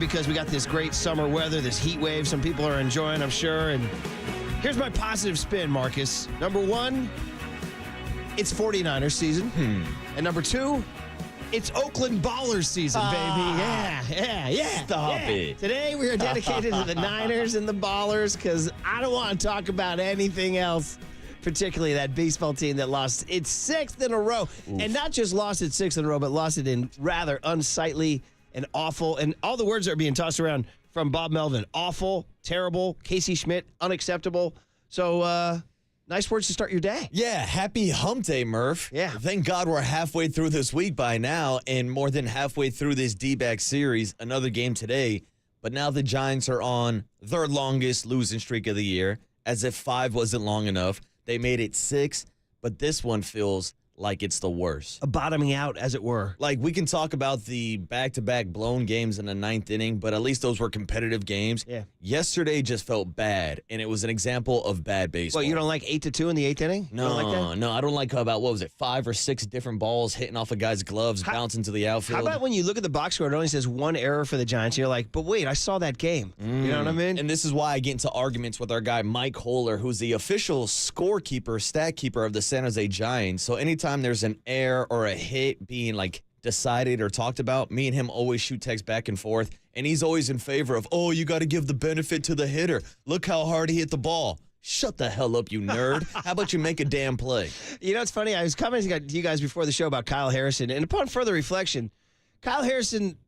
because we got this great summer weather, this heat wave some people are enjoying, I'm sure. And here's my positive spin, Marcus. Number one, it's 49ers season. And number two, it's Oakland Ballers season, baby. Yeah. Stop it. Today we are dedicated to the Niners and the Ballers because I don't want to talk about anything else, particularly that baseball team that lost its sixth in a row. Oof. And not just lost its sixth in a row, but lost it in rather unsightly and awful. And all the words that are being tossed around from Bob Melvin. Awful, terrible, Casey Schmidt, unacceptable. So, nice words to start your day. Yeah, happy hump day, Murph. Yeah. Thank God we're halfway through this week by now and more than halfway through this D-back series. Another game today. But now the Giants are on their longest losing streak of the year, as if 5 wasn't long enough. They made it 6, but this one feels like it's the worst. A bottoming out, as it were. Like, we can talk about the back-to-back blown games in the 9th inning, but at least those were competitive games. Yeah. Yesterday just felt bad, and it was an example of bad baseball. Well, you don't like 8-2 in the 8th inning? No, you don't like that? no, I don't like about, 5 or 6 different balls hitting off a guy's gloves, bouncing to the outfield. How about when you look at the box score, it only says 1 error for the Giants, and you're like, but wait, I saw that game. You know what I mean? And this is why I get into arguments with our guy Mike Kohler, who's the official scorekeeper, stat keeper of the San Jose Giants. So anytime there's an error or a hit being like decided or talked about, me and him always shoot text back and forth, and he's always in favor of, you got to give the benefit to the hitter. Look how hard he hit the ball. Shut the hell up, you nerd. How about you make a damn play? You know, it's funny. I was commenting to you guys before the show about Kyle Harrison, and upon further reflection, Kyle Harrison,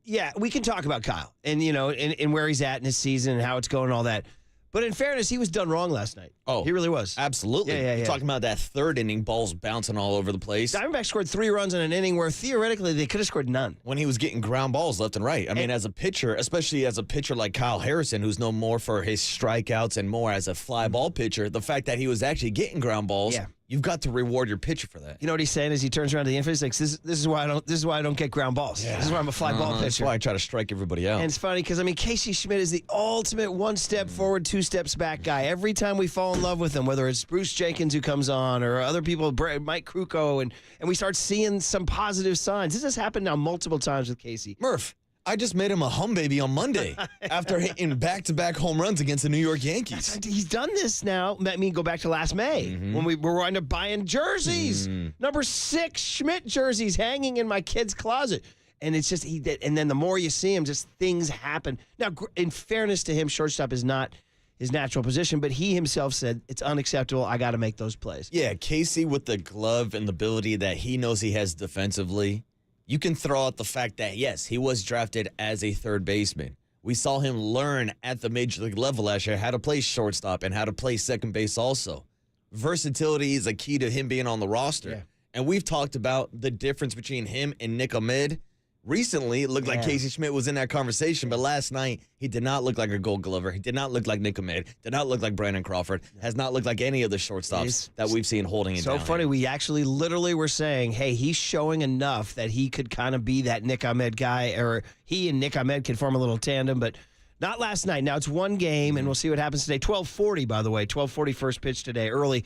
yeah, we can talk about Kyle and, you know, and where he's at in his season and how it's going and all that. But in fairness, he was done wrong last night. Oh, he really was. Absolutely. Yeah. You're talking about that 3rd inning, balls bouncing all over the place. Diamondbacks scored 3 runs in an inning where theoretically they could have scored none. When he was getting ground balls left and right. I mean, as a pitcher, especially as a pitcher like Kyle Harrison, who's known more for his strikeouts and more as a fly ball pitcher, the fact that he was actually getting ground balls, you've got to reward your pitcher for that. You know what he's saying as he turns around to the infield? He's like, this is why I don't get ground balls. Yeah. This is why I'm a fly ball pitcher. That's why I try to strike everybody out. And it's funny because, I mean, Casey Schmidt is the ultimate 1 step forward, 2 steps back guy. Every time we fall in love with him, whether it's Bruce Jenkins who comes on or other people, Mike Krukow, and we start seeing some positive signs. This has happened now multiple times with Casey. Murph, I just made him a hum baby on Monday after hitting back-to-back home runs against the New York Yankees. He's done this now. Let me go back to last May when we were wind up buying jerseys. Number 6 Schmidt jerseys hanging in my kid's closet. And it's just, and then the more you see him, just things happen. Now, in fairness to him, shortstop is not his natural position, but he himself said, it's unacceptable. I got to make those plays. Yeah, Casey with the glove and the ability that he knows he has defensively. You can throw out the fact that, yes, he was drafted as a 3rd baseman. We saw him learn at the major league level last year how to play shortstop and how to play second base also. Versatility is a key to him being on the roster. Yeah. And we've talked about the difference between him and Nick Ahmed. Recently, it looked like Casey Schmidt was in that conversation, but last night, he did not look like a Gold Glover. He did not look like Nick Ahmed. Did not look like Brandon Crawford. Has not looked like any of the shortstops that we've seen holding it down. So funny, here. we actually literally were saying, hey, he's showing enough that he could kind of be that Nick Ahmed guy, or he and Nick Ahmed can form a little tandem, but not last night. Now it's 1 game, and we'll see what happens today. 12:40, by the way, 12:40 first pitch today. Early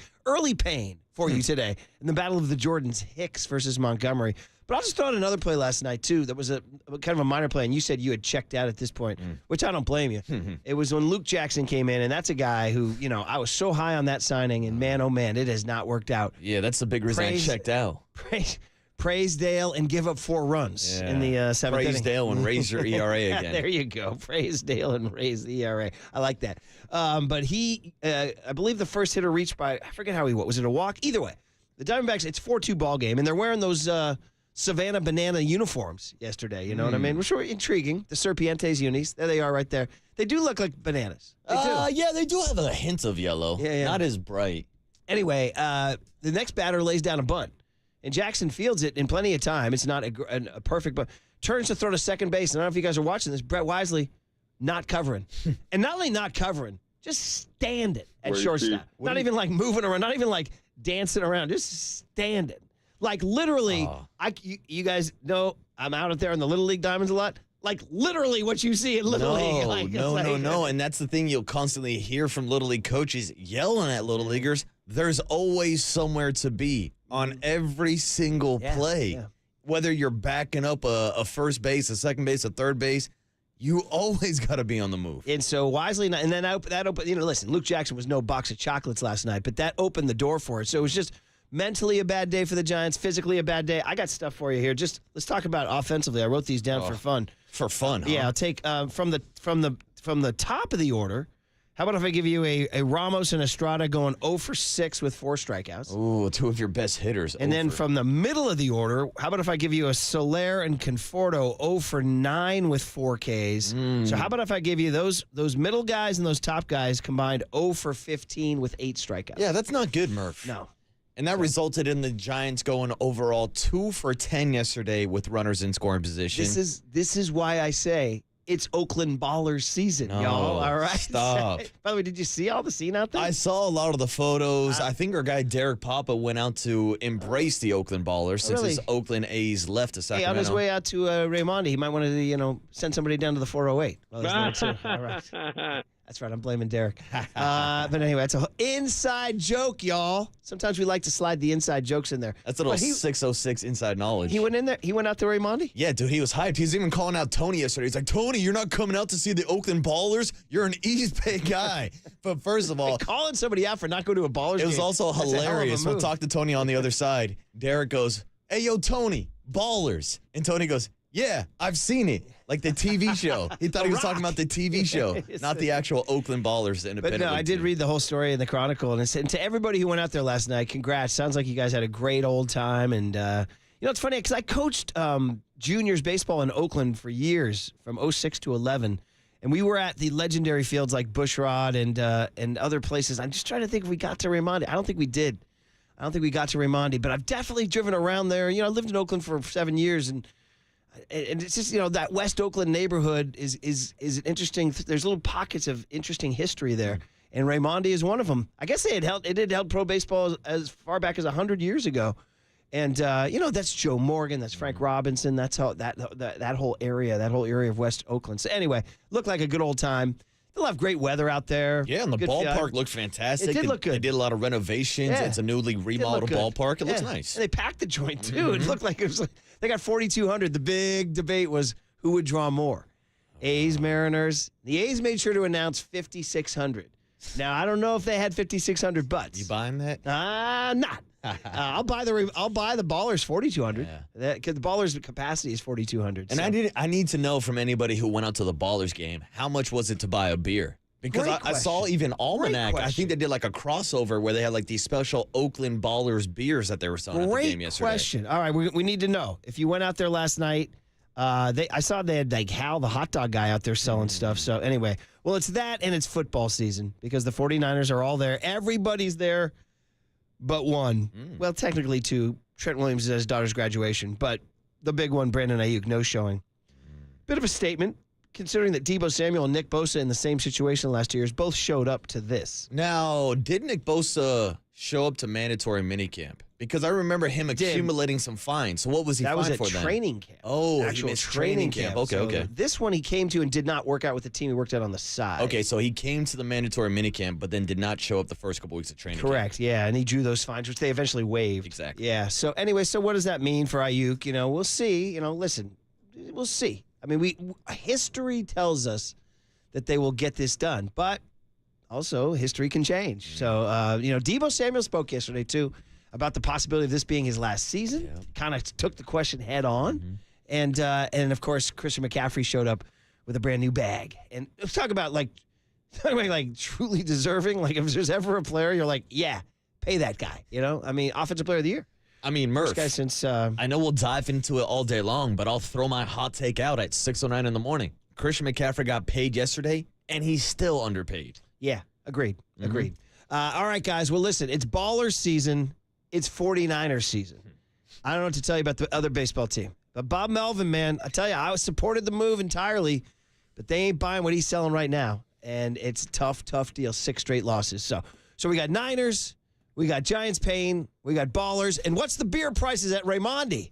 pain for you today in the Battle of the Jordans, Hicks versus Montgomery. But I'll just throw out another play last night, too. That was a kind of a minor play, and you said you had checked out at this point, which I don't blame you. It was when Luke Jackson came in, and that's a guy who, you know, I was so high on that signing, and man, oh man, it has not worked out. Yeah, that's the big reason I checked out. Praise Dale and give up 4 runs in the 7th inning. Praise Dale and raise your ERA again. There you go. Praise Dale and raise the ERA. I like that. But he, I believe the first hitter reached by, I forget how he, was it a walk? Either way, the Diamondbacks, it's 4-2 ball game, and they're wearing those Savannah Banana uniforms yesterday. You know what I mean? Which were intriguing. The Serpientes unis. There they are right there. They do look like bananas. They do. Yeah, they do have a hint of yellow. Yeah. Not as bright. Anyway, the next batter lays down a bunt. And Jackson fields it in plenty of time. It's not a perfect, but turns to throw to second base. And I don't know if you guys are watching this. Brett Wisely not covering. And not only not covering, just standing at shortstop. Not even like moving around, not even like dancing around, just standing. Like literally, you guys know I'm out there in the Little League Diamonds a lot. Like literally what you see in Little League. Like, no. And that's the thing you'll constantly hear from Little League coaches yelling at Little Leaguers. There's always somewhere to be on every single play. Yeah. Whether you're backing up a first base, a second base, a third base, You always got to be on the move. And so wisely, and then that opened, listen, Luke Jackson was no box of chocolates last night, but that opened the door for it. So it was just mentally a bad day for the Giants, physically a bad day. I got stuff for you here. Just let's talk about offensively. I wrote these down for fun. For fun, huh? Yeah, I'll take from the top of the order. How about if I give you a Ramos and Estrada going 0 for 6 with 4 strikeouts? Ooh, 2 of your best hitters. And then from the middle of the order, how about if I give you a Soler and Conforto 0 for 9 with 4 Ks? So how about if I give you those middle guys and those top guys combined 0 for 15 with 8 strikeouts? Yeah, that's not good, Murph. No. And that resulted in the Giants going overall 2 for 10 yesterday with runners in scoring position. This is why I say it's Oakland Ballers season, y'all. All right. Stop. By the way, did you see all the scene out there? I saw a lot of the photos. I think our guy Derek Papa went out to embrace the Oakland Ballers since his Oakland A's left to Sacramento. Hey, on his way out to Raimondi, he might want to, send somebody down to the 408. Well, he's there too. All right. That's right. I'm blaming Derek. But anyway, it's an inside joke, y'all. Sometimes we like to slide the inside jokes in there. That's a little 606 inside knowledge. He went in there. He went out to Raimondi? Yeah, dude, he was hyped. He was even calling out Tony yesterday. He's like, Tony, you're not coming out to see the Oakland Ballers? You're an East Bay guy. But first of all, calling somebody out for not going to a Ballers game. It was also hilarious. We'll talk to Tony on the other side. Derek goes, hey, yo, Tony, Ballers. And Tony goes, yeah, I've seen it. Like the TV show. He thought he was talking about the TV show, not the actual Oakland Ballers. But no, I did read the whole story in the Chronicle. And to everybody who went out there last night, congrats. Sounds like you guys had a great old time. And, it's funny because I coached juniors baseball in Oakland for years, from 06 to 11. And we were at the legendary fields like Bushrod and other places. I'm just trying to think if we got to Raimondi. I don't think we did. I don't think we got to Raimondi. But I've definitely driven around there. I lived in Oakland for 7 years. And it's just, that West Oakland neighborhood is an interesting. There's little pockets of interesting history there, and Raimondi is one of them. I guess it did help pro baseball as far back as 100 years ago, and that's Joe Morgan, that's Frank Robinson, that's how that whole area of West Oakland. So anyway, looked like a good old time. They'll have great weather out there. Yeah, and the ballpark looked fantastic. It did look good. They did a lot of renovations. Yeah. It's a newly remodeled ballpark. It looks nice. And they packed the joint too. It looked like they got 4,200. The big debate was who would draw more. A's, Mariners. The A's made sure to announce 5,600. Now I don't know if they had 5,600 butts. You buying that? Not. I'll buy the Ballers 4,200. Yeah. Because the Ballers' capacity is 4,200. And I need to know from anybody who went out to the Ballers game, how much was it to buy a beer? Because I saw even Almanac. I think they did like a crossover where they had like these special Oakland Ballers beers that they were selling at the game yesterday. Great question. All right, we need to know. If you went out there last night, I saw they had like Hal, the hot dog guy, out there selling stuff. So anyway, well, it's that and it's football season because the 49ers are all there. Everybody's there but one. Well, technically two. Trent Williams is at his daughter's graduation, but the big one, Brandon Ayuk, no showing. Bit of a statement, considering that Deebo Samuel and Nick Bosa in the same situation last 2 years both showed up to this. Now, did Nick Bosa show up to mandatory minicamp? Because I remember him accumulating some fines. So what was he fined for then? That was at training camp. Oh, actual training camp. Okay. This one he came to and did not work out with the team. He worked out on the side. Okay, so he came to the mandatory minicamp, but then did not show up the first couple weeks of training camp. Correct, yeah, and he drew those fines, which they eventually waived. Exactly. Yeah, so anyway, so what does that mean for Ayuk? We'll see. Listen, we'll see. I mean, history tells us that they will get this done, but also history can change. So, Deebo Samuel spoke yesterday, too, about the possibility of this being his last season. Yeah. Kind of took the question head on. And of course, Christian McCaffrey showed up with a brand new bag. And let's talk about like truly deserving. Like if there's ever a player, you're like, yeah, pay that guy. I mean, offensive player of the year. I mean, Murph, first guy since, I know we'll dive into it all day long, but I'll throw my hot take out at 6:09 in the morning. Christian McCaffrey got paid yesterday, and he's still underpaid. Yeah, agreed. All right, guys. Well, listen, it's Ballers season. It's 49ers season. I don't know what to tell you about the other baseball team. But Bob Melvin, man, I tell you, I supported the move entirely, but they ain't buying what he's selling right now. And it's a tough deal. 6 straight losses. So we got Niners, we got Giants paying, we got Ballers. And what's the beer prices at Raimondi?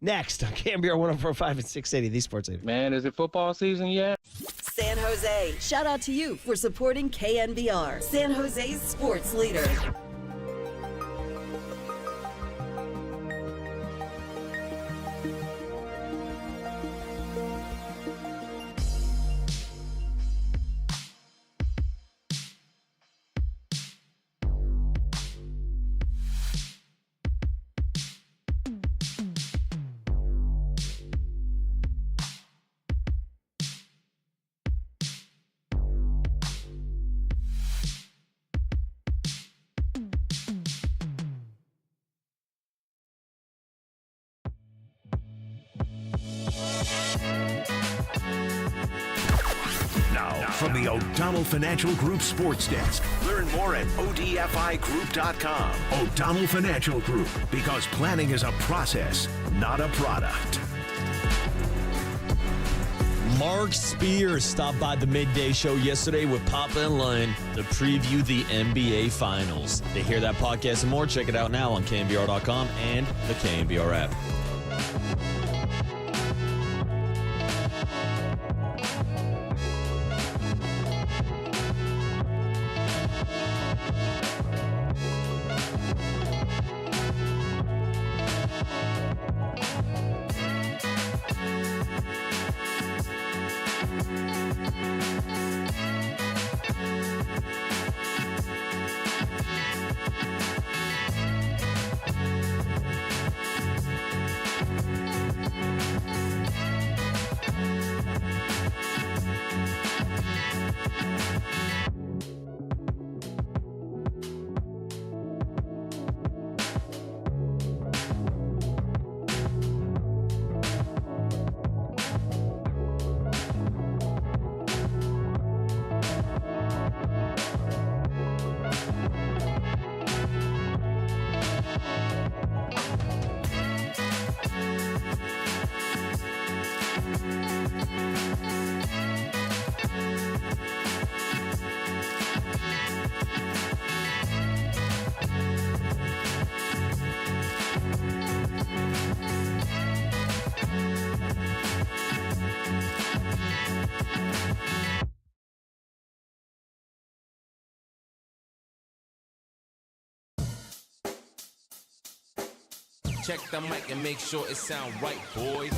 Next on KNBR 104.5 and 680, the Sports Leader. Man, is it football season yet? San Jose, shout out to you for supporting KNBR, San Jose's sports leader. from the O'Donnell Financial Group Sports Desk. Learn more at odfigroup.com. O'Donnell Financial Group, because planning is a process, not a product. Mark Spears stopped by the midday show yesterday with Papa and Lund to preview the NBA Finals. To hear that podcast and more, check it out now on KNBR.com and the KNBR app. Check the mic and make sure it sound right, boys.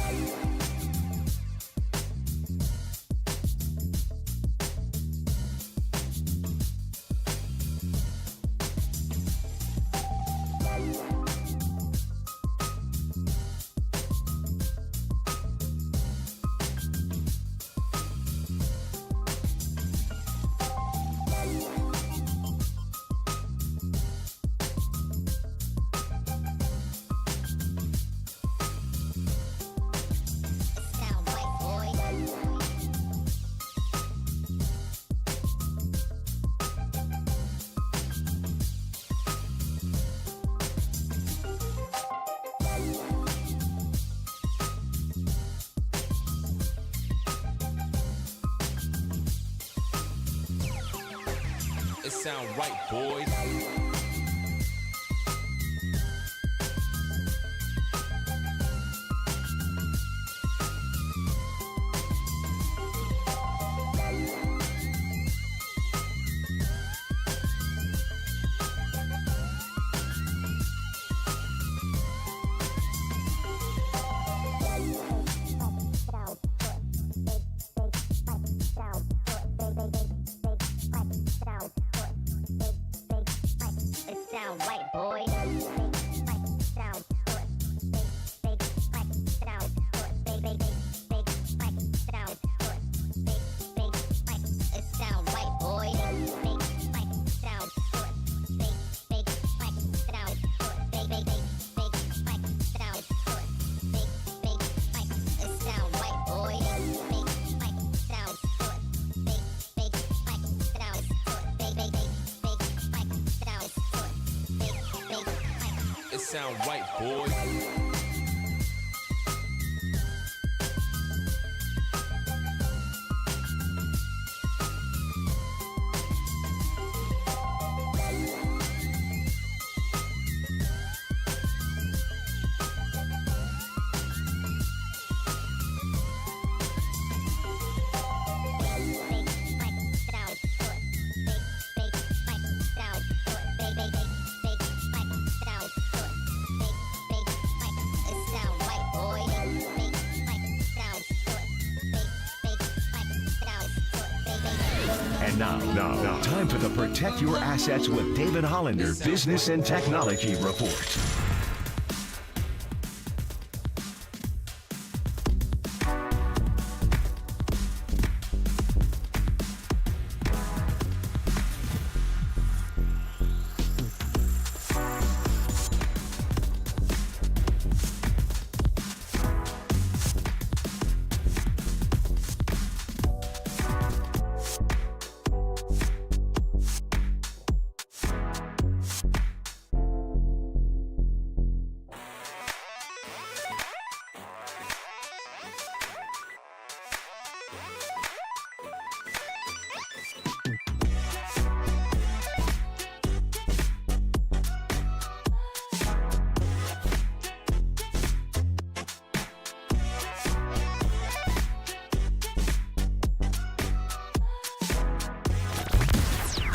It sound right, boys. It sound right, boys. And now, time for the Protect Your Assets with David Hollander Business and Technology Report.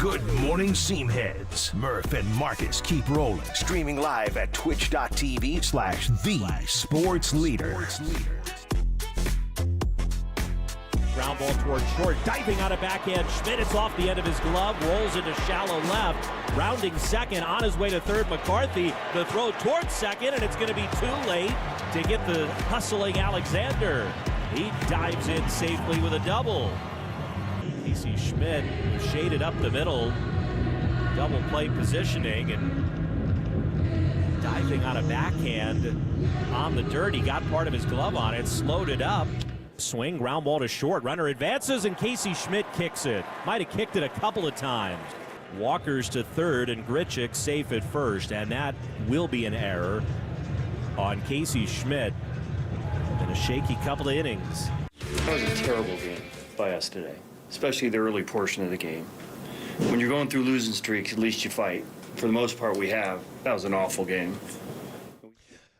Good morning, Seamheads. Murph and Marcus keep rolling. Streaming live at twitch.tv/the-sports-leader. Ground ball towards short, diving on a backhand. Schmidt, it's off the end of his glove, rolls into shallow left. Rounding second, on his way to third, McCarthy. The throw towards second, and it's going to be too late to get the hustling Alexander. He dives in safely with a double. Casey Schmidt shaded up the middle, double play positioning, and diving on a backhand on the dirt. He got part of his glove on it, slowed it up. Swing, ground ball to short. Runner advances, and Casey Schmidt kicks it. Might have kicked it a couple of times. Walker's to third, and Grichuk safe at first, and that will be an error on Casey Schmidt. And a shaky couple of innings. That was a terrible game by us today, especially the early portion of the game. When you're going through losing streaks, at least you fight. For the most part, we have. That was an awful game.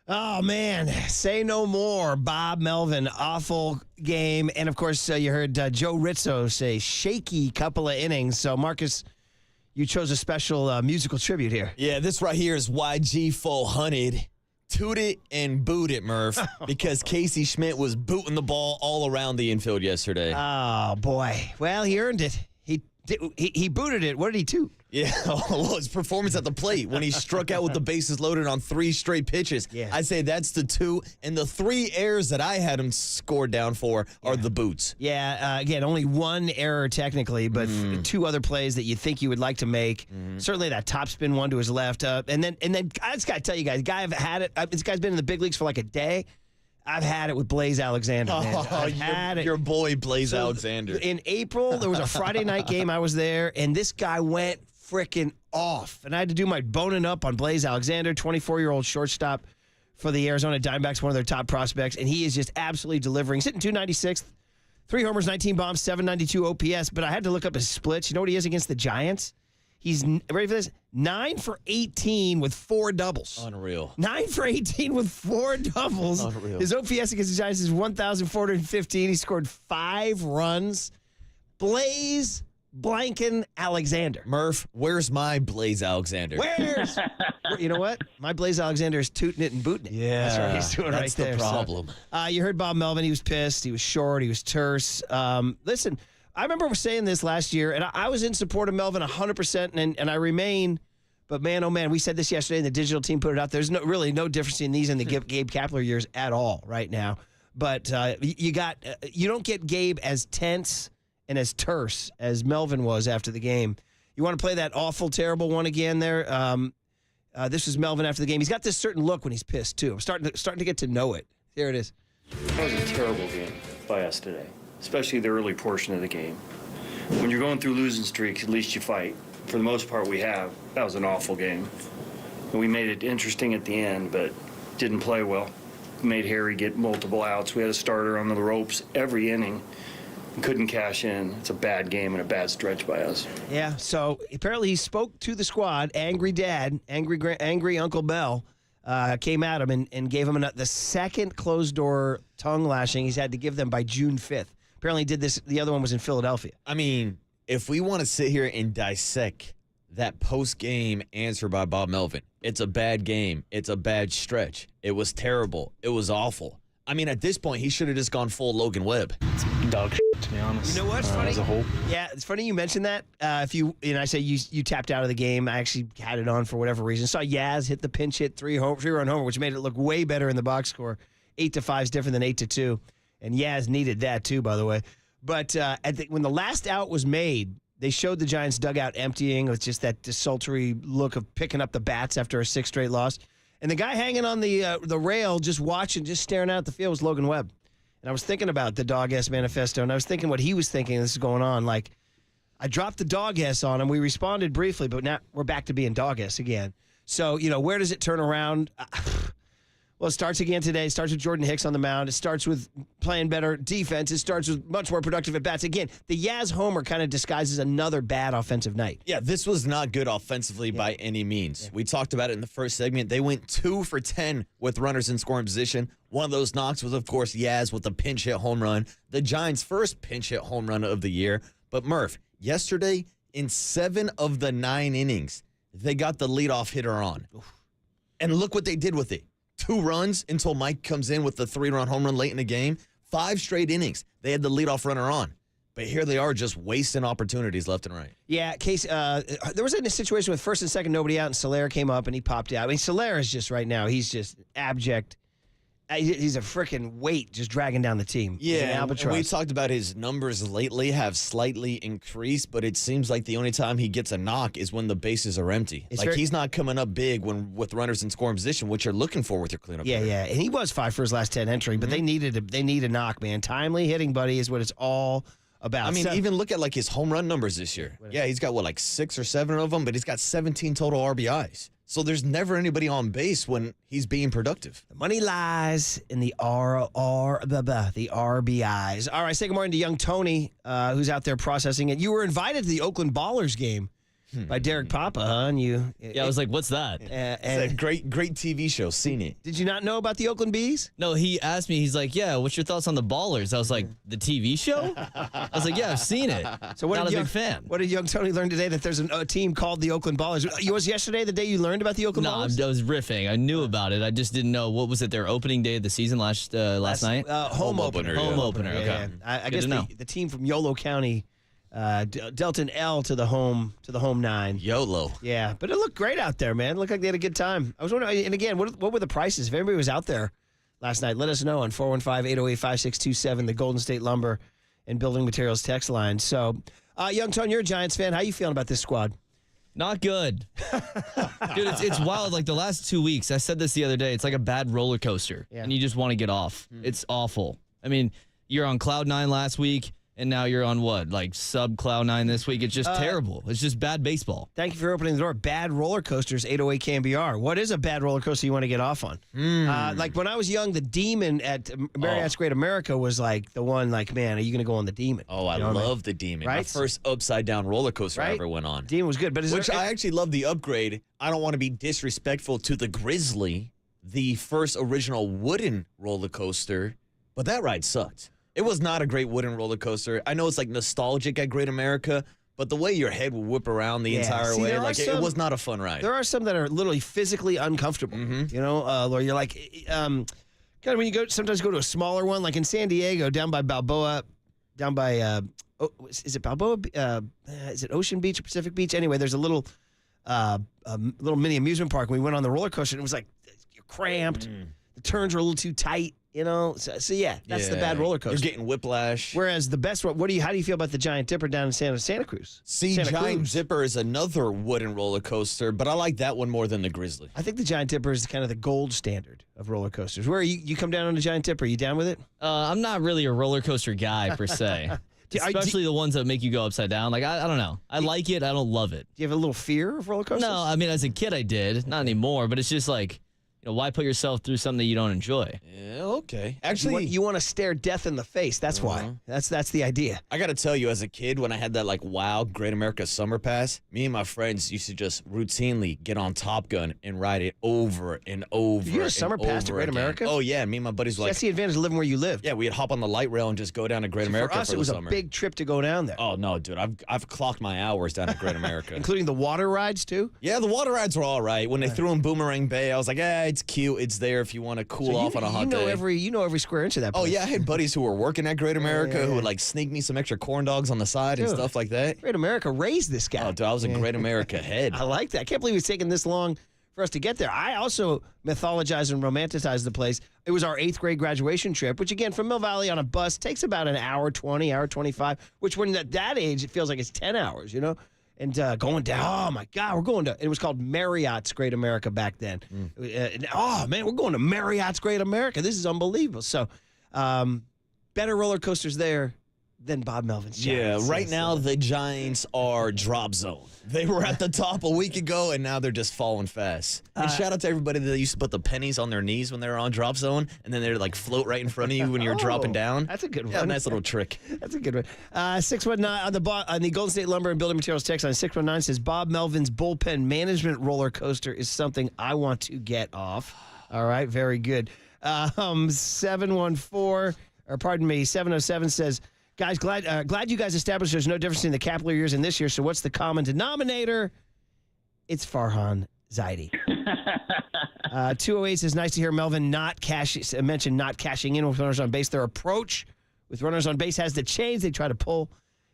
Oh, man. Say no more. Bob Melvin, awful game. And, of course, you heard Joe Rizzo say shaky couple of innings. So, Marcus, you chose a special musical tribute here. Yeah, this right here is YG 400. Toot it and boot it, Murph, because Casey Schmidt was booting the ball all around the infield yesterday. Oh, boy. Well, he earned it. He booted it. What did he toot? Yeah, well, his performance at the plate when he struck out with the bases loaded on 3 straight pitches. Yeah. I'd say that's the 2. And the 3 errors that I had him scored down for are the boots. Yeah, again, only 1 error technically, but 2 other plays that you think you would like to make. Certainly that topspin one to his left. And then I just got to tell you guys, I've had it. This guy's been in the big leagues for like a day. I've had it with Blaze Alexander, man. I've had it. Your boy, Blaze Alexander. In April, there was a Friday night game. I was there, and this guy went freaking off. And I had to do my boning up on Blaze Alexander, 24-year-old shortstop for the Arizona Diamondbacks, one of their top prospects, and he is just absolutely delivering. He's hitting 296, 3 homers, 19 bombs, 792 OPS, but I had to look up his splits. You know what he is against the Giants? He's, ready for this? 9 for 18 with 4 doubles. Unreal. 9 for 18 with 4 doubles. Unreal. His OPS against the Giants is 1,415. He scored 5 runs. Blaze Blanken Alexander. Murph, where's my Blaze Alexander? Where's? You know what? My Blaze Alexander is tooting it and booting it. Yeah. That's what he's doing that's right there. the problem. So, you heard Bob Melvin. He was pissed. He was short. He was terse. Listen, I remember saying this last year, and I was in support of Melvin 100%, and I remain. But, man, oh, man, we said this yesterday, and the digital team put it out. There's really no difference in these and the Gabe Kapler years at all right now. But you don't get Gabe as tense and as terse as Melvin was after the game. You want to play that awful, terrible one again there? This is Melvin after the game. He's got this certain look when he's pissed, too. I'm starting to get to know it. Here it is. That was a terrible game by us today, especially the early portion of the game. When you're going through losing streaks, at least you fight. For the most part, we have. That was an awful game. And we made it interesting at the end, but didn't play well. Made Harry get multiple outs. We had a starter on the ropes every inning. Couldn't cash in. It's a bad game and a bad stretch by us. Yeah, so apparently he spoke to the squad. Angry dad, angry Uncle Bell came at him and gave him the second closed-door tongue lashing he's had to give them by June 5th. Apparently he did this. The other one was in Philadelphia. I mean, if we want to sit here and dissect that post-game answer by Bob Melvin, it's a bad game. It's a bad stretch. It was terrible. It was awful. I mean, at this point, he should have just gone full Logan Webb. Dog shit, to be honest. You know what's funny? As a whole. Yeah, it's funny you mentioned that. I say you tapped out of the game. I actually had it on for whatever reason. Saw Yaz hit the pinch hit 3-run homer, which made it look way better in the box score. 8-5 is different than 8-2, and Yaz needed that too, by the way. But when the last out was made, they showed the Giants dugout emptying with just that desultory look of picking up the bats after a 6th straight loss. And the guy hanging on the rail, just watching, just staring out at the field, was Logan Webb. And I was thinking about the Dog S Manifesto, and I was thinking what he was thinking this is going on. Like, I dropped the Dog S on him. We responded briefly, but now we're back to being Dog S again. So, where does it turn around? Well, it starts again today. It starts with Jordan Hicks on the mound. It starts with playing better defense. It starts with much more productive at-bats. Again, the Yaz homer kind of disguises another bad offensive night. Yeah, this was not good offensively by any means. Yeah. We talked about it in the first segment. They went 2 for 10 with runners in scoring position. One of those knocks was, of course, Yaz with the pinch hit home run. The Giants' first pinch hit home run of the year. But, Murph, yesterday, in 7 of the 9 innings, they got the leadoff hitter on. And look what they did with it. 2 runs until Mike comes in with the 3-run home run late in the game. 5 straight innings, they had the leadoff runner on. But here they are just wasting opportunities left and right. Yeah, Case. There was a situation with first and second, nobody out, and Soler came up and he popped out. I mean, Soler is just right now, he's just abject. He's a freaking weight just dragging down the team. Yeah, and we talked about his numbers lately have slightly increased, but it seems like the only time he gets a knock is when the bases are empty. He's not coming up big with runners in scoring position, which you're looking for with your cleanup. Yeah, yeah, and he was 5 for his last 10 entering, but they need a knock, man. Timely hitting, buddy, is what it's all about. I mean, even look at like his home run numbers this year. Yeah, he's got like 6 or 7 of them, but he's got 17 total RBIs. So there's never anybody on base when he's being productive. The money lies in the RBIs. All right, say good morning to young Tony, who's out there processing it. You were invited to the Oakland Ballers game by Derek Papa, huh? And I was like, what's that? It's a great TV show. Seen it. Did you not know about the Oakland Bees? No, he asked me, he's like, yeah, what's your thoughts on the Ballers? I was like, the TV show? I was like, yeah, I've seen it. So not a big fan. What did young Tony learn today? That there's a team called the Oakland Ballers. Was yesterday the day you learned about the Oakland Ballers? No, I was riffing. I knew about it. I just didn't know. What was it, their opening day of the season last night? Home opener. Home opener, okay. Yeah. I guess the team from Yolo County dealt an L to the home 9. YOLO. Yeah, but it looked great out there, man. It looked like they had a good time. I was wondering, and again, what were the prices? If anybody was out there last night, let us know on 415-808-5627, the Golden State Lumber and Building Materials text line. So, young Tony, you're a Giants fan. How you feeling about this squad? Not good. Dude, it's wild. Like the last 2 weeks, I said this the other day, it's like a bad roller coaster, and you just want to get off. It's awful. I mean, you're on cloud 9 last week, and now you're on what? Like sub cloud 9 this week? It's just terrible. It's just bad baseball. Thank you for opening the door. Bad roller coasters, 808 KNBR. What is a bad roller coaster you want to get off on? Like when I was young, the Demon at Marriott's Great America was like the one, like, man, are you going to go on the Demon? Oh, I love the Demon. Right? My first upside down roller coaster I ever went on. Demon was good. But I actually love the upgrade. I don't want to be disrespectful to the Grizzly, the first original wooden roller coaster, but that ride sucked. It was not a great wooden roller coaster. I know it's like nostalgic at Great America, but the way your head would whip around the entire way, like it was not a fun ride. There are some that are literally physically uncomfortable. You know, where you're like, kind of when you sometimes go to a smaller one, like in San Diego, down by Balboa, down by is it Balboa? Is it Ocean Beach or Pacific Beach? Anyway, there's a little mini amusement park. And we went on the roller coaster, and it was like you're cramped. The turns were a little too tight. You know, so yeah, that's the bad roller coaster. You're getting whiplash. Whereas the best one, how do you feel about the Giant Dipper down in Santa Cruz? Giant Dipper is another wooden roller coaster, but I like that one more than the Grizzly. I think the Giant Dipper is kind of the gold standard of roller coasters. Where you come down on the Giant Dipper, are you down with it? I'm not really a roller coaster guy per se. Especially the ones that make you go upside down. Like, I don't know. I like it. I don't love it. Do you have a little fear of roller coasters? No, I mean, as a kid I did. Not anymore, but it's just like, you know, why put yourself through something that you don't enjoy? Yeah, okay. Actually, you want to stare death in the face. That's why. That's the idea. I got to tell you, as a kid, when I had that like wow Great America Summer Pass, me and my friends used to just routinely get on Top Gun and ride it over and over. You had a summer pass to Great America? Oh yeah, me and my buddies were like. That's the advantage of living where you live. Yeah, we'd hop on the light rail and just go down to Great America for us, it was a big trip to go down there. Oh no, dude, I've clocked my hours down at Great America, including the water rides too. Yeah, the water rides were all right. When they threw in Boomerang Bay, I was like, it's cute. It's there if you want to cool off on a hot day. You know every square inch of that place. Oh yeah, I had buddies who were working at Great America who would like sneak me some extra corn dogs on the side and stuff like that. Great America raised this guy. Oh, dude, I was a Great America head. I like that. I can't believe it's taken this long for us to get there. I also mythologize and romanticize the place. It was our 8th grade graduation trip, which again, from Mill Valley on a bus takes about an hour 20, hour 25, which when at that age, it feels like it's 10 hours, you know? And going down, oh my God, we're going to, it was called Marriott's Great America back then. Oh man, we're going to Marriott's Great America. This is unbelievable. So, better roller coasters there than Bob Melvin's Giants. Yeah, right now the Giants are drop zone. They were at the top a week ago, and now they're just falling fast. And shout out to everybody that used to put the pennies on their knees when they were on drop zone, and then they'd like float right in front of you when you're dropping down. That's a good one. Yeah, nice little trick. That's a good one. 619 on the Golden State Lumber and Building Materials text line 619 says Bob Melvin's bullpen management roller coaster is something I want to get off. All right, very good. 707 says Guys, glad you guys established there's no difference in the capital years in this year. So what's the common denominator? It's Farhan Zaidi. 208 says, nice to hear Melvin mention not cashing in with runners on base. Their approach with runners on base has to change. They try to pull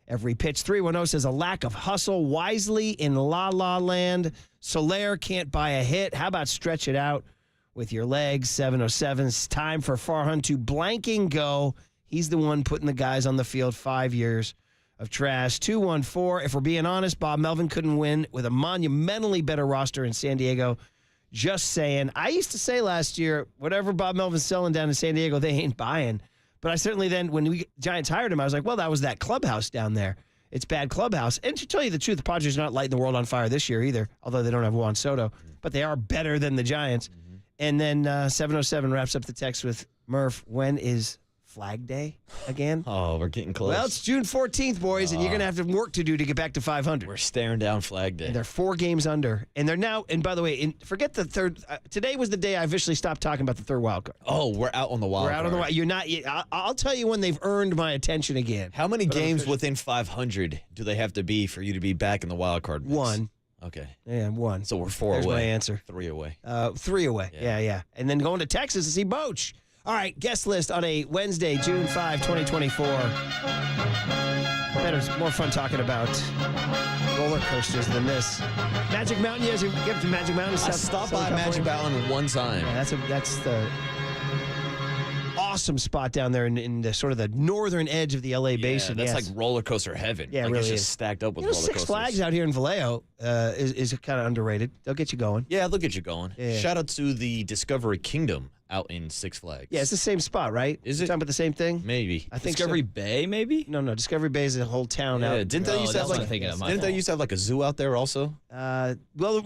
every pitch. 310 says, a lack of hustle wisely in La Land. Soler can't buy a hit. How about stretch it out with your legs? 707, it's time for Farhan to blanking go. He's the one putting the guys on the field. 5 years of trash. 214, if we're being honest, Bob Melvin couldn't win with a monumentally better roster in San Diego. Just saying. I used to say last year, whatever Bob Melvin's selling down in San Diego, they ain't buying. But I certainly then, when Giants hired him, I was like, well, that was that clubhouse down there. It's bad clubhouse. And to tell you the truth, the Padres are not lighting the world on fire this year either, although they don't have Juan Soto. But they are better than the Giants. And then 707 wraps up the text with, Murph, when is Flag Day again? Oh, we're getting close. Well, it's June 14th, boys, and you're going to have some work to do to get back to 500. We're staring down Flag Day. And they're 4 games under. And they're now, and by the way, forget the third. Today was the day I officially stopped talking about the third wild card. Oh, we're out on the wild card. We're out on the wild. You're not. I'll tell you when they've earned my attention again. How many games within 500 do they have to be for you to be back in the wild card mix? 1. Okay. Yeah, 1. So we're 4 There's away. my answer. 3 away. 3 away. Yeah. And then going to Texas to see Boch. All right, guest list on a Wednesday, June 5, 2024. More fun talking about roller coasters than this. Magic Mountain, you guys get to Magic Mountain? I stopped by Magic Mountain one time. Yeah, that's the awesome spot down there in the sort of the northern edge of the LA basin. That's like roller coaster heaven. Yeah, like it really it's just is. stacked up with roller Six coasters. Flags out here in Vallejo is kind of underrated. They'll get you going. Yeah, they'll get you going. Yeah. Shout out to the Discovery Kingdom out in Six Flags. Yeah, it's the same spot, right? Is You're it? talking about the same thing? Maybe. I think Discovery so. Bay, maybe? No, Discovery Bay is a whole town out. Didn't they used to have that's what I'm thinking of. Didn't they used to have like a zoo out there also? Well,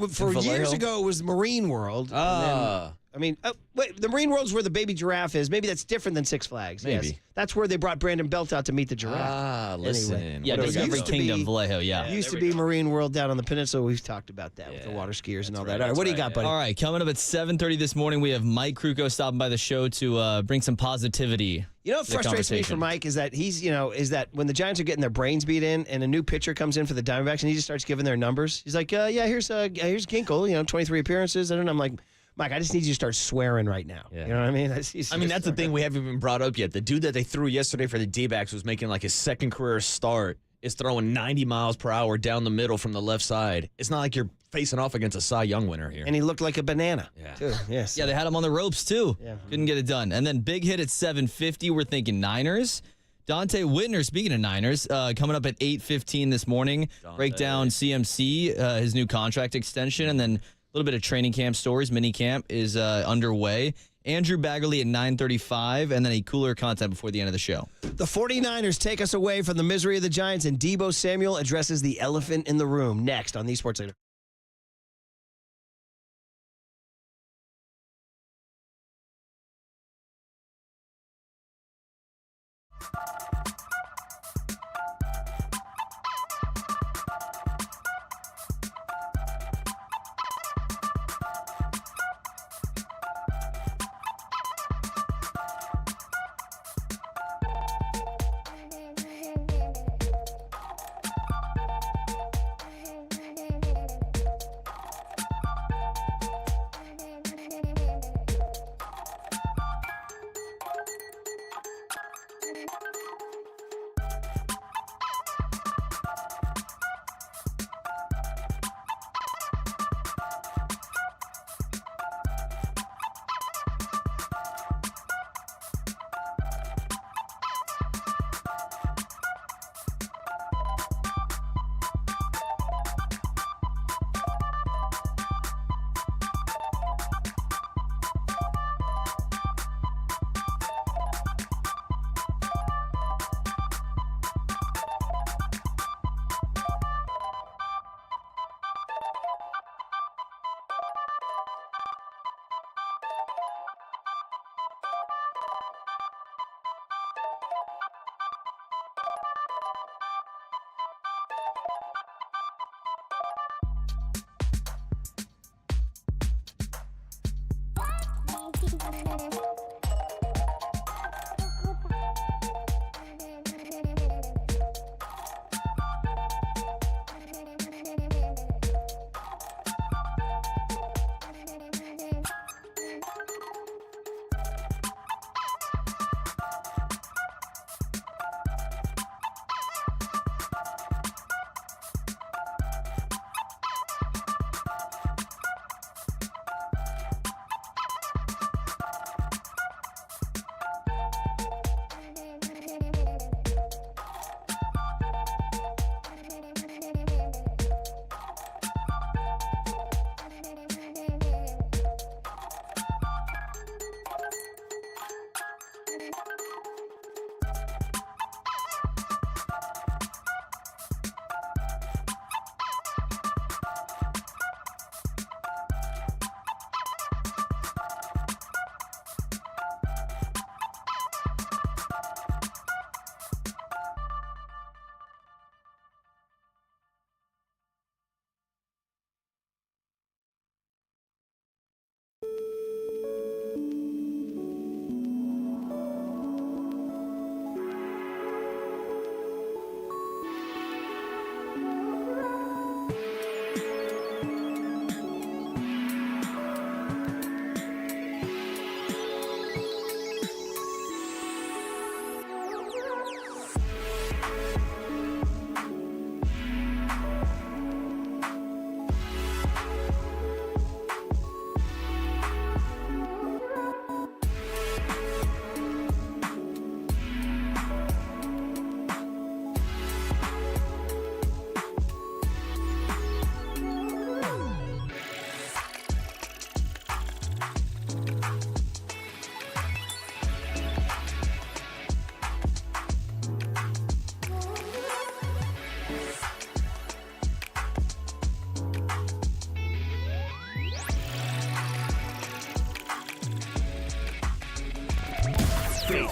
for In years Vallejo? ago, it was Marine World. and Ah. then- I mean, wait, the Marine World's where the baby giraffe is. Maybe that's different than Six Flags. Yes. Maybe. That's where they brought Brandon Belt out to meet the giraffe. Ah, listen. Anyway. Yeah, What do we got Discovery used to going? Kingdom, be- Vallejo, yeah. It used to be Marine World down on the peninsula. We've talked about that with the Yeah, water skiers and all that's that. right, All right, what do you that's got, right, buddy? All right, coming up at 7:30 this morning, we have Mike Krukow stopping by the show to bring some positivity. You know what to the frustrates me for conversation. Mike is that is that when the Giants are getting their brains beat in and a new pitcher comes in for the Diamondbacks and he just starts giving their numbers. He's like, here's Ginkle, 23 appearances. And I'm like, Mike, I just need you to start swearing right now. Yeah. You know what I mean? That's the thing we haven't even brought up yet. The dude that they threw yesterday for the D-backs was making like his second career start. Is throwing 90 miles per hour down the middle from the left side. It's not like you're facing off against a Cy Young winner here. And he looked like a banana. Yeah. Too. Yes. Yeah, they had him on the ropes, too. Yeah. Couldn't get it done. And then big hit at 7:50, we're thinking Niners. Dante Whitner, speaking of Niners, coming up at 8:15 this morning. Break down CMC, his new contract extension, and then a little bit of training camp stories. Minicamp is underway. Andrew Baggerly at 9:35, and then a cooler content before the end of the show. The 49ers take us away from the misery of the Giants, and Deebo Samuel addresses the elephant in the room next on the Sports Leader.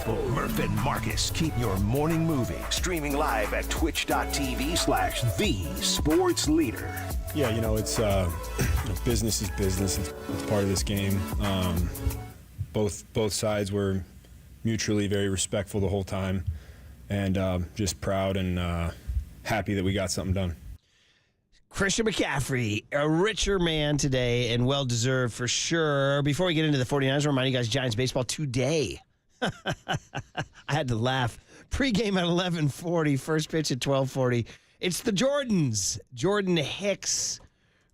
faithful Murph and Marcus keep your morning moving. Streaming live at twitch.tv/thesportsleader. Yeah, it's business is business. It's part of this game. Both sides were mutually very respectful the whole time, and just proud and happy that we got something done. Christian McCaffrey, a richer man today, and well-deserved for sure. Before we get into the 49ers, I'll remind you guys, Giants baseball today. I had to laugh. Pre-game at 11:40, first pitch at 12:40. It's the Jordans. Jordan Hicks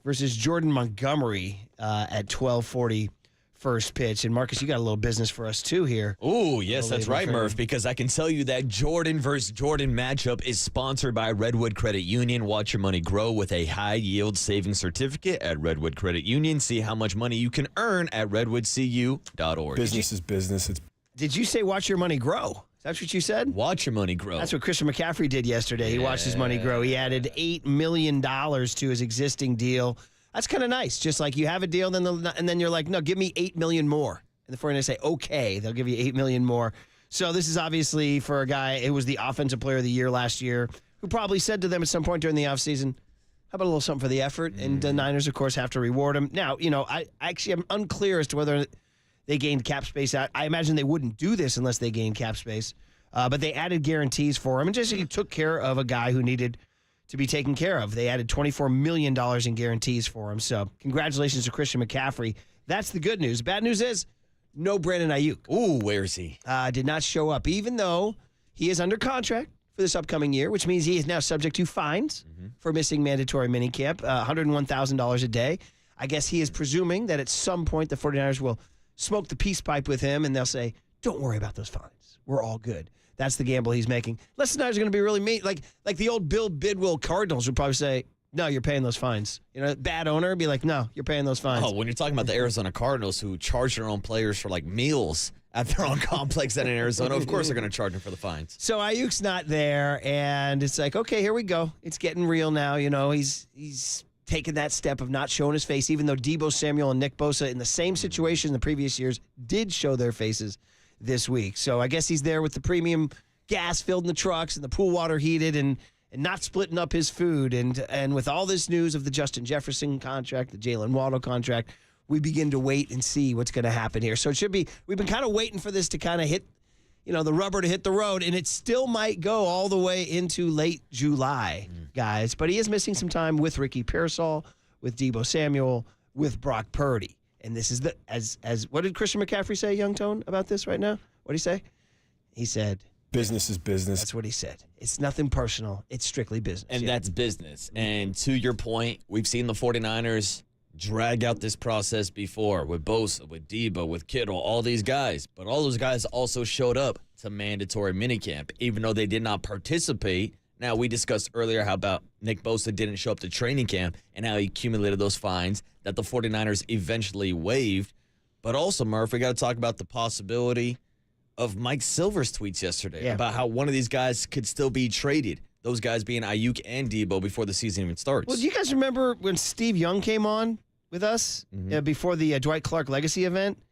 versus Jordan Montgomery at 12:40. First pitch. And Marcus, you got a little business for us too here. Oh, yes, that's right, Murph, because I can tell you that Jordan versus Jordan matchup is sponsored by Redwood Credit Union. Watch your money grow with a high-yield savings certificate at Redwood Credit Union. See how much money you can earn at redwoodcu.org. Business is business. Did you say watch your money grow? That's what you said? Watch your money grow. That's what Christian McCaffrey did yesterday. He watched his money grow. He added $8 million to his existing deal. That's kind of nice. Just like you have a deal, and then you're like, no, give me $8 million more. And the 49ers say, okay, they'll give you $8 million more. So this is obviously for a guy, it was the offensive player of the year last year, who probably said to them at some point during the offseason, how about a little something for the effort? And the Niners, of course, have to reward him. Now, I actually am unclear as to whether they gained cap space. I imagine they wouldn't do this unless they gained cap space. But they added guarantees for him and just took care of a guy who needed to be taken care of. They added $24 million in guarantees for him. So congratulations to Christian McCaffrey. That's the good news. Bad news is no Brandon Ayuk. Ooh, where is he? Did not show up, even though he is under contract for this upcoming year, which means he is now subject to fines for missing mandatory minicamp, $101,000 a day. I guess he is presuming that at some point the 49ers will smoke the peace pipe with him, and they'll say, don't worry about those fines. We're all good. That's the gamble he's making. Unless the Niners are going to be really mean. Like the old Bill Bidwell Cardinals would probably say, no, you're paying those fines. Bad owner would be like, no, you're paying those fines. Oh, when you're talking about the Arizona Cardinals who charge their own players for meals at their own complex in Arizona, of course they're going to charge them for the fines. So Ayuk's not there, and it's like, okay, here we go. It's getting real now. He's taken that step of not showing his face, even though Deebo Samuel and Nick Bosa in the same situation in the previous years did show their faces this week. So I guess he's there with the premium gas filled in the trucks and the pool water heated and not splitting up his food. And with all this news of the Justin Jefferson contract, the Jalen Waddle contract, we begin to wait and see what's going to happen here. So it should be, we've been kind of waiting for this to kind of hit, the rubber to hit the road, and it still might go all the way into late July, guys. But he is missing some time with Ricky Pearsall, with Deebo Samuel, with Brock Purdy. And this is as what did Christian McCaffrey say, Young Tone, about this right now? What did he say? He said, business is business. That's what he said. It's nothing personal. It's strictly business. And that's business. And to your point, we've seen the 49ers drag out this process before with Bosa, with Deebo, with Kittle, all these guys. But all those guys also showed up to mandatory minicamp, even though they did not participate. Now, we discussed earlier how about Nick Bosa didn't show up to training camp and how he accumulated those fines that the 49ers eventually waived. But also, Murph, we got to talk about the possibility of Mike Silver's tweets yesterday about how one of these guys could still be traded, those guys being Ayuk and Deebo before the season even starts. Well, do you guys remember when Steve Young came on with us before the Dwight Clark Legacy event?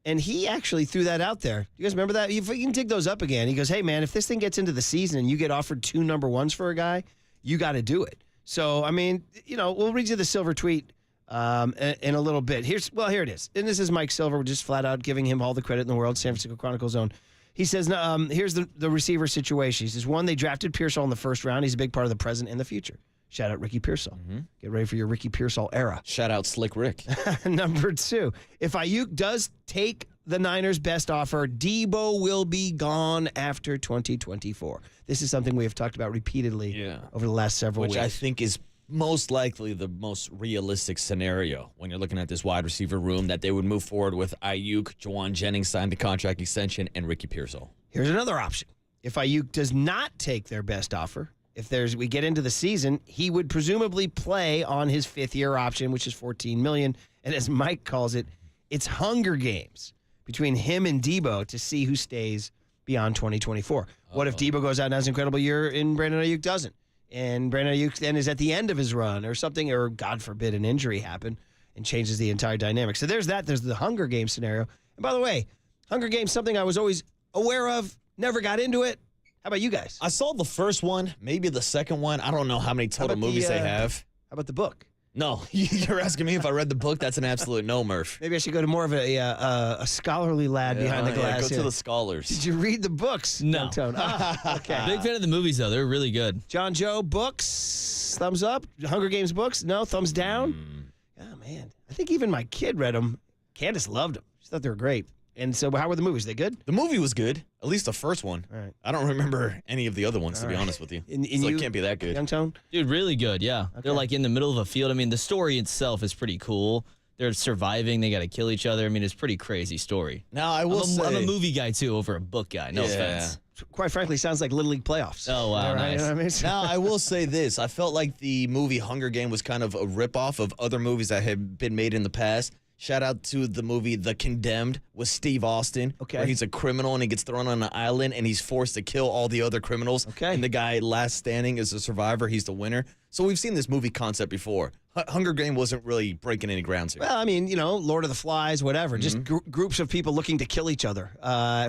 And he actually threw that out there. You guys remember that? You can dig those up again. He goes, hey, man, if this thing gets into the season and you get offered 2 number ones for a guy, you got to do it. So, I mean, we'll read you the Silver tweet in a little bit. Here it is. And this is Mike Silver, just flat out giving him all the credit in the world, San Francisco Chronicle Zone. He says, here's the receiver situation. He says, 1, they drafted Pearsall in the first round. He's a big part of the present and the future. Shout out Ricky Pearsall. Get ready for your Ricky Pearsall era. Shout out Slick Rick. Number 2, if Ayuk does take the Niners' best offer, Deebo will be gone after 2024. This is something we have talked about repeatedly over the last several weeks. Which I think is most likely the most realistic scenario when you're looking at this wide receiver room, that they would move forward with Ayuk, Juwan Jennings signed the contract extension, and Ricky Pearsall. Here's another option. If Ayuk does not take their best offer, we get into the season, he would presumably play on his 5th-year option, which is $14 million. And as Mike calls it, it's Hunger Games between him and Deebo to see who stays beyond 2024. What if Deebo goes out and has an incredible year and Brandon Ayuk doesn't? And Brandon Ayuk then is at the end of his run or something, or God forbid an injury happen and changes the entire dynamic. So there's that. There's the Hunger Games scenario. And by the way, Hunger Games, something I was always aware of, never got into it. How about you guys? I saw the first one, maybe the second one. I don't know how many total movies they have. How about the book? No, you're asking me if I read the book? That's an absolute no, Murph. Maybe I should go to more of a scholarly lad behind the glass. Go here. to the scholars. Did you read the books? No. Tone? Okay. Big fan of the movies, though. They're really good. John Joe, books, thumbs up. Hunger Games books, no, thumbs down. Oh, man. I think even my kid read them. Candace loved them. She thought they were great. And so how were the movies? They good? The movie was good, at least the first one. All right. I don't remember any of the other ones, to be honest with you. And So you, it can't be that good. Young Tone? Dude, really good, yeah. They're like in the middle of a field. I mean, the story itself is pretty cool. They're surviving. They got to kill each other. I mean, it's a pretty crazy story. Now, I will say... I'm a movie guy, too, over a book guy. No offense. Quite frankly, sounds like Little League playoffs. Oh, wow, nice. You know what I mean? Now, I will say this. I felt like the movie Hunger Game was kind of a ripoff of other movies that had been made in the past. Shout out to the movie The Condemned with Steve Austin, where he's a criminal and he gets thrown on an island and he's forced to kill all the other criminals. And the guy last standing is the survivor. He's the winner. So we've seen this movie concept before. Hunger Game wasn't really breaking any grounds here. Well, I mean, you know, Lord of the Flies, whatever. Just groups of people looking to kill each other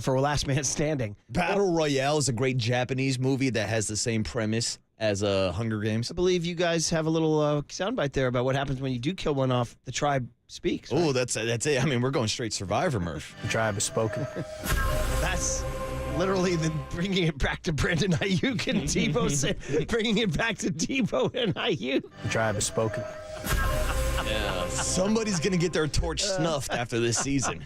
for last man standing. Battle Royale is a great Japanese movie that has the same premise as Hunger Games. I believe you guys have a little soundbite there about what happens when you do kill one off. The tribe speaks. Right? Oh, that's it. I mean, we're going straight Survivor, Murph. The tribe has spoken. That's literally bringing it back to Brandon Ayuk and Debo, bringing it back to Debo and Ayuk. The tribe has spoken. Yeah, somebody's going to get their torch snuffed after this season.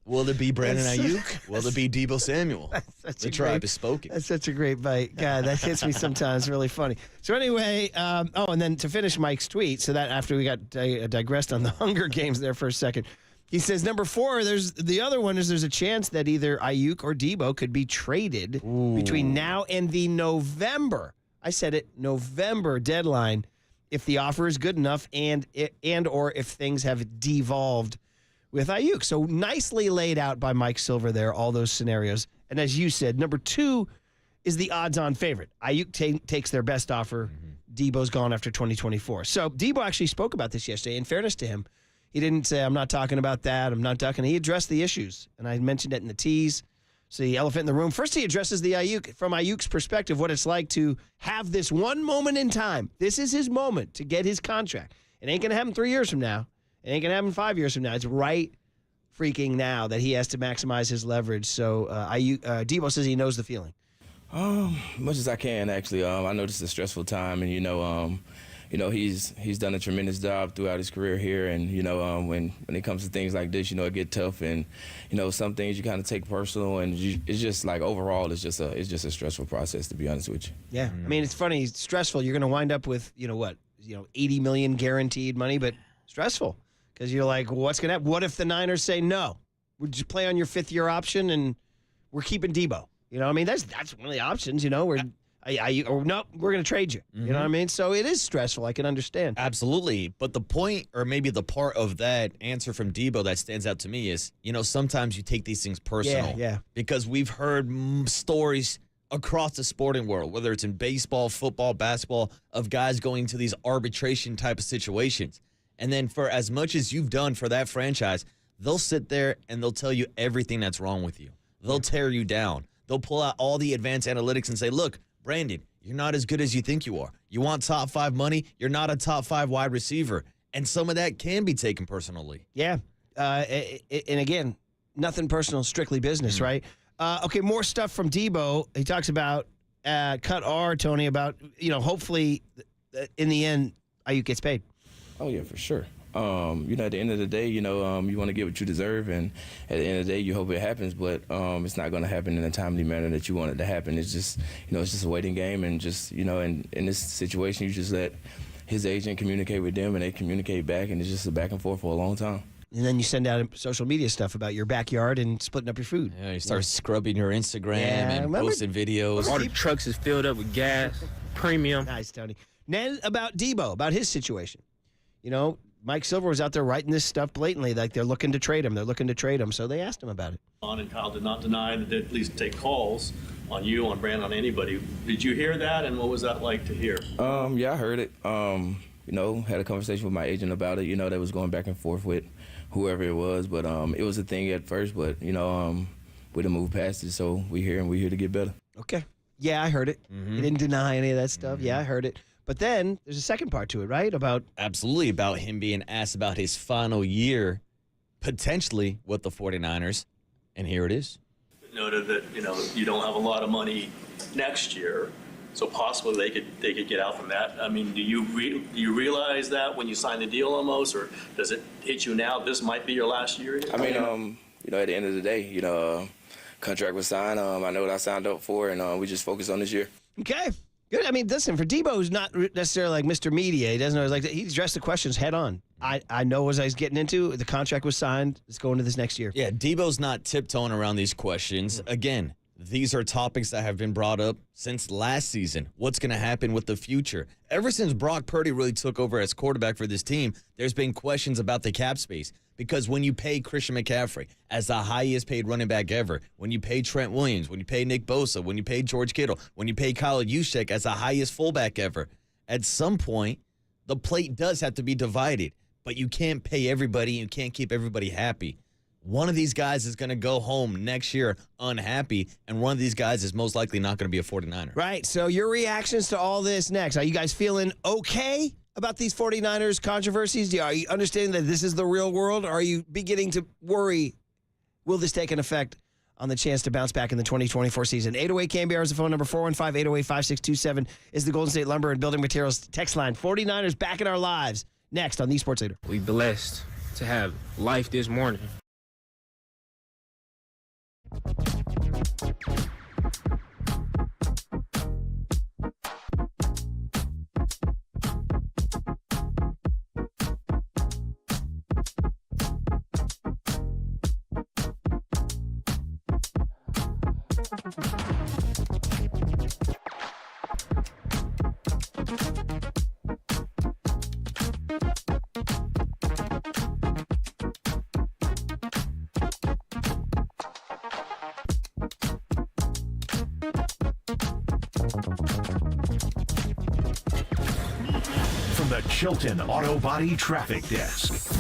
Will it be Brandon Ayuk? Will it be Debo Samuel? The tribe is spoken. That's such a great bite. God, that hits me sometimes. Really funny. So anyway, and then to finish Mike's tweet, so that after we got digressed on the Hunger Games there for a second, he says, number 4, there's a chance that either Ayuk or Debo could be traded between now and the November deadline if the offer is good enough and or if things have devolved with Ayuk. So nicely laid out by Mike Silver there, all those scenarios. And as you said, number 2 is the odds-on favorite. Ayuk takes their best offer. Debo's gone after 2024. So Debo actually spoke about this yesterday. In fairness to him, he didn't say, I'm not talking about that. I'm not talking. He addressed the issues, and I mentioned it in the tease. So the elephant in the room. First, he addresses the Ayuk from Ayuk's perspective, what it's like to have this one moment in time. This is his moment to get his contract. It ain't going to happen 3 years from now. It ain't going to happen 5 years from now. It's right freaking now that he has to maximize his leverage. So Debo says he knows the feeling. Much as I can, actually. I know this is a stressful time, and he's done a tremendous job throughout his career here, and when it comes to things like this, it get tough, and some things you kind of take personal, and it's just like overall, it's just a stressful process, to be honest with you. Yeah, I mean, it's funny, it's stressful. You're going to wind up with 80 million guaranteed money, but stressful because you're like, well, what's going to happen? What if the Niners say no? Would you play on your 5th-year option and we're keeping Debo? You know, I mean, that's one of the options. No, we're going to trade you. You know what I mean? So it is stressful. I can understand. Absolutely. But the point, or maybe the part of that answer from Debo that stands out to me is, sometimes you take these things personal. Yeah. Because we've heard stories across the sporting world, whether it's in baseball, football, basketball, of guys going to these arbitration type of situations. And then for as much as you've done for that franchise, they'll sit there and they'll tell you everything that's wrong with you. They'll tear you down. They'll pull out all the advanced analytics and say, look, Brandon, you're not as good as you think you are. You want top 5 money? You're not a top 5 wide receiver. And some of that can be taken personally. Yeah. And again, nothing personal, strictly business, right? Okay, more stuff from Debo. He talks about cut R, Tony, about, hopefully in the end, Ayuk gets paid. Oh, yeah, for sure. At the end of the day, you want to get what you deserve, and at the end of the day, you hope it happens, but it's not going to happen in a timely manner that you want it to happen. It's just, it's just a waiting game, and just, in this situation, you just let his agent communicate with them, and they communicate back, and it's just a back and forth for a long time. And then you send out social media stuff about your backyard and splitting up your food. Yeah, you start scrubbing your Instagram and posting videos. All the trucks is filled up with gas, premium. Nice, Tony. Then about Debo, about his situation. Mike Silver was out there writing this stuff blatantly, like they're looking to trade him. So they asked him about it. And Kyle did not deny that they'd at least take calls on you, on Brandon, on anybody. Did you hear that, and what was that like to hear? Yeah, I heard it. Had a conversation with my agent about it. That was going back and forth with whoever it was, but it was a thing at first. But we done moved past it, so we're here to get better. Okay. Yeah, I heard it. You didn't deny any of that stuff. Yeah, I heard it. But then there's a second part to it, right? Absolutely, about him being asked about his final year, potentially with the 49ers. And here it is. Noted that, you don't have a lot of money next year, so possibly they could get out from that. I mean, do you realize that when you sign the deal almost, or does it hit you now, this might be your last year? I mean, at the end of the day, contract was signed. I know what I signed up for, and we just focus on this year. Okay. Good. I mean, listen, for Debo, who's not necessarily like Mr. Media. He doesn't always like that. He addressed the questions head on. I know what I was getting into. The contract was signed. Let's go into this next year. Yeah, Debo's not tiptoeing around these questions. Again, these are topics that have been brought up since last season. What's going to happen with the future? Ever since Brock Purdy really took over as quarterback for this team, there's been questions about the cap space. Because when you pay Christian McCaffrey as the highest paid running back ever, when you pay Trent Williams, when you pay Nick Bosa, when you pay George Kittle, when you pay Kyle Juszczyk as the highest fullback ever, at some point, the plate does have to be divided. But you can't pay everybody. You can't keep everybody happy. One of these guys is going to go home next year unhappy, and one of these guys is most likely not going to be a 49er. Right. So your reactions to all this next. Are you guys feeling okay about these 49ers controversies? Are you understanding that this is the real world, or are you beginning to worry, will this take an effect on the chance to bounce back in the 2024 season? 808 KNBR is the phone number. 415-808-5627 is the Golden State Lumber and Building Materials text line. 49ers back in our lives. Next on the Sports Leader. We blessed to have life this morning. From the Chilton Auto Body Traffic Desk.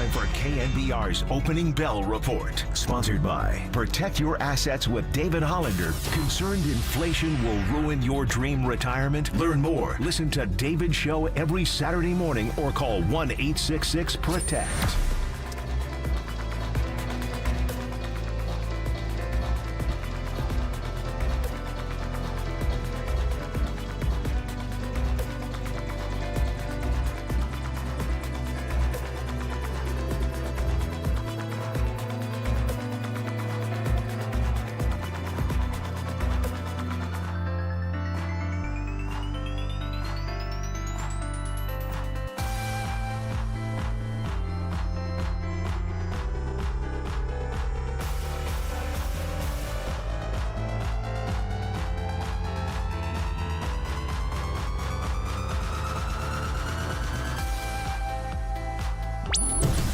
time for KNBR's Opening Bell Report. Sponsored by Protect Your Assets with David Hollander. Concerned inflation will ruin your dream retirement? Learn more. Listen to David's show every Saturday morning or call 1-866-PROTECT.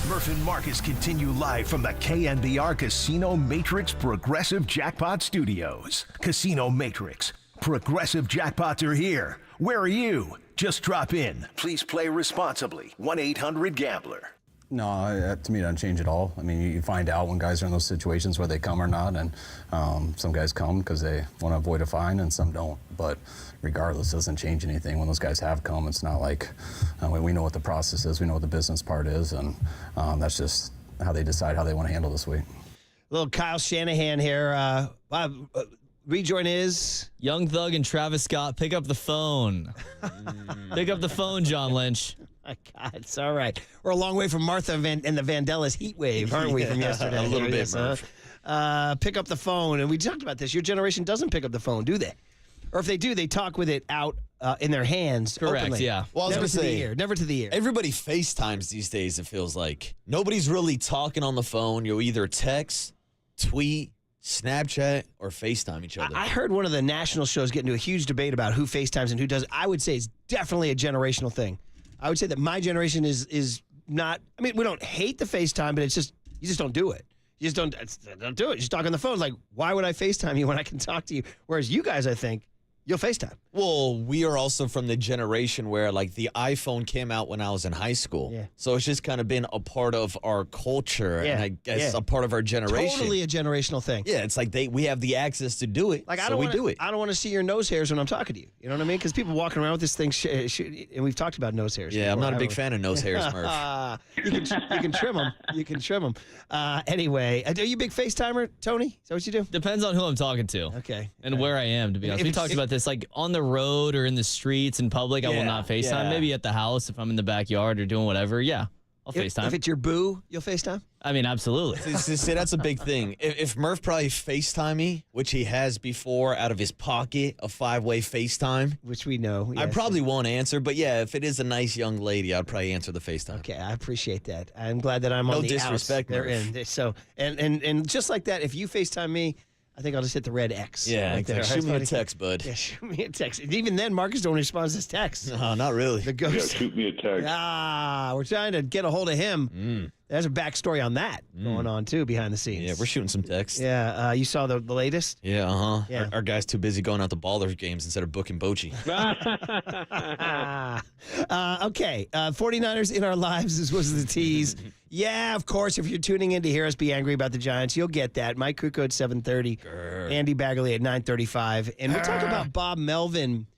Murph and Marcus continue live from the KNBR Casino Matrix Progressive Jackpot Studios. Casino Matrix. Progressive jackpots are here. Where are you? Just drop in. Please play responsibly. 1-800-GAMBLER. No, to me, it doesn't change at all. I mean, you find out when guys are in those situations where they come or not, and some guys come because they want to avoid a fine, and some don't. But regardless, it doesn't change anything. When those guys have come, it's not like we know what the process is, we know what the business part is, and that's just how they decide how they want to handle this week. Little Kyle Shanahan here. Rejoin is Young Thug and Travis Scott. Pick up the phone. Pick up the phone, John Lynch. My God, it's all right. We're a long way from Martha and the Vandellas heat wave, aren't we, from yesterday? A little bit, Murph. Pick up the phone, and we talked about this. Your generation doesn't pick up the phone, do they? Or if they do, they talk with it out in their hands. Correct, openly. yeah. Well, I was never going to say, never to the ear. Everybody FaceTimes these days, it feels like. Nobody's really talking on the phone. You'll either text, tweet, Snapchat, or FaceTime each other. I heard one of the national shows get into a huge debate about who FaceTimes and who doesn't. I would say it's definitely a generational thing. I would say that my generation is not. I mean, we don't hate the FaceTime, but it's just you just don't do it. You just don't do it. You just talk on the phone. It's like, why would I FaceTime you when I can talk to you? Whereas you guys, I think, you'll FaceTime. Well, we are also from the generation where, like, the iPhone came out when I was in high school. Yeah. So it's just kind of been a part of our culture and I guess a part of our generation. Totally a generational thing. Yeah, it's like we have the access to do it, Like so we do it. I don't want to see your nose hairs when I'm talking to you. You know what I mean? Because people walking around with this thing, and we've talked about nose hairs. Yeah, I'm before, not a big haven't we? fan of nose hairs, Murph. You can trim them. You can trim them. Anyway, are you a big FaceTimer, Tony? Is that what you do? Depends on who I'm talking to. Okay. And where I am, to be honest. We talked about this, like on the road or in the streets in public, I will not FaceTime. yeah. Maybe at the house if I'm in the backyard or doing whatever. Yeah, I'll FaceTime. If it's your boo, you'll FaceTime? I mean, absolutely. See, that's a big thing. If Murph probably FaceTime me, which he has before out of his pocket, a 5-way FaceTime. Which we know. I yes. probably won't answer, but yeah, if it is a nice young lady, I'd probably answer the FaceTime. Okay, I appreciate that. I'm glad that I'm on the disrespect, outs. They're Murph. in. So, and just like that, if you FaceTime me, I think I'll just hit the red X. Yeah, right there. exactly. Shoot me a text, bud. Yeah, shoot me a text. And even then, Marcus don't respond to his text. No, not really. The ghost. Shoot me a text. We're trying to get a hold of him. There's a backstory on that going on, too, behind the scenes. Yeah, we're shooting some texts. Yeah, you saw the latest? Yeah, uh-huh. Yeah. Our guy's too busy going out to Ballers games instead of booking Bochy. Okay, 49ers in our lives was the tease. Yeah, of course, if you're tuning in to hear us be angry about the Giants, you'll get that. Mike Krukow at 7:30, Andy Baggerly at 9:35. And we'll talk about Bob Melvin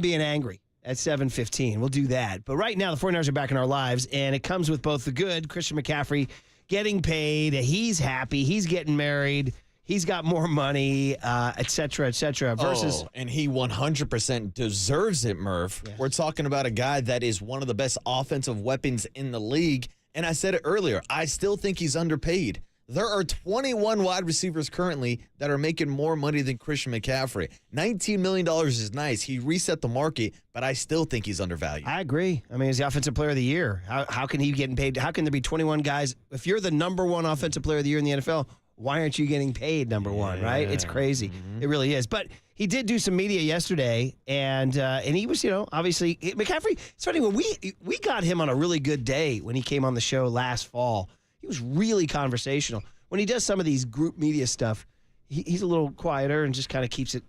being angry at 7:15. We'll do that. But right now, the 49ers are back in our lives, and it comes with both the good, Christian McCaffrey getting paid, he's happy, he's getting married, he's got more money, et cetera, versus... and he 100% deserves it, Murph. Yes. We're talking about a guy that is one of the best offensive weapons in the league. And I said it earlier, I still think he's underpaid. There are 21 wide receivers currently that are making more money than Christian McCaffrey. $19 million is nice. He reset the market, but I still think he's undervalued. I agree. I mean, he's the offensive player of the year. How can he get paid? How can there be 21 guys? If you're the number one offensive player of the year in the NFL, why aren't you getting paid number one, right? It's crazy. It really is. But he did do some media yesterday, and he was, obviously, McCaffrey, it's funny, when we got him on a really good day when he came on the show last fall. He was really conversational. When he does some of these group media stuff, he's a little quieter and just kind of keeps it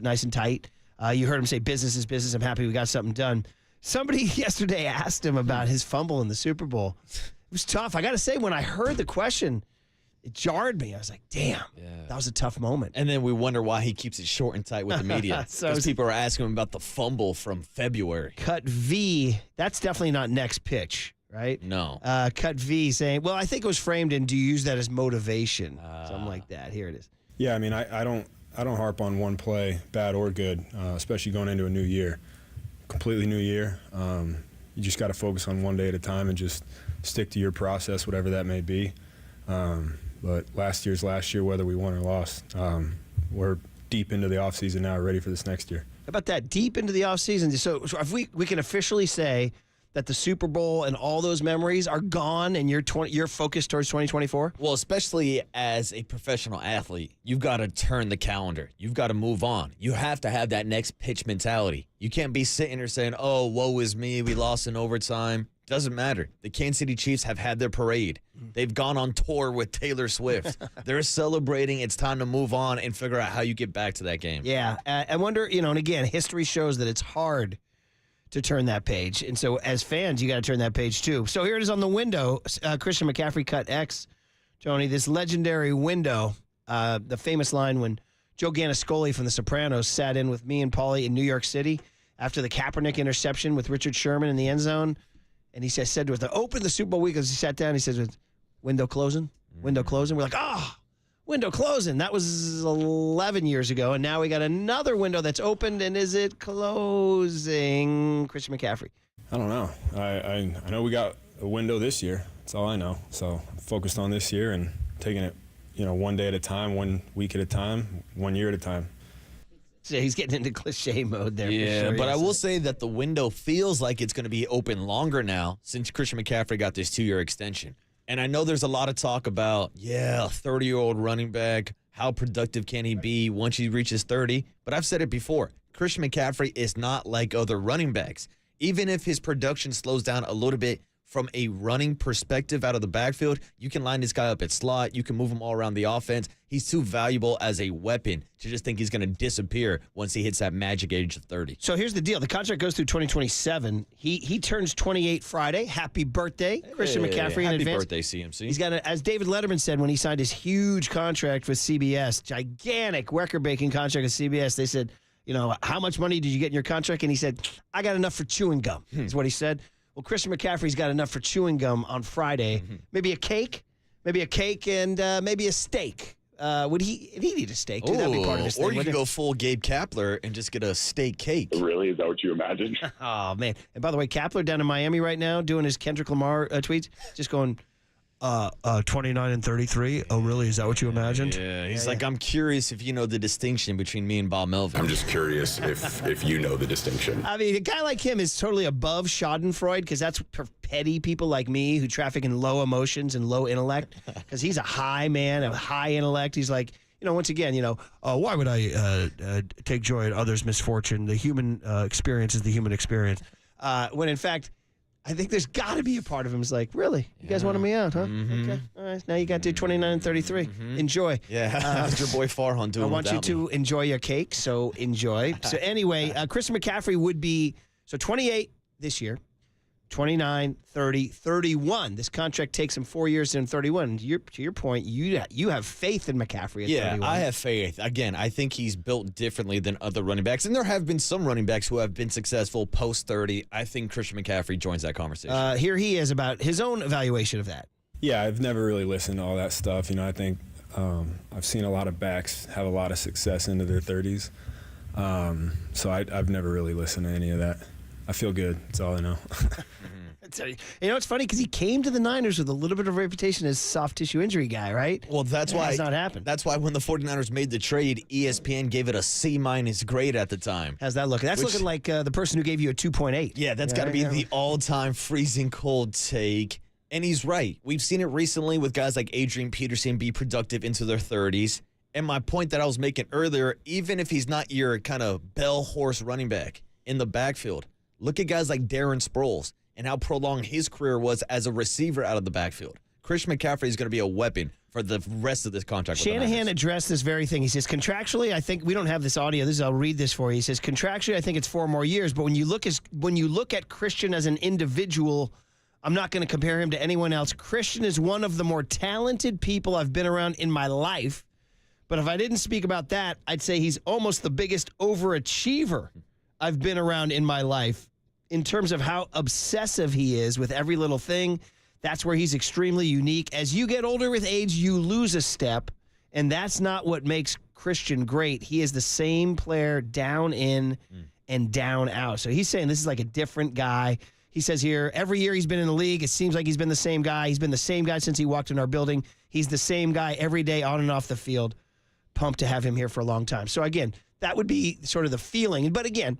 nice and tight. You heard him say, business is business. I'm happy we got something done. Somebody yesterday asked him about his fumble in the Super Bowl. was tough. I got to say, when I heard the question, it jarred me. I was like, damn, that was a tough moment. And then we wonder why he keeps it short and tight with the media. Because people are asking him about the fumble from February. Cut V, that's definitely not next pitch, right? No. Cut V saying, well, I think it was framed in, do you use that as motivation? Something like that. Here it is. Yeah, I mean, I don't harp on one play, bad or good, especially going into a new year. Completely new year. You just got to focus on one day at a time and just stick to your process, whatever that may be. But last year, whether we won or lost. We're deep into the offseason now, ready for this next year. How about that? Deep into the offseason. So if we can officially say that the Super Bowl and all those memories are gone and you're focused towards 2024? Well, especially as a professional athlete, you've got to turn the calendar. You've got to move on. You have to have that next pitch mentality. You can't be sitting there saying, oh, woe is me, we lost in overtime. Doesn't matter. The Kansas City Chiefs have had their parade. They've gone on tour with Taylor Swift. They're celebrating. It's time to move on and figure out how you get back to that game. Yeah. I wonder, and again, history shows that it's hard to turn that page. And so as fans, you got to turn that page too. So here it is on the window. Christian McCaffrey cut X. Tony, this legendary window, the famous line when Joe Ganascoli from The Sopranos sat in with me and Paulie in New York City after the Kaepernick interception with Richard Sherman in the end zone. And he said to us, open the Super Bowl week, as he sat down, he says, window closing. We're like, window closing. That was 11 years ago. And now we got another window that's opened. And is it closing? Christian McCaffrey. I don't know. I know we got a window this year. That's all I know. So I'm focused on this year and taking it, one day at a time, 1 week at a time, 1 year at a time. So he's getting into cliche mode there. Yeah, for sure. but I will say that the window feels like it's going to be open longer now since Christian McCaffrey got this 2-year extension. And I know there's a lot of talk about, a 30-year-old running back, how productive can he be once he reaches 30? But I've said it before, Christian McCaffrey is not like other running backs. Even if his production slows down a little bit from a running perspective out of the backfield, you can line this guy up at slot. You can move him all around the offense. He's too valuable as a weapon to just think he's going to disappear once he hits that magic age of 30. So here's the deal. The contract goes through 2027. He turns 28 Friday. Happy birthday, Christian McCaffrey in advance. Happy birthday, CMC. He's got, as David Letterman said when he signed his huge contract with CBS, gigantic record-breaking contract with CBS, they said, how much money did you get in your contract? And he said, I got enough for chewing gum, is what he said. Well, Christian McCaffrey's got enough for chewing gum on Friday. Maybe a cake and maybe a steak. Would he need a steak? That'd be part of his thing. Or you could go full Gabe Kapler and just get a steak cake. Really? Is that what you imagined? Oh, man. And by the way, Kapler down in Miami right now doing his Kendrick Lamar tweets, just going, 29 and 33. Oh, really? Is that what you imagined? Yeah, he's like, I'm curious if you know the distinction between me and Bob Melvin. I'm just curious if you know the distinction. I mean, a guy like him is totally above Schadenfreude because that's for petty people like me who traffic in low emotions and low intellect because he's a high man, a high intellect. He's like, once again, why would I take joy in others' misfortune? The human experience is the human experience. When in fact, I think there's got to be a part of him who's like, really? You guys wanted me out, huh? Okay. All right. Now you got to do 29 and 33. Enjoy. Yeah. Your boy Farhan doing I want you to enjoy your cake, so enjoy. So anyway, Christian McCaffrey would be, 28 this year, 29, 30, 31. This contract takes him 4 years and 31. To your point, you have faith in McCaffrey at 31. I have faith. Again, I think he's built differently than other running backs. And there have been some running backs who have been successful post-30. I think Christian McCaffrey joins that conversation. Here he is about his own evaluation of that. Yeah, I've never really listened to all that stuff. I think I've seen a lot of backs have a lot of success into their 30s. So I've never really listened to any of that. I feel good. That's all I know. It's funny because he came to the Niners with a little bit of a reputation as soft tissue injury guy, right? Well, that's why it's not happened. That's why when the 49ers made the trade, ESPN gave it a C- grade at the time. How's that looking? That's looking like the person who gave you a 2.8. Yeah, that's got to be the all-time freezing cold take. And he's right. We've seen it recently with guys like Adrian Peterson be productive into their 30s. And my point that I was making earlier, even if he's not your kind of bell horse running back in the backfield, look at guys like Darren Sproles and how prolonged his career was as a receiver out of the backfield. Christian McCaffrey is going to be a weapon for the rest of this contract. Shanahan addressed this very thing. He says, contractually, I think we don't have this audio. I'll read this for you. He says, contractually, I think it's 4 more years. But when you look at Christian as an individual, I'm not going to compare him to anyone else. Christian is one of the more talented people I've been around in my life. But if I didn't speak about that, I'd say he's almost the biggest overachiever I've been around in my life in terms of how obsessive he is with every little thing. That's where he's extremely unique. As you get older with age, you lose a step, and that's not what makes Christian great. He is the same player down in and down out. So he's saying this is like a different guy. He says here, every year he's been in the league, it seems like he's been the same guy. He's been the same guy since he walked in our building. He's the same guy every day on and off the field. Pumped to have him here for a long time. So again, that would be sort of the feeling. But again,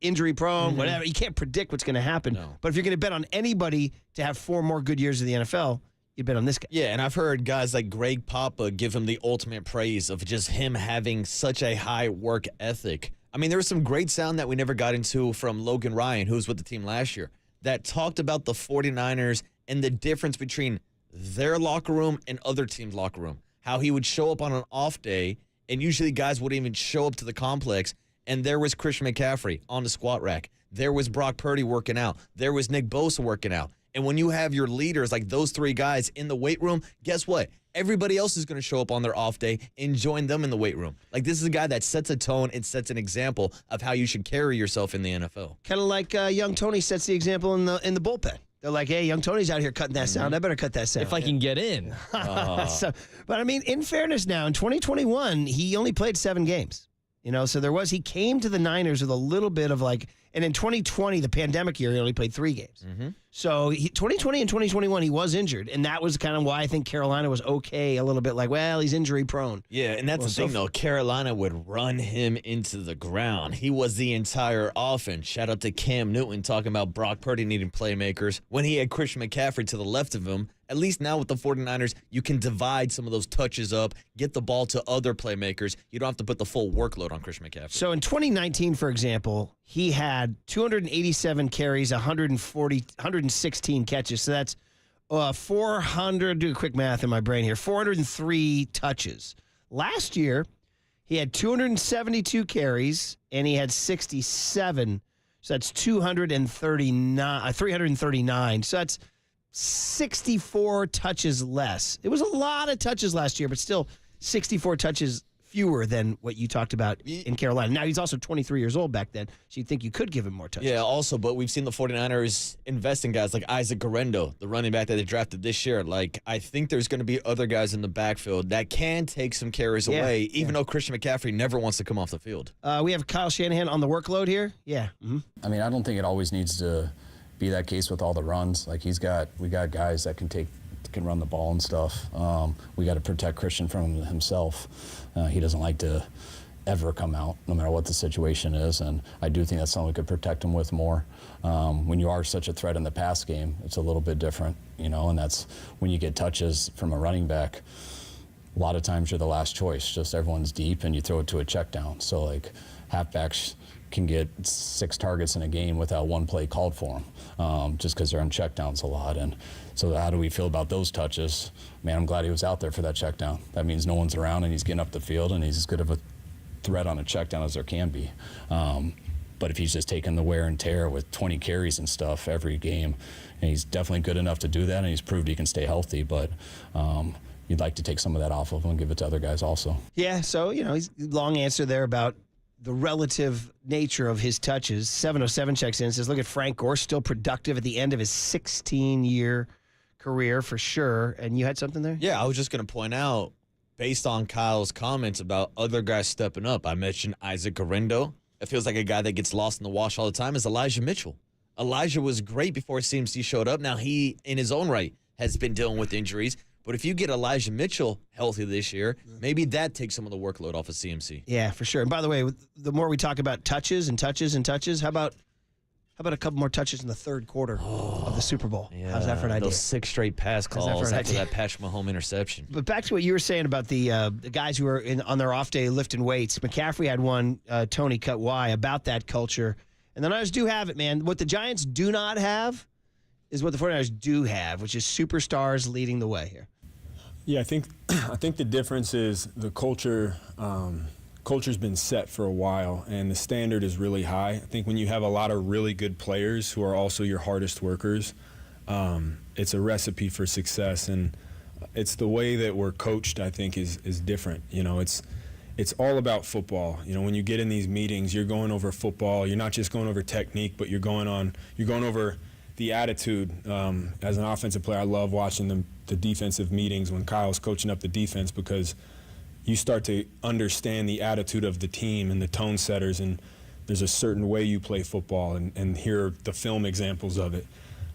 injury prone, whatever. You can't predict what's going to happen. No. But if you're going to bet on anybody to have 4 more good years in the NFL, you bet on this guy. Yeah, and I've heard guys like Greg Papa give him the ultimate praise of just him having such a high work ethic. I mean, there was some great sound that we never got into from Logan Ryan, who was with the team last year, that talked about the 49ers and the difference between their locker room and other teams' locker room. How he would show up on an off day, and usually guys wouldn't even show up to the complex, and there was Christian McCaffrey on the squat rack. There was Brock Purdy working out. There was Nick Bosa working out. And when you have your leaders like those 3 guys in the weight room, guess what? Everybody else is going to show up on their off day and join them in the weight room. Like, this is a guy that sets a tone and sets an example of how you should carry yourself in the NFL. Kind of like young Tony sets the example in the bullpen. They're like, hey, young Tony's out here cutting that sound. I better cut that sound. If I can get in. But I mean, in fairness now, in 2021, he only played 7 games. So he came to the Niners with a little bit of and in 2020, the pandemic year, he only played 3 games. So 2020 and 2021, he was injured. And that was kind of why I think Carolina was okay a little bit he's injury prone. Yeah, and that's the thing, though. Carolina would run him into the ground. He was the entire offense. Shout out to Cam Newton talking about Brock Purdy needing playmakers when he had Christian McCaffrey to the left of him. At least now with the 49ers, you can divide some of those touches up, get the ball to other playmakers. You don't have to put the full workload on Christian McCaffrey. So in 2019, for example, he had 287 carries, 116 catches. So that's 400, do a quick math in my brain here, 403 touches. Last year, he had 272 carries, and he had 67. So that's 339. So that's 64 touches less. It was a lot of touches last year, but still 64 touches fewer than what you talked about in Carolina. Now, he's also 23 years old back then, so you'd think you could give him more touches. Yeah, also, but we've seen the 49ers invest in guys like Isaac Guerrero, the running back that they drafted this year. I think there's going to be other guys in the backfield that can take some carries away, even though Christian McCaffrey never wants to come off the field. We have Kyle Shanahan on the workload here. Yeah. Mm-hmm. I mean, I don't think it always needs to be that case with all the runs. We got guys that can run the ball and stuff. We got to protect Christian from himself. He doesn't like to ever come out, no matter what the situation is, and I do think that's something we could protect him with more. When you are such a threat in the pass game, it's a little bit different, and that's when you get touches from a running back. A lot of times you're the last choice, just everyone's deep and you throw it to a check down. So halfbacks can get 6 targets in a game without 1 play called for them, just because they're on checkdowns a lot. And so how do we feel about those touches? Man, I'm glad he was out there for that checkdown. That means no one's around and he's getting up the field and he's as good of a threat on a checkdown as there can be. But if he's just taking the wear and tear with 20 carries and stuff every game, and he's definitely good enough to do that, and he's proved he can stay healthy, but you'd like to take some of that off of him and give it to other guys also. Yeah, so, he's long answer there about the relative nature of his touches. 707 checks in and says, look at Frank Gore, still productive at the end of his 16-year career for sure. And you had something there? Yeah, I was just going to point out, based on Kyle's comments about other guys stepping up, I mentioned Isaac Guerrero. It feels like a guy that gets lost in the wash all the time is Elijah Mitchell. Elijah was great before CMC showed up. Now he, in his own right, has been dealing with injuries. But if you get Elijah Mitchell healthy this year, maybe that takes some of the workload off of CMC. Yeah, for sure. And by the way, the more we talk about touches and touches and touches, how about a couple more touches in the third quarter of the Super Bowl? Yeah, how's that for an idea? Those 6 straight pass calls after that Patrick Mahomes interception. But back to what you were saying about the guys who are on their off day lifting weights. McCaffrey had one, Tony cut Y, about that culture. And the Niners do have it, man. What the Giants do not have is what the 49ers do have, which is superstars leading the way here. Yeah, I think the difference is the culture. Culture's been set for a while, and the standard is really high. I think when you have a lot of really good players who are also your hardest workers, it's a recipe for success, and it's the way that we're coached, I think, is different. You know, it's all about football. You know, when you get in these meetings, you're going over football. You're not just going over technique, but you're going over the attitude. As an offensive player, I love watching the defensive meetings when Kyle's coaching up the defense, because you start to understand the attitude of the team and the tone setters, and there's a certain way you play football, and hear the film examples of it.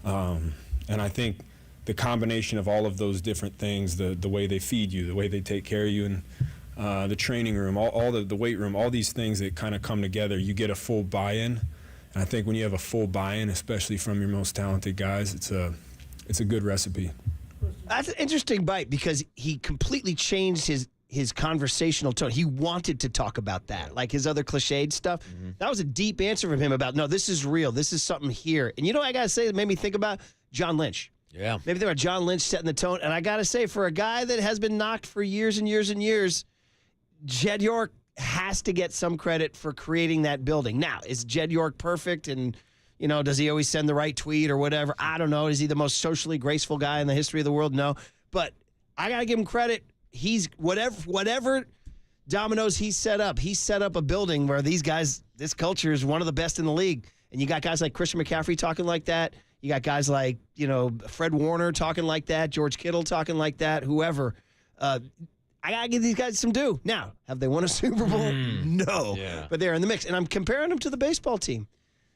And I think the combination of all of those different things, the way they feed you, the way they take care of you, and the training room, all the weight room, all these things that kind of come together, you get a full buy-in. And I think when you have a full buy-in, especially from your most talented guys, it's a good recipe. That's an interesting bite, because he completely changed his conversational tone. He wanted to talk about that, like his other cliched stuff. That was a deep answer from him about, no, this is real. This is something here. And you know what I got to say that made me think about? John Lynch. Yeah. Maybe they were John Lynch setting the tone. And I got to say, for a guy that has been knocked for years and years and years, Jed York has to get some credit for creating that building. Now, is Jed York perfect? And, you know, does he always send the right tweet or whatever? I don't know. Is he the most socially graceful guy in the history of the world? No. But I got to give him credit. He's whatever dominoes he set up a building where these guys, this culture is one of the best in the league. And you got guys like Christian McCaffrey talking like that. You got guys like, you know, Fred Warner talking like that, George Kittle talking like that, whoever. I got to give these guys some due. Now, have they won a Super Bowl? No. Yeah. But they're in the mix. And I'm comparing them to the baseball team.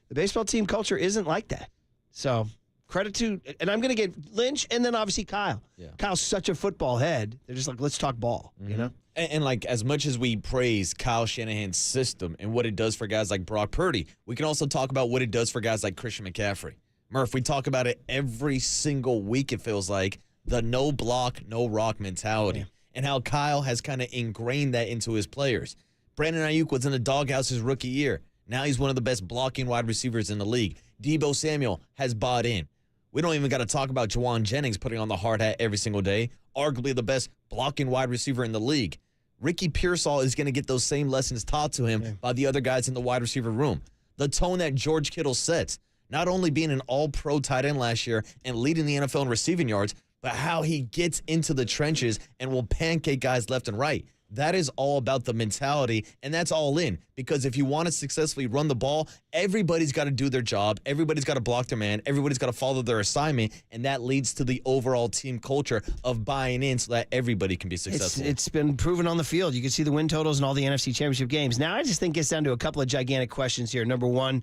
The baseball team culture isn't like that. So credit to, and I'm going to get Lynch and then obviously Kyle. Yeah. Kyle's such a football head. They're just like, let's talk ball, you know? And like, as much as we praise Kyle Shanahan's system and what it does for guys like Brock Purdy, we can also talk about what it does for guys like Christian McCaffrey. Murph, we talk about it every single week, it feels like, the no block, no rock mentality. Yeah. And how Kyle has kind of ingrained that into his players. Brandon Ayuk was in the doghouse his rookie year. Now he's one of the best blocking wide receivers in the league. Deebo Samuel has bought in. We don't even got to talk about Juwan Jennings putting on the hard hat every single day, arguably the best blocking wide receiver in the league. Ricky Pearsall is going to get those same lessons taught to him by the other guys in the wide receiver room. The tone that George Kittle sets, not only being an all-pro tight end last year and leading the NFL in receiving yards, but how he gets into the trenches and will pancake guys left and right. That is all about the mentality, and that's all in. Because if you want to successfully run the ball, everybody's got to do their job. Everybody's got to block their man. Everybody's got to follow their assignment, and that leads to the overall team culture of buying in so that everybody can be successful. It's been proven on the field. You can see the win totals in all the NFC Championship games. Now I just think it gets down to a couple of gigantic questions here. Number one,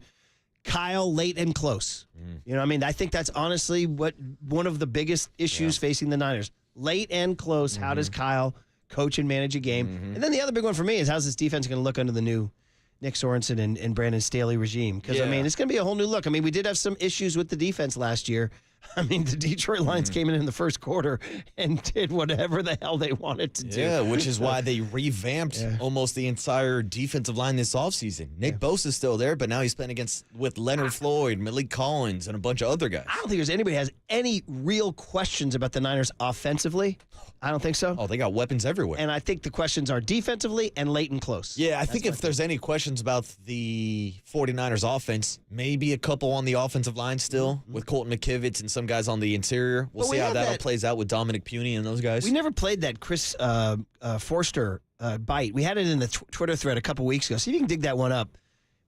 Kyle late and close. You know what I mean? I think that's honestly one of the biggest issues facing the Niners. Late and close. How does Kyle coach and manage a game? And then the other big one for me is, how's this defense going to look under the new Nick Sorensen and Brandon Staley regime? Because, I mean, it's going to be a whole new look. I mean, we did have some issues with the defense last year. I mean, the Detroit Lions came in the first quarter and did whatever the hell they wanted to do. Yeah, which is why they revamped almost the entire defensive line this offseason. Nick Bosa's still there, but now he's playing with Leonard Floyd, Malik Collins, and a bunch of other guys. I don't think there's anybody has any real questions about the Niners offensively. I don't think so. Oh, they got weapons everywhere. And I think the questions are defensively and late and close. Yeah, I think if there's any questions about the 49ers offense, maybe a couple on the offensive line still with Colton McKivitz and some guys on the interior. We'll see how that all plays out with Dominic Puny and those guys. We never played that Chris Forster bite. We had it in the Twitter thread a couple weeks ago. See if you can dig that one up,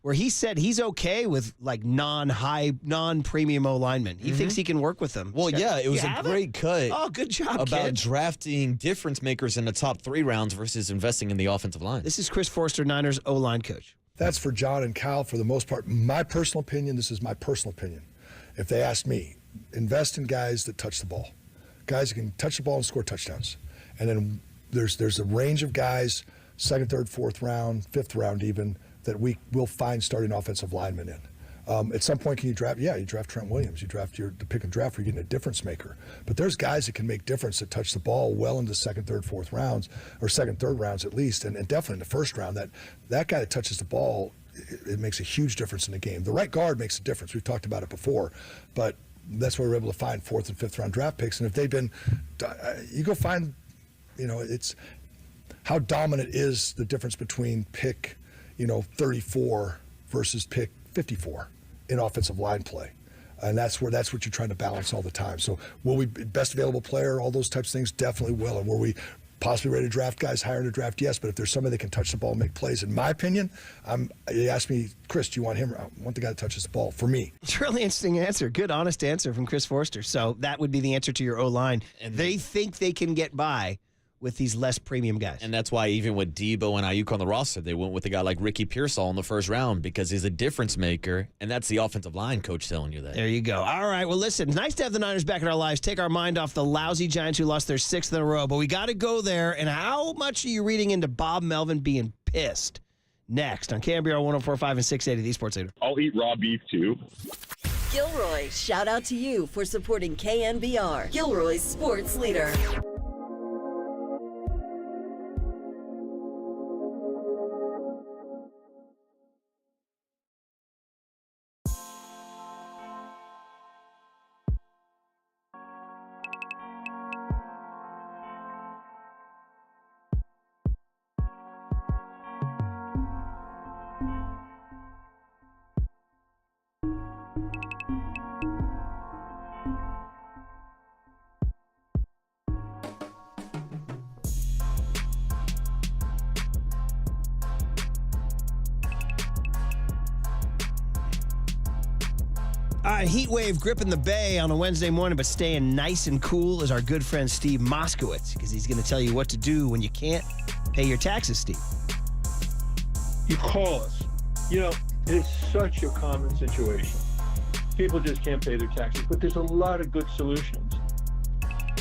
where he said he's okay with like non-premium O linemen. He thinks he can work with them. Well, yeah, it was a great cut. Oh, good job, about kid. drafting difference makers in the top 3 rounds versus investing in the offensive line. This is Chris Forster, Niners O-line coach. That's for John and Kyle for the most part. My personal opinion, this is my personal opinion. If they ask me, invest in guys that touch the ball. Guys who can touch the ball and score touchdowns. And then there's a range of guys, 2nd, 3rd, 4th round, 5th round even, that we will find starting offensive linemen in. At some point, can you draft? Yeah, you draft Trent Williams. You draft the pick and draft where you're getting a difference maker. But there's guys that can make difference that touch the ball well into 2nd, 3rd, 4th rounds, or 2nd, 3rd rounds at least, and definitely in the 1st round. That guy that touches the ball, it makes a huge difference in the game. The right guard makes a difference. We've talked about it before, but that's where we're able to find 4th and 5th round draft picks. And if they've been, you go find, it's how dominant is the difference between pick 34 versus pick 54 in offensive line play. And that's what you're trying to balance all the time. So will we best available player, all those types of things, definitely will. And will we possibly ready to draft guys higher in the draft? Yes, but if there's somebody that can touch the ball and make plays, in my opinion, you asked me, Chris, do you want him? I want the guy that touches the ball for me. It's a really interesting answer. Good, honest answer from Chris Forster. So that would be the answer to your O-line. And they think they can get by with these less premium guys. And that's why even with Debo and Ayuk on the roster, they went with a guy like Ricky Pearsall in the first round because he's a difference maker, and that's the offensive line coach telling you that. There you go. All right, well, listen, nice to have the Niners back in our lives, take our mind off the lousy Giants who lost their 6th in a row, but we got to go there, and how much are you reading into Bob Melvin being pissed? Next on KNBR 104.5 and 680, the Sports Leader. I'll eat raw beef, too. Gilroy, shout out to you for supporting KNBR, Gilroy's sports leader. All right, heat wave gripping the bay on a Wednesday morning, but staying nice and cool is our good friend Steve Moskowitz, because he's going to tell you what to do when you can't pay your taxes, Steve. You call us. You know, it's such a common situation. People just can't pay their taxes, but there's a lot of good solutions.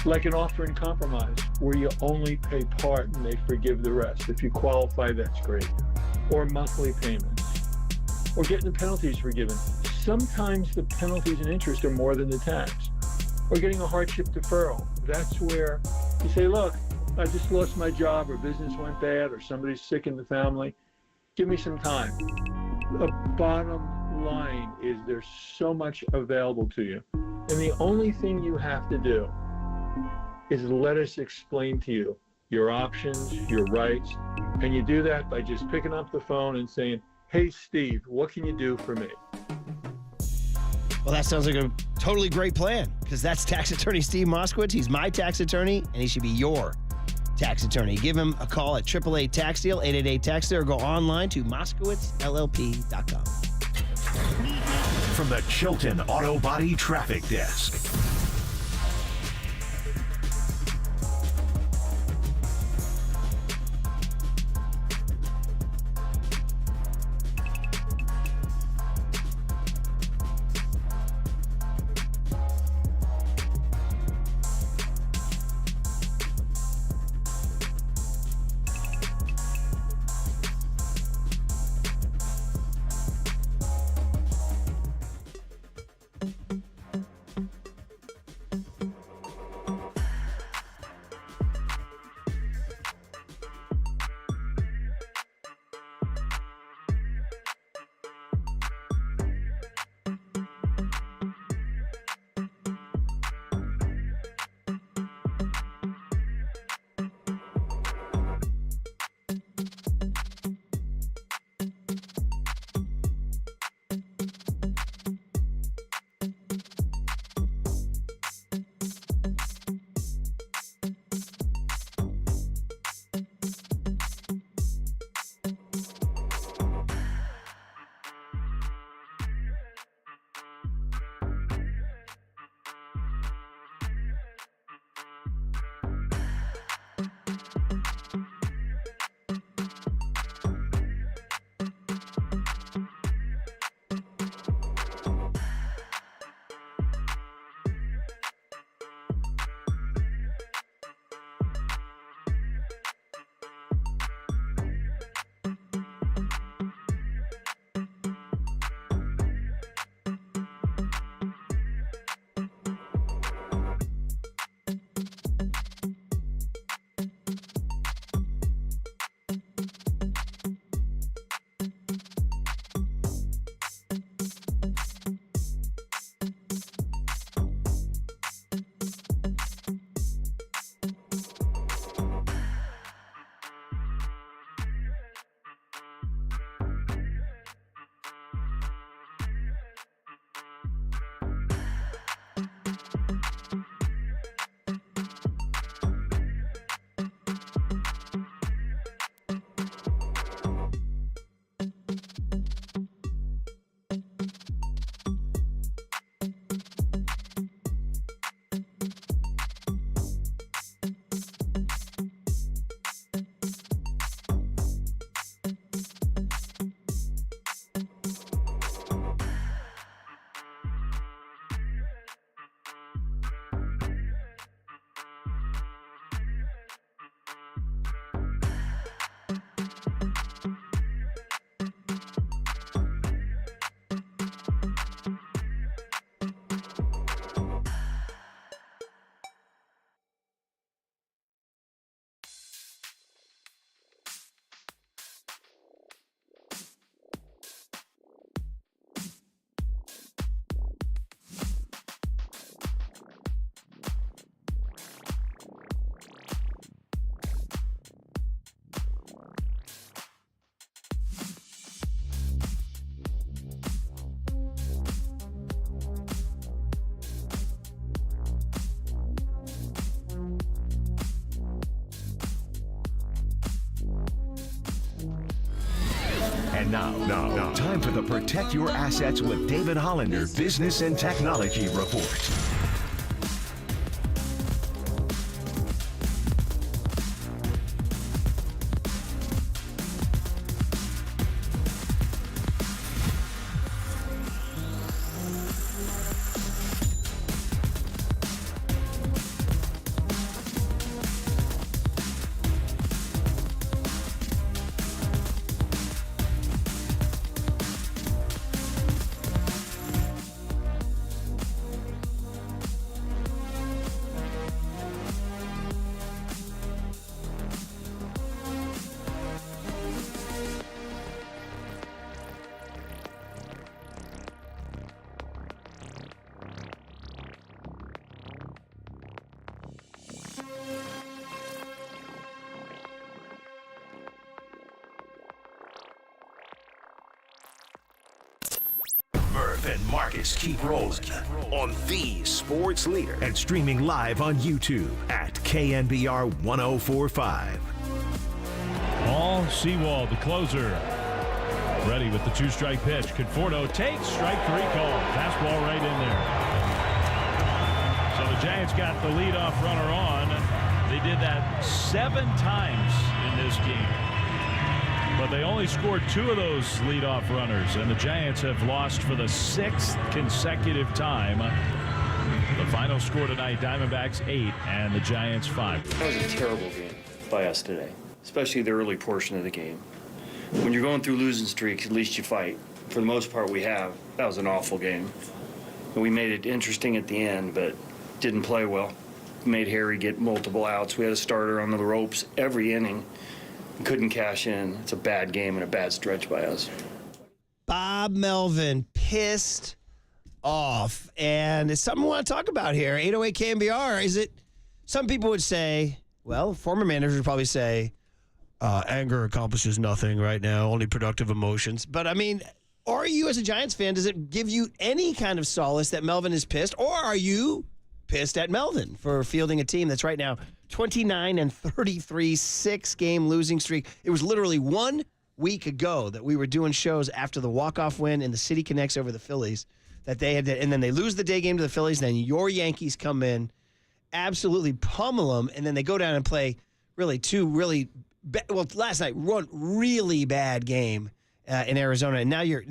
Like an offer in compromise, where you only pay part and they forgive the rest. If you qualify, that's great. Or monthly payments. Or getting the penalties forgiven. Sometimes the penalties and interest are more than the tax. Or getting a hardship deferral. That's where you say, look, I just lost my job, or business went bad, or somebody's sick in the family. Give me some time. The bottom line is there's so much available to you. And the only thing you have to do is let us explain to you your options, your rights. And you do that by just picking up the phone and saying, hey, Steve, what can you do for me? Well, that sounds like a totally great plan, because that's tax attorney Steve Moskowitz. He's my tax attorney, and he should be your tax attorney. Give him a call at 888-TAX-DEAL, 888-TAX-DEAL, or go online to moskowitzllp.com. From the Chilton Auto Body Traffic Desk. And now, time for the Protect Your Assets with David Hollander Business and Technology Report. Murph and Marcus keep rolling on the sports leader and streaming live on YouTube at KNBR 1045. Paul Sewald, the closer, ready with the two-strike pitch. Conforto takes strike three call. Fastball right in there. So the Giants got the leadoff runner on. They did that 7 times in this game. But they only scored 2 of those leadoff runners, and the Giants have lost for the 6th consecutive time. The final score tonight, Diamondbacks 8 and the Giants 5. That was a terrible game by us today, especially the early portion of the game. When you're going through losing streaks, at least you fight. For the most part, we have. That was an awful game. And we made it interesting at the end, but didn't play well. Made Harry get multiple outs. We had a starter on the ropes every inning. Couldn't cash in. It's a bad game and a bad stretch by us. Bob Melvin pissed off. And it's something we want to talk about here. 808 KNBR. Is it? Some people would say, well, former managers would probably say, anger accomplishes nothing right now, only productive emotions. But, I mean, are you as a Giants fan, does it give you any kind of solace that Melvin is pissed? Or are you pissed at Melvin for fielding a team that's right now 29-33, 6-game losing streak? It was literally 1 week ago that we were doing shows after the walk-off win in the City Connects over the Phillies that they had, and then they lose the day game to the Phillies. Then your Yankees come in, absolutely pummel them, and then they go down and play really last night one really bad game in Arizona, and now you're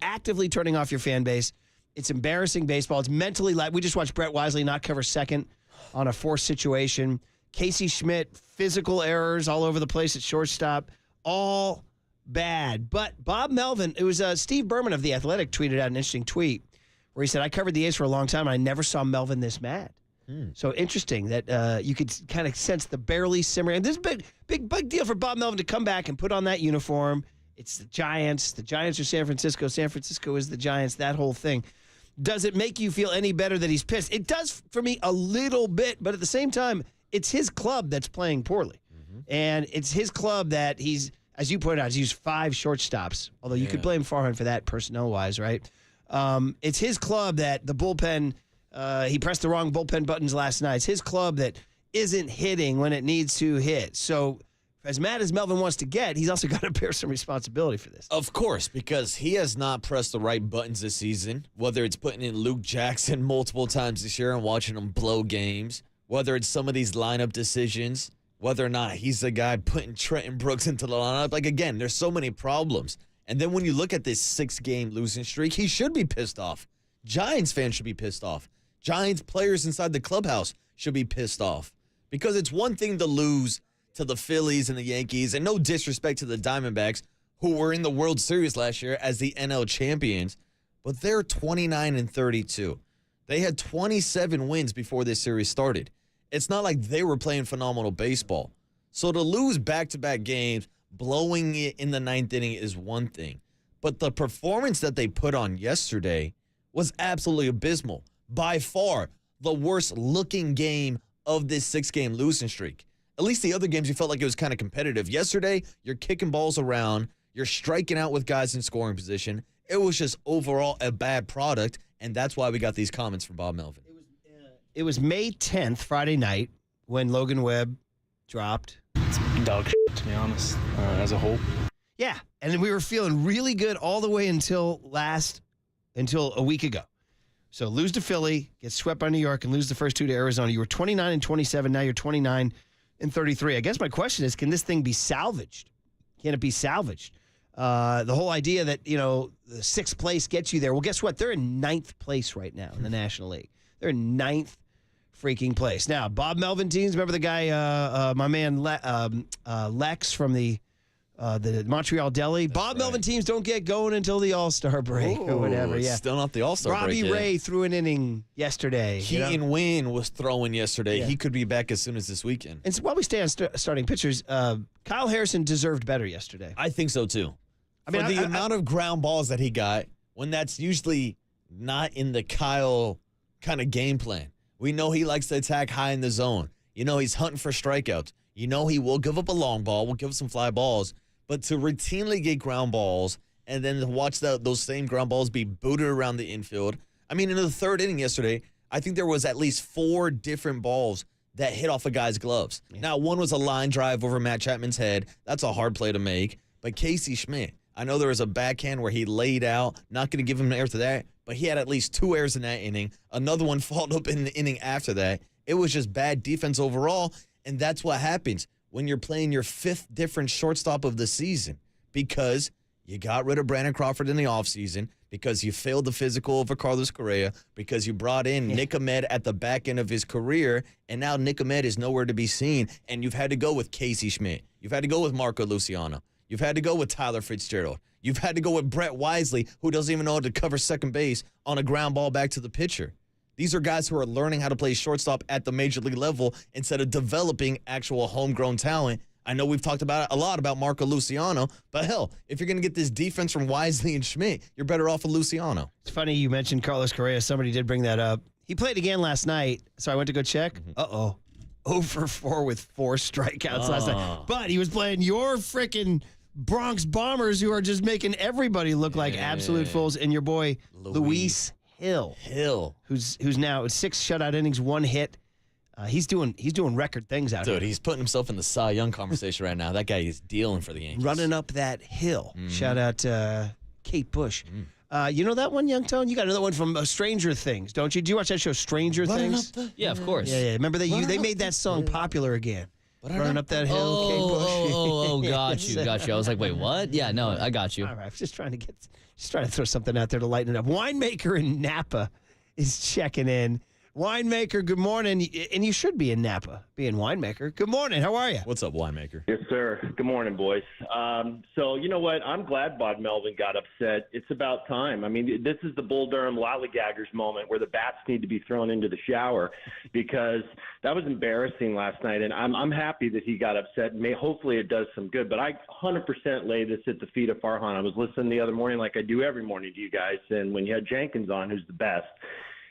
actively turning off your fan base. It's embarrassing baseball. It's mentally we just watched Brett Wisely not cover second on a forced situation. Casey Schmidt, physical errors all over the place at shortstop, all bad. But Bob Melvin, it was Steve Berman of The Athletic tweeted out an interesting tweet where he said, I covered the A's for a long time, and I never saw Melvin this mad. So interesting that you could kind of sense the barely simmering. And this is a big deal for Bob Melvin to come back and put on that uniform. It's the Giants. The Giants are San Francisco. San Francisco is the Giants, that whole thing. Does it make you feel any better that he's pissed? It does for me a little bit, but at the same time, it's his club that's playing poorly. And it's his club that he's, as you pointed out, he's used 5 shortstops, although you could blame Farhan for that personnel-wise, right? It's his club that the bullpen, he pressed the wrong bullpen buttons last night. It's his club that isn't hitting when it needs to hit. So as mad as Melvin wants to get, he's also got to bear some responsibility for this. Of course, because he has not pressed the right buttons this season, whether it's putting in Luke Jackson multiple times this year and watching him blow games, whether it's some of these lineup decisions, whether or not he's the guy putting Trenton Brooks into the lineup. Like, again, there's so many problems. And then when you look at this 6-game losing streak, he should be pissed off. Giants fans should be pissed off. Giants players inside the clubhouse should be pissed off. Because it's one thing to lose to the Phillies and the Yankees, and no disrespect to the Diamondbacks, who were in the World Series last year as the NL champions, but they're 29-32. They had 27 wins before this series started. It's not like they were playing phenomenal baseball. So to lose back-to-back games, blowing it in the 9th inning is one thing. But the performance that they put on yesterday was absolutely abysmal. By far, the worst-looking game of this 6-game losing streak. At least the other games, you felt like it was kind of competitive. Yesterday, you're kicking balls around. You're striking out with guys in scoring position. It was just overall a bad product, and that's why we got these comments from Bob Melvin. It was May 10th, Friday night, when Logan Webb dropped. It's dog shit, to be honest, as a whole. Yeah, and we were feeling really good all the way until a week ago. So lose to Philly, get swept by New York, and lose the first 2 to Arizona. You were 29-27. Now you're 29-33. I guess my question is, can this thing be salvaged? Can it be salvaged? The whole idea that, the 6th place gets you there. Well, guess what? They're in 9th place right now in the National League. They're in 9th freaking place. Now, Bob Melvin teams, remember the guy, my man Lex from the Montreal Deli? Bob Melvin teams don't get going until the All-Star break or whatever. Yeah, still not the All-Star break. Robbie Ray threw an inning yesterday. Keaton Wynn was throwing yesterday. Yeah. He could be back as soon as this weekend. And so while we stay on starting pitchers, Kyle Harrison deserved better yesterday. I think so, too. I mean, For the amount of ground balls that he got, when that's usually not in the Kyle kind of game plan. We know he likes to attack high in the zone. He's hunting for strikeouts. He will give up a long ball, will give up some fly balls. But to routinely get ground balls and then to watch those same ground balls be booted around the infield. I mean, in the 3rd inning yesterday, I think there was at least 4 different balls that hit off a guy's gloves. Yeah. Now, one was a line drive over Matt Chapman's head. That's a hard play to make. But Casey Schmidt, I know there was a backhand where he laid out. Not going to give him an error to that, but he had at least 2 errors in that inning. Another one followed up in the inning after that. It was just bad defense overall, and that's what happens when you're playing your 5th different shortstop of the season, because you got rid of Brandon Crawford in the offseason, because you failed the physical over Carlos Correa, because you brought in Nick Ahmed at the back end of his career, and now Nick Ahmed is nowhere to be seen, and you've had to go with Casey Schmidt. You've had to go with Marco Luciano. You've had to go with Tyler Fitzgerald. You've had to go with Brett Wisely, who doesn't even know how to cover second base on a ground ball back to the pitcher. These are guys who are learning how to play shortstop at the major league level instead of developing actual homegrown talent. I know we've talked about a lot about Marco Luciano, but hell, if you're going to get this defense from Wisely and Schmidt, you're better off with Luciano. It's funny you mentioned Carlos Correa. Somebody did bring that up. He played again last night, so I went to go check. 0 for 4 with 4 strikeouts last night. But he was playing your freaking Bronx Bombers, who are just making everybody look like absolute fools, and your boy Luis Hill, who's now 6 shutout innings, 1 hit. He's doing record things out here. Dude, he's putting himself in the Cy Young conversation right now. That guy is dealing for the Yankees. Running up that hill. Shout out Kate Bush. You know that one, Young Tone? You got another one from Stranger Things, don't you? Do you watch that show, Stranger Things? Yeah, of course. Yeah. Remember they made that song popular again. Running up that hill, Kate Bush. Got you. I was like, wait, what? Yeah, no, I got you. All right, I was just trying to throw something out there to lighten it up. Winemaker in Napa is checking in. Winemaker, good morning. And you should be in Napa, being Winemaker. Good morning. How are you? What's up, Winemaker? Yes, sir. Good morning, boys. So, you know what? I'm glad Bob Melvin got upset. It's about time. I mean, this is the Bull Durham lollygaggers moment where the bats need to be thrown into the shower, because that was embarrassing last night. And I'm happy that he got upset. Hopefully it does some good. But I 100% lay this at the feet of Farhan. I was listening the other morning like I do every morning to you guys. And when you had Jenkins on, who's the best,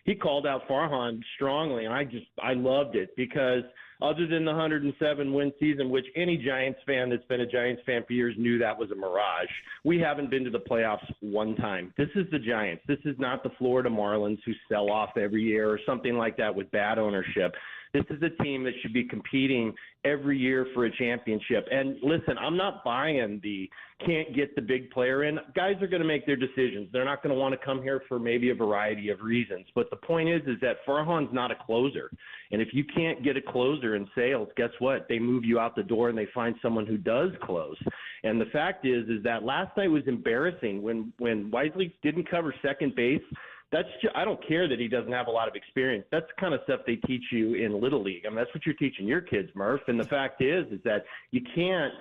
he called out Farhan strongly, and I loved it, because other than the 107-win season, which any Giants fan that's been a Giants fan for years knew that was a mirage, we haven't been to the playoffs one time. This is the Giants. This is not the Florida Marlins who sell off every year or something like that with bad ownership. This is a team that should be competing every year for a championship. And listen, I'm not buying the can't get the big player in. Guys are going to make their decisions. They're not going to want to come here for maybe a variety of reasons. But the point is that Farhan's not a closer. And if you can't get a closer in sales, guess what? They move you out the door and they find someone who does close. And the fact is that last night was embarrassing when Wisely didn't cover second base. I don't care that he doesn't have a lot of experience. That's the kind of stuff they teach you in Little League. I mean, that's what you're teaching your kids, Murph. And the fact is that you can't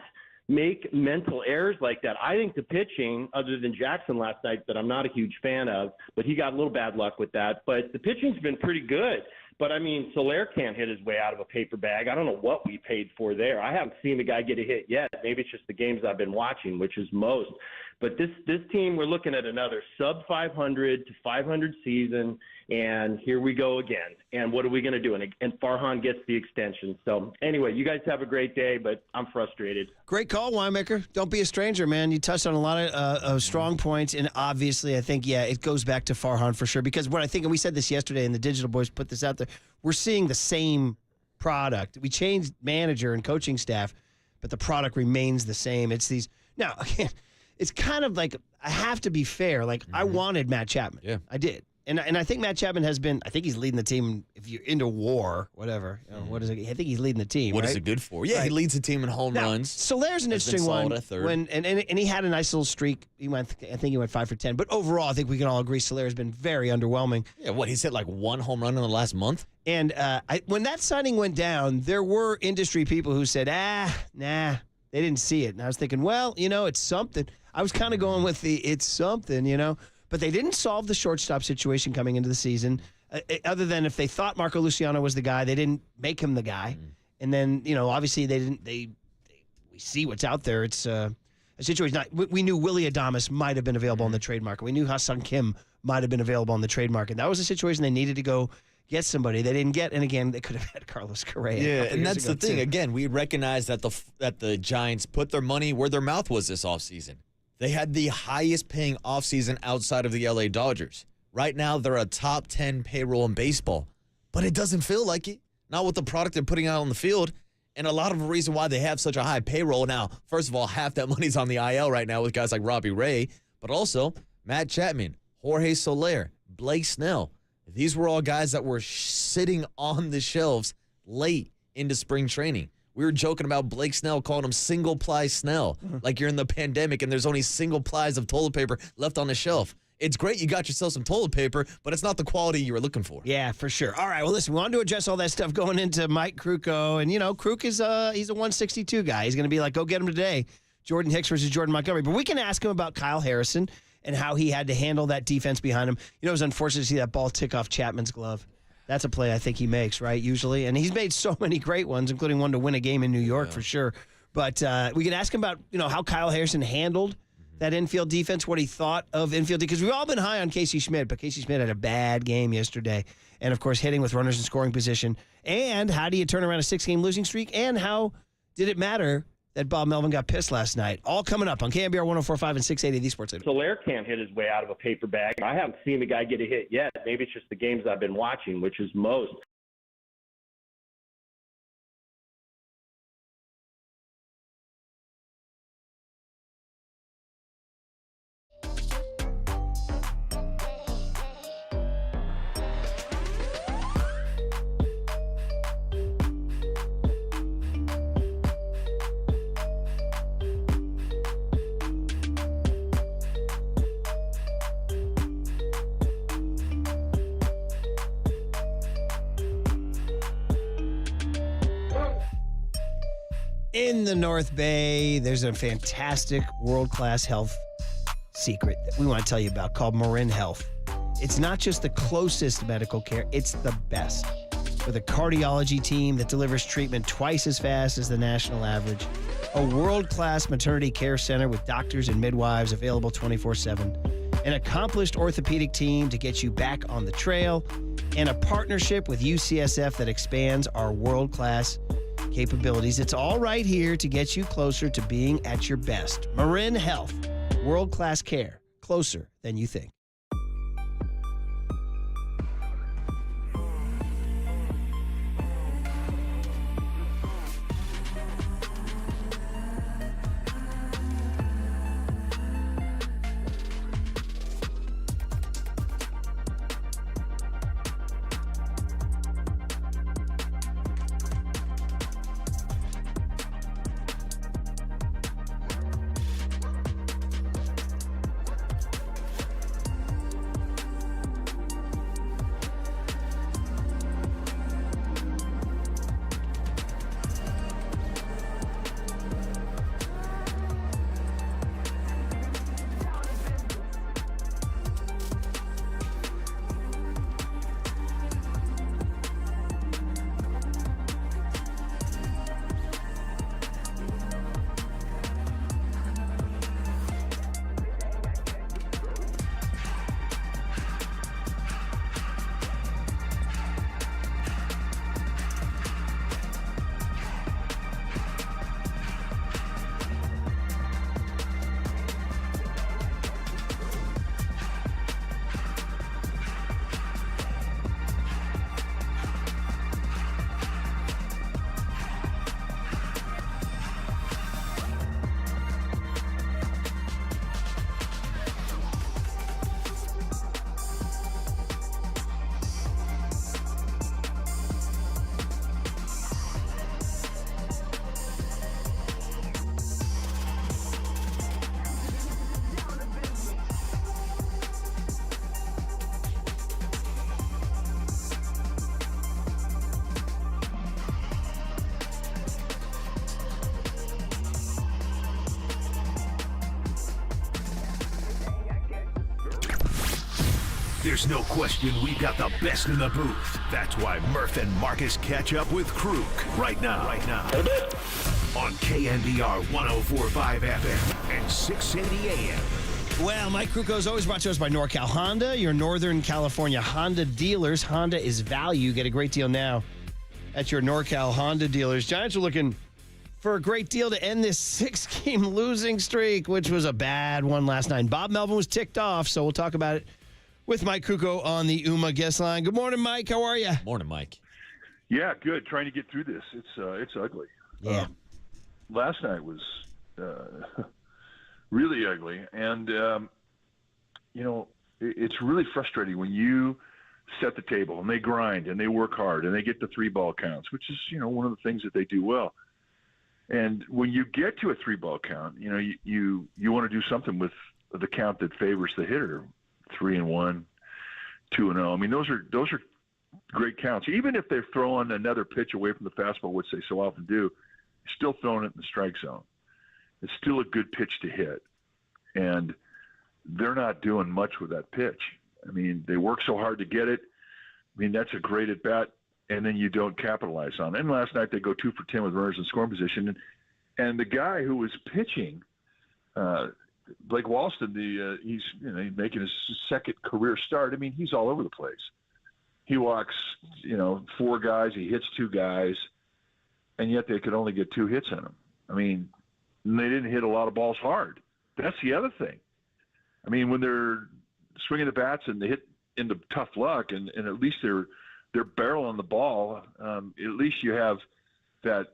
make mental errors like that. I think the pitching, other than Jackson last night, that I'm not a huge fan of, but he got a little bad luck with that. But the pitching's been pretty good. But, I mean, Soler can't hit his way out of a paper bag. I don't know what we paid for there. I haven't seen the guy get a hit yet. Maybe it's just the games I've been watching, which is most. But this team, we're looking at another sub-500 to 500 season, and here we go again. And what are we going to do? And Farhan gets the extension. So, anyway, you guys have a great day, but I'm frustrated. Great call, Winemaker. Don't be a stranger, man. You touched on a lot of strong points, and obviously I think, it goes back to Farhan for sure. Because what I think, and we said this yesterday, and the Digital Boys put this out there, we're seeing the same product. We changed manager and coaching staff, but the product remains the same. It's these Now, again, it's kind of like I have to be fair. Like, I wanted Matt Chapman. Yeah. I did. And I think Matt Chapman has been, I think he's leading the team. If you're into war, whatever, what is it? I think he's leading the team. What right? is it good for? Yeah, he leads the team in home runs. Solaire's an Has been interesting one. solid at third. And he had a nice little streak. I think he went 5 for 10. But overall, I think we can all agree Solaire's been very underwhelming. Yeah, he's hit like 1 home run in the last month? And when that signing went down, there were industry people who said, nah, they didn't see it. And I was thinking, well, it's something. I was kind of going with it's something, But they didn't solve the shortstop situation coming into the season, other than if they thought Marco Luciano was the guy, they didn't make him the guy. And then, obviously we see what's out there. It's a situation. We knew Willie Adames might have been available on the trade market. We knew Ha-Seong Kim might have been available on the trade market. That was a situation they needed to go get somebody. They didn't get, and again, they could have had Carlos Correa. Yeah, and that's the thing. Again, we recognize that the Giants put their money where their mouth was this offseason. They had the highest paying offseason outside of the LA Dodgers. Right now, they're a top 10 payroll in baseball, but it doesn't feel like it. Not with the product they're putting out on the field. And a lot of the reason why they have such a high payroll now, first of all, half that money's on the IL right now with guys like Robbie Ray, but also Matt Chapman, Jorge Soler, Blake Snell. These were all guys that were sitting on the shelves late into spring training. We were joking about Blake Snell, calling him single-ply Snell, like you're in the pandemic and there's only single plies of toilet paper left on the shelf. It's great you got yourself some toilet paper, but it's not the quality you were looking for. Yeah, for sure. All right, well, listen, we wanted to address all that stuff going into Mike Krukow. And, Kruk is he's a 162 guy. He's going to be like, go get him today. Jordan Hicks versus Jordan Montgomery. But we can ask him about Kyle Harrison and how he had to handle that defense behind him. It was unfortunate to see that ball tick off Chapman's glove. That's a play I think he makes, right, usually. And he's made so many great ones, including one to win a game in New York for sure. But we can ask him about, how Kyle Harrison handled that infield defense, what he thought of infield, because we've all been high on Casey Schmidt, but Casey Schmidt had a bad game yesterday. And, of course, hitting with runners in scoring position. And how do you turn around a 6-game losing streak? And how did it matter that Bob Melvin got pissed last night? All coming up on KNBR 104.5 and 680 The Sports Leader. Soler can't hit his way out of a paper bag. I haven't seen the guy get a hit yet. Maybe it's just the games I've been watching, which is most. In the North Bay, there's a fantastic world-class health secret that we want to tell you about called Marin Health. It's not just the closest medical care, it's the best. With a cardiology team that delivers treatment twice as fast as the national average, a world-class maternity care center with doctors and midwives available 24/7, an accomplished orthopedic team to get you back on the trail, and a partnership with UCSF that expands our world-class capabilities. It's all right here to get you closer to being at your best. Marin Health, world-class care, closer than you think. There's no question we've got the best in the booth. That's why Murph and Marcus catch up with Kruk right now. On KNBR 104.5 FM and 680 AM. Well, Mike Krukow is always brought to us by NorCal Honda, your Northern California Honda dealers. Honda is value. Get a great deal now at your NorCal Honda dealers. Giants are looking for a great deal to end this 6-game losing streak, which was a bad one last night. Bob Melvin was ticked off, so we'll talk about it with Mike Krukow on the UMA guest line. Good morning, Mike. How are you? Morning, Mike. Yeah, good. Trying to get through this. It's ugly. Yeah. Last night was really ugly, and it's really frustrating when you set the table and they grind and they work hard and they get the 3-ball counts, which is one of the things that they do well. And when you get to a 3-ball count, you want to do something with the count that favors the hitter. 3-1, 2-0. I mean, those are great counts. Even if they're throwing another pitch away from the fastball, which they so often do, you're still throwing it in the strike zone. It's still a good pitch to hit, and they're not doing much with that pitch. I mean, they work so hard to get it. I mean, that's a great at bat, and then you don't capitalize on it. And last night they go 2 for 10 with runners in scoring position, and the guy who was pitching. Blake Walston, he's making his second career start. I mean, he's all over the place. He walks, 4 guys. He hits 2 guys, and yet they could only get 2 hits on him. I mean, they didn't hit a lot of balls hard. That's the other thing. I mean, when they're swinging the bats and they hit into tough luck, and at least they're barreling the ball. At least you have that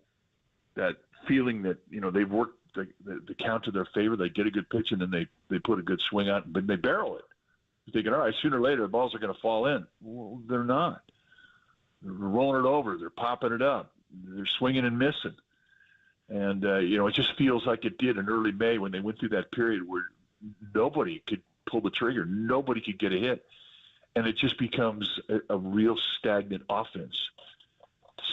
feeling that they've worked the count to their favor. They get a good pitch, and then they put a good swing on it, but they barrel it. You're thinking, all right, sooner or later the balls are going to fall in. Well, they're not. They're rolling it over. They're popping it up. They're swinging and missing. And, it just feels like it did in early May when they went through that period where nobody could pull the trigger. Nobody could get a hit. And it just becomes a real stagnant offense.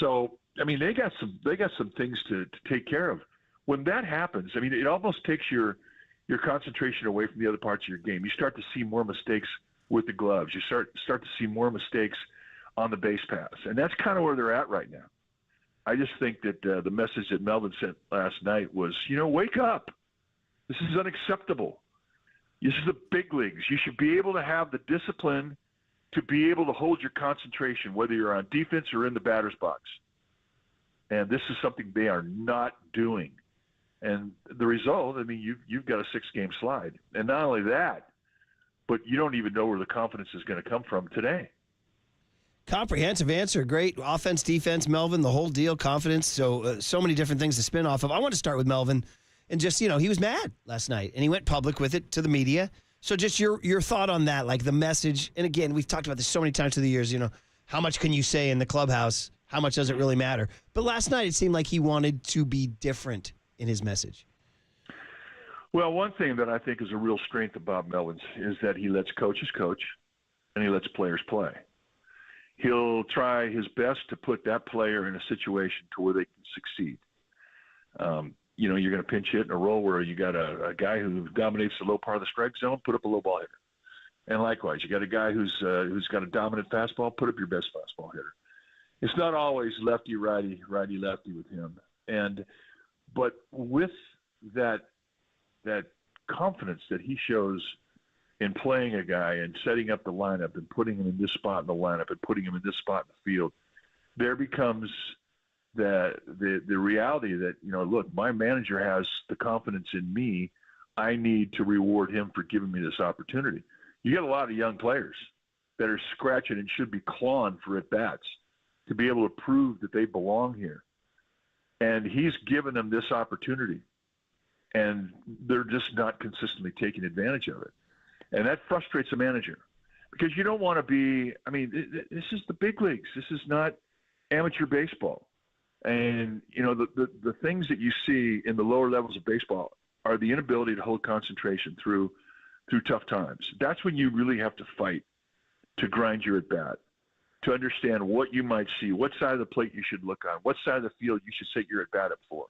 So, I mean, they got some things to take care of. When that happens, I mean, it almost takes your concentration away from the other parts of your game. You start to see more mistakes with the gloves. You start to see more mistakes on the base pass. And that's kind of where they're at right now. I just think that the message that Melvin sent last night was, wake up. This is unacceptable. This is the big leagues. You should be able to have the discipline to be able to hold your concentration, whether you're on defense or in the batter's box. And this is something they are not doing. And the result, I mean, you've got a 6-game slide. And not only that, but you don't even know where the confidence is going to come from today. Comprehensive answer. Great offense, defense, Melvin, the whole deal, confidence. So many different things to spin off of. I want to start with Melvin. And just, he was mad last night. And he went public with it to the media. So just your thought on that, like the message. And again, we've talked about this so many times through the years, how much can you say in the clubhouse? How much does it really matter? But last night it seemed like he wanted to be different in his message. Well, one thing that I think is a real strength of Bob Melvin's is that he lets coaches coach and he lets players play. He'll try his best to put that player in a situation to where they can succeed. You're going to pinch hit in a role where you got a guy who dominates the low part of the strike zone, put up a low ball hitter. And likewise, you got a guy who's got a dominant fastball, put up your best fastball hitter. It's not always lefty, righty, righty, lefty with him. But with that confidence that he shows in playing a guy and setting up the lineup and putting him in this spot in the lineup and putting him in this spot in the field, there becomes the reality that, look, my manager has the confidence in me. I need to reward him for giving me this opportunity. You get a lot of young players that are scratching and should be clawing for at-bats to be able to prove that they belong here. And he's given them this opportunity, and they're just not consistently taking advantage of it. And that frustrates a manager because you don't want to be – I mean, this is the big leagues. This is not amateur baseball. And, the things that you see in the lower levels of baseball are the inability to hold concentration through tough times. That's when you really have to fight to grind your at-bat, to understand what you might see, what side of the plate you should look on, what side of the field you should set your at-bat up for.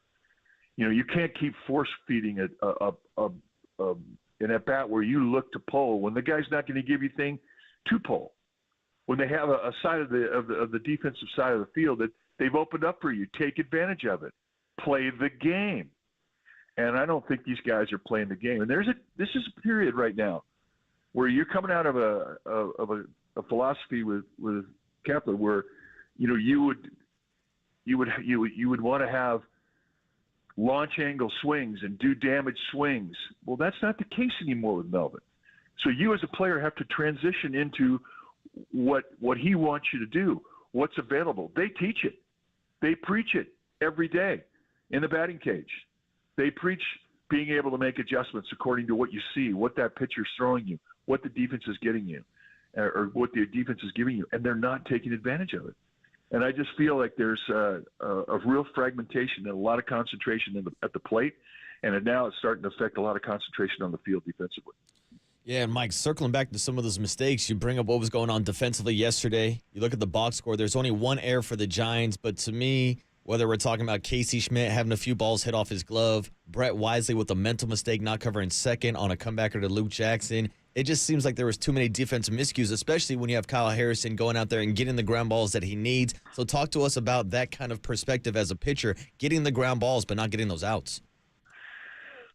You can't keep force-feeding an at-bat where you look to pull. When the guy's not going to give you two-pole. When they have a side of the defensive side of the field that they've opened up for you, take advantage of it. Play the game. And I don't think these guys are playing the game. And this is a period right now where you're coming out of a philosophy with Kepler where, you would want to have launch angle swings and do damage swings. Well, that's not the case anymore with Melvin. So you as a player have to transition into what he wants you to do, what's available. They teach it. They preach it every day in the batting cage. They preach being able to make adjustments according to what you see, what that pitcher's throwing you, what the defense is getting you, or what the defense is giving you, and they're not taking advantage of it. And I just feel like there's a real fragmentation and a lot of concentration at the plate, and now it's starting to affect a lot of concentration on the field defensively. Yeah, and Mike, circling back to some of those mistakes, you bring up what was going on defensively yesterday. You look at the box score, there's only one error for the Giants, but to me, whether we're talking about Casey Schmidt having a few balls hit off his glove, Brett Wisely with a mental mistake not covering second on a comebacker to Luke Jackson, it just seems like there was too many defensive miscues, especially when you have Kyle Harrison going out there and getting the ground balls that he needs. So talk to us about that kind of perspective as a pitcher, getting the ground balls but not getting those outs.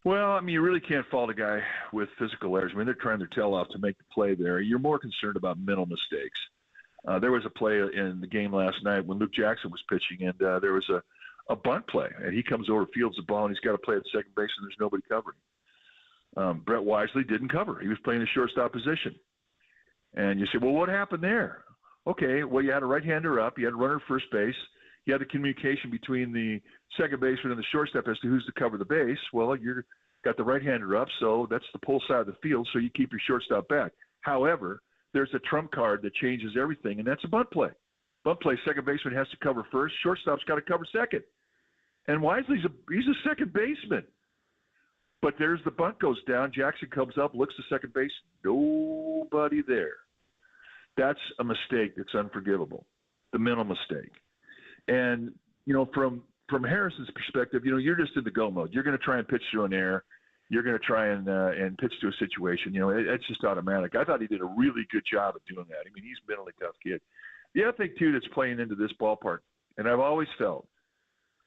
Well, I mean, you really can't fault a guy with physical errors. I mean, they're trying their tail off to make the play there. You're more concerned about mental mistakes. There was a play in the game last night when Luke Jackson was pitching, and there was a bunt play, and he comes over, fields the ball, and he's got to play at second base, and there's nobody covering. Brett Wisely didn't cover. He was playing the shortstop position. And you say, well, what happened there? Okay, well, you had a right-hander up. You had a runner first base. You had the communication between the second baseman and the shortstop as to who's to cover the base. Well, you've got the right-hander up, so that's the pull side of the field, so you keep your shortstop back. However, there's a trump card that changes everything, and that's a bunt play. Bunt play, second baseman has to cover first. Shortstop's got to cover second. And Wisely's he's a second baseman. But there's the bunt goes down. Jackson comes up, looks to second base. Nobody there. That's a mistake that's unforgivable, the mental mistake. And, from Harrison's perspective, you're just in the go mode. You're going to try and pitch through an error. You're going to try and pitch to a situation. It's just automatic. I thought he did a really good job of doing that. I mean, he's a mentally tough kid. The other thing, too, that's playing into this ballpark, and I've always felt,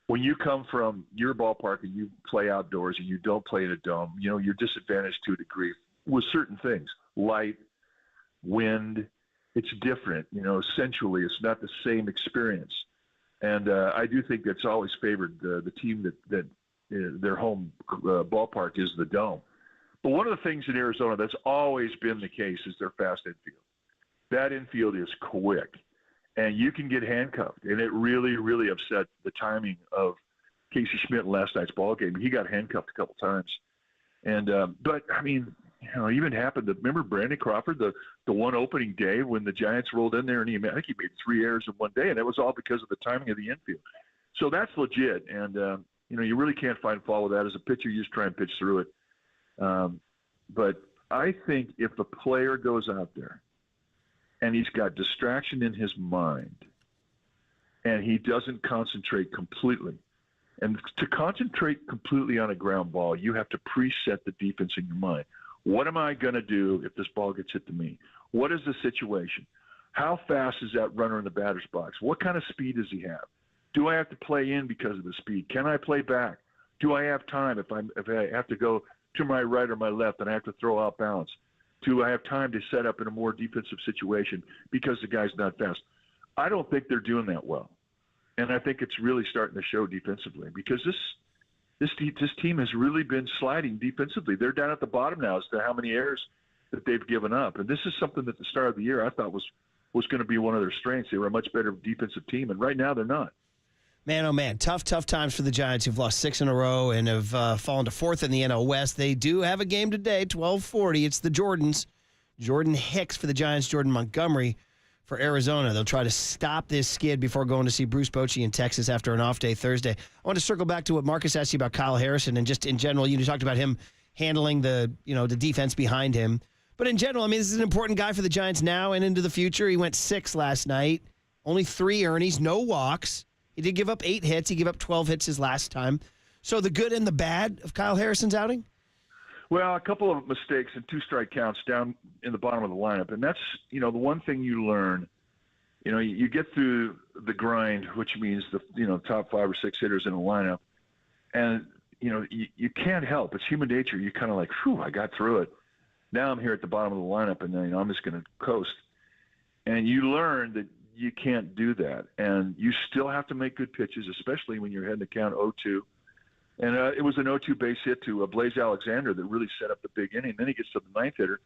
when you come from your ballpark and you play outdoors and you don't play in a dome, you're disadvantaged to a degree with certain things. Light, wind, it's different. Essentially, it's not the same experience. And I do think that's always favored the team that their home ballpark is the dome. But one of the things in Arizona that's always been the case is their fast infield. That infield is quick, and you can get handcuffed. And it really, really upset the timing of Casey Schmidt in last night's ball game. He got handcuffed a couple times. And but, I mean, even happened to – remember Brandon Crawford, the one opening day when the Giants rolled in there, and I think he made 3 errors in one day, and it was all because of the timing of the infield. So that's legit. And, you really can't find fault with that. As a pitcher, you just try and pitch through it. But I think if a player goes out there and he's got distraction in his mind and he doesn't concentrate completely, and to concentrate completely on a ground ball, you have to preset the defense in your mind. What am I going to do if this ball gets hit to me? What is the situation? How fast is that runner in the batter's box? What kind of speed does he have? Do I have to play in because of the speed? Can I play back? Do I have time if I have to go to my right or my left and I have to throw out balance? Do I have time to set up in a more defensive situation because the guy's not fast? I don't think they're doing that well. And I think it's really starting to show defensively because this team has really been sliding defensively. They're down at the bottom now as to how many errors that they've given up. And this is something that at the start of the year I thought was going to be one of their strengths. They were a much better defensive team, and right now they're not. Man, oh man, tough times for the Giants who've lost 6 in a row and have fallen to 4th in the NL West. They do have a game today, 12:40. It's the Jordans. Jordan Hicks for the Giants, Jordan Montgomery for Arizona. They'll try to stop this skid before going to see Bruce Bochy in Texas after an off day Thursday. I want to circle back to what Marcus asked you about Kyle Harrison and just in general. You talked about him handling the defense behind him. But in general, I mean, this is an important guy for the Giants now and into the future. He went 6 last night, only 3 earnings, no walks. He did give up 8 hits. He gave up 12 hits his last time. So the good and the bad of Kyle Harrison's outing? Well, a couple of mistakes and 2 strike counts down in the bottom of the lineup. And that's, the one thing you learn, you get through the grind, which means the, top 5 or 6 hitters in the lineup. And, you can't help. It's human nature. You kind of like, I got through it. Now I'm here at the bottom of the lineup, and then I'm just going to coast. And you learn that you can't do that. And you still have to make good pitches, especially when you're heading to count 0-2. And it was an 0-2 base hit to Blaze Alexander that really set up the big inning. Then he gets to the 9th hitter.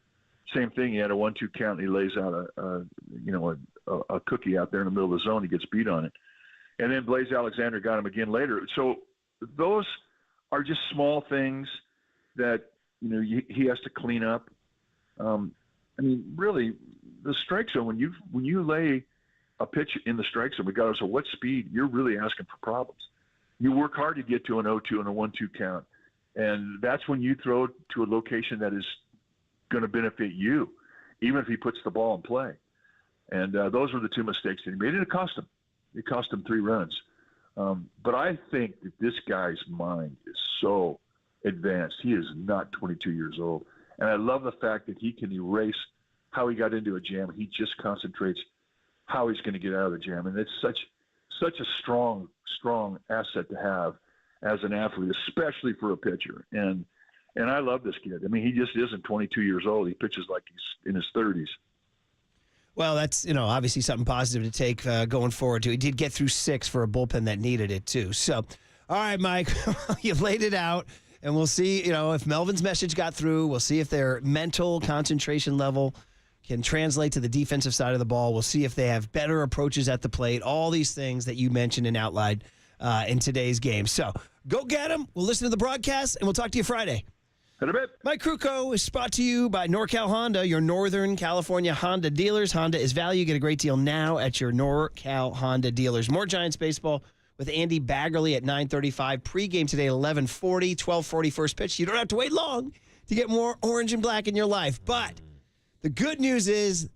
Same thing. He had a 1-2 count, and he lays out a cookie out there in the middle of the zone. He gets beat on it. And then Blaze Alexander got him again later. So those are just small things that, he has to clean up. Really, the strike zone, when you lay a pitch in the strike zone, regardless of what speed, you're really asking for problems. You work hard to get to an 0-2 and a 1-2 count. And that's when you throw to a location that is going to benefit you, even if he puts the ball in play. And those were the 2 mistakes that he made. And it cost him. It cost him 3 runs. But I think that this guy's mind is so advanced. He is not 22 years old. And I love the fact that he can erase how he got into a jam. He just concentrates how he's going to get out of the jam. And it's such a strong asset to have as an athlete, especially for a pitcher. And I love this kid. He just isn't 22 years old. He pitches like he's in his 30s. Well, that's, obviously something positive to take going forward, too. He did get through 6 for a bullpen that needed it, too. So, all right, Mike, you've laid it out, and we'll see, if Melvin's message got through. We'll see if their mental concentration level can translate to the defensive side of the ball. We'll see if they have better approaches at the plate, all these things that you mentioned and outlined in today's game. So, go get them. We'll listen to the broadcast, and we'll talk to you Friday. Mike Krukow is brought to you by NorCal Honda, your Northern California Honda dealers. Honda is value. Get a great deal now at your NorCal Honda dealers. More Giants baseball with Andy Baggerly at 9:35. Pregame today at 11:40, 12:40 first pitch. You don't have to wait long to get more orange and black in your life. But the good news is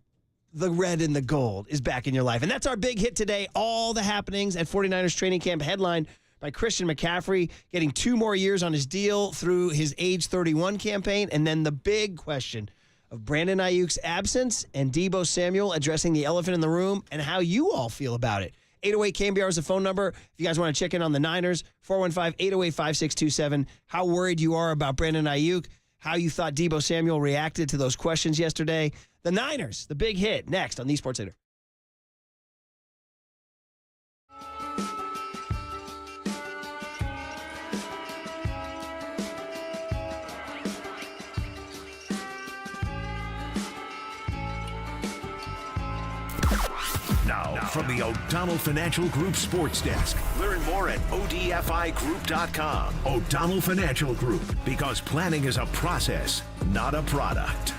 the red and the gold is back in your life. And that's our big hit today. All the happenings at 49ers training camp, headlined by Christian McCaffrey, getting 2 more years on his deal through his age 31 campaign. And then the big question of Brandon Ayuk's absence and Deebo Samuel addressing the elephant in the room and how you all feel about it. 808 KNBR is the phone number. If you guys want to check in on the Niners, 415-808-5627. How worried you are about Brandon Ayuk, how you thought Deebo Samuel reacted to those questions yesterday. The Niners, the big hit, next on the Sports Center. Now, from the O'Donnell Financial Group Sports Desk. Learn more at ODFIGroup.com. O'Donnell Financial Group, because planning is a process, not a product.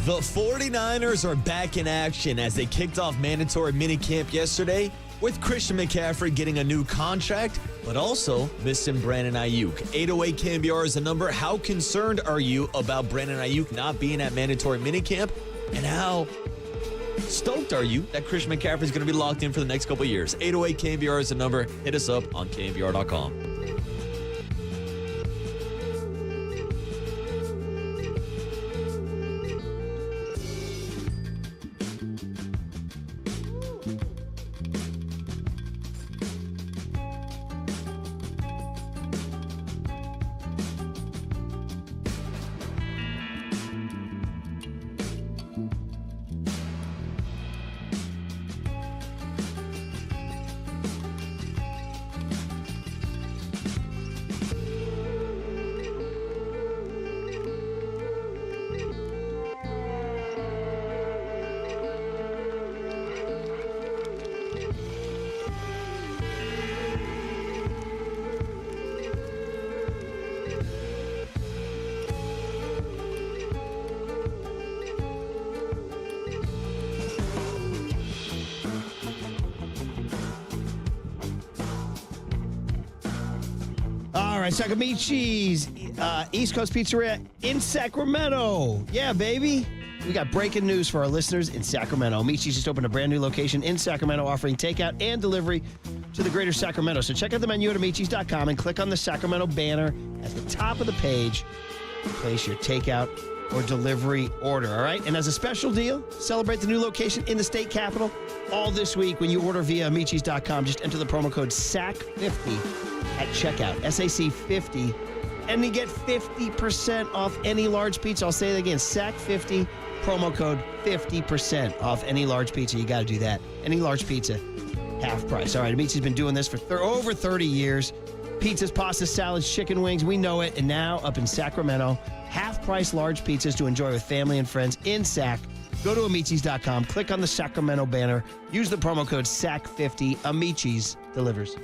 The 49ers are back in action as they kicked off mandatory minicamp yesterday with Christian McCaffrey getting a new contract, but also missing Brandon Ayuk. 808 KNBR is the number. How concerned are you about Brandon Ayuk not being at mandatory minicamp? And how stoked are you that Christian McCaffrey is going to be locked in for the next couple of years? 808 KNBR is the number. Hit us up on KNBR.com. All right, Sacamici's East Coast Pizzeria in Sacramento. Yeah, baby. We got breaking news for our listeners in Sacramento. Michi's just opened a brand new location in Sacramento offering takeout and delivery to the greater Sacramento. So check out the menu at Amici's.com and click on the Sacramento banner at the top of the page to place your takeout or delivery order, all right? And as a special deal, celebrate the new location in the state capital all this week. When you order via Amichis.com, just enter the promo code SAC50 at checkout, SAC50, and you get 50% off any large pizza. I'll say it again, SAC50, promo code 50% off any large pizza. You got to do that. Any large pizza, half price. All right, Amichis been doing this for over 30 years. Pizzas, pastas, salads, chicken wings, we know it. And now up in Sacramento, half-price large pizzas to enjoy with family and friends in Sac. Go to Amichis.com, click on the Sacramento banner, use the promo code SAC50. Amichis delivers.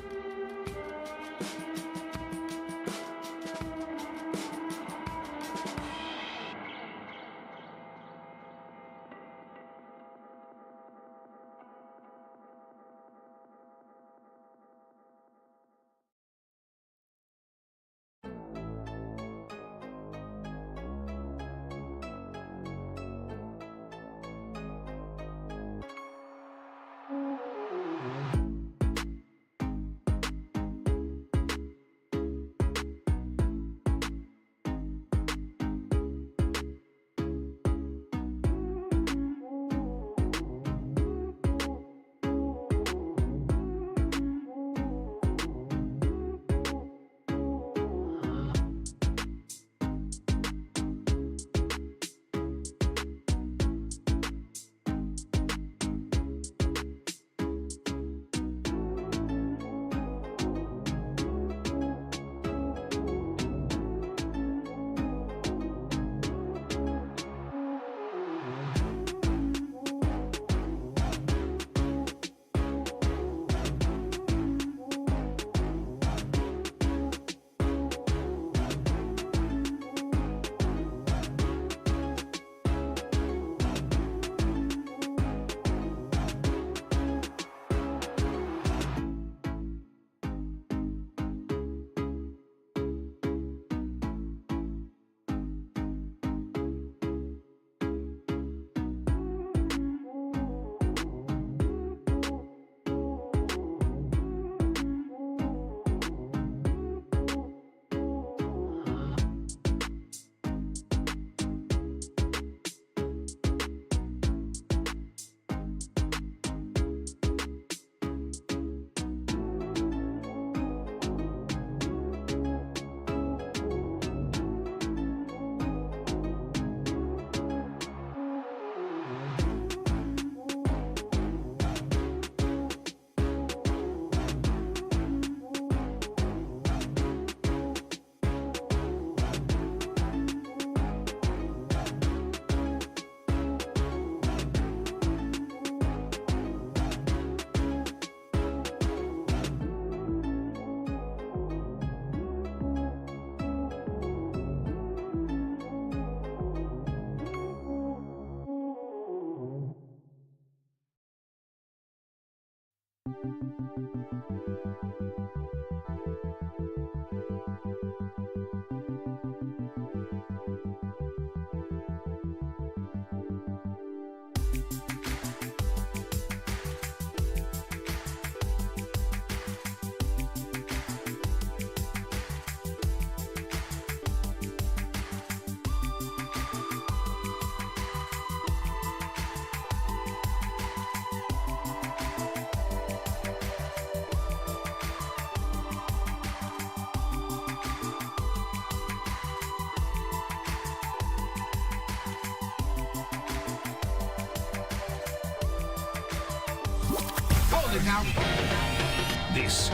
This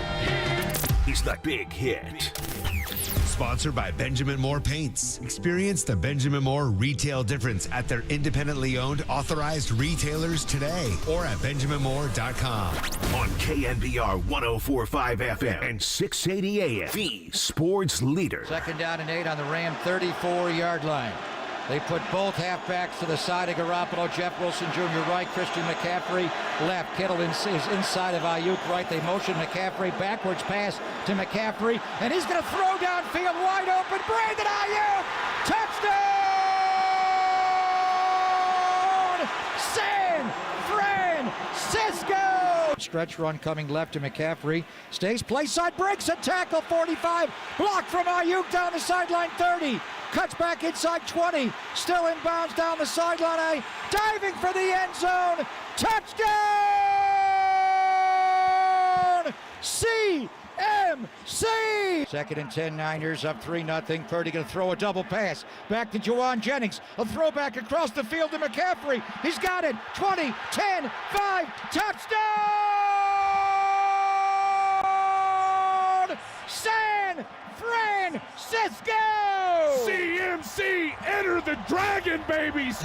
is The Big Hit. Sponsored by Benjamin Moore Paints. Experience the Benjamin Moore retail difference at their independently owned authorized retailers today or at benjaminmoore.com. On KNBR 104.5 FM and 680 AM. The sports leader. 2nd down and 8 on the Ram 34-yard line. They put both halfbacks to the side of Garoppolo. Jeff Wilson Jr. right, Christian McCaffrey left. Kittle is inside of Ayuk right. They motion McCaffrey, backwards pass to McCaffrey, and he's going to throw downfield wide open. Brandon Ayuk! Touchdown! San Francisco! Stretch run coming left to McCaffrey. Stays play side, breaks a tackle, 45. Blocked from Ayuk down the sideline, 30. cuts back inside 20, still inbounds down the sideline, diving for the end zone, touchdown! CMC! Second and 10, Niners up 3-0. Purdy going to throw a double pass. Back to Juwan Jennings. A throwback across the field to McCaffrey. He's got it. 20, 10, 5, touchdown! San Francisco! CMC, enter the dragon, babies!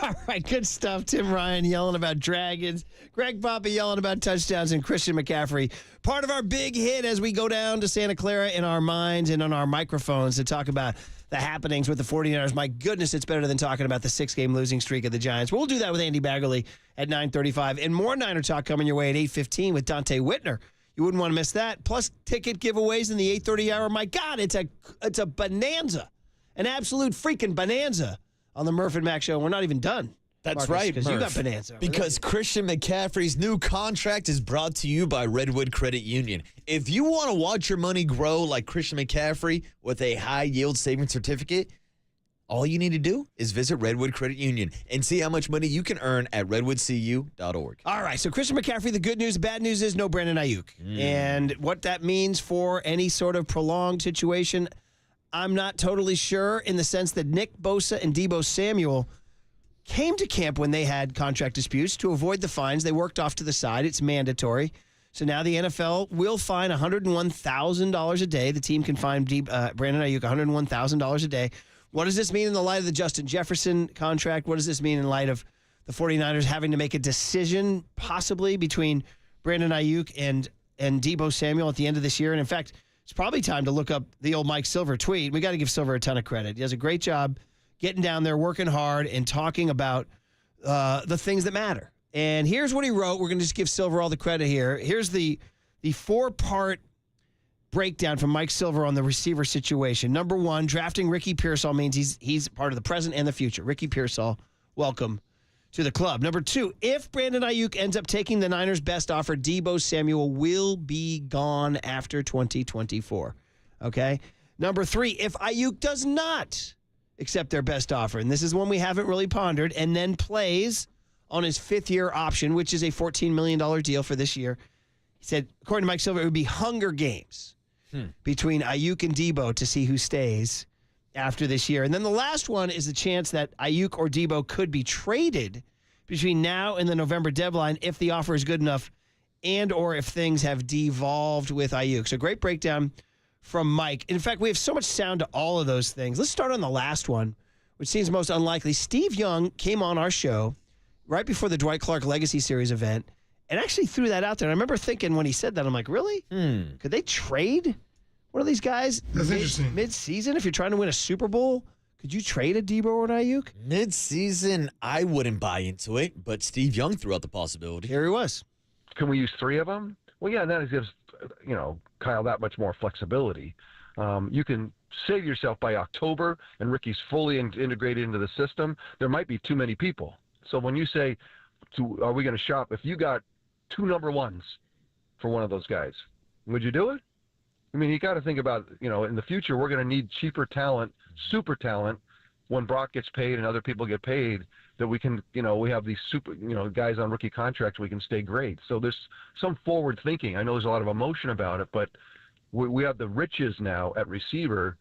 All right, good stuff. Tim Ryan yelling about dragons. Greg Papa yelling about touchdowns, and Christian McCaffrey, part of our big hit as we go down to Santa Clara in our minds and on our microphones to talk about the happenings with the 49ers. My goodness, it's better than talking about the 6-game losing streak of the Giants. We'll do that with Andy Baggerly at 9:35. And more Niner talk coming your way at 8:15 with Dante Whitner. You wouldn't want to miss that. Plus ticket giveaways in the 8:30 hour. My God, it's a bonanza. An absolute freaking bonanza on the Murph and Mac show. We're not even done. That's Marcus, right, because you got Murph. bonanza. Because Christian McCaffrey's new contract is brought to you by Redwood Credit Union. If you want to watch your money grow like Christian McCaffrey with a high-yield savings certificate, all you need to do is visit Redwood Credit Union and see how much money you can earn at redwoodcu.org. All right, so Christian McCaffrey, the good news. The bad news is no Brandon Ayuk. And what that means for any sort of prolonged situation, I'm not totally sure, in the sense that Nick Bosa and Deebo Samuel came to camp when they had contract disputes to avoid the fines. They worked off to the side. It's mandatory. So now the NFL will fine $101,000 a day. The team can fine Brandon Ayuk $101,000 a day. What does this mean in the light of the Justin Jefferson contract? What does this mean in light of the 49ers having to make a decision possibly between Brandon Ayuk and Deebo Samuel at the end of this year? And in fact, it's probably time to look up the old Mike Silver tweet. We got to give Silver a ton of credit. He does a great job getting down there, working hard, and talking about the things that matter. And here's what he wrote. We're going to just give Silver all the credit here. Here's the 4-part breakdown from Mike Silver on the receiver situation. Number 1, drafting Ricky Pearsall means he's part of the present and the future. Ricky Pearsall, welcome to the club. Number 2, if Brandon Ayuk ends up taking the Niners' best offer, Deebo Samuel will be gone after 2024. Okay? Number 3, if Ayuk does not accept their best offer, and this is one we haven't really pondered, and then plays on his 5th-year option, which is a $14 million deal for this year, he said, according to Mike Silver, it would be Hunger Games between Ayuk and Deebo to see who stays after this year. And then the last one is the chance that Ayuk or Deebo could be traded between now and the November deadline if the offer is good enough and or if things have devolved with Ayuk. So great breakdown from Mike. In fact, we have so much sound to all of those things. Let's start on the last one, which seems most unlikely. Steve Young came on our show right before the Dwight Clark Legacy Series event and actually threw that out there. And I remember thinking when he said that, I'm like, really? Could they trade one of these guys mid-season if you're trying to win a Super Bowl? Could you trade a Deebo or an Ayuk? Mid-season, I wouldn't buy into it, but Steve Young threw out the possibility. Here he was. Can we use 3 of them? Well, yeah, and that gives, Kyle that much more flexibility. You can save yourself by October, and Ricky's fully integrated into the system. There might be too many people. So when you say, are we going to shop? If you got 2 number 1s for one of those guys, would you do it? I mean, you got to think about, in the future, we're going to need cheaper talent, super talent, when Brock gets paid and other people get paid, that we can, we have these super, guys on rookie contracts, we can stay great. So there's some forward thinking. I know there's a lot of emotion about it, but we have the riches now at receiver.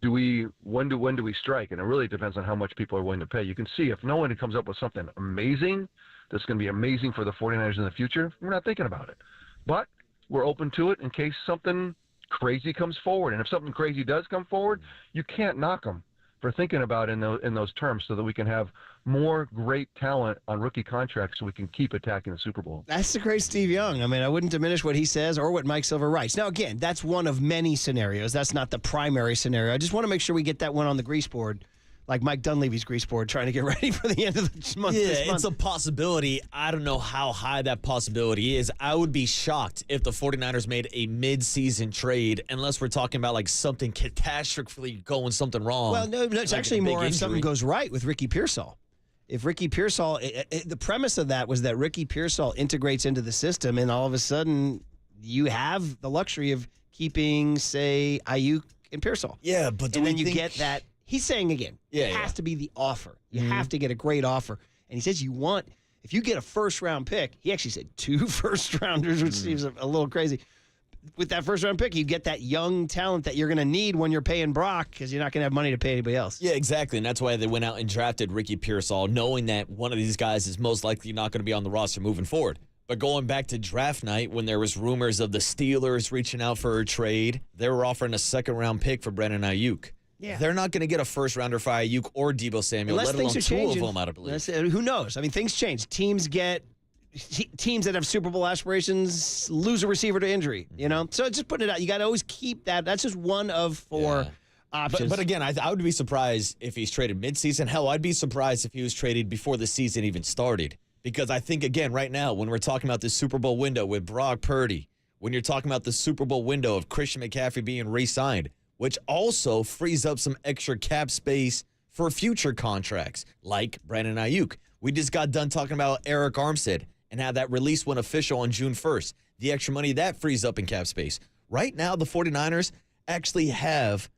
When do we strike? And it really depends on how much people are willing to pay. You can see if no one comes up with something amazing that's going to be amazing for the 49ers in the future, we're not thinking about it. But we're open to it in case something crazy comes forward. And if something crazy does come forward, you can't knock them for thinking about in those terms, so that we can have more great talent on rookie contracts so we can keep attacking the Super Bowl. That's the great Steve Young. I mean, I wouldn't diminish what he says or what Mike Silver writes. Now, again, that's one of many scenarios. That's not the primary scenario. I just want to make sure we get that one on the grease board, like Mike Dunleavy's grease board, trying to get ready for the end of the month. Yeah, it's a possibility. I don't know how high that possibility is. I would be shocked if the 49ers made a mid-season trade, unless we're talking about like something catastrophically going something wrong. Well, no, it's like actually more if something goes right with Ricky Pearsall. If Ricky Pearsall, the premise of that was that Ricky Pearsall integrates into the system, and all of a sudden you have the luxury of keeping, say, Ayuk and Pearsall. Yeah, but then you get that he's saying again, it has to be the offer. You have to get a great offer. And he says if you get a first-round pick, he actually said 2 first-rounders, which seems a little crazy. With that first-round pick, you get that young talent that you're going to need when you're paying Brock because you're not going to have money to pay anybody else. Yeah, exactly. And that's why they went out and drafted Ricky Pearsall, knowing that one of these guys is most likely not going to be on the roster moving forward. But going back to draft night, when there was rumors of the Steelers reaching out for a trade, they were offering a second-round pick for Brandon Ayuk. Yeah. They're not going to get a first-rounder for Ayuk or Deebo Samuel, let alone 2 of them, I believe. Who knows? I mean, things change. Teams that have Super Bowl aspirations lose a receiver to injury, So just putting it out. You got to always keep that. That's just one of 4 options. But again, I would be surprised if he's traded midseason. Hell, I'd be surprised if he was traded before the season even started. Because I think, again, right now, when we're talking about this Super Bowl window with Brock Purdy, when you're talking about the Super Bowl window of Christian McCaffrey being re-signed, which also frees up some extra cap space for future contracts, like Brandon Ayuk. We just got done talking about Eric Armstead and how that release went official on June 1st. The extra money that frees up in cap space. Right now, the 49ers actually have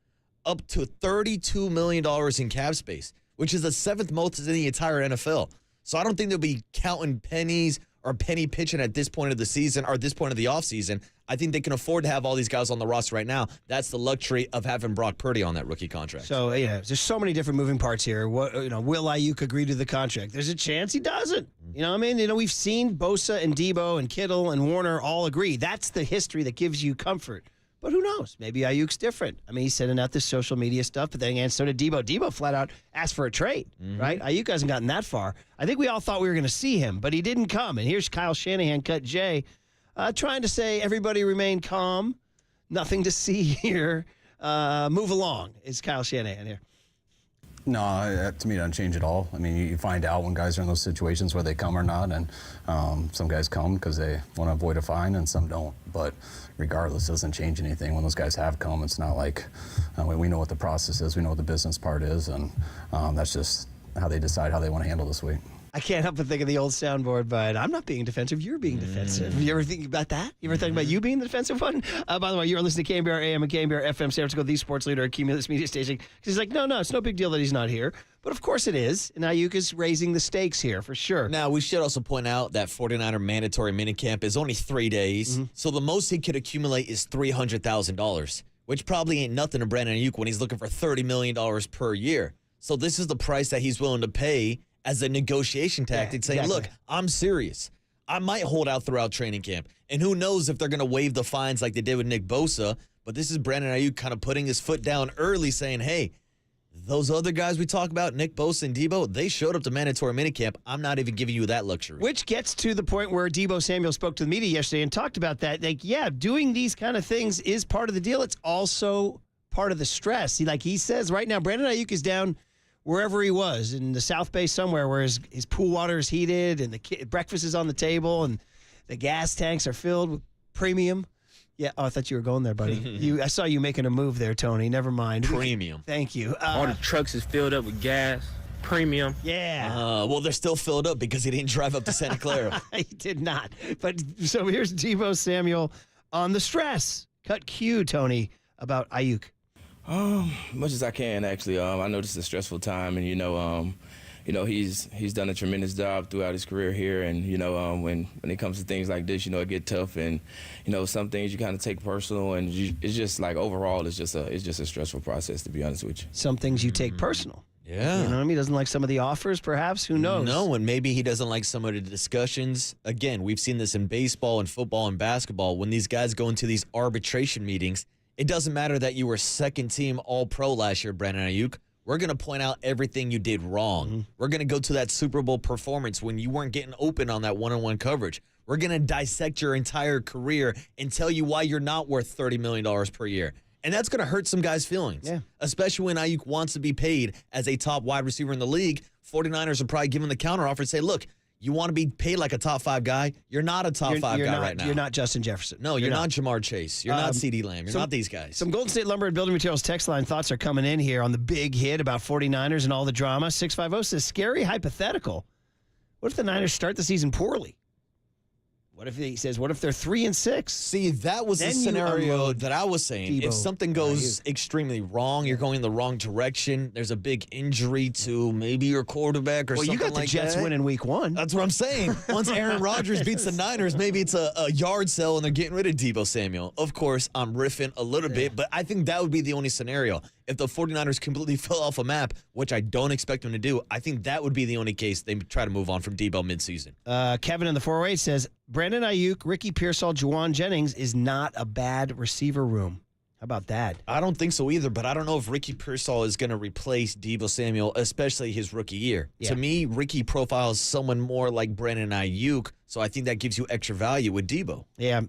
up to $32 million in cap space, which is the 7th most in the entire NFL. So I don't think they'll be counting pennies or penny pitching at this point of the season or this point of the offseason. I think they can afford to have all these guys on the roster right now. That's the luxury of having Brock Purdy on that rookie contract. So, there's so many different moving parts here. Will Ayuk agree to the contract? There's a chance he doesn't. You know what I mean? We've seen Bosa and Deebo and Kittle and Warner all agree. That's the history that gives you comfort. But who knows? Maybe Ayuk's different. I mean, he's sending out this social media stuff, but then again, so did Deebo. Deebo flat out asked for a trade, right? Ayuk hasn't gotten that far. I think we all thought we were going to see him, but he didn't come. And here's Kyle Shanahan, Cut J, trying to say everybody remain calm. Nothing to see here. Move along is Kyle Shanahan here. No, to me, it doesn't change at all. I mean, you find out when guys are in those situations where they come or not, and some guys come because they want to avoid a fine, and some don't. But regardless, it doesn't change anything. When those guys have come, it's not like we know what the process is, we know what the business part is, and that's just how they decide how they want to handle this week. I can't help but think of the old soundboard, but I'm not being defensive. You're being defensive. You ever think about that? You ever think about you being the defensive one? By the way, you're listening to KNBR AM and KNBR FM, San Francisco, the sports leader at Cumulus Media Station. Because he's like, no, it's no big deal that he's not here. But of course it is. And Ayuk is raising the stakes here for sure. Now, we should also point out that 49er mandatory minicamp is only 3 days. So the most he could accumulate is $300,000, which probably ain't nothing to Brandon Ayuk when he's looking for $30 million per year. So this is the price that he's willing to pay as a negotiation tactic, saying, look, I'm serious. I might hold out throughout training camp. And who knows if they're going to waive the fines like they did with Nick Bosa. But this is Brandon Ayuk kind of putting his foot down early, saying, hey, those other guys we talk about, Nick Bosa and Deebo, they showed up to mandatory minicamp. I'm not even giving you that luxury. Which gets to the point where Deebo Samuel spoke to the media yesterday and talked about that. Like, doing these kind of things is part of the deal. It's also part of the stress. He says right now, Brandon Ayuk is down wherever he was, in the South Bay somewhere, where his pool water is heated and the breakfast is on the table and the gas tanks are filled with premium. Yeah, I thought you were going there, buddy. I saw you making a move there, Tony. Never mind. Premium. Thank you. All the trucks is filled up with gas. Premium. Yeah. Well, they're still filled up because he didn't drive up to Santa Clara. He did not. But so here's Deebo Samuel on the stress. Cut Q, Tony, about Ayuk. Much as I can, actually. I know this is a stressful time, and he's done a tremendous job throughout his career here. And when it comes to things like this, it get tough, and some things you kind of take personal, and it's just like overall, it's just a stressful process, to be honest with you. Some things you take personal. Yeah. You know what I mean? He doesn't like some of the offers, perhaps. Who knows? No, and maybe he doesn't like some of the discussions. Again, we've seen this in baseball and football and basketball. When these guys go into these arbitration meetings, it doesn't matter that you were second team All-Pro last year, Brandon Ayuk. We're going to point out everything you did wrong. We're going to go to that Super Bowl performance when you weren't getting open on that one-on-one coverage. We're going to dissect your entire career and tell you why you're not worth $30 million per year. And that's going to hurt some guys' feelings, especially when Ayuk wants to be paid as a top wide receiver in the league. 49ers are probably giving the counteroffer and say, look, you want to be paid like a top 5 guy? You're not a top 5 guy right now. You're not Justin Jefferson. No, you're not Jamar Chase. You're not CeeDee Lamb. You're not these guys. Some Golden State Lumber and Building Materials text line thoughts are coming in here on the big hit about 49ers and all the drama. 650 says, scary hypothetical. What if the Niners start the season poorly? What if he says, what if they're 3-6? See, that was the Then you scenario unload that I was saying. If Debo. something goes extremely wrong, you're going in the wrong direction, there's a big injury to maybe your quarterback or Well, something you got the like Jets that. winning week 1. That's what I'm saying. Once Aaron Rodgers beats the Niners, maybe it's a yard sale and they're getting rid of Debo Samuel. Of course, I'm riffing a little bit, but I think that would be the only scenario. If the 49ers completely fell off a map, which I don't expect them to do, I think that would be the only case they try to move on from Debo midseason. Kevin in the 408 says, Brandon Ayuk, Ricky Pearsall, Juwan Jennings is not a bad receiver room. How about that? I don't think so either, but I don't know if Ricky Pearsall is going to replace Debo Samuel, especially his rookie year. Yeah. To me, Ricky profiles someone more like Brandon Ayuk, so I think that gives you extra value with Debo. Yeah.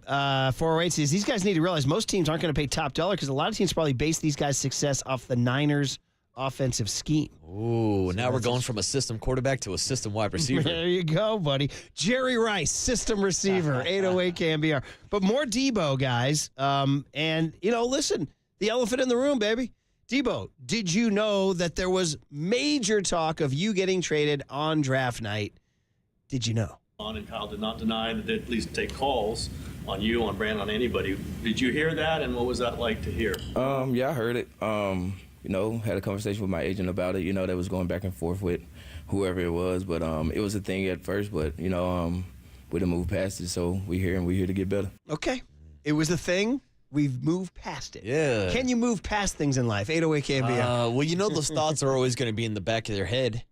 408 says, these guys need to realize most teams aren't going to pay top dollar because a lot of teams probably base these guys' success off the Niners' offensive scheme. Ooh, now we're going from a system quarterback to a system wide receiver. There you go, buddy. Jerry Rice, system receiver, 808 KNBR. But more Debo, guys. And, listen, the elephant in the room, baby. Debo, did you know that there was major talk of you getting traded on draft night? Did you know? And Kyle did not deny that they'd at least take calls on you, on Brandon, on anybody. Did you hear that, and what was that like to hear? Yeah, I heard it. Had a conversation with my agent about it. That was going back and forth with whoever it was, but it was a thing at first. But we done moved past it, so we're here to get better. Okay, it was a thing. We've moved past it. Yeah. Can you move past things in life? 808 KNBR. Well, those thoughts are always going to be in the back of their head.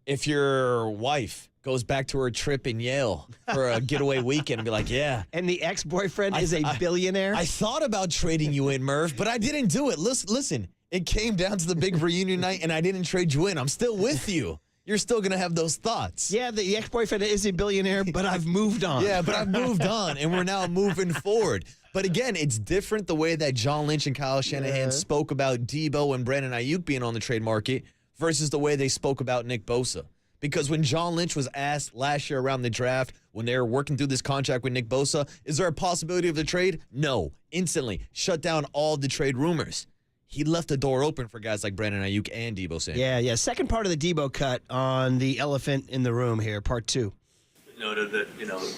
If your wife goes back to her trip in Yale for a getaway weekend and be like, yeah. And the ex-boyfriend is a billionaire? I thought about trading you in, Murph, but I didn't do it. Listen, it came down to the big reunion night, and I didn't trade you in. I'm still with you. You're still going to have those thoughts. Yeah, the ex-boyfriend is a billionaire, but I've moved on. Yeah, but I've moved on, and we're now moving forward. But again, it's different the way that John Lynch and Kyle Shanahan spoke about Debo and Brandon Ayuk being on the trade market versus the way they spoke about Nick Bosa. Because when John Lynch was asked last year around the draft, when they were working through this contract with Nick Bosa, is there a possibility of the trade? No. Instantly shut down all the trade rumors. He left the door open for guys like Brandon Ayuk and Debo Samuel. Yeah. Second part of the Debo cut on the elephant in the room here, part 2. Noted that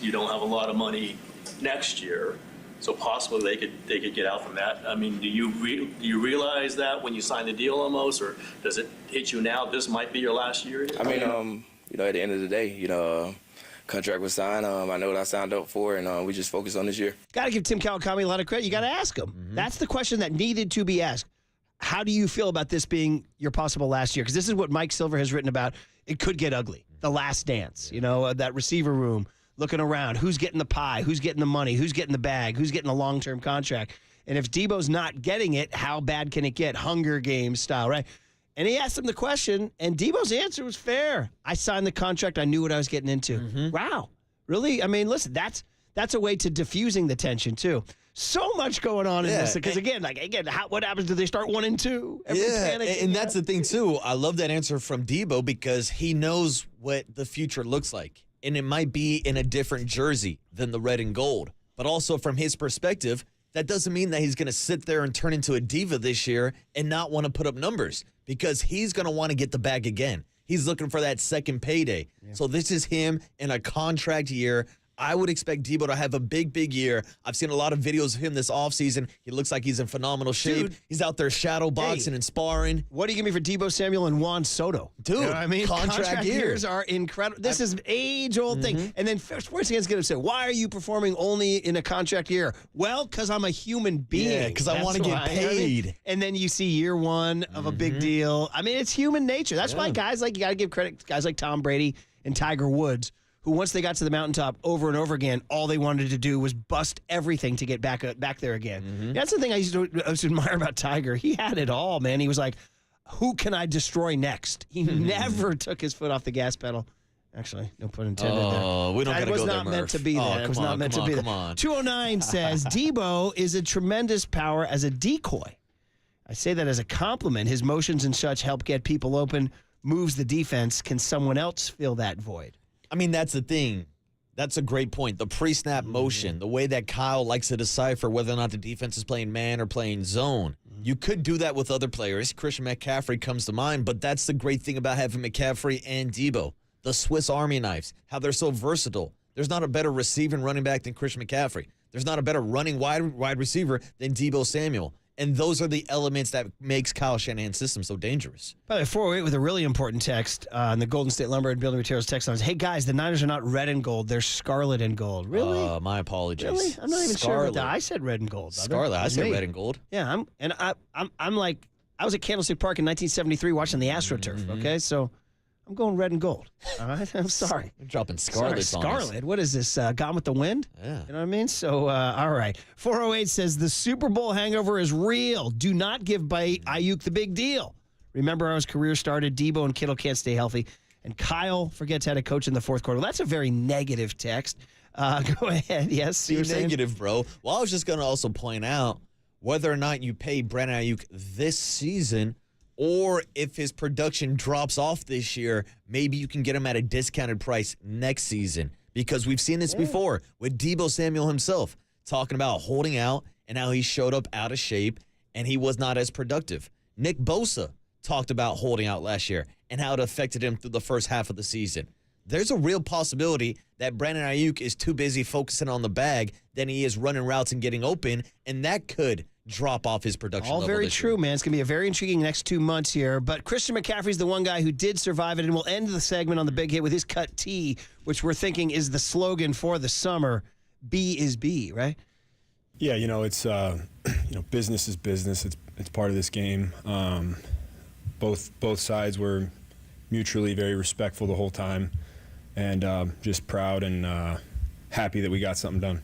you don't have a lot of money next year, so possibly they could get out from that. I mean, do you realize that when you sign the deal almost, or does it hit you now? This might be your last year. I mean, at the end of the day, contract was signed. I know what I signed up for, and we just focus on this year. Got to give Tim Kawakami a lot of credit. You got to ask him. That's the question that needed to be asked. How do you feel about this being your possible last year? Because this is what Mike Silver has written about. It could get ugly. The last dance, that receiver room, looking around. Who's getting the pie? Who's getting the money? Who's getting the bag? Who's getting the long-term contract? And if Debo's not getting it, how bad can it get? Hunger Games style, right? And he asked him the question, and Debo's answer was fair. I signed the contract. I knew what I was getting into. Wow. Really? I mean, listen, that's a way to diffusing the tension, too. So much going on in this. Because, again, what happens? Do they start 1-2? And that's the thing, too. I love that answer from Debo because he knows what the future looks like. And it might be in a different jersey than the red and gold. But also from his perspective, that doesn't mean that he's going to sit there and turn into a diva this year and not want to put up numbers because he's going to want to get the bag again. He's looking for that second payday. Yeah. So this is him in a contract year. I would expect Debo to have a big, big year. I've seen a lot of videos of him this offseason. He looks like he's in phenomenal shape. Dude, he's out there shadow boxing and sparring. What do you give me for Debo Samuel and Juan Soto? Dude, you know what I mean? Contract years are incredible. This is age-old thing. And then sports fans get upset. Why are you performing only in a contract year? Well, because I'm a human being. Yeah, because I want to get paid. And then you see year one of a big deal. I mean, it's human nature. That's why you got to give credit to guys like Tom Brady and Tiger Woods, who once they got to the mountaintop over and over again, all they wanted to do was bust everything to get back there again. That's the thing I used to admire about Tiger. He had it all, man. He was like, who can I destroy next? He never took his foot off the gas pedal. Actually, no pun intended there. Oh, we don't got to go there, It was not meant to be there. It was not meant to be there. 209 says, Debo is a tremendous power as a decoy. I say that as a compliment. His motions and such help get people open, moves the defense. Can someone else fill that void? I mean, that's the thing. That's a great point. The pre-snap motion, the way that Kyle likes to decipher whether or not the defense is playing man or playing zone. You could do that with other players. Christian McCaffrey comes to mind, but that's the great thing about having McCaffrey and Debo. The Swiss Army knives, how they're so versatile. There's not a better receiving running back than Christian McCaffrey. There's not a better running wide receiver than Deebo Samuel. And those are the elements that makes Kyle Shanahan's system so dangerous. By the way, 408 with a really important text on the Golden State Lumber and Building Materials text line. Hey, guys, the Niners are not red and gold. They're scarlet and gold. Really? My apologies. Really? I'm not even sure about that. I said red and gold. Scarlet. I said red and gold. Yeah, I'm like, I was at Candlestick Park in 1973 watching the AstroTurf, okay? So I'm going red and gold. All right? I'm sorry. I'm dropping scarlet. Scarlet. What is this? Gone with the Wind? Yeah. You know what I mean? So, all right. 408 says the Super Bowl hangover is real. Do not give Ayuk the big deal. Remember how his career started. Debo and Kittle can't stay healthy. And Kyle forgets how to coach in the fourth quarter. Well, that's a very negative text. Go ahead. Yes. Be negative, bro. Well, I was just going to also point out whether or not you pay Brandon Ayuk this season, or if his production drops off this year, maybe you can get him at a discounted price next season. Because we've seen this before with Deebo Samuel himself talking about holding out and how he showed up out of shape and he was not as productive. Nick Bosa talked about holding out last year and how it affected him through the first half of the season. There's a real possibility that Brandon Ayuk is too busy focusing on the bag than he is running routes and getting open, and that could drop off his production level. All very true, man. It's going to be a very intriguing next 2 months here. But Christian McCaffrey's the one guy who did survive it, and we'll end the segment on the big hit with his cut T, which we're thinking is the slogan for the summer. B is B, right? Yeah, it's business is business. It's part of this game. Both sides were mutually very respectful the whole time, and just proud and happy that we got something done.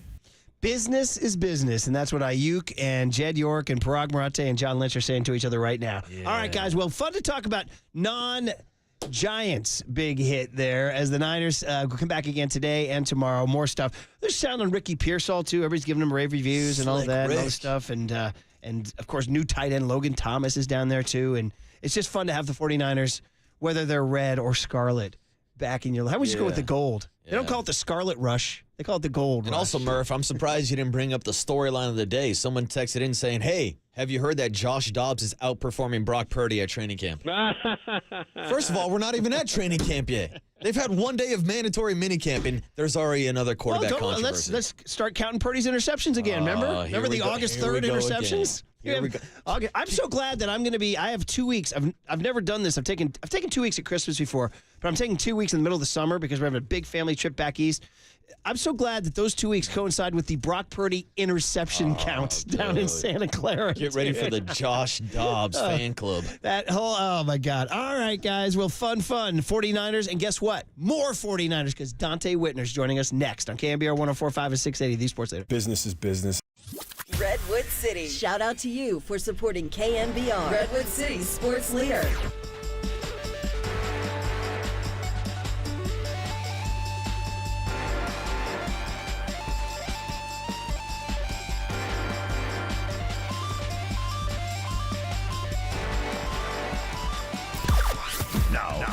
Business is business, and that's what Ayuk and Jed York and Parag Marate and John Lynch are saying to each other right now. Yeah. All right, guys. Well, fun to talk about non-Giants big hit there as the Niners come back again today and tomorrow. More stuff. There's sound on Ricky Pearsall, too. Everybody's giving him rave reviews and all that and all this stuff. And, of course, new tight end Logan Thomas is down there, too. And it's just fun to have the 49ers, whether they're red or scarlet, back in your life. How would you go with the gold? They don't call it the Scarlet Rush. They call it the Gold Rush. And also, Murph, I'm surprised you didn't bring up the storyline of the day. Someone texted in saying, hey, have you heard that Josh Dobbs is outperforming Brock Purdy at training camp? First of all, we're not even at training camp yet. They've had 1 day of mandatory minicamp, and there's already another quarterback controversy. Let's start counting Purdy's interceptions again, remember? Remember the August 3rd interceptions? Here we go. I'm so glad that I'm going to be. I have 2 weeks. I've never done this. I've taken 2 weeks at Christmas before, but I'm taking 2 weeks in the middle of the summer because we're having a big family trip back east. I'm so glad that those 2 weeks coincide with the Brock Purdy interception count down in Santa Clara. Get ready for the Josh Dobbs fan club. Oh, my God. All right, guys. Well, fun. 49ers. And guess what? More 49ers because Dante Whitner's joining us next on KNBR 104.5 and 680, the Sports Leader. Business is business. Redwood City. Shout out to you for supporting KNBR. Redwood City Sports Leader.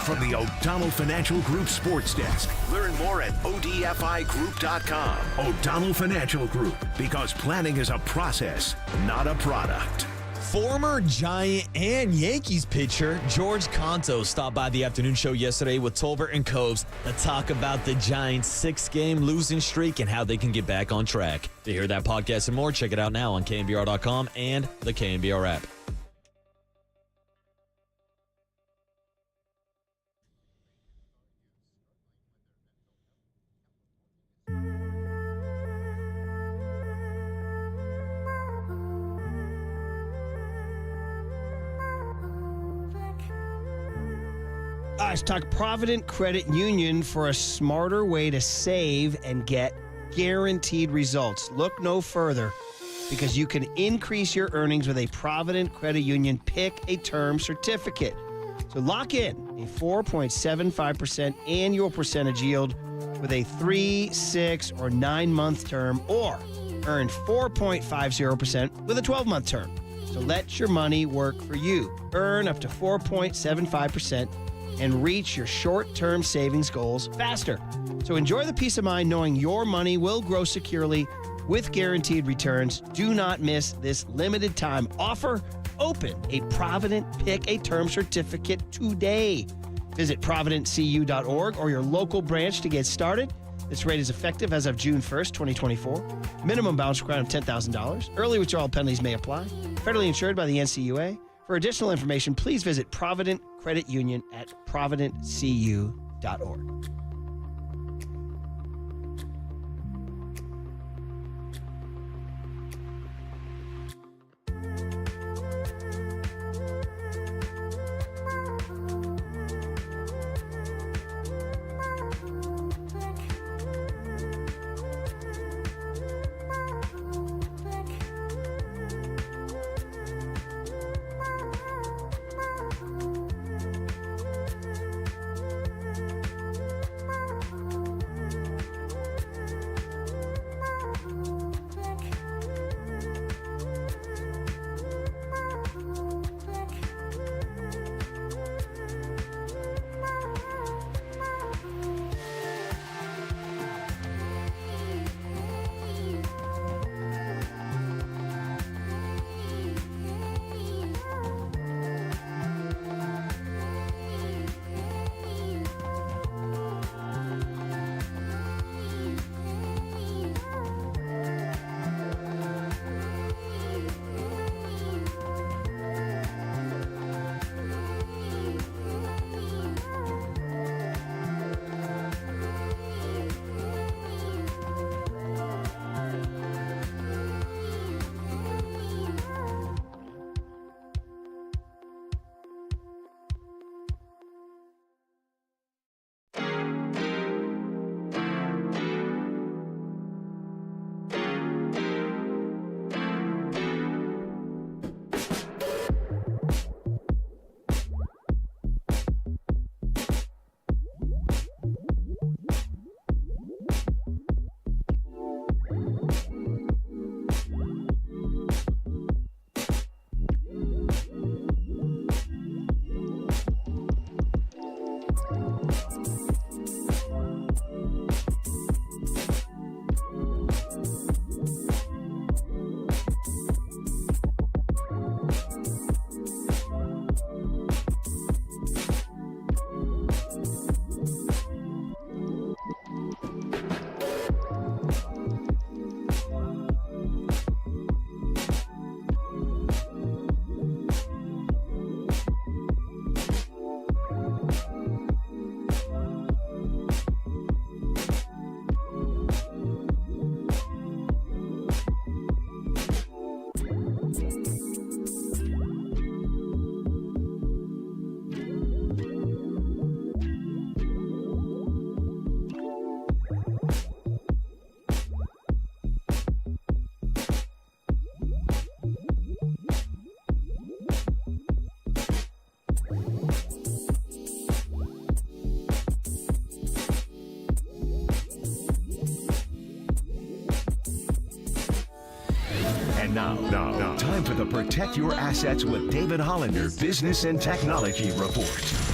From the O'Donnell Financial Group Sports Desk. Learn more at ODFIGroup.com. O'Donnell Financial Group, because planning is a process, not a product. Former Giant and Yankees pitcher George Conto stopped by the afternoon show yesterday with Tolbert and Cobes to talk about the Giants' 6-game losing streak and how they can get back on track. To hear that podcast and more, check it out now on KNBR.com and the KNBR app. Let's talk Provident Credit Union for a smarter way to save and get guaranteed results. Look no further because you can increase your earnings with a Provident Credit Union Pick a Term certificate. So lock in a 4.75% annual percentage yield with a 3, 6, or 9-month term, or earn 4.50% with a 12-month term. So let your money work for you. Earn up to 4.75% and reach your short-term savings goals faster. So enjoy the peace of mind knowing your money will grow securely with guaranteed returns. Do not miss this limited time offer. Open a Provident Pick a Term certificate today. Visit providentcu.org or your local branch to get started. This rate is effective as of June 1st, 2024. Minimum balance requirement of $10,000. Early withdrawal penalties may apply. Federally insured by the NCUA. For additional information, please visit Provident Credit Union at providentcu.org. Now, time for the Protect Your Assets with David Hollander Business and Technology Report.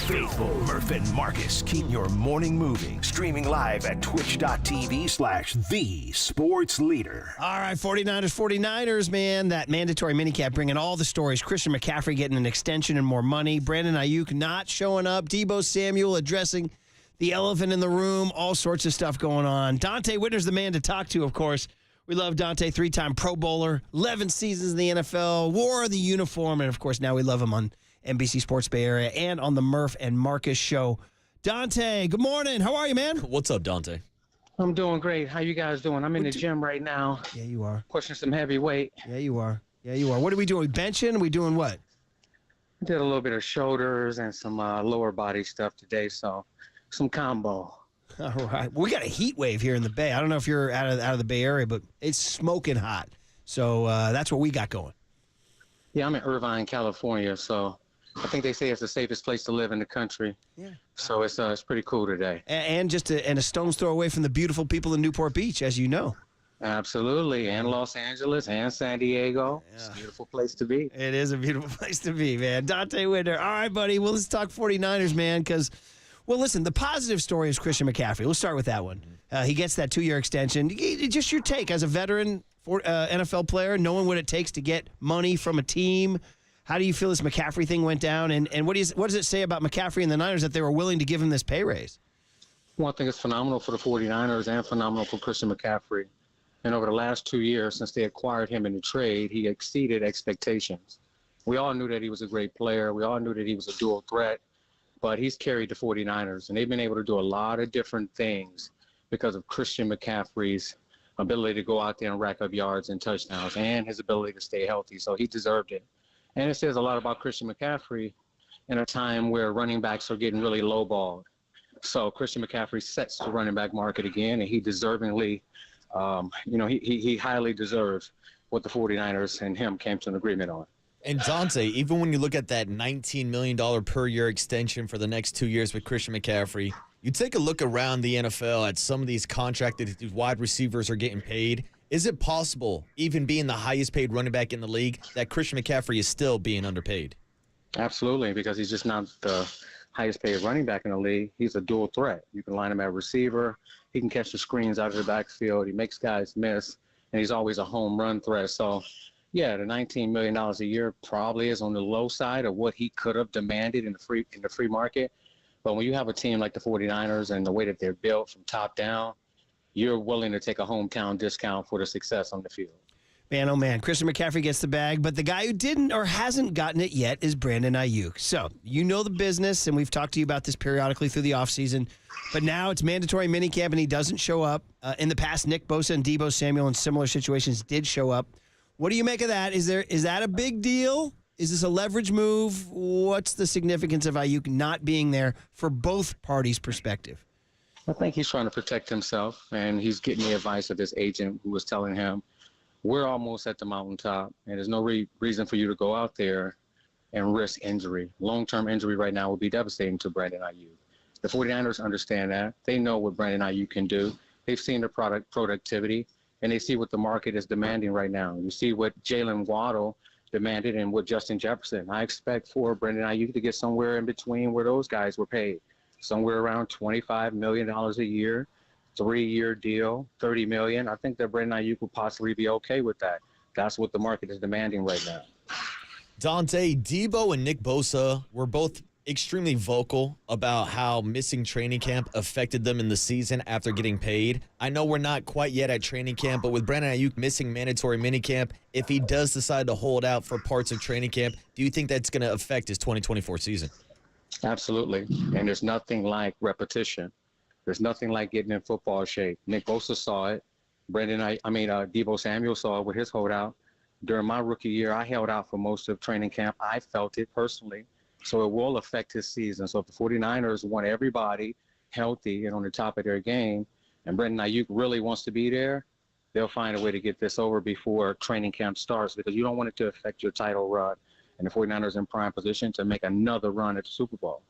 Faithful Murph and Marcus keep your morning moving. Streaming live at twitch.tv/the sports leader. All right, 49ers, man. That mandatory minicamp bringing all the stories. Christian McCaffrey getting an extension and more money. Brandon Ayuk not showing up. Deebo Samuel addressing the elephant in the room. All sorts of stuff going on. Dante Whitner's the man to talk to, of course. We love Dante, 3-time Pro Bowler, 11 seasons in the NFL, wore the uniform, and, of course, now we love him on NBC Sports Bay Area and on the Murph and Marcus show. Dante, good morning. How are you, man? What's up, Dante? I'm doing great. How you guys doing? I'm in the gym right now. Yeah, you are. Pushing some heavy weight. Yeah, you are. What are we doing? Benching? We doing what? I did a little bit of shoulders and some lower body stuff today, so some combo. All right. We got a heat wave here in the Bay. I don't know if you're out of the Bay Area, but it's smoking hot. So that's what we got going. Yeah, I'm in Irvine, California, so I think they say it's the safest place to live in the country. Yeah. So it's pretty cool today. And just a stone's throw away from the beautiful people in Newport Beach, as you know. Absolutely. And Los Angeles and San Diego. Yeah. It's a beautiful place to be. It is a beautiful place to be, man. Dante Whitner. All right, buddy. Well, let's talk 49ers, man, because, well, listen, the positive story is Christian McCaffrey. Let's start with that one. He gets that 2-year extension. Just your take as a veteran NFL player, knowing what it takes to get money from a team. How do you feel this McCaffrey thing went down? And what does it say about McCaffrey and the Niners that they were willing to give him this pay raise? Well, I think it's phenomenal for the 49ers and phenomenal for Christian McCaffrey. And over the last 2 years, since they acquired him in the trade, he exceeded expectations. We all knew that he was a great player. We all knew that he was a dual threat. But he's carried the 49ers, and they've been able to do a lot of different things because of Christian McCaffrey's ability to go out there and rack up yards and touchdowns and his ability to stay healthy. So he deserved it. And it says a lot about Christian McCaffrey in a time where running backs are getting really lowballed. So Christian McCaffrey sets the running back market again, and he deservingly, he highly deserves what the 49ers and him came to an agreement on. And Dante, even when you look at that $19 million per year extension for the next 2 years with Christian McCaffrey, you take a look around the NFL at some of these contracted wide receivers are getting paid. Is it possible, even being the highest paid running back in the league, that Christian McCaffrey is still being underpaid? Absolutely, because he's just not the highest paid running back in the league. He's a dual threat. You can line him at receiver. He can catch the screens out of the backfield. He makes guys miss, and he's always a home run threat. So, yeah, the $19 million a year probably is on the low side of what he could have demanded in the free market. But when you have a team like the 49ers and the way that they're built from top down, you're willing to take a hometown discount for the success on the field. Man, oh man, Christian McCaffrey gets the bag, but the guy who didn't or hasn't gotten it yet is Brandon Ayuk. So, you know the business, and we've talked to you about this periodically through the offseason, but now it's mandatory minicamp, and he doesn't show up. In the past, Nick Bosa and Deebo Samuel in similar situations did show up. What do you make of that? Is that a big deal? Is this a leverage move? What's the significance of Ayuk not being there for both parties' perspective? I think he's trying to protect himself, and he's getting the advice of his agent who was telling him, we're almost at the mountaintop, and there's no reason for you to go out there and risk injury. Long-term injury right now would be devastating to Brandon Ayuk. The 49ers understand that. They know what Brandon Ayuk can do. They've seen the productivity, and they see what the market is demanding right now. You see what Jalen Waddle demanded and what Justin Jefferson. I expect for Brandon Ayuk to get somewhere in between where those guys were paid. Somewhere around $25 million a year, 3-year deal, $30 million. I think that Brandon Ayuk will possibly be okay with that. That's what the market is demanding right now. Dante, Deebo and Nick Bosa were both extremely vocal about how missing training camp affected them in the season after getting paid. I know we're not quite yet at training camp, but with Brandon Ayuk missing mandatory minicamp, if he does decide to hold out for parts of training camp, do you think that's going to affect his 2024 season? Absolutely. And there's nothing like repetition. There's nothing like getting in football shape. Nick Bosa saw it. Deebo Samuel saw it with his holdout. During my rookie year, I held out for most of training camp. I felt it personally. So it will affect his season. So if the 49ers want everybody healthy and on the top of their game, and Brandon Ayuk really wants to be there, they'll find a way to get this over before training camp starts, because you don't want it to affect your title run. And the 49ers in prime position to make another run at the Super Bowl.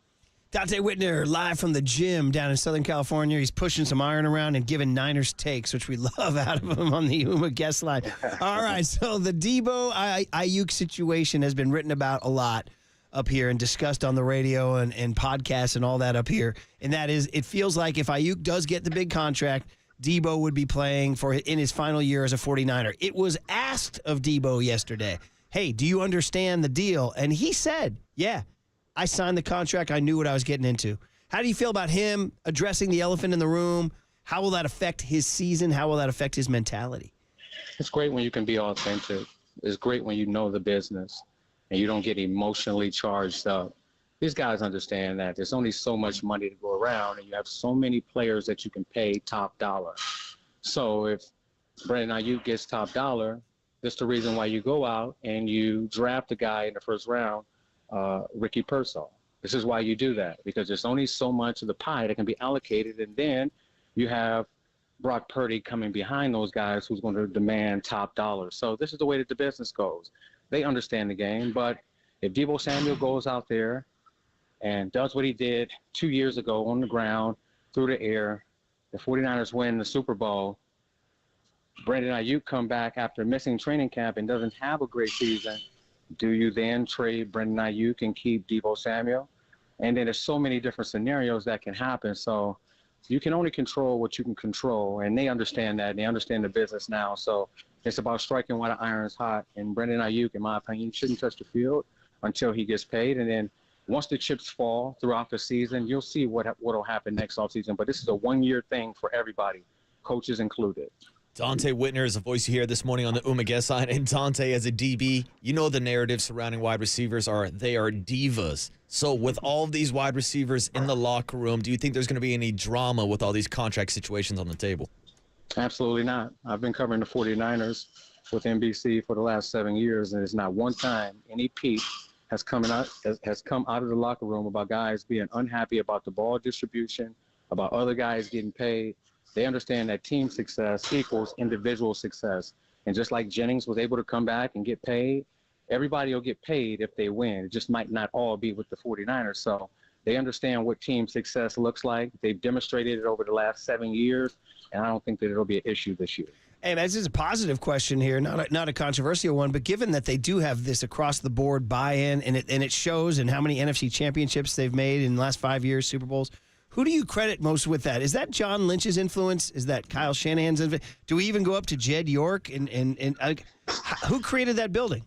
Dante Whitner, live from the gym down in Southern California. He's pushing some iron around and giving Niners takes, which we love out of him on the Uma guest line. All right, so the Deebo Ayuk situation has been written about a lot. up here and discussed on the radio and podcasts and all that up here. And that is, it feels like if Ayuk does get the big contract, Debo would be playing in his final year as a 49er. It was asked of Debo yesterday, hey, do you understand the deal? And he said, yeah, I signed the contract. I knew what I was getting into. How do you feel about him addressing the elephant in the room? How will that affect his season? How will that affect his mentality? It's great when you can be authentic. It's great when you know the business and you don't get emotionally charged up. These guys understand that there's only so much money to go around, and you have so many players that you can pay top dollar. So if Brandon Ayuk gets top dollar, that's the reason why you go out and you draft a guy in the first round, Ricky Pearsall. This is why you do that, because there's only so much of the pie that can be allocated, and then you have Brock Purdy coming behind those guys who's going to demand top dollar. So this is the way that the business goes. They understand the game, but if Deebo Samuel goes out there and does what he did 2 years ago on the ground, through the air, the 49ers win the Super Bowl, Brandon Ayuk come back after missing training camp and doesn't have a great season, do you then trade Brandon Ayuk and keep Deebo Samuel? And then there's so many different scenarios that can happen. So you can only control what you can control, and they understand that. They understand the business now. So it's about striking while the iron's hot. And Brandon Ayuk, in my opinion, shouldn't touch the field until he gets paid. And then once the chips fall throughout the season, you'll see what'll happen next offseason. But this is a one-year thing for everybody, coaches included. Dante Whitner is a voice you hear this morning on the Guest Line. And Dante, as a DB, you know the narrative surrounding wide receivers they are divas. So with all of these wide receivers in the locker room, do you think there's going to be any drama with all these contract situations on the table? Absolutely not. I've been covering the 49ers with NBC for the last 7 years, and it's not one time any peep has come out of the locker room about guys being unhappy about the ball distribution, about other guys getting paid. They understand that team success equals individual success. And just like Jennings was able to come back and get paid, everybody will get paid if they win. It just might not all be with the 49ers. So they understand what team success looks like. They've demonstrated it over the last 7 years, and I don't think that it'll be an issue this year. Hey, this is a positive question here, not a controversial one, but given that they do have this across-the-board buy-in, and it shows in how many NFC championships they've made in the last 5 years, Super Bowls, who do you credit most with that? Is that John Lynch's influence? Is that Kyle Shanahan's influence? Do we even go up to Jed York? And who created that building?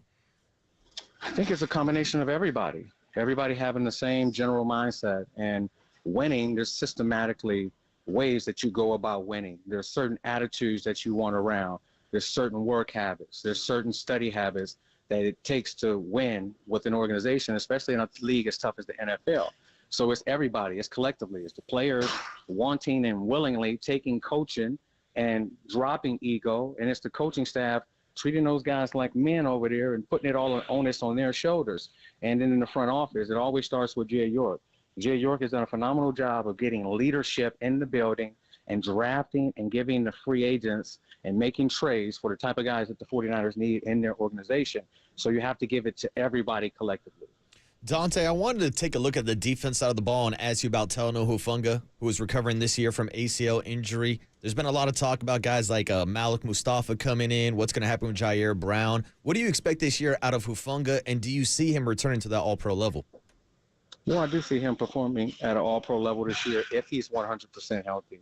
I think it's a combination of everybody. Everybody having the same general mindset. And winning, there's systematically ways that you go about winning. There's certain attitudes that you want around. There's certain work habits. There's certain study habits that it takes to win with an organization, especially in a league as tough as the NFL. So it's everybody. It's collectively. It's the players wanting and willingly taking coaching and dropping ego. And it's the coaching staff treating those guys like men over there and putting it all on onus on their shoulders. And then in the front office, it always starts with Jed York. Jed York has done a phenomenal job of getting leadership in the building and drafting and giving the free agents and making trades for the type of guys that the 49ers need in their organization. So you have to give it to everybody collectively. Dante, I wanted to take a look at the defense side of the ball and ask you about Talanoa Hufanga, who is recovering this year from ACL injury. There's been a lot of talk about guys like Malik Mustafa coming in. What's going to happen with Jair Brown? What do you expect this year out of Hufanga, and do you see him returning to that all-pro level? Well, I do see him performing at an all-pro level this year if he's 100% healthy.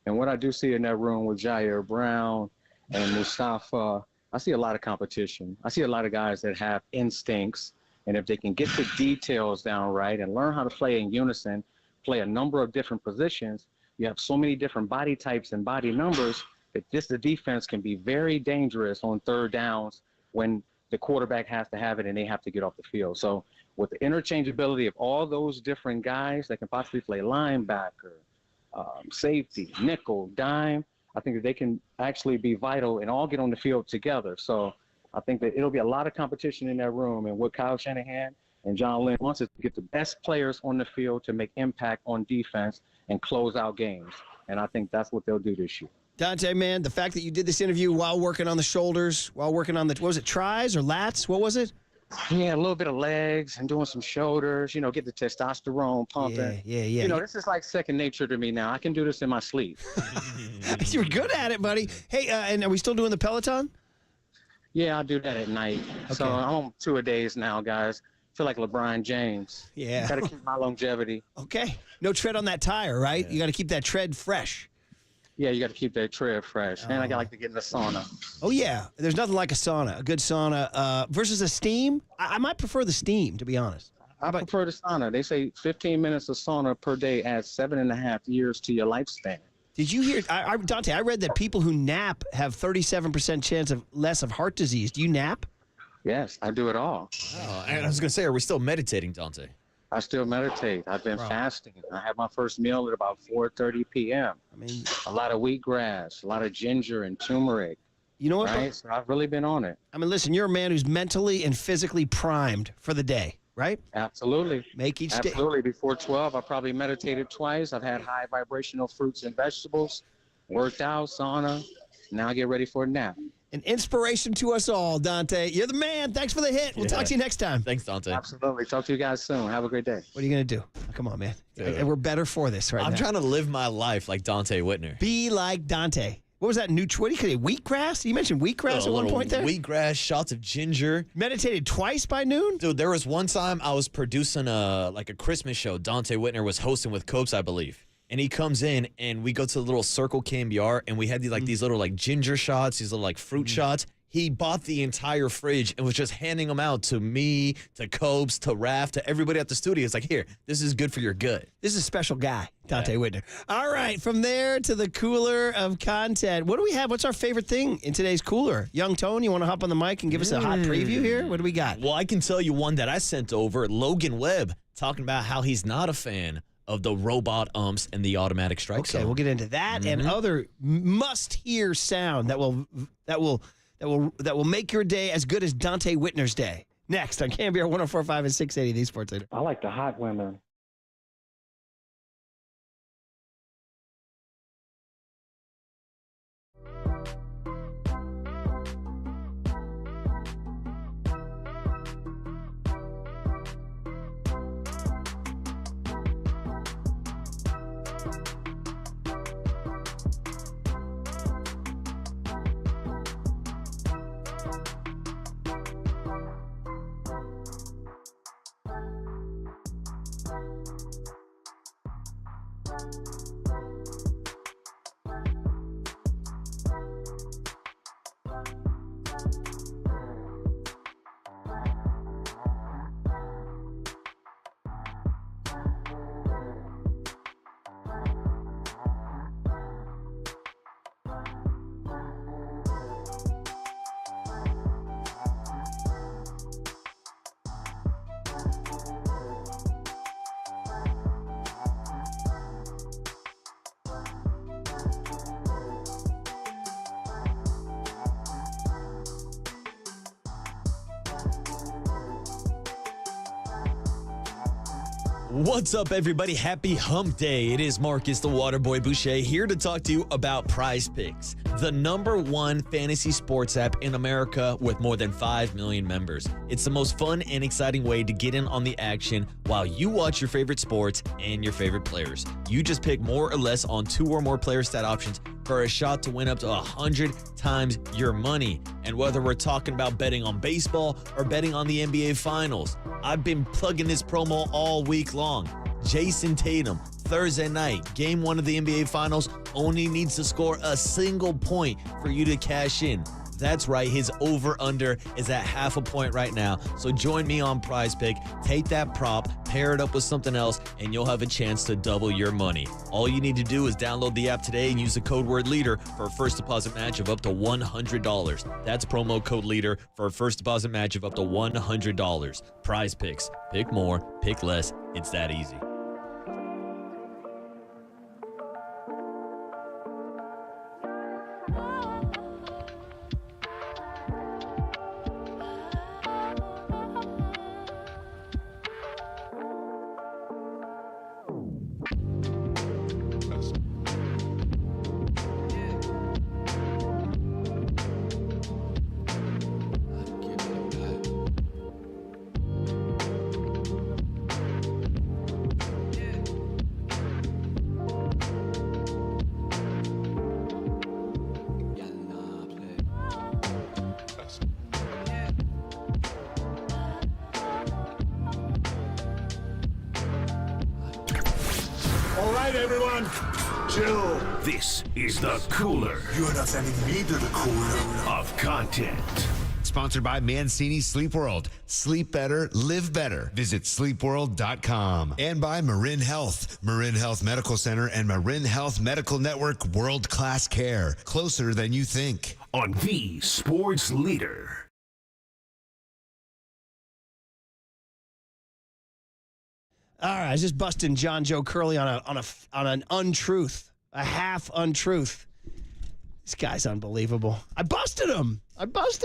And what I do see in that room with Jair Brown and Mustafa, I see a lot of competition. I see a lot of guys that have instincts. And if they can get the details down right and learn how to play in unison, play a number of different positions, you have so many different body types and body numbers that the defense can be very dangerous on third downs when the quarterback has to have it and they have to get off the field. So with the interchangeability of all those different guys that can possibly play linebacker, safety, nickel, dime, I think that they can actually be vital and all get on the field together. So I think that it'll be a lot of competition in that room, and what Kyle Shanahan and John Lynch wants is to get the best players on the field to make impact on defense and close out games. And I think that's what they'll do this year. Dante, man, the fact that you did this interview while working on the shoulders, while working on what was it, tries or lats? What was it? Yeah, a little bit of legs and doing some shoulders, get the testosterone pumping. Yeah. This is like second nature to me now. I can do this in my sleep. You're good at it, buddy. Hey, and are we still doing the Peloton? Yeah, I'll do that at night. Okay. So I'm on 2 a days now, guys. feel like LeBron James. Yeah. Got to keep my longevity. Okay. No tread on that tire, right? You got to keep that tread fresh. Yeah, you got to keep that tread fresh. And I like to get in the sauna. Oh, yeah. There's nothing like a sauna, a good sauna versus a steam. I might prefer the steam, to be honest. I prefer the sauna. They say 15 minutes of sauna per day adds 7.5 years to your lifespan. Did you hear, Dante, I read that people who nap have 37% chance of less of heart disease. Do you nap? Yes, I do it all. Oh, and I was going to say, are we still meditating, Dante? I still meditate. I've been fasting. I had my first meal at about 4:30 p.m. I mean, a lot of wheatgrass, a lot of ginger and turmeric. You know what? Right? So I've really been on it. I mean, listen, you're a man who's mentally and physically primed for the day, right? Absolutely. Make each day. Absolutely. Before 12, I probably meditated twice. I've had high vibrational fruits and vegetables, worked out, sauna. Now I get ready for a nap. An inspiration to us all, Dante. You're the man. Thanks for the hit. We'll talk to you next time. Thanks, Dante. Absolutely. Talk to you guys soon. Have a great day. What are you going to do? Oh, come on, man. Yeah. We're better for this right now. I'm trying to live my life like Dante Whitner. Be like Dante. What was that new what do you call it? Wheatgrass? You mentioned wheatgrass at one point there? Wheatgrass, shots of ginger. Meditated twice by noon? Dude, there was one time I was producing a Christmas show. Dante Whitner was hosting with Copes, I believe. And he comes in, and we go to the little circle KNBR, and we had these little ginger shots, these little fruit shots. He bought the entire fridge and was just handing them out to me, to Copes, to Raph, to everybody at the studio. It's like, here, this is good for your good. This is a special guy, Dante Whitner. All right, from there to the cooler of content. What do we have? What's our favorite thing in today's cooler? Young Tone, you want to hop on the mic and give us a hot preview here? What do we got? Well, I can tell you one that I sent over. Logan Webb talking about how he's not a fan of the robot umps and the automatic strike zone. Okay, we'll get into that and other must-hear sound that will make your day as good as Dante Whitner's day. Next on KNBR 104.5 and 680, the Sports Leader. I like the hot women. What's up, everybody? Happy hump day. It is Marcus the Waterboy Boucher here to talk to you about Prize Picks, the #1 fantasy sports app in America with more than 5 million members. It's the most fun and exciting way to get in on the action while you watch your favorite sports and your favorite players. You just pick more or less on 2 or more player stat options for a shot to win up to 100 times your money. And whether we're talking about betting on baseball or betting on the NBA Finals, I've been plugging this promo all week long. Jason Tatum, Thursday night, Game 1 of the NBA Finals, only needs to score a single point for you to cash in. That's right, his over-under is at 0.5 point right now. So join me on Prize Pick, take that prop, pair it up with something else, and you'll have a chance to double your money. All you need to do is download the app today and use the code word LEADER for a first deposit match of up to $100. That's promo code LEADER for a first deposit match of up to $100. Prize Picks. Pick more, pick less. It's that easy. All right, everyone, chill. This is the cooler. You're not sending me to the cooler. Of content. Sponsored by Mancini Sleep World. Sleep better, live better. Visit sleepworld.com. And by Marin Health. Marin Health Medical Center and Marin Health Medical Network world-class care. Closer than you think. On the sports leader. All right, I was just busting John Joe Curley on an untruth, a half untruth. This guy's unbelievable. I busted him.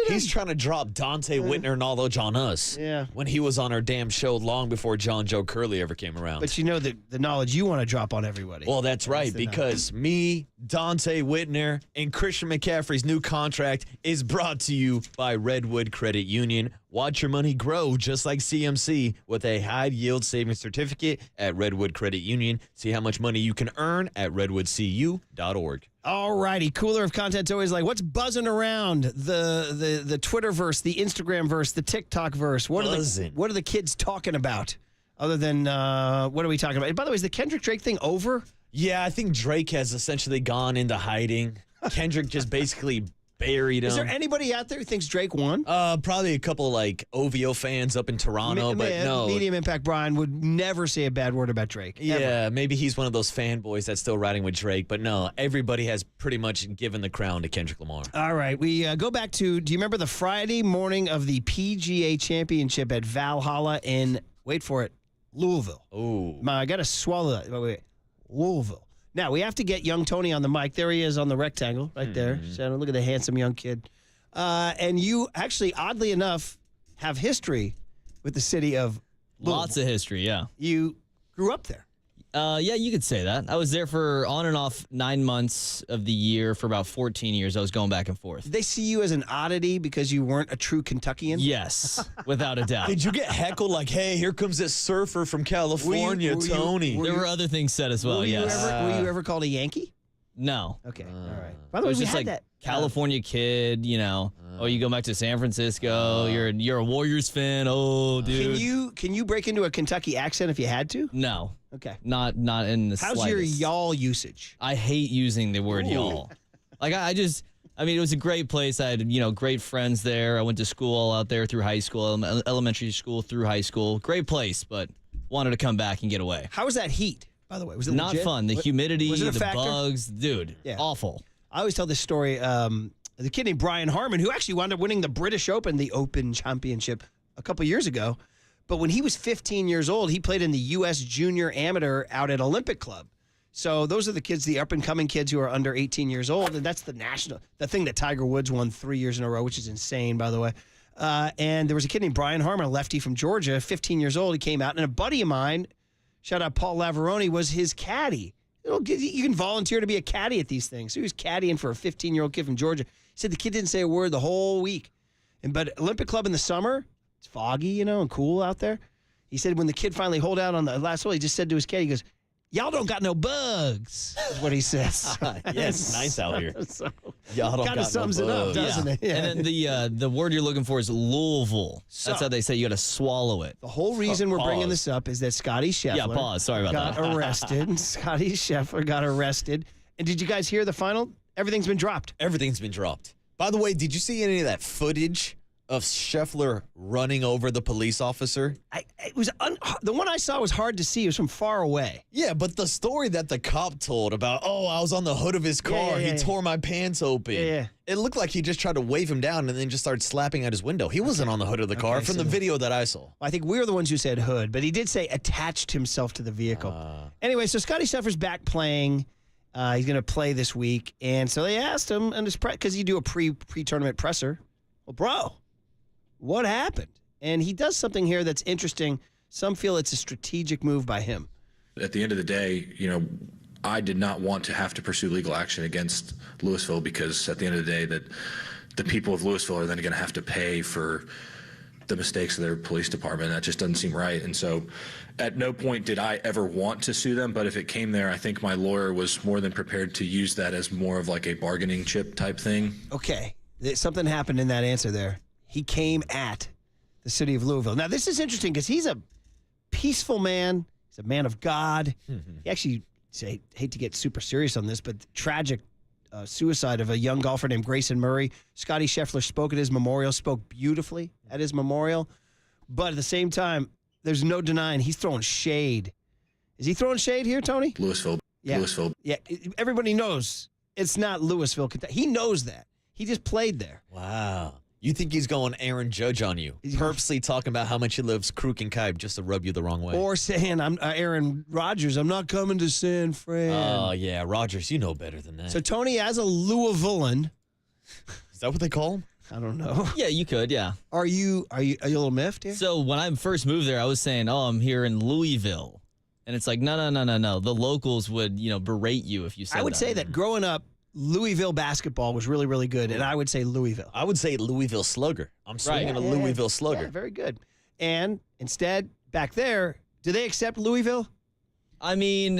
He's trying to drop Dante Whitner knowledge on us. Yeah. When he was on our damn show long before John Joe Curley ever came around. But you know the knowledge you want to drop on everybody. Well, that's right, because me, Dante Whitner, and Christian McCaffrey's new contract is brought to you by Redwood Credit Union. Watch your money grow just like CMC with a high-yield savings certificate at Redwood Credit Union. See how much money you can earn at redwoodcu.org. All righty, cooler of content always like what's buzzing around the Twitterverse, the Instagramverse, the TikTokverse. What are the kids talking about? Other than what are we talking about? And by the way, is the Kendrick Drake thing over? Yeah, I think Drake has essentially gone into hiding. Kendrick just basically buried him. Is there anybody out there who thinks Drake won? Probably a couple like OVO fans up in Toronto, but no. Medium Impact Brian would never say a bad word about Drake. Yeah, ever. maybe he's one of those fanboys that's still riding with Drake, but no, everybody has pretty much given the crown to Kendrick Lamar. All right, we go back to, do you remember the Friday morning of the PGA Championship at Valhalla in, wait for it, Louisville? Oh. I got to swallow that. Wait. Louisville. Now, we have to get young Tony on the mic. There he is on the rectangle right there. So look at the handsome young kid. And you actually, oddly enough, have history with the city of Louisville. Lots of history, yeah. You grew up there. Yeah, you could say that. I was there for on and off 9 months of the year for about 14 years. I was going back and forth. Did they see you as an oddity because you weren't a true Kentuckian? Yes, without a doubt. Did you get heckled like, hey, here comes this surfer from California, Tony? There were other things said as well, yes. Were you ever called a Yankee? No. Okay, all right. By the way, it was just like that. California kid, you know. Oh, you go back to San Francisco. You're a Warriors fan. Oh, dude. Can you break into a Kentucky accent if you had to? No. Okay. Not in the How's slightest. your y'all usage? I hate using the word y'all. Like I mean, it was a great place. I had, great friends there. I went to school out there through high school, elementary school through high school. Great place, but wanted to come back and get away. How was that heat, by the way? Was it not legit? fun? The humidity, was it a the factor? bugs, dude, Yeah. awful. I always tell this story. The kid named Brian Harmon, who actually wound up winning the British Open, the Open Championship, a couple years ago. But when he was 15 years old, he played in the U.S. Junior Amateur out at Olympic Club. So those are the kids, the up-and-coming kids who are under 18 years old, and that's the thing that Tiger Woods won 3 years in a row, which is insane, by the way. And there was a kid named Brian Harmon, a lefty from Georgia, 15 years old. He came out, and a buddy of mine, shout out Paul Lavaroni, was his caddy. You can volunteer to be a caddy at these things. So he was caddying for a 15-year-old kid from Georgia. He said the kid didn't say a word the whole week. But Olympic Club in the summer, it's foggy, and cool out there. He said when the kid finally holed out on the last hole, he just said to his caddy, he goes, y'all don't got no bugs, is what he says. Yes, nice out here. So, y'all don't kind got of sums no it up, bugs. doesn't it? Yeah. And then the word you're looking for is Louisville. So- That's how they say you got to swallow it. The whole reason we're bringing this up is that Scotty Scheffler Yeah, pause. Sorry about got that. arrested. Scotty Scheffler got arrested. And did you guys hear the final? Everything's been dropped. Everything's been dropped. By the way, did you see any of that footage of Scheffler running over the police officer? The one I saw was hard to see. It was from far away. Yeah, but the story that the cop told about, I was on the hood of his car. He tore my pants open. Yeah. It looked like he just tried to wave him down and then just started slapping at his window. He wasn't on the hood of the car from the video that I saw. I think we were the ones who said hood, but he did say attached himself to the vehicle. Anyway, so Scotty Scheffler's back playing. He's going to play this week. And so they asked him, because you do a pre-tournament presser. Well, bro, what happened? And he does something here that's interesting. Some feel it's a strategic move by him. At the end of the day, I did not want to have to pursue legal action against Louisville because at the end of the day that the people of Louisville are then going to have to pay for the mistakes of their police department. That just doesn't seem right. And so at no point did I ever want to sue them, but if it came there, I think my lawyer was more than prepared to use that as more of like a bargaining chip type thing. Okay. Something happened in that answer there. He came at the city of Louisville. Now, this is interesting because he's a peaceful man. He's a man of God. He actually hate to get super serious on this, but tragic suicide of a young golfer named Grayson Murray. Scotty Scheffler spoke at his memorial, spoke beautifully at his memorial. But at the same time, there's no denying he's throwing shade. Is he throwing shade here, Tony? Louisville. Yeah. Louisville. Yeah, everybody knows it's not Louisville, Kentucky. He knows that. He just played there. Wow. You think he's going Aaron Judge on you, purposely talking about how much he loves Kruk and Kipe just to rub you the wrong way. Or saying, I'm Aaron Rodgers, I'm not coming to San Fran. Oh, yeah, Rodgers, you know better than that. So, Tony, as a Louisvillian. Is that what they call him? I don't know. Yeah, you could, yeah. Are you a little miffed here? So when I first moved there, I was saying, I'm here in Louisville. And it's like, no. The locals would, berate you if you said that. I would say that growing up, Louisville basketball was really, really good, and I would say Louisville. I would say Louisville Slugger. I'm swinging a Louisville Slugger. Yeah, very good. And instead, back there, do they accept Louisville? I mean,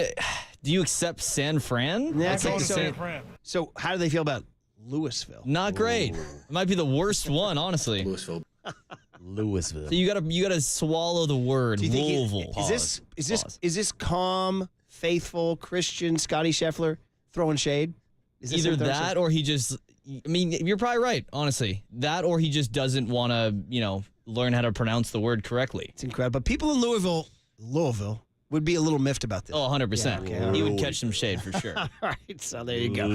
do you accept San Fran? Yeah, I'd say San Fran. So how do they feel about Louisville? Not great. It might be the worst one, honestly. Louisville. Louisville. So you gotta swallow the word Louisville. Is this calm, faithful Christian Scotty Scheffler throwing shade? Is this Either him throwing that shade? or he just, I mean, you're probably right, honestly. That or he just doesn't want to, learn how to pronounce the word correctly. It's incredible. But people in Louisville would be a little miffed about this. Oh, 100%. Yeah, okay. He would catch some shade for sure. All right, so there you go.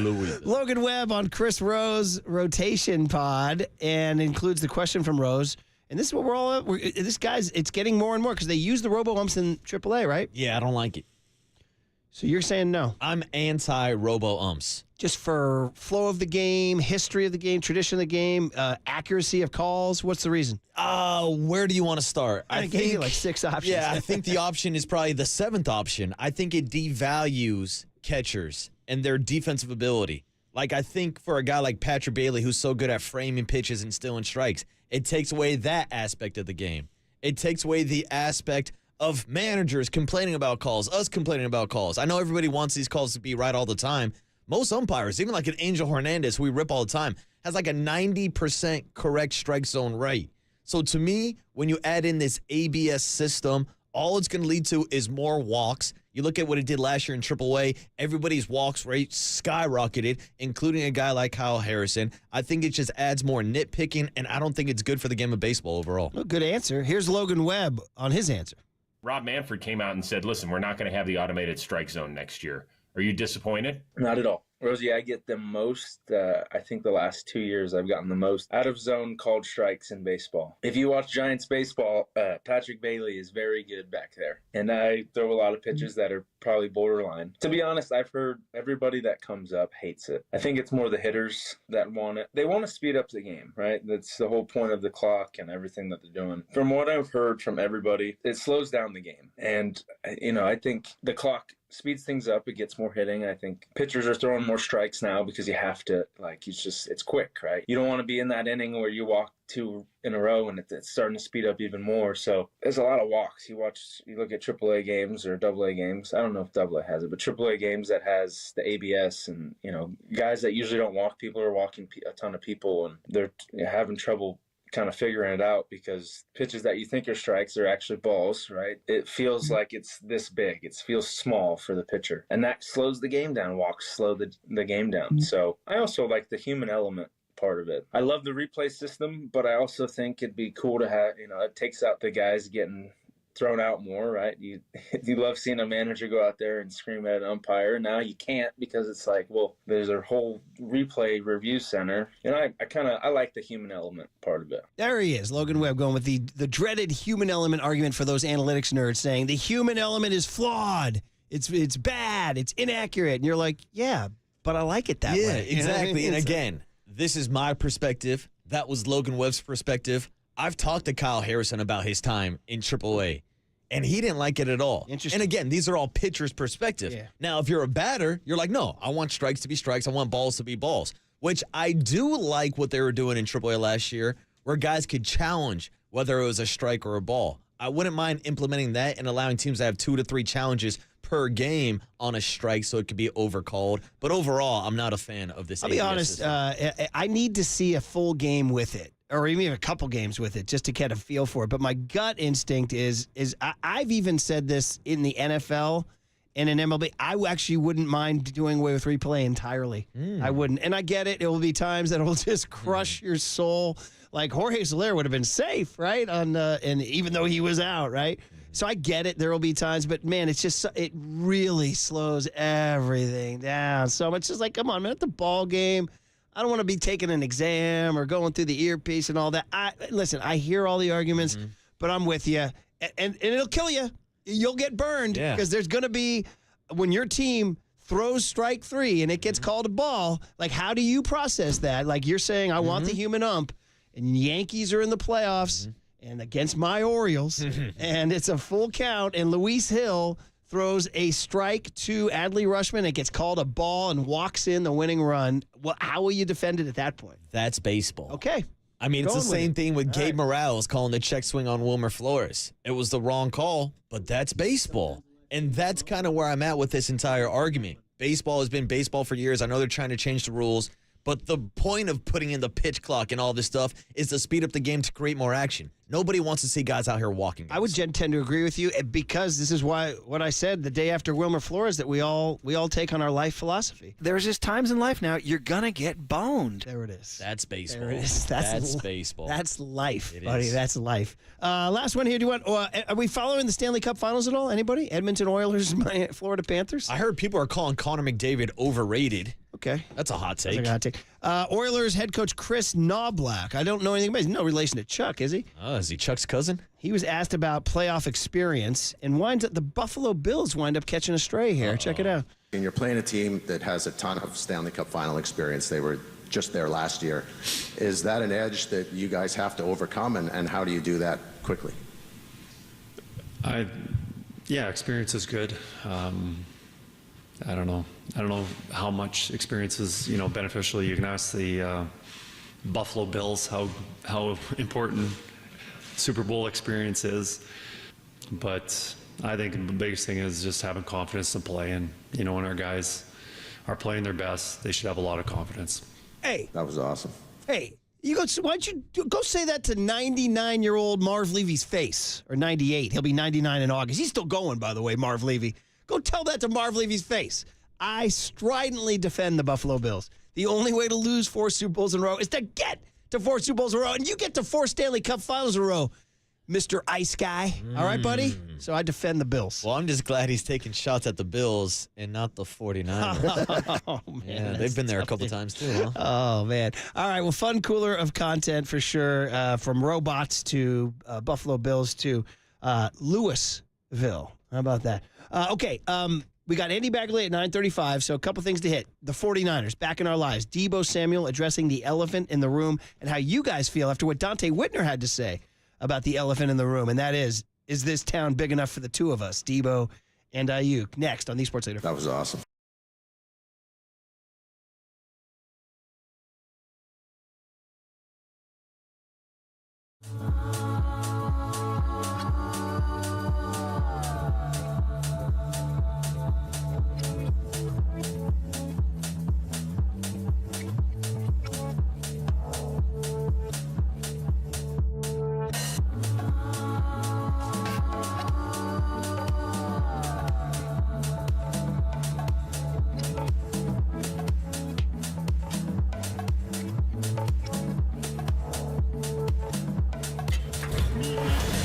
Logan Webb on Chris Rose Rotation Pod, and includes the question from Rose. And this is what it's getting more and more because they use the robo-umps in AAA, right? Yeah, I don't like it. So you're saying no? I'm anti-robo-umps. Just for flow of the game, history of the game, tradition of the game, accuracy of calls. What's the reason? Where do you want to start? I gave you like 6 options. Yeah, I think the option is probably the 7th option. I think it devalues catchers and their defensive ability. Like, I think for a guy like Patrick Bailey, who's so good at framing pitches and stealing strikes, it takes away that aspect of the game. It takes away the aspect of managers complaining about calls, us complaining about calls. I know everybody wants these calls to be right all the time. Most umpires, even like an Angel Hernandez, who we rip all the time, has like a 90% correct strike zone rate. So to me, when you add in this ABS system, all it's going to lead to is more walks. You look at what it did last year in AAA, everybody's walks rate skyrocketed, including a guy like Kyle Harrison. I think it just adds more nitpicking, and I don't think it's good for the game of baseball overall. Well, good answer. Here's Logan Webb on his answer. Rob Manfred came out and said, listen, we're not going to have the automated strike zone next year. Are you disappointed? Not at all. Rosie, I get the most, I think the last 2 years I've gotten the most out of zone called strikes in baseball. If you watch Giants baseball, Patrick Bailey is very good back there. And I throw a lot of pitches that are probably borderline. To be honest, I've heard everybody that comes up hates it. I think it's more the hitters that want it. They want to speed up the game, right? That's the whole point of the clock and everything that they're doing. From what I've heard from everybody, it slows down the game. And, I think the clock speeds things up. It gets more hitting. I think pitchers are throwing more strikes now because you have to, it's quick, right? You don't want to be in that inning where you walk 2 in a row and it's starting to speed up even more. So there's a lot of walks. You look at AAA games or AA games. I don't know if AA has it, but AAA games that has the ABS and, guys that usually don't walk people are walking a ton of people and they're having trouble kind of figuring it out because pitches that you think are strikes are actually balls, right? It feels like it's this big. It feels small for the pitcher. And that slows the game down. Walks slow the game down. So I also like the human element part of it. I love the replay system, but I also think it'd be cool to have, it takes out the guys getting thrown out more, right? You love seeing a manager go out there and scream at an umpire. Now you can't because it's like, well, there's a whole replay review center. I like the human element part of it. There he is, Logan Webb, going with the dreaded human element argument for those analytics nerds, saying the human element is flawed. It's bad. It's inaccurate. And you're like, yeah, but I like it that way. Yeah, exactly. And It's- again, this is my perspective. That was Logan Webb's perspective. I've talked to Kyle Harrison about his time in AAA, and he didn't like it at all. Interesting. And again, these are all pitchers' perspective. Yeah. Now, if you're a batter, you're like, no, I want strikes to be strikes. I want balls to be balls, which I do like what they were doing in AAA last year, where guys could challenge whether it was a strike or a ball. I wouldn't mind implementing that and allowing teams to have 2 to 3 challenges per game on a strike so it could be overcalled. But overall, I'm not a fan of this. I'll be ABS honest, system. I need to see a full game with it, or even a couple games with it, just to get a feel for it. But my gut instinct is I've even said this in the NFL, in an MLB, I actually wouldn't mind doing away with replay entirely. I wouldn't. And I get it. It will be times that it will just crush your soul. Like Jorge Soler would have been safe, right? And even though he was out, right? So I get it. There will be times, but man, it's just, it really slows everything down. So it's just like, come on, man, at the ball game, I don't want to be taking an exam or going through the earpiece and all that. Listen, I hear all the arguments, but I'm with you. And it'll kill you. You'll get burned because there's going to be, when your team throws strike 3 and it gets called a ball, like how do you process that? Like you're saying, I want the human ump, and Yankees are in the playoffs and against my Orioles, and it's a full count, and Luis Hill throws a strike to Adley Rutschman. It gets called a ball and walks in the winning run. Well, how will you defend it at that point? That's baseball. Okay. I mean, it's the same thing with Gabe right. Morales calling the check swing on Wilmer Flores. It was the wrong call, but that's baseball. And that's kind of where I'm at with this entire argument. Baseball has been baseball for years. I know they're trying to change the rules, but the point of putting in the pitch clock and all this stuff is to speed up the game to create more action. Nobody wants to see guys out here walking. I would tend to agree with you because this is why what I said the day after Wilmer Flores that we all take on our life philosophy. There's just times in life now you're gonna get boned. There it is. That's baseball. There it is. That's baseball. That's life, It buddy. is. That's life. Last one here. Do you want? Are we following the Stanley Cup Finals at all? Anybody? Edmonton Oilers, Florida Panthers. I heard people are calling Connor McDavid overrated. Okay. That's a hot take. That's a hot take. Oilers head coach Chris Knobloch. I don't know anything about him. He's no relation to Chuck, is he? Oh, is he Chuck's cousin? He was asked about playoff experience and the Buffalo Bills wind up catching a stray here. Check it out. And you're playing a team that has a ton of Stanley Cup final experience. They were just there last year. Is that an edge that you guys have to overcome, and how do you do that quickly? Yeah, experience is good. I don't know how much experience is beneficial. You can ask the Buffalo Bills how important Super Bowl experience is, but I think the biggest thing is just having confidence to play. And when our guys are playing their best, they should have a lot of confidence. Hey, that was awesome. Hey, why don't you go say that to 99-year-old Marv Levy's face, or 98? He'll be 99 in August. He's still going, by the way, Marv Levy. Go tell that to Marv Levy's face. I stridently defend the Buffalo Bills. The only way to lose 4 Super Bowls in a row is to get to 4 Super Bowls in a row, and you get to 4 Stanley Cup Finals in a row, Mr. Ice Guy. All right, buddy? So I defend the Bills. Well, I'm just glad he's taking shots at the Bills and not the 49ers. Oh, man. Yeah, they've been there a couple times too, huh? Oh, man. All right, well, fun cooler of content for sure, from robots to Buffalo Bills to Louisville. How about that? Okay, we got Andy Bagley at 9:35, so a couple things to hit. The 49ers, back in our lives. Deebo Samuel addressing the elephant in the room and how you guys feel after what Dante Whitner had to say about the elephant in the room, and that is this town big enough for the two of us, Deebo and Ayuk? Next on the Sports Leader. That was awesome.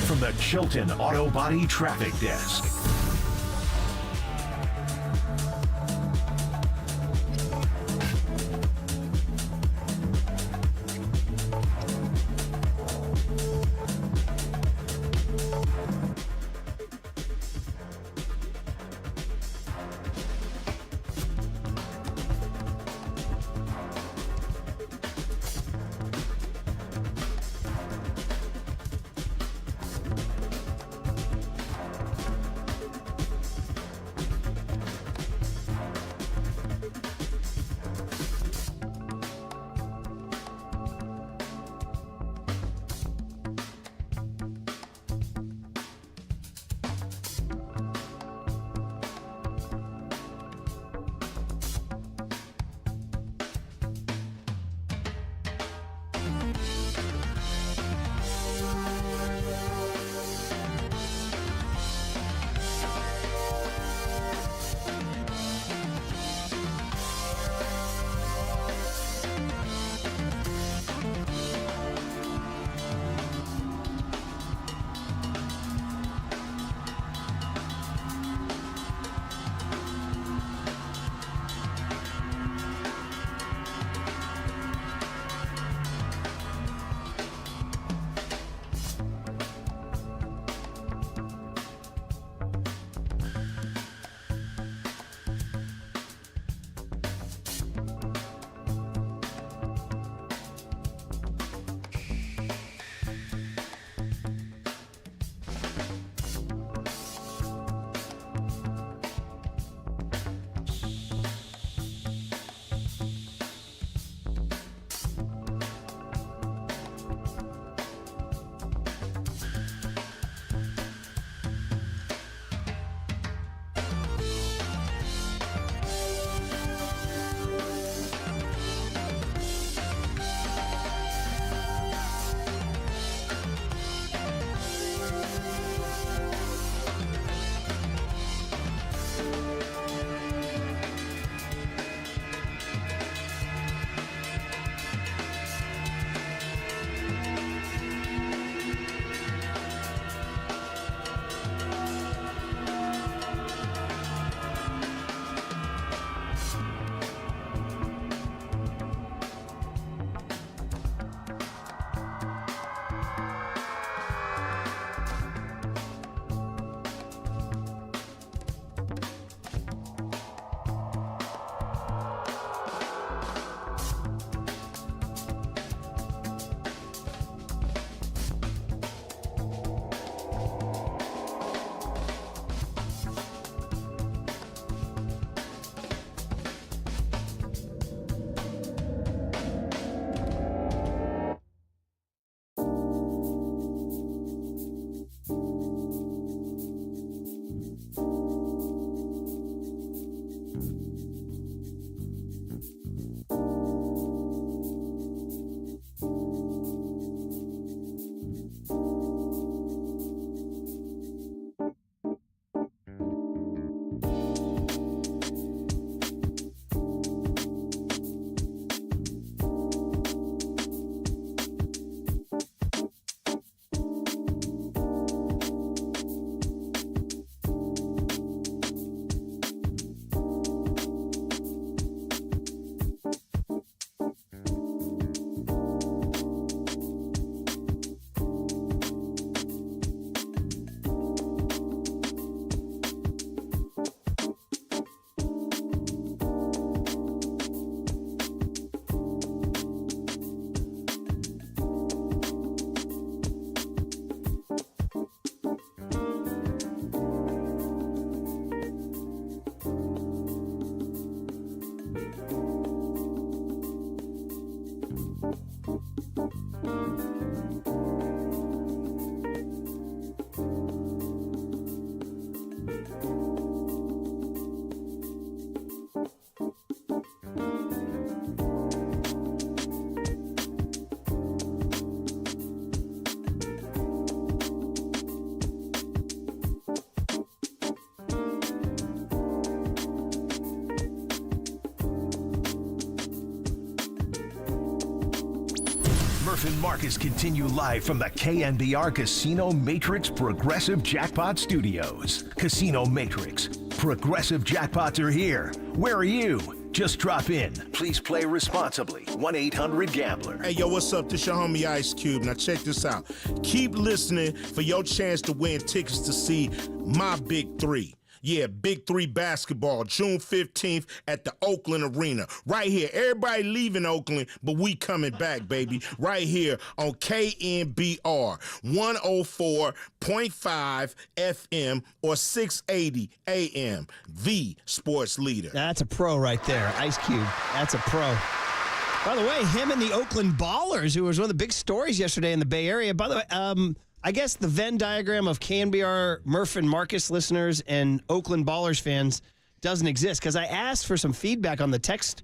From the Chilton Auto Body Traffic Desk. Murph and Marcus continue live from the KNBR Casino Matrix Progressive Jackpot Studios. Casino Matrix. Progressive jackpots are here. Where are you? Just drop in. Please play responsibly. 1-800-GAMBLER. Hey, yo, what's up? This your homie Ice Cube. Now check this out. Keep listening for your chance to win tickets to see my Big Three. Yeah, Big Three basketball, June 15th at the Oakland Arena. Right here. Everybody leaving Oakland, but we coming back, baby. Right here on KNBR, 104.5 FM or 680 AM. The sports leader. That's a pro right there. Ice Cube. That's a pro. By the way, him and the Oakland Ballers, who was one of the big stories yesterday in the Bay Area. By the way, I guess the Venn diagram of KNBR, Murph and Marcus listeners and Oakland Ballers fans doesn't exist, because I asked for some feedback on the text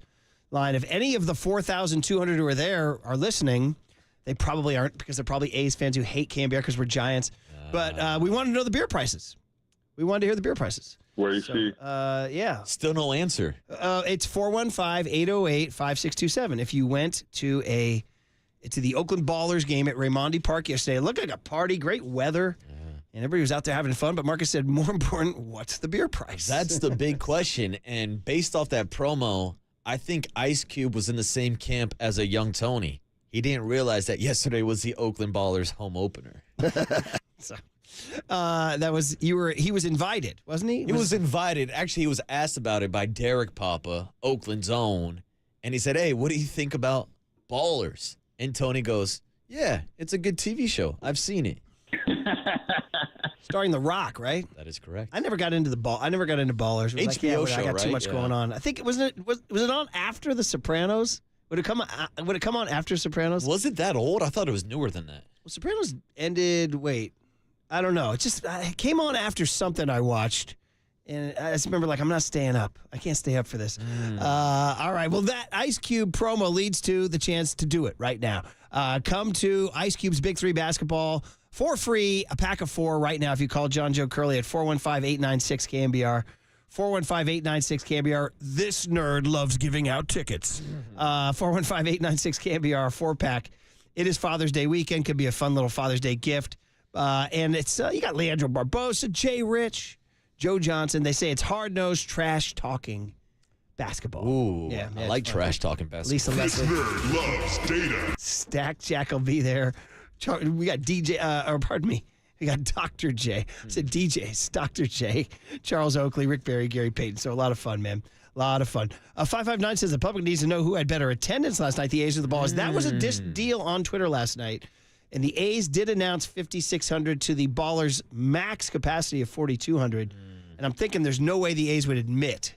line. If any of the 4,200 who are there are listening, they probably aren't, because they're probably A's fans who hate KNBR because we're Giants. But we wanted to know the beer prices. We wanted to hear the beer prices. Where you see? Yeah. Still no answer. It's 415-808-5627. If you went to the Oakland Ballers game at Raimondi Park yesterday, it looked like a party, great weather, and everybody was out there having fun. But Marcus said, more important, what's the beer price? That's the big question. And based off that promo, I think Ice Cube was in the same camp as a young Tony. He didn't realize that yesterday was the Oakland Ballers home opener. So, he was invited, wasn't he? He was invited. Actually, he was asked about it by Derek Papa, Oakland's own, and he said, "Hey, what do you think about Ballers?" And Tony goes, "Yeah, it's a good TV show. I've seen it." Starring The Rock, right? That is correct. I never got into Ballers. It was HBO show, I got right? too much going on. I think was it on after The Sopranos? Would it come on after Sopranos? Was it that old? I thought it was newer than that. Well, Sopranos ended. Wait, I don't know. It came on after something I watched. And I just remember, I'm not staying up. I can't stay up for this. All right. Well, that Ice Cube promo leads to the chance to do it right now. Come to Ice Cube's Big Three basketball for free, a pack of 4 right now if you call John Joe Curley at 415-896-KNBR. 415-896-KNBR. This nerd loves giving out tickets. 415-896-KNBR, 4-pack. It is Father's Day weekend. Could be a fun little Father's Day gift. And it's you got Leandro Barbosa, Jay Rich, Joe Johnson. They say it's hard-nosed, trash-talking basketball. Ooh, yeah, I like trash-talking basketball. Lisa This Leslie. nerd loves data. Stack Jack will be there. We got we got Dr. J. I said DJ. It's Dr. J. Charles Oakley, Rick Barry, Gary Payton. So a lot of fun, man. A lot of fun. 559 says the public needs to know who had better attendance last night, the A's or the Ballers. That was a deal on Twitter last night. And the A's did announce 5,600 to the Ballers' max capacity of 4,200. And I'm thinking there's no way the A's would admit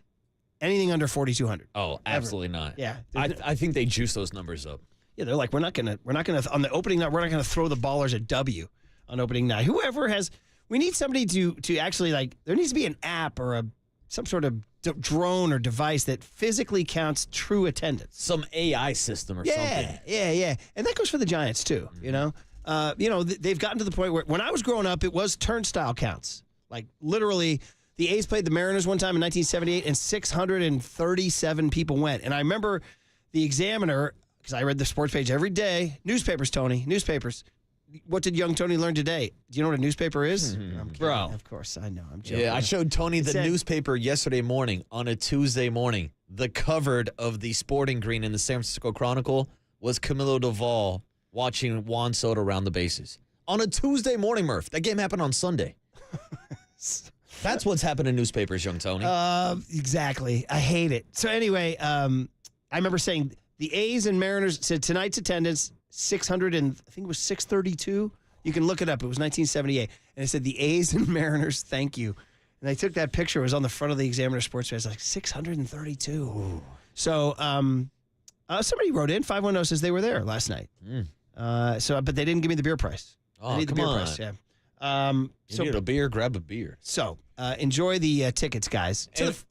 anything under 4,200. Oh, absolutely Ever. not. Yeah. I think they juice those numbers up. Yeah, they're like, we're not gonna on the opening night, we're not gonna throw the Ballers a W on opening night. We need somebody to actually, there needs to be an app or some sort of drone or device that physically counts true attendance. Some AI system or something. Yeah. And that goes for the Giants too, you know? They've gotten to the point where when I was growing up, it was turnstile counts. Like literally, the A's played the Mariners one time in 1978 and 637 people went. And I remember the Examiner, because I read the sports page every day, newspapers, Tony, newspapers. What did young Tony learn today? Do you know what a newspaper is? Bro. Of course, I know. I'm joking. Yeah, I showed Tony the newspaper yesterday morning on a Tuesday morning. The cover of the sporting green in the San Francisco Chronicle was Camilo Duvall watching Juan Soto around the bases. On a Tuesday morning, Murph. That game happened on Sunday. That's what's happened in newspapers, young Tony. Exactly. I hate it. So anyway, I remember saying the A's and Mariners said tonight's attendance, 600 and I think it was 632. You can look it up. It was 1978. And it said the A's and Mariners, thank you. And they took that picture. It was on the front of the Examiner Sports Page. Like 632. Ooh. So somebody wrote in. 510 says they were there last night. But they didn't give me the beer price. Oh, I need the come beer on. price, yeah. You need a beer, grab a beer. So enjoy the tickets, guys.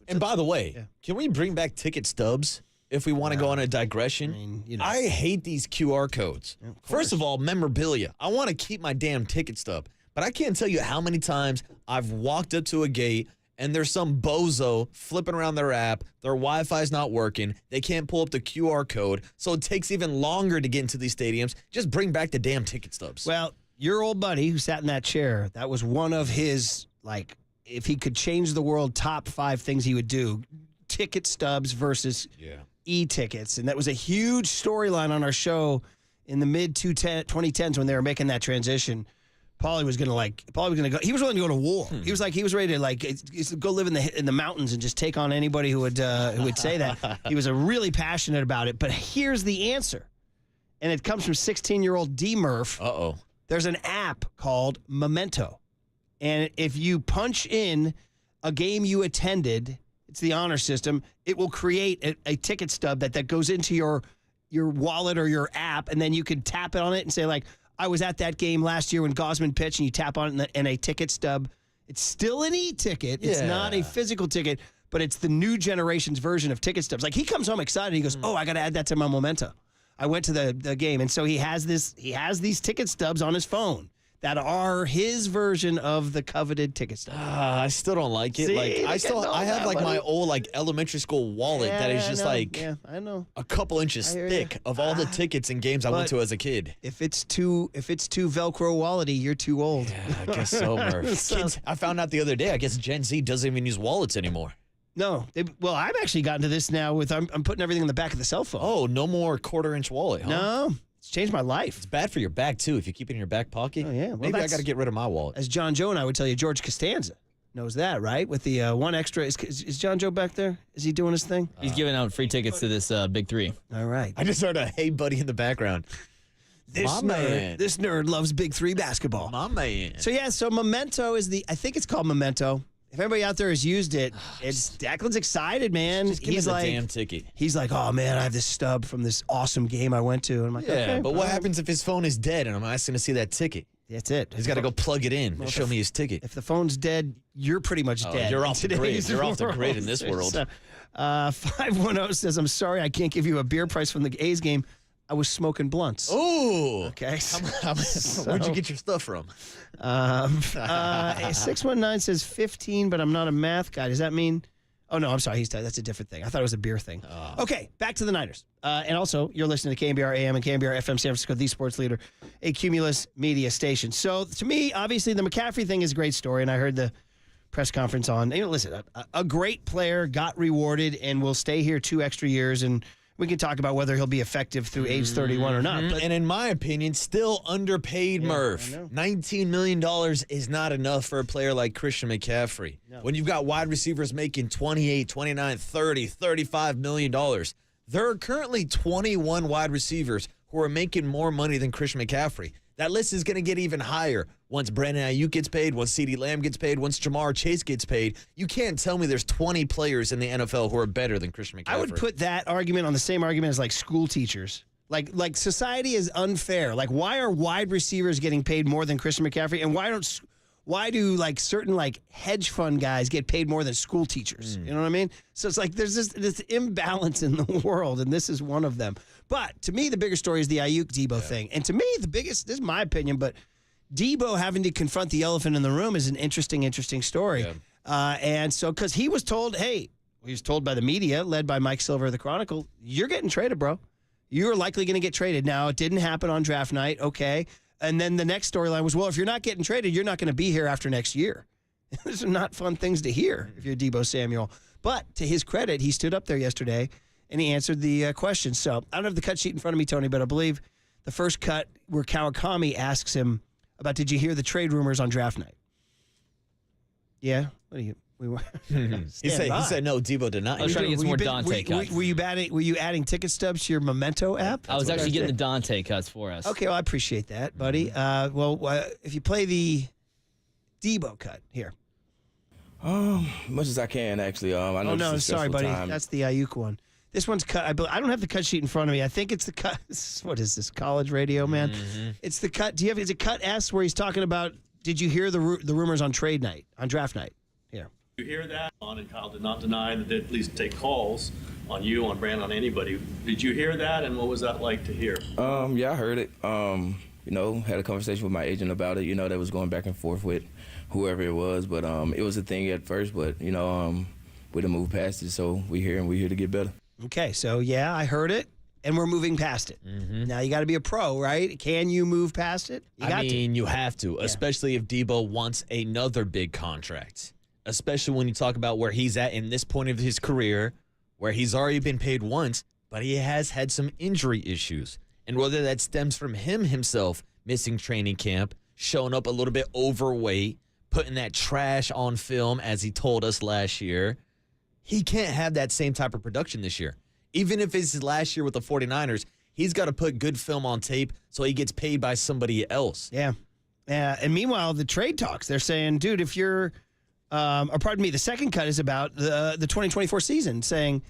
And by the way, can we bring back ticket stubs if we want to go on a digression? I hate these QR codes. First of all, memorabilia. I want to keep my damn ticket stub, but I can't tell you how many times I've walked up to a gate and there's some bozo flipping around their app. Their Wi-Fi's not working. They can't pull up the QR code, so it takes even longer to get into these stadiums. Just bring back the damn ticket stubs. Well, your old buddy who sat in that chair, that was one of his, like, if he could change the world, top 5 things he would do. Ticket stubs versus e-tickets. And that was a huge storyline on our show in the mid-2010s when they were making that transition. Paulie was going to go. He was willing to go to war. He was ready to go live in the mountains and just take on anybody who would say that. He was really passionate about it. But here's the answer. And it comes from 16-year-old D. Murph. Uh-oh. There's an app called Memento. And if you punch in a game you attended, it's the honor system, it will create a ticket stub that goes into your wallet or your app, and then you can tap it on it and say, like, I was at that game last year when Gosman pitched, and you tap on it and a ticket stub. It's still an e-ticket. It's not a physical ticket, but it's the new generation's version of ticket stubs. Like, he comes home excited. He goes, oh, I got to add that to my Memento. I went to the game, and so he has these ticket stubs on his phone that are his version of the coveted ticket stub. I still don't like it. See, I have my old elementary school wallet that is just I know. a couple inches thick of all the tickets and games I went to as a kid. If it's too Velcro wallety, you're too old. Yeah, I guess so, Murph. Kids, I found out the other day, I guess Gen Z doesn't even use wallets anymore. No. I've actually gotten to this now with I'm putting everything in the back of the cell phone. Oh, no more quarter-inch wallet, huh? No. It's changed my life. It's bad for your back, too, if you keep it in your back pocket. Oh, yeah. Well, maybe I got to get rid of my wallet. As John Joe and I would tell you, George Costanza knows that, right? With the one extra. Is John Joe back there? Is he doing his thing? He's giving out free tickets to this Big Three. All right. I just heard a hey buddy in the background. This nerd loves Big Three basketball. My man. So Memento is I think it's called Memento. If anybody out there has used it, Declan's excited, man. Just give me the damn ticket. He's like, oh, man, I have this stub from this awesome game I went to. And I'm like, okay. But what happens if his phone is dead and I'm asking to see that ticket? That's it. He's got to go plug it in and show me his ticket. If the phone's dead, you're pretty much dead. You're off the grid. You're off the grid in this world. 510 says, I'm sorry, I can't give you a beer price from the A's game. I was smoking blunts. Ooh. Okay. Where'd you get your stuff from? 619 says 15, but I'm not a math guy. Does that mean? Oh, no, I'm sorry. That's a different thing. I thought it was a beer thing. Okay, back to the Niners. And also, you're listening to KNBR AM and KNBR FM San Francisco, the sports leader, a Cumulus media station. So, to me, obviously, the McCaffrey thing is a great story, and I heard the press conference on, listen, a great player got rewarded and will stay here 2 extra years, and we can talk about whether he'll be effective through age 31 or not. But, and in my opinion, still underpaid, Murph. $19 million is not enough for a player like Christian McCaffrey. No. When you've got wide receivers making $28, $29, $30, $35 million, there are currently 21 wide receivers who are making more money than Christian McCaffrey. That list is going to get even higher once Brandon Ayuk gets paid, once CeeDee Lamb gets paid, once Jamar Chase gets paid. You can't tell me there's 20 players in the NFL who are better than Christian McCaffrey. I would put that argument on the same argument as like school teachers. Like society is unfair. Like, why are wide receivers getting paid more than Christian McCaffrey, and why do like certain like hedge fund guys get paid more than school teachers? You know what I mean? So it's like there's this imbalance in the world, and this is one of them. But to me, the bigger story is the Ayuk Debo thing. And to me, the biggest, this is my opinion, but Debo having to confront the elephant in the room is an interesting story. Yeah. And so, because he was told, he was told by the media, led by Mike Silver of the Chronicle, you're getting traded, bro. You're likely going to get traded. Now, it didn't happen on draft night. Okay. And then the next storyline was, well, if you're not getting traded, you're not going to be here after next year. Those are not fun things to hear if you're Debo Samuel. But to his credit, he stood up there yesterday and he answered the question. So I don't have the cut sheet in front of me, Tony, but I believe the first cut where Kawakami asks him about, did you hear the trade rumors on draft night? Yeah? What do you... He said no, Debo did not. I was trying to get some more Dante cuts. Were you adding ticket stubs to your Memento app? I was actually getting the Dante cuts for us. Okay, well, I appreciate that, buddy. If you play the Debo cut here. Much as I can, actually. I know sorry, buddy. That's the Ayuk one. This one's cut. I don't have the cut sheet in front of me. I think it's the cut. What is this, college radio, man? It's the cut. Is it cut S where he's talking about, did you hear the rumors on trade night, on draft night? Here. You hear that? And Kyle did not deny that they'd at least take calls on you, on Brandon, on anybody. Did you hear that, and what was that like to hear? Yeah, I heard it. Had a conversation with my agent about it. That was going back and forth with whoever it was, but it was a thing at first. But we done moved past it, so we're here to get better. Okay, so yeah, I heard it, and we're moving past it. Now you got to be a pro, right? Can you move past it? You have to, especially if Debo wants another big contract. Especially when you talk about where he's at in this point of his career, where he's already been paid once, but he has had some injury issues. And whether that stems from him himself missing training camp, showing up a little bit overweight, putting that trash on film, as he told us last year, he can't have that same type of production this year. Even if it's his last year with the 49ers, he's got to put good film on tape so he gets paid by somebody else. Yeah. And meanwhile, the trade talks, they're saying, dude, if you're, the second cut is about the 2024 season, saying,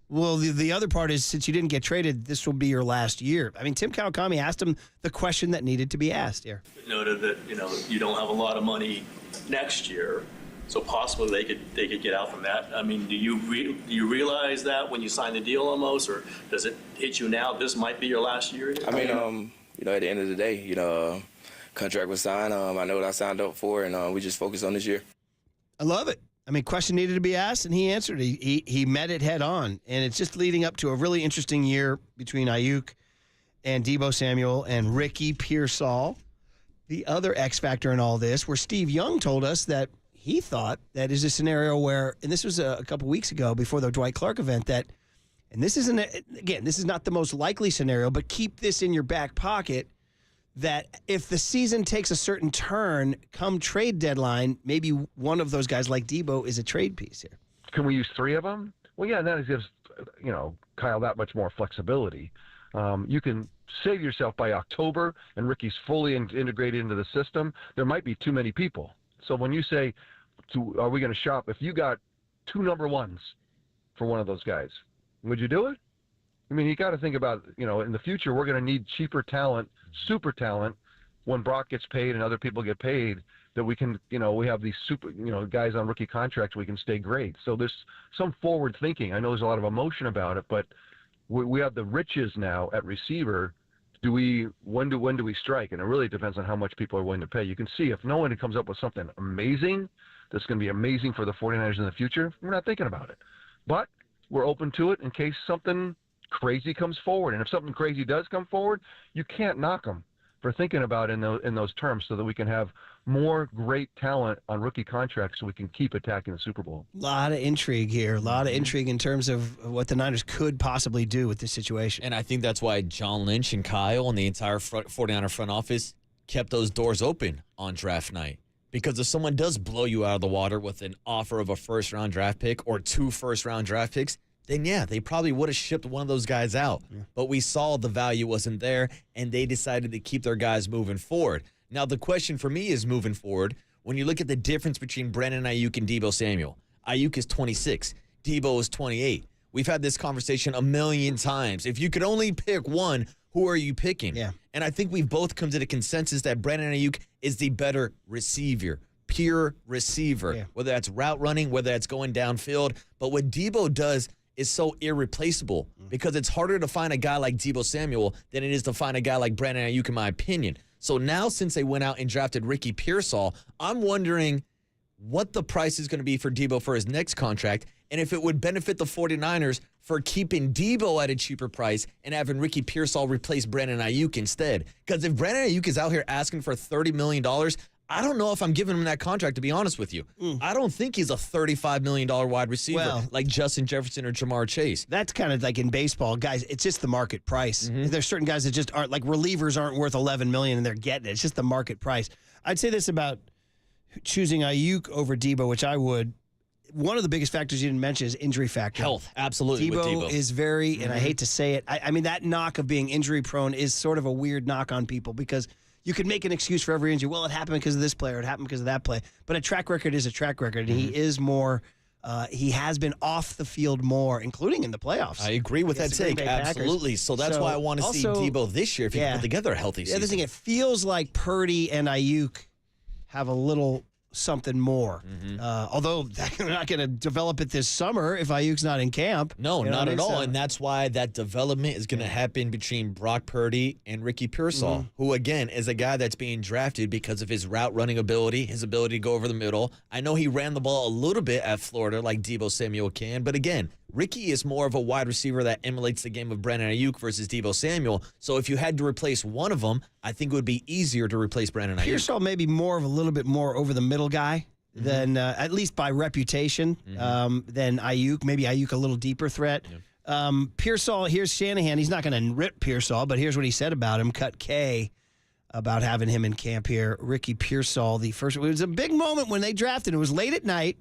well, the other part is, since you didn't get traded, this will be your last year. I mean, Tim Kawakami asked him the question that needed to be asked here. Noted that, you don't have a lot of money next year, so possibly they could get out from that. I mean, do you realize that when you sign the deal almost, or does it hit you now, this might be your last year? I mean, at the end of the day, contract was signed. I know what I signed up for, and we just focus on this year. I love it. I mean, question needed to be asked, and he answered. He met it head on, and it's just leading up to a really interesting year between Ayuk and Deebo Samuel and Ricky Pearsall. The other X factor in all this, where Steve Young told us that he thought that is a scenario where, and this was a couple weeks ago before the Dwight Clark event, that, and this isn't, again, this is not the most likely scenario, but keep this in your back pocket, that if the season takes a certain turn come trade deadline, maybe one of those guys like Debo is a trade piece here. Can we use three of them? Well, yeah, and that gives, Kyle that much more flexibility. You can save yourself by October, and Ricky's fully integrated into the system. There might be too many people. So when you say, are we going to shop? If you got two number ones for one of those guys, would you do it? I mean, you got to think about, in the future, we're going to need cheaper talent, super talent, when Brock gets paid and other people get paid, that we can, we have these super, guys on rookie contracts, we can stay great. So there's some forward thinking. I know there's a lot of emotion about it, but we have the riches now at receiver. When do we strike? And it really depends on how much people are willing to pay. You can see if no one comes up with something amazing that's going to be amazing for the 49ers in the future, we're not thinking about it. But we're open to it in case something crazy comes forward. And if something crazy does come forward, you can't knock them for thinking about it in those terms, so that we can have more great talent on rookie contracts so we can keep attacking the Super Bowl. A lot of intrigue here. A lot of intrigue in terms of what the Niners could possibly do with this situation. And I think that's why John Lynch and Kyle and the entire 49er front office kept those doors open on draft night. Because if someone does blow you out of the water with an offer of a first-round draft pick or 2 first-round draft picks, then yeah, they probably would have shipped one of those guys out. Yeah. But we saw the value wasn't there, and they decided to keep their guys moving forward. Now, the question for me is moving forward, when you look at the difference between Brandon Ayuk and Deebo Samuel. Ayuk is 26. Deebo is 28. We've had this conversation a million times. If you could only pick one, who are you picking? Yeah. And I think we've both come to the consensus that Brandon Ayuk is the better receiver, pure receiver, whether that's route running, whether that's going downfield. But what Deebo does is so irreplaceable because it's harder to find a guy like Deebo Samuel than it is to find a guy like Brandon Ayuk, in my opinion. So now, since they went out and drafted Ricky Pearsall, I'm wondering what the price is going to be for Deebo for his next contract, and if it would benefit the 49ers for keeping Deebo at a cheaper price and having Ricky Pearsall replace Brandon Ayuk instead. Because if Brandon Ayuk is out here asking for $30 million, I don't know if I'm giving him that contract, to be honest with you. I don't think he's a $35 million wide receiver like Justin Jefferson or Jamar Chase. That's kind of like in baseball, guys. It's just the market price. There's certain guys that just aren't, like relievers aren't worth $11 million and they're getting it. It's just the market price. I'd say this about choosing Ayuk over Deebo, which I would. One of the biggest factors you didn't mention is injury factor. Health, absolutely. Deebo is very, and I hate to say it, I mean, that knock of being injury prone is sort of a weird knock on people because you could make an excuse for every injury. Well, it happened because of this player. It happened because of that play. But a track record is a track record. And he is more he has been off the field more, including in the playoffs. I agree with that take. Absolutely. So that's why I want to see Debo this year if he can put together a healthy season. The thing, it feels like Purdy and Ayuk have a little something more. Although they're not going to develop it this summer if Ayuk's not in camp. No, You know not what I at mean? all. So- And that's why that development is going to happen between Brock Purdy and Ricky Pearsall, who, again, is a guy that's being drafted because of his route running ability, his ability to go over the middle. I know he ran the ball a little bit at Florida like Deebo Samuel can, but again, Ricky is more of a wide receiver that emulates the game of Brandon Ayuk versus Deebo Samuel. So if you had to replace one of them, I think it would be easier to replace Brandon Ayuk. Pearsall may be more of a little bit more over the middle guy than, at least by reputation, than Ayuk. Maybe Ayuk a little deeper threat. Pearsall, here's Shanahan. He's not going to rip Pearsall, but here's what he said about him. Cut K about having him in camp here. Ricky Pearsall, it was a big moment when they drafted. It was late at night,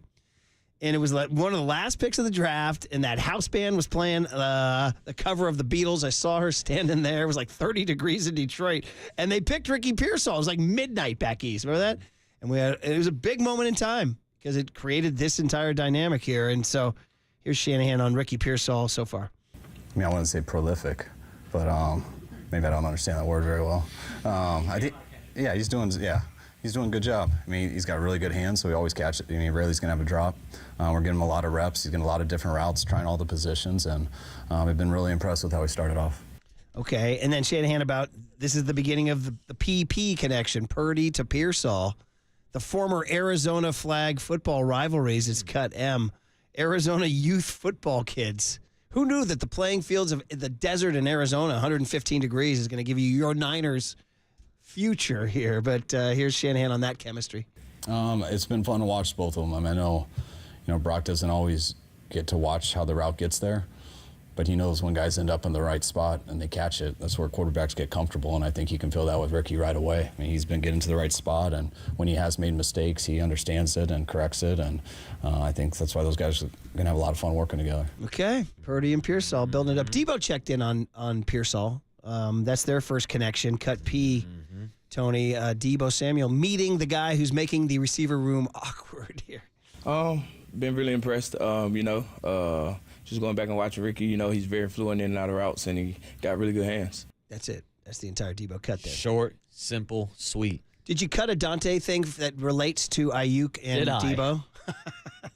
and it was like one of the last picks of the draft, and that house band was playing the cover of the Beatles. I saw her standing there. It was like 30 degrees in Detroit, and they picked Ricky Pearsall. It was like midnight back east. Remember that? And it was a big moment in time because it created this entire dynamic here. And so here's Shanahan on Ricky Pearsall so far. I mean, I wouldn't say prolific, but maybe I don't understand that word very well. I think, he's doing a good job. I mean, he's got really good hands, so he always catch it. I mean, rarely he's going to have a drop. We're getting him a lot of reps. He's getting a lot of different routes, trying all the positions, and I've been really impressed with how he started off. Okay, and then Shanahan about this is the beginning of the PP connection, Purdy to Pearsall. The former Arizona flag football rivalries is cut M. Arizona youth football kids. Who knew that the playing fields of the desert in Arizona, 115 degrees, is going to give you your Niners future here? But here's Shanahan on that chemistry. It's been fun to watch both of them. I mean, I know, Brock doesn't always get to watch how the route gets there, but he knows when guys end up in the right spot and they catch it. That's where quarterbacks get comfortable, and I think you can feel that with Ricky right away. I mean, he's been getting to the right spot, and when he has made mistakes, he understands it and corrects it, and I think that's why those guys are going to have a lot of fun working together. Okay, Purdy and Pearsall building it up. Debo checked in on Pearsall. That's their first connection. Cut P, Tony. Deebo Samuel meeting the guy who's making the receiver room awkward here. Been really impressed. Just going back and watching Ricky, he's very fluent in and out of routes, and he got really good hands. That's it. That's the entire Debo cut there. Short, simple, sweet. Did you cut a Dante thing that relates to Ayuk and Debo?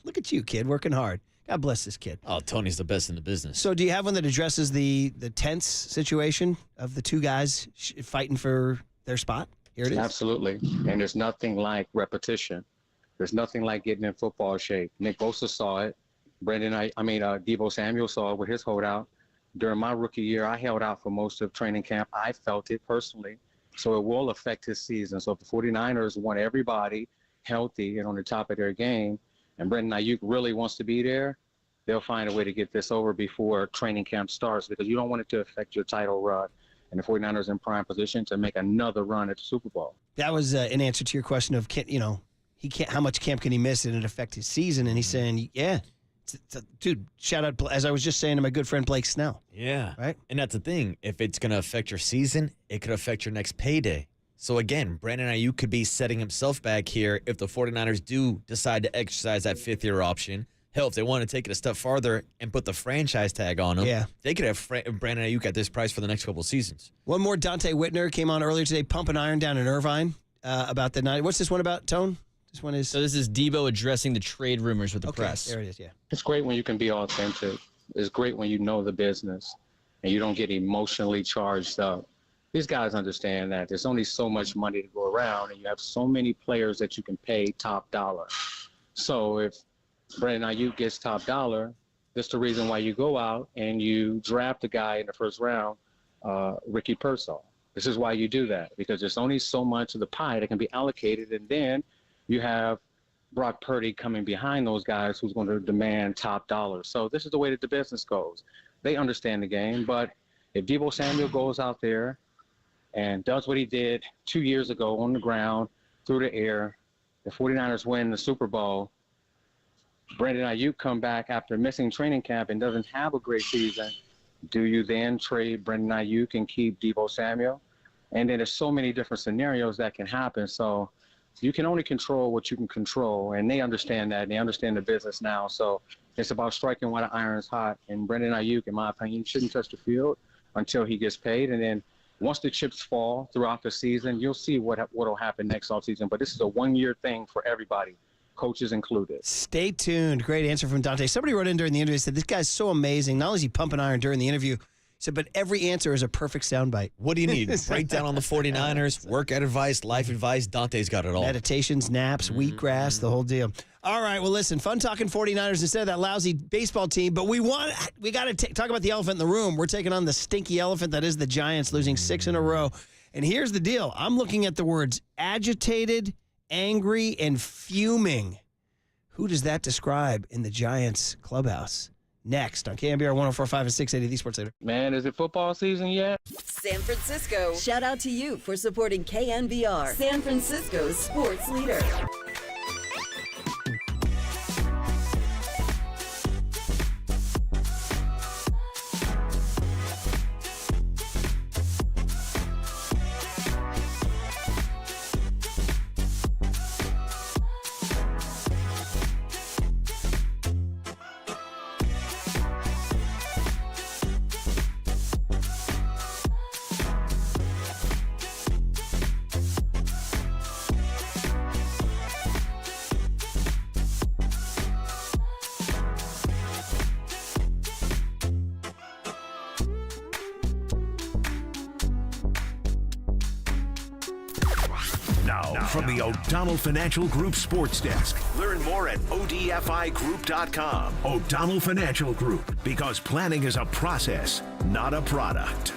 Look at you, kid, working hard. God bless this kid. Oh, Tony's the best in the business. So do you have one that addresses the tense situation of the two guys fighting for their spot? Here it is. Absolutely. And there's nothing like repetition. There's nothing like getting in football shape. Nick Bosa saw it. Debo Samuel saw it with his holdout. During my rookie year, I held out for most of training camp. I felt it personally. So it will affect his season. So if the 49ers want everybody healthy and on the top of their game, and Brandon Ayuk really wants to be there, they'll find a way to get this over before training camp starts, because you don't want it to affect your title run. And the 49ers in prime position to make another run at the Super Bowl. That was an answer to your question of, how much camp can he miss and it affect his season? And he's saying, dude, shout out, as I was just saying to my good friend Blake Snell. Yeah. Right? And that's the thing. If it's going to affect your season, it could affect your next payday. So again, Brandon Ayuk could be setting himself back here if the 49ers do decide to exercise that fifth-year option. Hell, if they want to take it a step farther and put the franchise tag on him, they could have Brandon Ayuk at this price for the next couple of seasons. One more, Dante Whitner came on earlier today, pumping iron down in Irvine about the night. What's this one about, Tone? This one is... So this is Debo addressing the trade rumors with the press. There it is, yeah. It's great when you can be authentic. It's great when you know the business and you don't get emotionally charged up. These guys understand that there's only so much money to go around, and you have so many players that you can pay top dollar. So if Brandon Ayuk gets top dollar, that's the reason why you go out and you draft a guy in the first round, Ricky Pearsall. This is why you do that, because there's only so much of the pie that can be allocated, and then you have Brock Purdy coming behind those guys who's going to demand top dollar. So this is the way that the business goes. They understand the game, but if Deebo Samuel goes out there and does what he did 2 years ago on the ground, through the air, the 49ers win the Super Bowl, Brandon Ayuk come back after missing training camp and doesn't have a great season, do you then trade Brandon Ayuk and keep Deebo Samuel? And then there's so many different scenarios that can happen. So you can only control what you can control, and they understand that. And they understand the business now. So it's about striking while the iron's hot. And Brandon Ayuk, in my opinion, shouldn't touch the field until he gets paid. And then once the chips fall throughout the season, you'll see what'll happen next offseason. But this is a one-year thing for everybody, coaches included. Stay tuned. Great answer from Dante. Somebody wrote in during the interview and said, this guy's so amazing. Not only is he pumping iron during the interview, he said, but every answer is a perfect soundbite. What do you need? Breakdown on the 49ers, workout advice, life advice. Dante's got it all. Meditations, naps, wheatgrass, the whole deal. All right, well, listen, fun talking 49ers instead of that lousy baseball team, but we got to talk about the elephant in the room. We're taking on the stinky elephant that is the Giants, losing 6 in a row. And here's the deal. I'm looking at the words agitated, angry, and fuming. Who does that describe in the Giants clubhouse? Next on KNBR 104.5 and 680, the Sports Leader. Man, is it football season yet? San Francisco. Shout out to you for supporting KNBR, San Francisco's sports leader. From the O'Donnell Financial Group Sports Desk. Learn more at ODFIGroup.com. O'Donnell Financial Group, because planning is a process, not a product.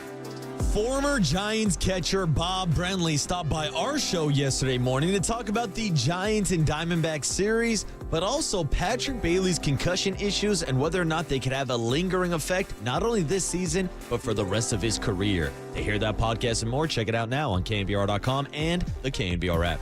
Former Giants catcher Bob Brenly stopped by our show yesterday morning to talk about the Giants and Diamondbacks series, but also Patrick Bailey's concussion issues and whether or not they could have a lingering effect not only this season, but for the rest of his career. To hear that podcast and more, check it out now on KNBR.com and the KNBR app.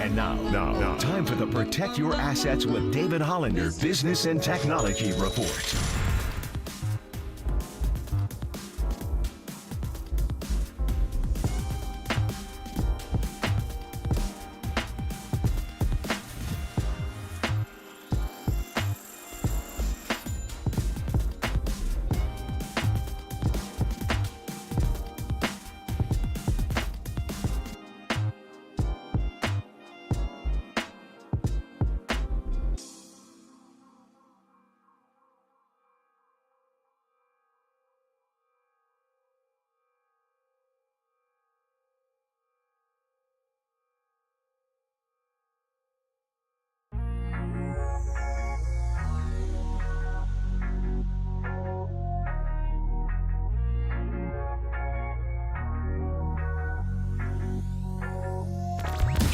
And now, time for the Protect Your Assets with David Hollander Business and Technology Report.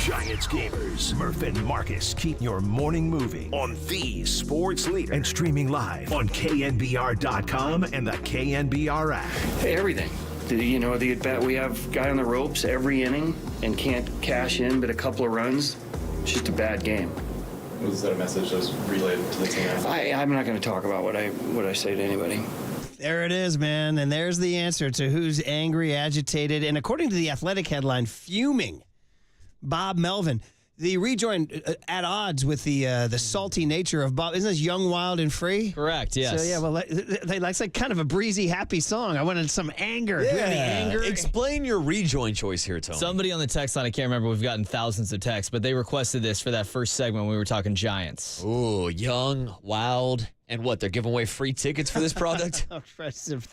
Giants gamers, Murph and Marcus keep your morning moving on the sports leader and streaming live on KNBR.com and the KNBR app. Everything. The at bat, we have guy on the ropes every inning and can't cash in but a couple of runs. It's just a bad game. Was that a message that was relayed to the team? I'm not going to talk about what I say to anybody. There it is, man. And there's the answer to who's angry, agitated, and according to the Athletic headline, fuming. Bob Melvin, the rejoin at odds with the salty nature of Bob. Isn't this Young, Wild, and Free? Correct, yes. So, yeah, well, that's like kind of a breezy, happy song. I wanted some anger. Yeah. Do you have any anger? Explain your rejoin choice here, Tony. Somebody on the text line, I can't remember, we've gotten thousands of texts, but they requested this for that first segment when we were talking Giants. Ooh, Young, Wild, and what? They're giving away free tickets for this product?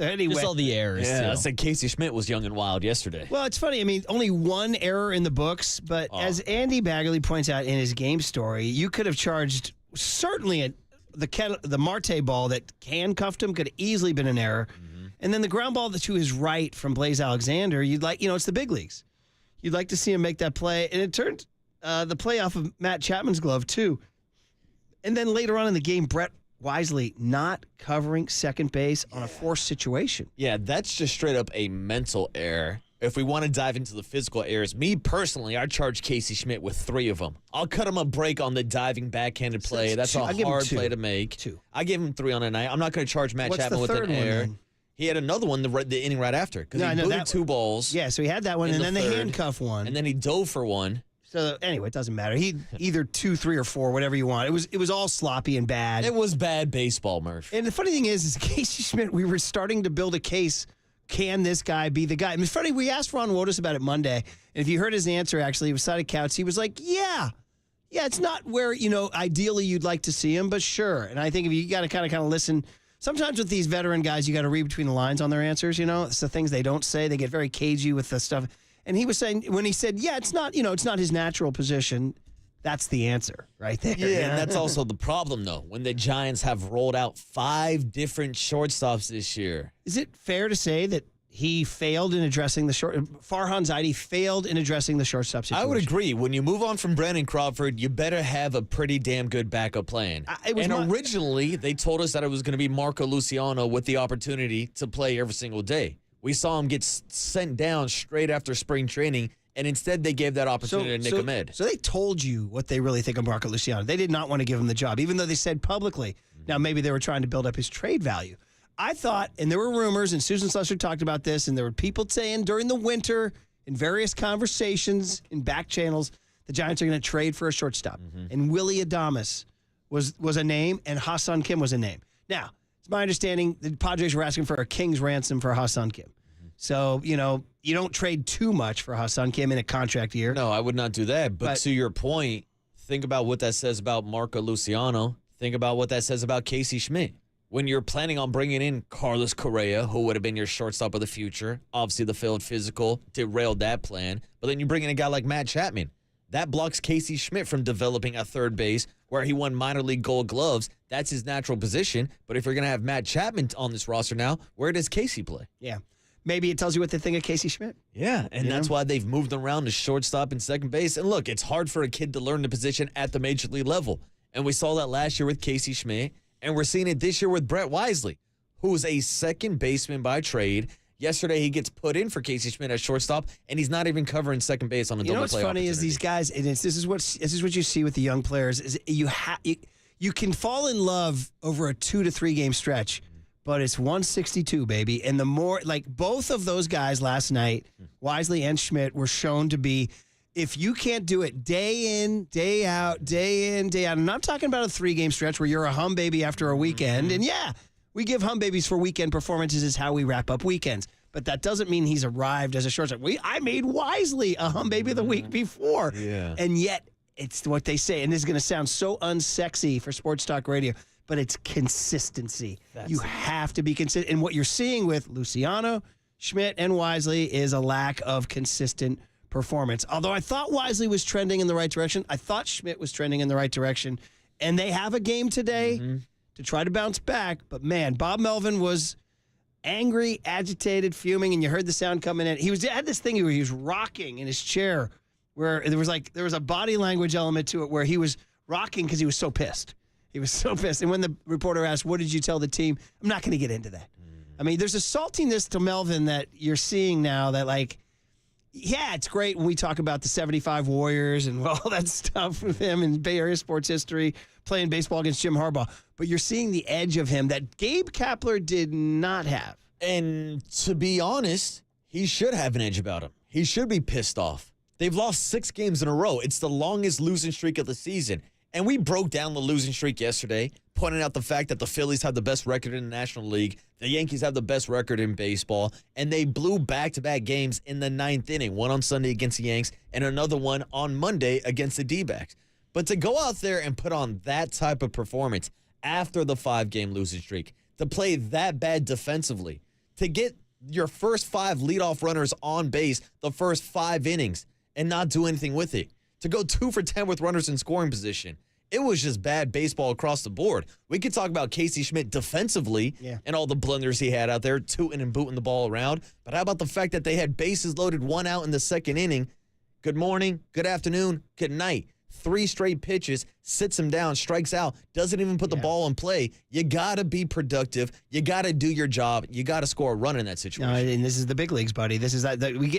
Anyway. Just all the errors, Yeah, I too. said Casey Schmidt was Young and Wild yesterday. Well, it's funny. I mean, only one error in the books, but as Andy Baggerly points out in his game story, you could have charged certainly the Marte ball that handcuffed him could have easily been an error. And then the ground ball to his right from Blaze Alexander, it's the big leagues. You'd like to see him make that play. And it turned the play off of Matt Chapman's glove, too. And then later on in the game, Brett Wisely not covering second base on a forced situation. Yeah, that's just straight up a mental error. If we want to dive into the physical errors, me personally, I charge Casey Schmidt with 3 of them. I'll cut him a break on the diving backhanded play. That's a hard play to make. 2. I give him 3 on the night. I'm not going to charge Matt Chapman with an error. Then? He had another one the inning right after because he booted 2 balls. Yeah, so he had that one, and then the handcuff one. And then he dove for one. So anyway, it doesn't matter. He either 2, 3, or 4, whatever you want. It was all sloppy and bad. It was bad baseball, Murph. And the funny thing is Casey Schmidt, we were starting to build a case. Can this guy be the guy? I mean, it's funny, we asked Ron Wotus about it Monday, and if you heard his answer, actually, he was side of couch. He was like, yeah, it's not where, ideally you'd like to see him, but sure. And I think if you got to kind of listen, sometimes with these veteran guys, you got to read between the lines on their answers, It's the things they don't say. They get very cagey with the stuff. And he was saying, when he said, yeah, it's not his natural position, that's the answer right there. Yeah, and that's also the problem, though, when the Giants have rolled out 5 different shortstops this year. Is it fair to say that he failed in addressing Farhan Zaidi failed in addressing the shortstop situation? I would agree. When you move on from Brandon Crawford, you better have a pretty damn good backup plan. Originally, they told us that it was going to be Marco Luciano with the opportunity to play every single day. We saw him get sent down straight after spring training, and instead they gave that opportunity to Nick Ahmed. So they told you what they really think of Marco Luciano. They did not want to give him the job, even though they said publicly. Now, maybe they were trying to build up his trade value. I thought, and there were rumors, and Susan Slusher talked about this, and there were people saying during the winter in various conversations in back channels, the Giants are going to trade for a shortstop. And Willie Adames was a name, and Ha-Seong Kim was a name. Now, it's my understanding the Padres were asking for a king's ransom for Ha-Seong Kim. So, you don't trade too much for Ha-Seong Kim in a contract year. No, I would not do that. But to your point, think about what that says about Marco Luciano. Think about what that says about Casey Schmidt. When you're planning on bringing in Carlos Correa, who would have been your shortstop of the future, obviously the failed physical derailed that plan. But then you bring in a guy like Matt Chapman. That blocks Casey Schmidt from developing a third base where he won minor league gold gloves. That's his natural position. But if you're going to have Matt Chapman on this roster now, where does Casey play? Yeah. Maybe it tells you what they think of Casey Schmidt. Yeah, and that's why they've moved around to shortstop and second base. And look, it's hard for a kid to learn the position at the major league level. And we saw that last year with Casey Schmidt, and we're seeing it this year with Brett Wisely, who's a second baseman by trade, Yesterday, he gets put in for Casey Schmidt at shortstop, and he's not even covering second base on a double play. You know what's funny is these guys, and this is what you see with the young players, is you can fall in love over a 2 to 3 game stretch, but it's 162, baby. And the more, like both of those guys last night, Wisely and Schmidt, were shown to be, if you can't do it day in, day out, and I'm talking about a 3 game stretch where you're a hum baby after a weekend, and yeah, we give hum babies for weekend performances is how we wrap up weekends. But that doesn't mean he's arrived as a shortstop. I made Wisely a hum baby the week before. Yeah. And yet, it's what they say. And this is going to sound so unsexy for sports talk radio, but it's consistency. You have to be consistent. And what you're seeing with Luciano, Schmidt, and Wisely is a lack of consistent performance. Although I thought Wisely was trending in the right direction. I thought Schmidt was trending in the right direction. And they have a game today to try to bounce back. But, man, Bob Melvin was angry, agitated, fuming, and you heard the sound coming in. He had this thing where he was rocking in his chair where there was a body language element to it where he was rocking because he was so pissed. He was so pissed. And when the reporter asked, what did you tell the team? I'm not going to get into that. I mean, there's a saltiness to Melvin that you're seeing now that, like, yeah, it's great when we talk about the 75 Warriors and all that stuff with him in Bay Area sports history, playing baseball against Jim Harbaugh. But you're seeing the edge of him that Gabe Kapler did not have. And to be honest, he should have an edge about him. He should be pissed off. They've lost 6 games in a row. It's the longest losing streak of the season. And we broke down the losing streak yesterday, pointing out the fact that the Phillies have the best record in the National League, the Yankees have the best record in baseball, and they blew back-to-back games in the 9th inning, one on Sunday against the Yanks and another one on Monday against the D-backs. But to go out there and put on that type of performance after the 5-game losing streak, to play that bad defensively, to get your first 5 leadoff runners on base the first 5 innings and not do anything with it, to go 2 for 10 with runners in scoring position. It was just bad baseball across the board. We could talk about Casey Schmidt defensively and all the blunders he had out there, tooting and booting the ball around. But how about the fact that they had bases loaded, 1 out in the 2nd inning? Good morning, good afternoon, good night. 3 straight pitches, sits him down, strikes out, doesn't even put the ball in play. You got to be productive. You got to do your job. You got to score a run in that situation. No, and this is the big leagues, buddy. This is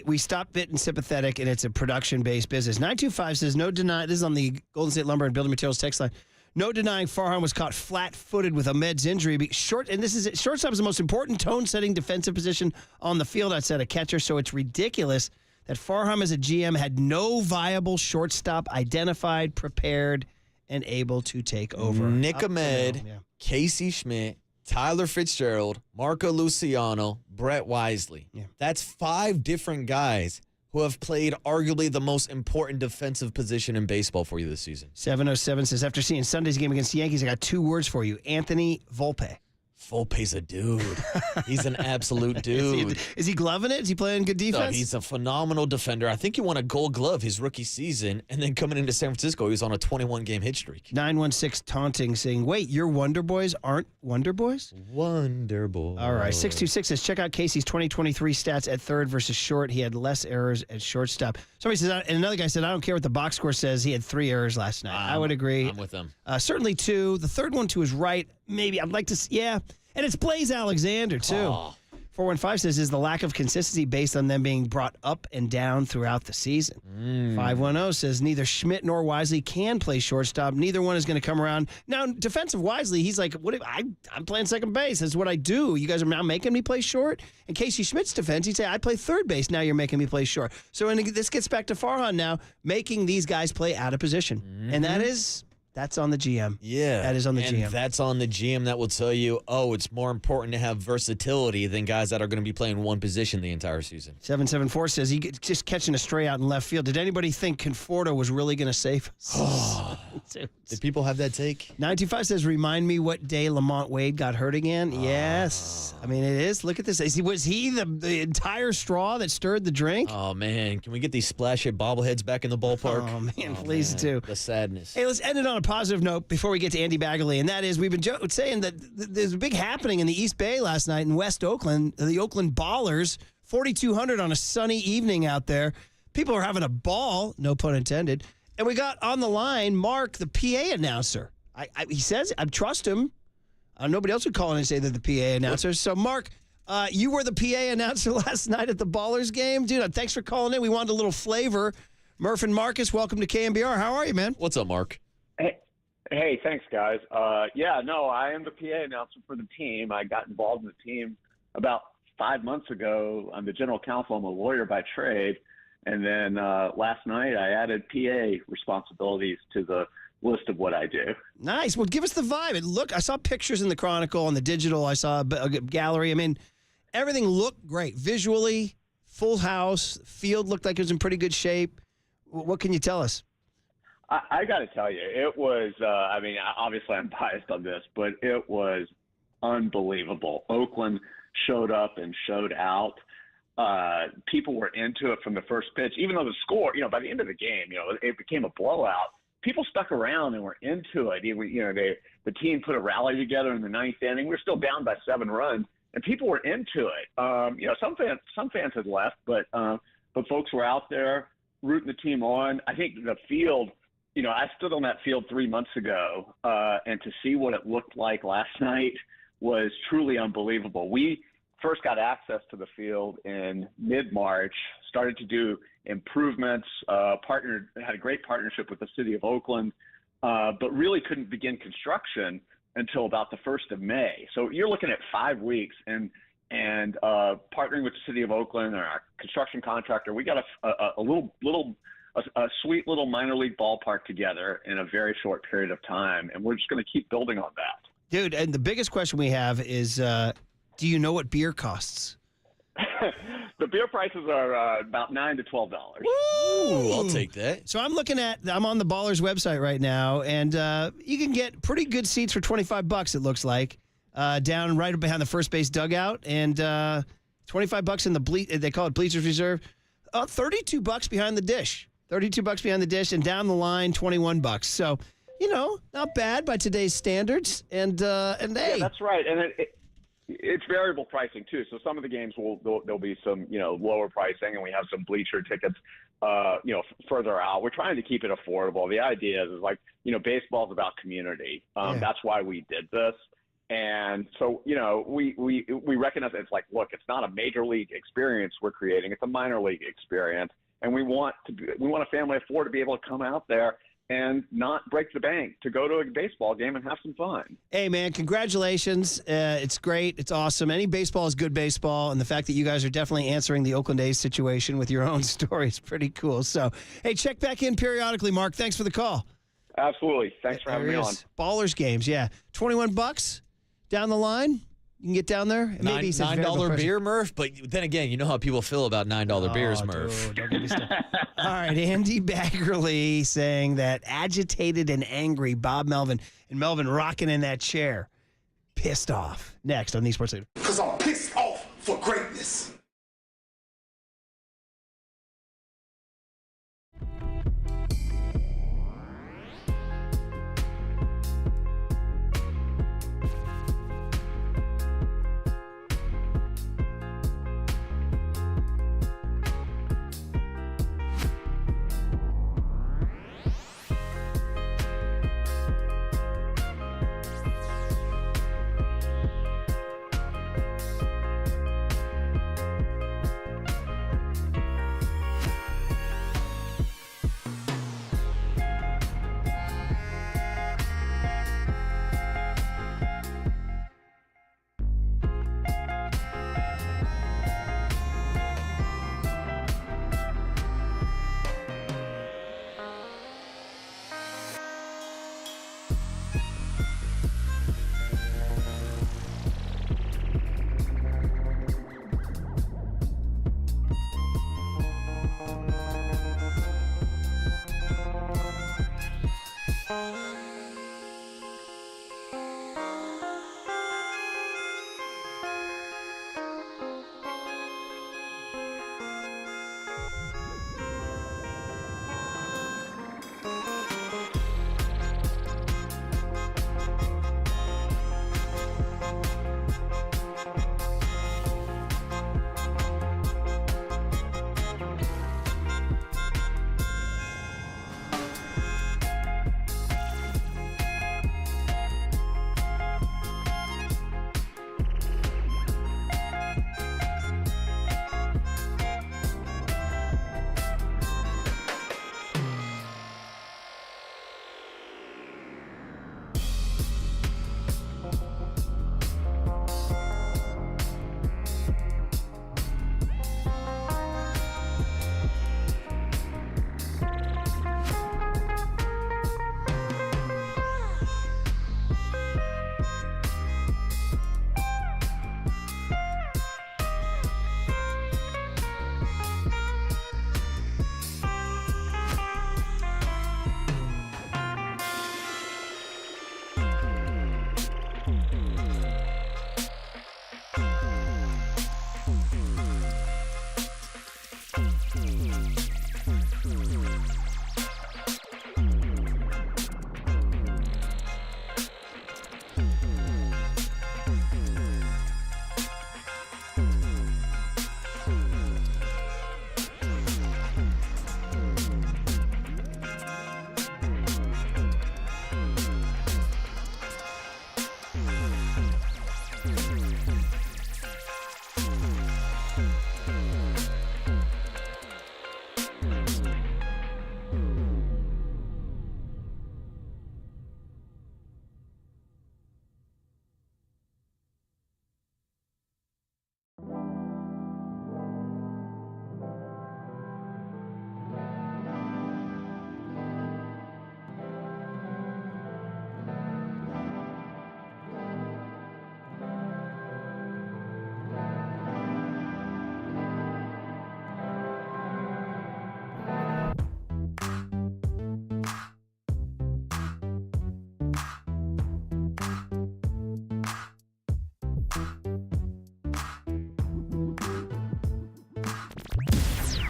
we stop getting sympathetic, and it's a production-based business. 925 says, no deny. This is on the Golden State Lumber and Building Materials text line. No denying Farhan was caught flat-footed with Ahmed's injury. Shortstop is the most important tone-setting defensive position on the field outside a catcher, so it's ridiculous that Farham as a GM had no viable shortstop identified, prepared, and able to take over. Nick Ahmed, Casey Schmidt, Tyler Fitzgerald, Marco Luciano, Brett Wisely. Yeah. That's 5 different guys who have played arguably the most important defensive position in baseball for you this season. 707 says, after seeing Sunday's game against the Yankees, I got 2 words for you. Anthony Volpe. Volpe's a dude. He's an absolute dude. Is he gloving it? Is he playing good defense? No, he's a phenomenal defender. I think he won a Gold Glove his rookie season, and then coming into San Francisco, he was on a 21-game hit streak. 916 taunting, saying, wait, your Wonder Boys aren't Wonder Boys? Wonder Boys. All right. 626 says, check out Casey's 2023 stats at third versus short. He had less errors at shortstop. Somebody says, and another guy said, I don't care what the box score says. He had 3 errors last night. I would agree. I'm with them. Certainly 2. The third one to his right, maybe. I'd like to see, And it's Blaze Alexander, too. 415 says, is the lack of consistency based on them being brought up and down throughout the season? 510 says, neither Schmidt nor Wisely can play shortstop. Neither one is going to come around. Now, defensive Wisely, he's like, I'm playing second base. That's what I do. You guys are now making me play short? In Casey Schmidt's defense, he'd say, I play third base. Now you're making me play short. So this gets back to Farhan now, making these guys play out of position. And that's on the GM. Yeah. That is on the GM. And that's on the GM that will tell you, it's more important to have versatility than guys that are going to be playing one position the entire season. 774 says, he just catching a stray out in left field. Did anybody think Conforto was really going to save us? Did people have that take? 925 says, remind me what day Lamont Wade got hurt again. Yes. I mean, it is. Look at this. Was he the entire straw that stirred the drink? Oh, man. Can we get these splash-hit bobbleheads back in the ballpark? Oh, man. Please do. The sadness. Hey, let's end it on a positive note before we get to Andy Bagley, and that is we've been saying that there's a big happening in the East Bay last night in West Oakland. The Oakland Ballers, 4,200 on a sunny evening out there. People are having a ball, no pun intended. And we got on the line Mark, the PA announcer. He says, I trust him. Nobody else would call in and say they're the PA announcer. So, Mark, You were the PA announcer last night at the Ballers game. Dude, thanks for calling in. We wanted a little flavor. Murph and Marcus, welcome to KNBR. How are you, man? What's up, Mark? Hey, thanks, guys. I am the PA announcer for the team. I got involved in the team about 5 months ago. I'm the general counsel. I'm a lawyer by trade. And then last night I added PA responsibilities to the list of what I do. Nice. Well, give us the vibe. Look, I saw pictures in the Chronicle, on the digital. I saw a gallery. I mean, everything looked great. Visually, full house. Field looked like it was in pretty good shape. What can you tell us? I got to tell you, it was, obviously I'm biased on this, but it was unbelievable. Oakland showed up and showed out. People were into it from the first pitch, even though the score, by the end of the game, it became a blowout. People stuck around and were into it. The team put a rally together in the ninth inning. We were still down by 7 runs, and people were into it. Some fans had left, but folks were out there rooting the team on. I think the field, I stood on that field 3 months ago, and to see what it looked like last night was truly unbelievable. We first got access to the field in mid-March, started to do improvements, had a great partnership with the city of Oakland, but really couldn't begin construction until about the 1st of May. So you're looking at 5 weeks, and partnering with the city of Oakland and our construction contractor, we got a sweet little minor league ballpark together in a very short period of time, and we're just going to keep building on that. Dude, and the biggest question we have is, do you know what beer costs? The beer prices are about $9 to $12. Ooh, I'll take that. So I'm on the Ballers website right now, and you can get pretty good seats for $25, it looks like, down right behind the first base dugout, and $25 in the they call it Bleachers Reserve. $32 behind the dish. $32 behind the dish, and down the line, $21. So, not bad by today's standards. And hey, yeah, that's right. And it's variable pricing too. So some of the games there'll be some lower pricing, and we have some bleacher tickets further out. We're trying to keep it affordable. The idea is baseball's about community. That's why we did this. And so, we recognize it's look, it's not a major league experience we're creating. It's a minor league experience. And we want a family of 4 to be able to come out there and not break the bank, to go to a baseball game and have some fun. Hey, man, congratulations. It's great. It's awesome. Any baseball is good baseball, and the fact that you guys are definitely answering the Oakland A's situation with your own story is pretty cool. So, hey, check back in periodically, Mark. Thanks for the call. Absolutely. Thanks for having me on. Ballers games, yeah. $21 down the line. You can get down there. Maybe $9 beer, Murph. But then again, you know how people feel about $9 beers, Murph. Dude, don't get me started. All right, Andy Baggerly saying that agitated and angry Bob Melvin, and Melvin rocking in that chair, pissed off. Next on the Sports Leader. Because I'm pissed off for greatness.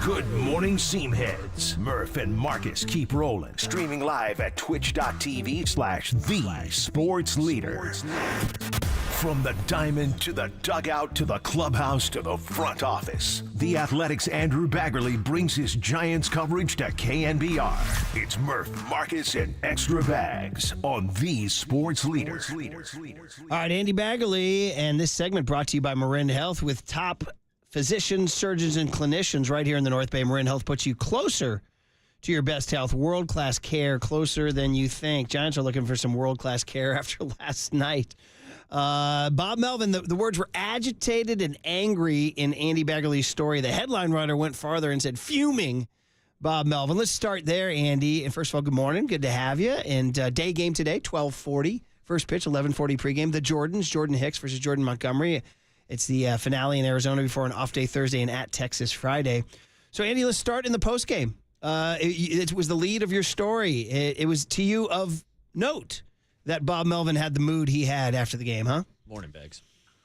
Good morning, Seamheads. Murph and Marcus keep rolling. Streaming live at twitch.tv/thesportsleader. From the diamond to the dugout to the clubhouse to the front office, The Athletic's Andrew Baggerly brings his Giants coverage to KNBR. It's Murph, Marcus, and Extra Bags on The Sports Leader. All right, Andy Baggerly, and this segment brought to you by Marin Health with top physicians, surgeons, and clinicians right here in the North Bay. Marin Health puts you closer to your best health. World-class care, closer than you think. Giants are looking for some world-class care after last night. Bob Melvin, the words were agitated and angry in Andy Baggerly's story. The headline writer went farther and said, fuming Bob Melvin. Let's start there, Andy. And first of all, good morning. Good to have you. And day game today, 12:40. First pitch, 11:40 pregame. The Jordans, Jordan Hicks versus Jordan Montgomery. It's the finale in Arizona before an off day Thursday and at Texas Friday. So, Andy, let's start in the postgame. It was the lead of your story. It was to you of note that Bob Melvin had the mood he had after the game, huh? Morning, Bags.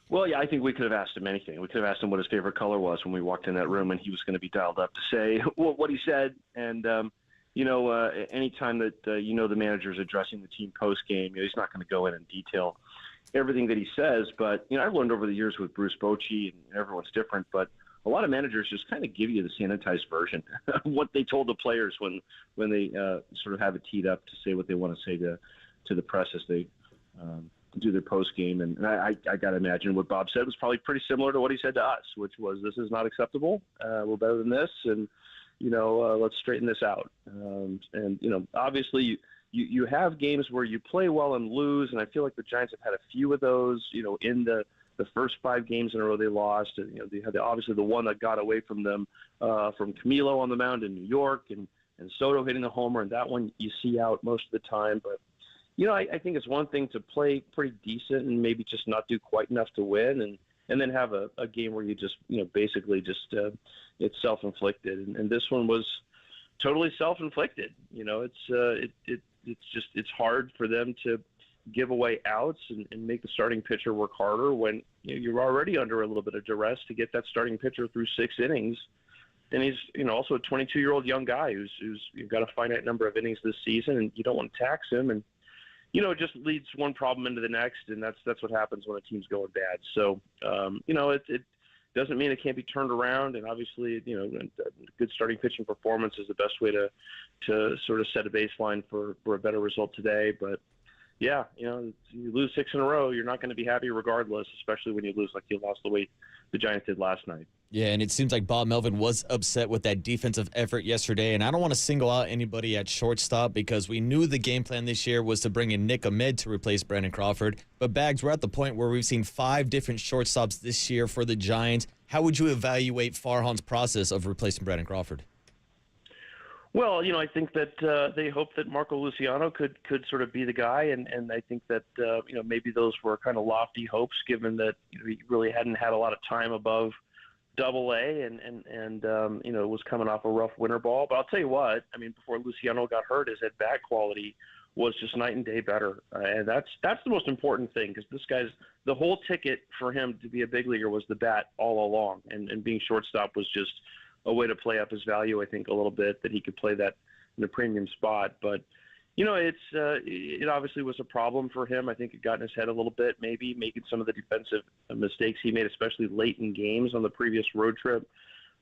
Well, yeah, I think we could have asked him anything. We could have asked him what his favorite color was when we walked in that room, and he was going to be dialed up to say what he said. And, anytime that, the manager is addressing the team post-game, he's not going to go in detail everything that he says. But, I've learned over the years with Bruce Bochy, and everyone's different, but a lot of managers just kind of give you the sanitized version of what they told the players when they sort of have it teed up to say what they want to say to the press as they do their post game. And I got to imagine what Bob said was probably pretty similar to what he said to us, which was, this is not acceptable. We're better than this. And, let's straighten this out. Obviously you have games where you play well and lose. And I feel like the Giants have had a few of those, in the first 5 games in a row they lost. And, they had obviously the one that got away from them from Camilo on the mound in New York and Soto hitting the homer. And that one you see out most of the time. But, I think it's one thing to play pretty decent and maybe just not do quite enough to win, and then have a game where you just, basically just it's self-inflicted. And this one was totally self-inflicted. It's hard for them to give away outs and make the starting pitcher work harder when you're already under a little bit of duress to get that starting pitcher through 6 innings. And he's, also a 22-year-old young guy who's got a finite number of innings this season, and you don't want to tax him. And it just leads one problem into the next, and that's what happens when a team's going bad. So, it doesn't mean it can't be turned around, and obviously, a good starting pitching performance is the best way to sort of set a baseline for a better result today. But, yeah, you lose 6 in a row, you're not going to be happy regardless, especially when you lose like you lost the way the Giants did last night. Yeah, and it seems like Bob Melvin was upset with that defensive effort yesterday. And I don't want to single out anybody at shortstop because we knew the game plan this year was to bring in Nick Ahmed to replace Brandon Crawford. But, Bags, we're at the point where we've seen 5 different shortstops this year for the Giants. How would you evaluate Farhan's process of replacing Brandon Crawford? Well, I think that they hope that Marco Luciano could sort of be the guy, and I think that maybe those were kind of lofty hopes, given that he really hadn't had a lot of time above Double-A, and was coming off a rough winter ball. But I'll tell you what, before Luciano got hurt, his at-bat quality was just night and day better, and that's the most important thing, because this guy's the whole ticket for him to be a big leaguer was the bat all along, and being shortstop was just a way to play up his value, I think, a little bit, that he could play that in a premium spot. But, it obviously was a problem for him. I think it got in his head a little bit, maybe making some of the defensive mistakes he made, especially late in games on the previous road trip.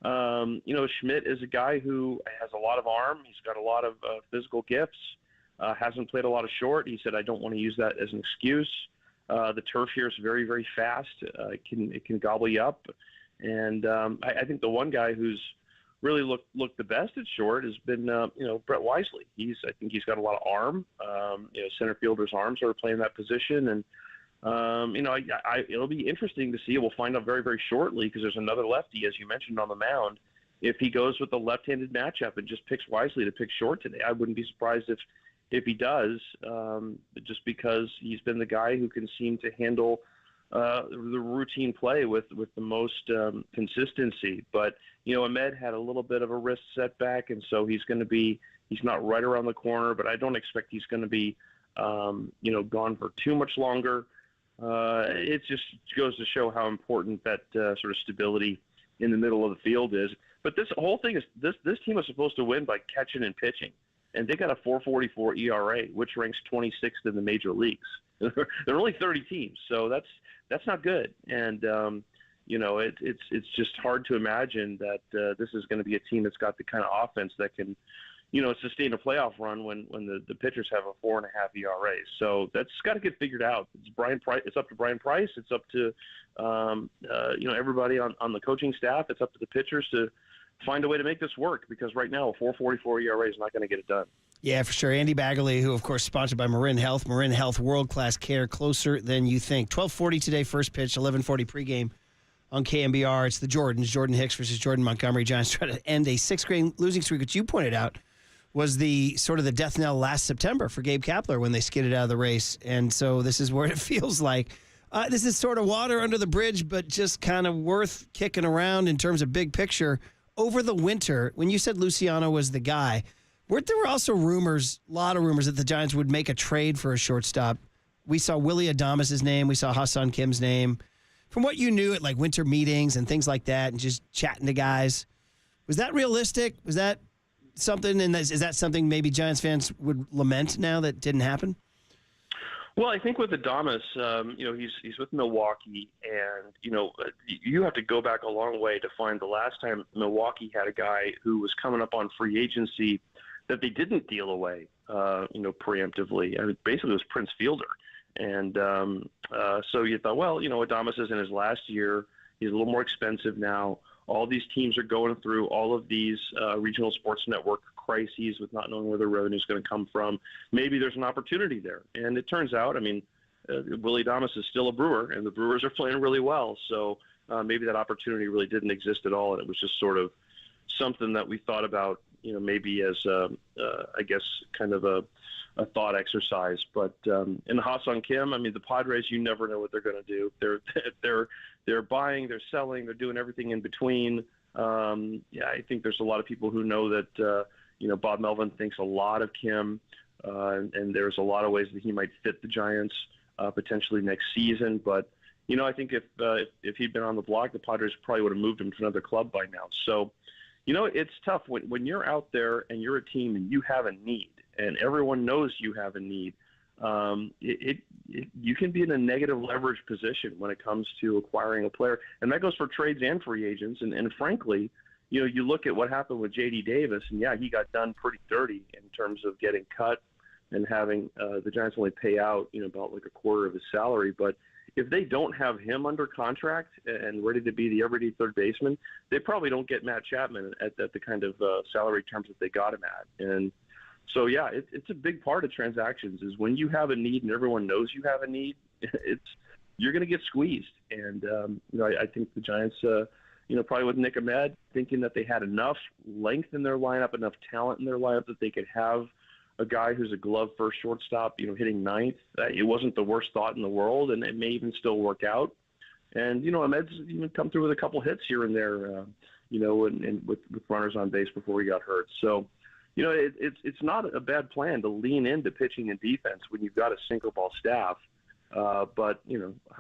Schmidt is a guy who has a lot of arm. He's got a lot of physical gifts, hasn't played a lot of short. He said, I don't want to use that as an excuse. The turf here is very, very fast. It can gobble you up. And I think the one guy who's really looked the best at short has been, Brett Wisely. I think he's got a lot of arm. Center fielders' arms are playing that position. And, it'll be interesting to see. We'll find out very, very shortly, because there's another lefty, as you mentioned, on the mound. If he goes with the left-handed matchup and just picks Wisely to pick short today, I wouldn't be surprised if he does, just because he's been the guy who can seem to handle the routine play with the most consistency. But, Ahmed had a little bit of a wrist setback, and so he's not right around the corner, but I don't expect he's going to be, gone for too much longer. It just goes to show how important that sort of stability in the middle of the field is. But this whole thing is this team is supposed to win by catching and pitching, and they got a 4.44 ERA, which ranks 26th in the major leagues. There are only 30 teams, so that's not good. And it's just hard to imagine that this is going to be a team that's got the kind of offense that can, sustain a playoff run when the pitchers have a 4.5 ERA. So that's got to get figured out. It's up to Brian Price. It's up to everybody on the coaching staff. It's up to the pitchers to find a way to make this work, because right now a 4.44 ERA is not going to get it done. Yeah, for sure. Andy Bagley, who, of course, sponsored by Marin Health. Marin Health, world-class care, closer than you think. 12:40 today, first pitch, 11:40 pregame on KNBR. It's the Jordans, Jordan Hicks versus Jordan Montgomery. Giants try to end a 6-game losing streak, which you pointed out was the sort of the death knell last September for Gabe Kapler when they skidded out of the race. And so this is where it feels like this is sort of water under the bridge, but just kind of worth kicking around in terms of big picture. Over the winter, when you said Luciano was the guy, there were also rumors, a lot of rumors, that the Giants would make a trade for a shortstop. We saw Willie Adames' name. We saw Hassan Kim's name. From what you knew at like winter meetings and things like that and just chatting to guys, was that realistic? Was that something, and is that something maybe Giants fans would lament now that didn't happen? Well, I think with Adames, he's with Milwaukee, and you have to go back a long way to find the last time Milwaukee had a guy who was coming up on free agency that they didn't deal away, preemptively. I mean, basically, it was Prince Fielder, and so you thought, well, Adames is in his last year. He's a little more expensive now. All these teams are going through all of these regional sports network crises with not knowing where their revenue is going to come from. Maybe there's an opportunity there. And it turns out, Willie Adames is still a Brewer, and the Brewers are playing really well. So maybe that opportunity really didn't exist at all, and it was just sort of something that we thought about, maybe as, I guess, kind of a thought exercise. But in Hassan Kim, the Padres, you never know what they're going to do. They're buying, they're selling, they're doing everything in between. I think there's a lot of people who know that, Bob Melvin thinks a lot of Kim, and there's a lot of ways that he might fit the Giants potentially next season. But, I think if he'd been on the block, the Padres probably would have moved him to another club by now. So, it's tough when you're out there and you're a team and you have a need and everyone knows you have a need. You can be in a negative leverage position when it comes to acquiring a player, and that goes for trades and free agents. And frankly, you look at what happened with J.D. Davis, and he got done pretty dirty in terms of getting cut and having the Giants only pay out about like a quarter of his salary. But if they don't have him under contract and ready to be the everyday third baseman, they probably don't get Matt Chapman at the kind of salary terms that they got him at. And so, it's a big part of transactions is when you have a need and everyone knows you have a need, you're going to get squeezed. And, I think the Giants, probably with Nick Ahmed, thinking that they had enough length in their lineup, enough talent in their lineup that they could have a guy who's a glove-first shortstop, hitting ninth. It wasn't the worst thought in the world, and it may even still work out. And, Ahmed's even come through with a couple hits here and there, and with runners on base before he got hurt. So, it's not a bad plan to lean into pitching and defense when you've got a single ball staff. But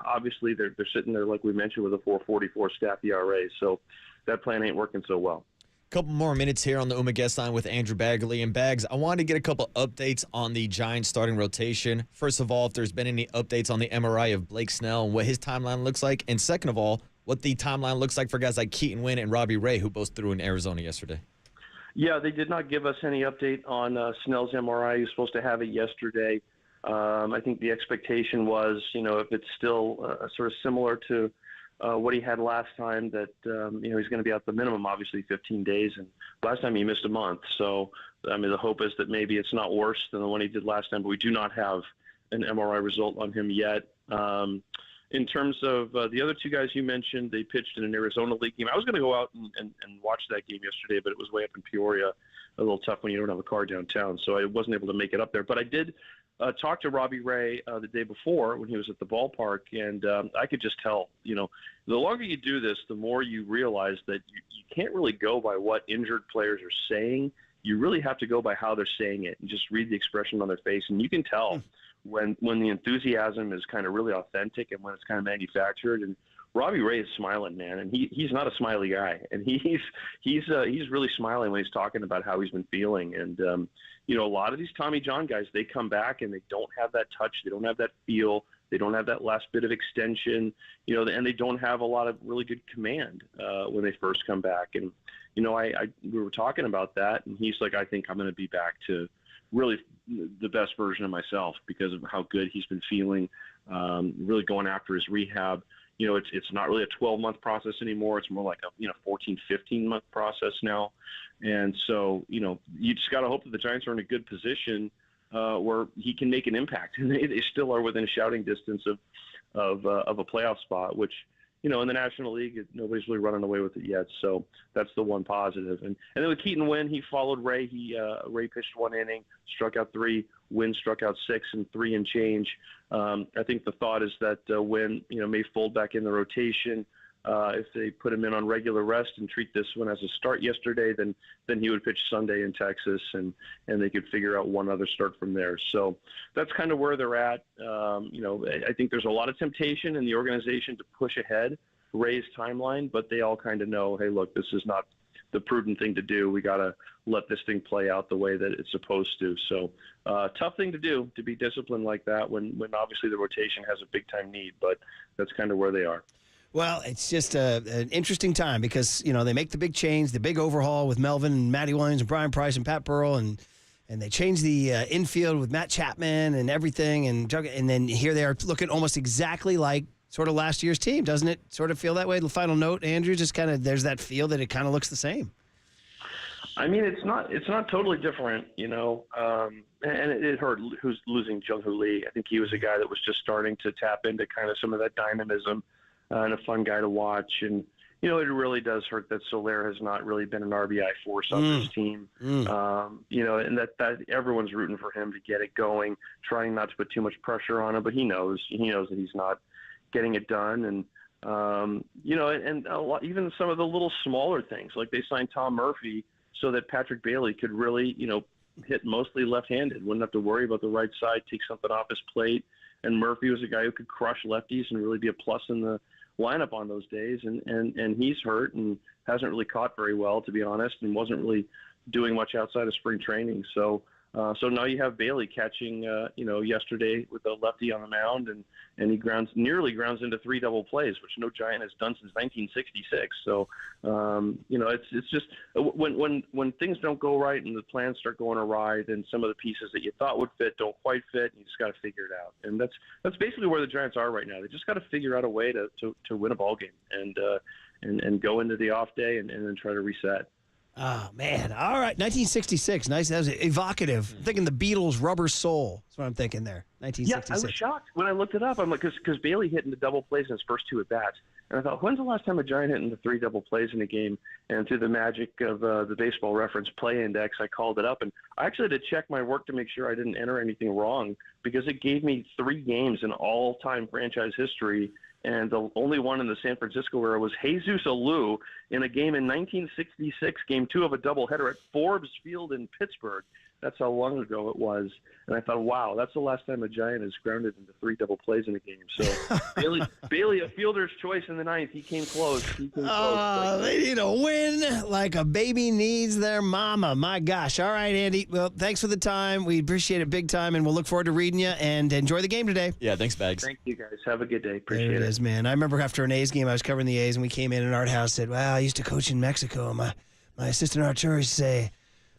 obviously they're sitting there, like we mentioned, with a 4.44 staff ERA. So that plan ain't working so well. Couple more minutes here on the UMA guest line with Andrew Bagley and Bags. I wanted to get a couple updates on the Giants starting rotation. First of all, if there's been any updates on the MRI of Blake Snell and what his timeline looks like. And second of all, what the timeline looks like for guys like Keaton Wynn and Robbie Ray, who both threw in Arizona yesterday. Yeah, they did not give us any update on Snell's MRI. He was supposed to have it yesterday. I think the expectation was, if it's still sort of similar to what he had last time, that, he's going to be out the minimum, obviously 15 days. And last time he missed a month. So, the hope is that maybe it's not worse than the one he did last time, but we do not have an MRI result on him yet. In terms of the other two guys you mentioned, they pitched in an Arizona League game. I was going to go out and watch that game yesterday, but it was way up in Peoria, a little tough when you don't have a car downtown, so I wasn't able to make it up there. But I did talk to Robbie Ray the day before when he was at the ballpark, and I could just tell, the longer you do this, the more you realize that you can't really go by what injured players are saying. You really have to go by how they're saying it and just read the expression on their face, and you can tell when the enthusiasm is kind of really authentic and when it's kind of manufactured. And Robbie Ray is smiling, man, and he's not a smiley guy, and he's really smiling when he's talking about how he's been feeling. And a lot of these Tommy John guys, they come back and they don't have that touch, they don't have that feel, they don't have that last bit of extension, and they don't have a lot of really good command when they first come back. And we were talking about that, and he's like, I think I'm going to be back to really the best version of myself because of how good he's been feeling, really going after his rehab. It's not really a 12-month process anymore. It's more like a 14, 15-month process now. And so, you just got to hope that the Giants are in a good position where he can make an impact. And they still are within shouting distance of a playoff spot, which, in the National League, nobody's really running away with it yet. So that's the one positive. And then with Keaton Wynn, he followed Ray. Ray pitched 1 inning, struck out 3. Wynn struck out 6 and 3 and change. I think the thought is that Wynn, may fold back in the rotation. If they put him in on regular rest and treat this one as a start yesterday, then he would pitch Sunday in Texas, and they could figure out one other start from there. So that's kind of where they're at. I think there's a lot of temptation in the organization to push ahead Ray's timeline, but they all kind of know, hey, look, this is not the prudent thing to do. We got to let this thing play out the way that it's supposed to. So tough thing to do, to be disciplined like that when obviously the rotation has a big time need, but that's kind of where they are. Well, it's just an interesting time because, they make the big change, the big overhaul with Melvin and Matty Williams and Brian Price and Pat Burrell, and they change the infield with Matt Chapman and everything. And then here they are looking almost exactly like sort of last year's team. Doesn't it sort of feel that way? The final note, Andrew, just kind of there's that feel that it kind of looks the same. I mean, it's not totally different, and it hurt who's losing Jung-Hoo Lee. I think he was a guy that was just starting to tap into kind of some of that dynamism. And a fun guy to watch. And, it really does hurt that Soler has not really been an RBI force on this team. And that everyone's rooting for him to get it going, trying not to put too much pressure on him. But he knows that he's not getting it done. And, and a lot, even some of the little smaller things, like they signed Tom Murphy so that Patrick Bailey could really, hit mostly left-handed, wouldn't have to worry about the right side, take something off his plate. And Murphy was a guy who could crush lefties and really be a plus in the lineup on those days, and he's hurt and hasn't really caught very well, to be honest, and wasn't really doing much outside of spring training. So now you have Bailey catching, yesterday with a lefty on the mound, and he nearly grounds into 3 double plays, which no Giant has done since 1966. So, it's just when things don't go right and the plans start going awry, then some of the pieces that you thought would fit don't quite fit, and you just got to figure it out. And that's basically where the Giants are right now. They just got to figure out a way to win a ball game and go into the off day and then try to reset. Oh, man. All right. 1966. Nice. That was evocative. I'm thinking the Beatles' Rubber Soul. That's what I'm thinking there. 1966. Yeah, I was shocked when I looked it up. I'm like, because Bailey hit into double plays in his first 2 at-bats. And I thought, when's the last time a Giant hit into 3 double plays in a game? And through the magic of the Baseball Reference Play Index, I called it up. And I actually had to check my work to make sure I didn't enter anything wrong because it gave me 3 games in all-time franchise history. And the only one in the San Francisco era was Jesus Alou in a game in 1966, game 2 of a doubleheader at Forbes Field in Pittsburgh. That's how long ago it was. And I thought, wow, that's the last time a Giant has grounded into 3 double plays in a game. So Bailey, a fielder's choice in the 9th. He came close. They need a win like a baby needs their mama. My gosh. All right, Andy. Well, thanks for the time. We appreciate it big time, and we'll look forward to reading you, and enjoy the game today. Yeah, thanks, Bags. Thank you, guys. Have a good day. Appreciate it. There it is, man. I remember after an A's game, I was covering the A's, and we came in, and Art House said, well, I used to coach in Mexico. And my assistant Art used to say,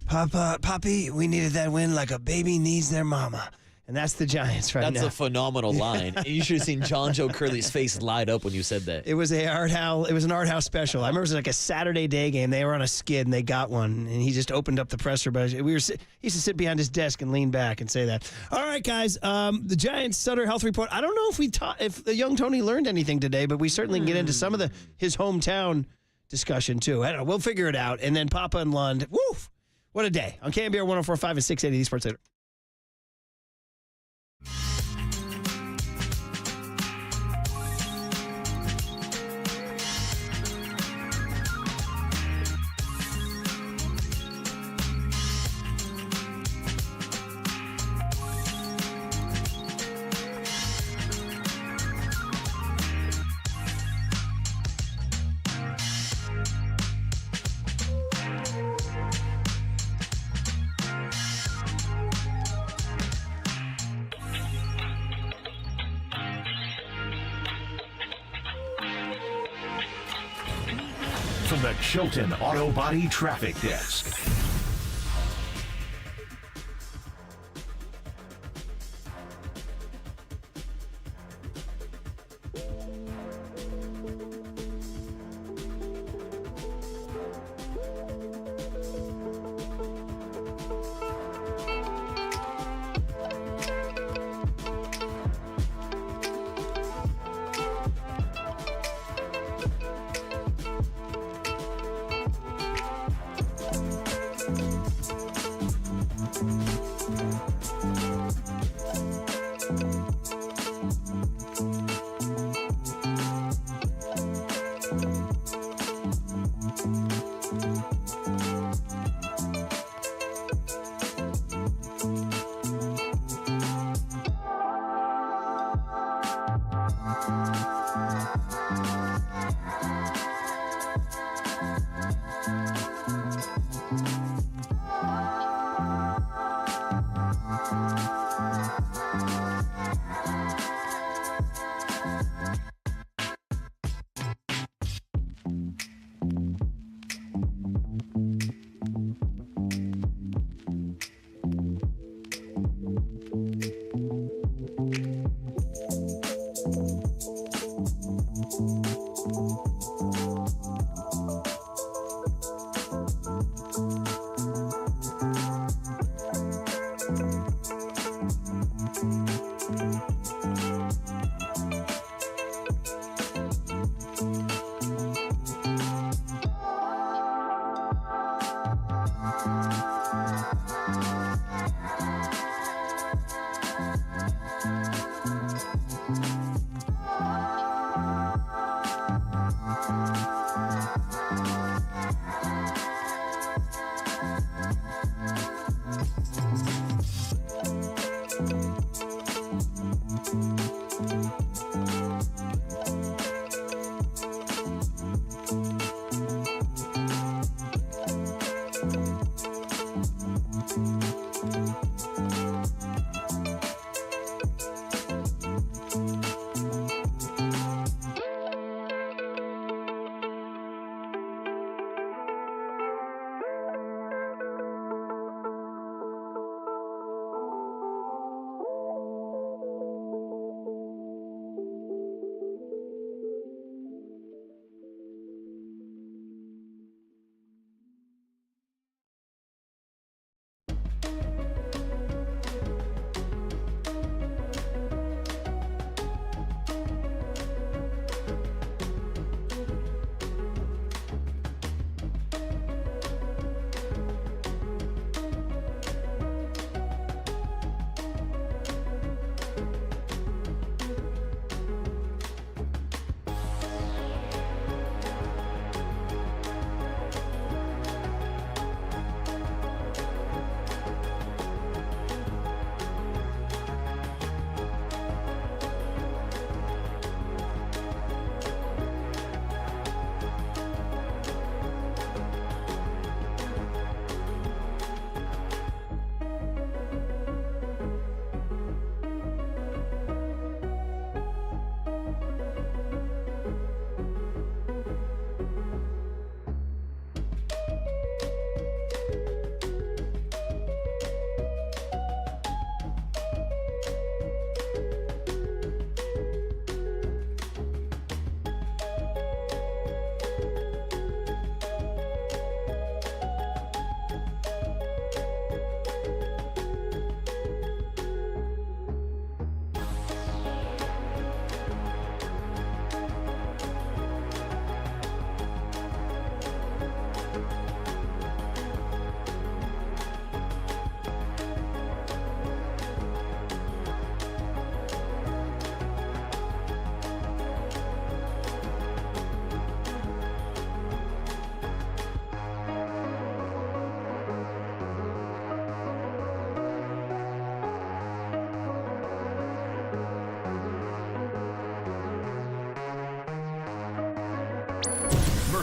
Papi, we needed that win like a baby needs their mama. And that's the Giants right now. That's a phenomenal line. You should have seen John Joe Curley's face light up when you said that. It was an Art House special. I remember it was like a Saturday day game. They were on a skid and they got one, and he just opened up the presser. But he used to sit behind his desk and lean back and say that. All right, guys. The Giants Sutter Health Report. I don't know if the young Tony learned anything today, but we certainly can get into some of his hometown discussion too. I don't know. We'll figure it out. And then Papa and Lund. Woof! What a day. On KNBR 104.5 and 680 Sports Leader. the Chilton Auto Body Traffic Desk.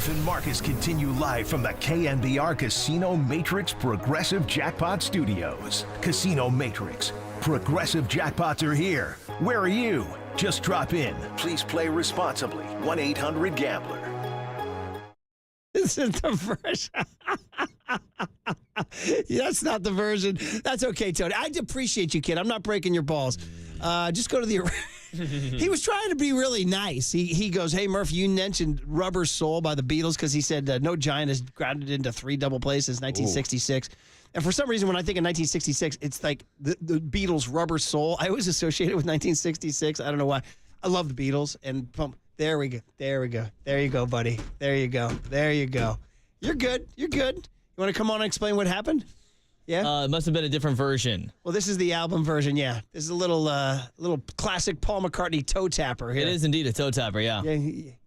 Murph and Marcus continue live from the KNBR Casino Matrix Progressive Jackpot Studios. Casino Matrix. Progressive jackpots are here. Where are you? Just drop in. Please play responsibly. 1-800-GAMBLER. This isn't the version. That's not the version. That's okay, Tony. I appreciate you, kid. I'm not breaking your balls. Just go to the... He was trying to be really nice. He goes, hey, Murph, you mentioned Rubber Soul by the Beatles because he said no Giant has grounded into 3 double plays since 1966. Ooh. And for some reason, when I think of 1966, it's like the Beatles' Rubber Soul. I always associate it with 1966. I don't know why. I love the Beatles. And there we go. There we go. There you go, buddy. There you go. There you go. You're good. You're good. You want to come on and explain what happened? Yeah? It must have been a different version. Well, this is the album version, yeah. This is a little classic Paul McCartney toe tapper here. It is indeed a toe tapper, yeah.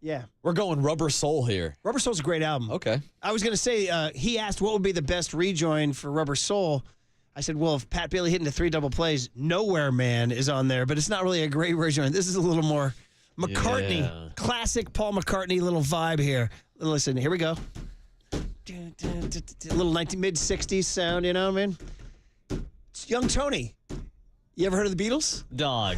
Yeah. We're going Rubber Soul here. Rubber Soul's a great album. Okay. I was going to say, he asked what would be the best rejoin for Rubber Soul. I said, well, if Pat Bailey hit into 3 double plays, Nowhere Man is on there, but it's not really a great rejoin. This is a little more McCartney, classic Paul McCartney little vibe here. Listen, here we go. A little mid-60s sound, you know what I mean? It's Young Tony. You ever heard of the Beatles? Dog.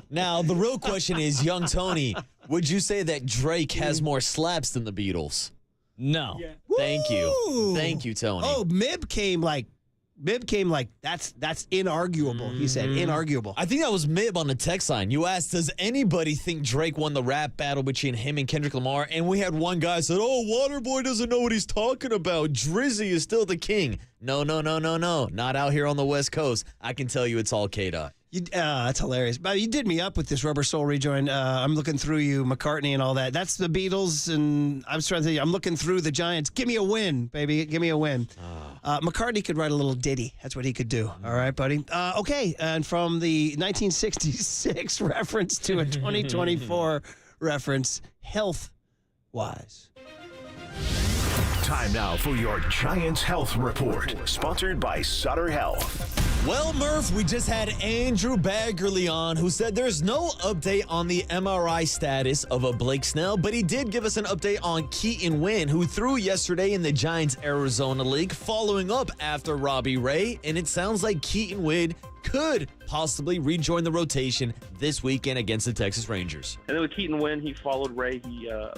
Now, the real question is, Young Tony, would you say that Drake has more slaps than the Beatles? No. Yeah. Thank you. Thank you, Tony. Oh, Mib came like, that's inarguable. He said, inarguable. I think that was Mib on the text line. You asked, does anybody think Drake won the rap battle between him and Kendrick Lamar? And we had one guy said, oh, Waterboy doesn't know what he's talking about. Drizzy is still the king. No. Not out here on the West Coast. I can tell you it's all K-Dot. That's hilarious. But you did me up with this Rubber Soul rejoin. I'm looking through you, McCartney and all that. That's the Beatles, and I was trying to think, I'm looking through the Giants. Give me a win, baby. Give me a win. McCartney could write a little ditty. That's what he could do. All right, buddy. Okay, and from the 1966 reference to a 2024 reference, health-wise. Time now for your Giants Health Report, sponsored by Sutter Health. Well, Murph, we just had Andrew Baggerly on, who said there's no update on the MRI status of a Blake Snell, but he did give us an update on Keaton Wynn, who threw yesterday in the Giants-Arizona League, following up after Robbie Ray, and it sounds like Keaton Wynn could possibly rejoin the rotation this weekend against the Texas Rangers. And then with Keaton Wynn, he followed Ray.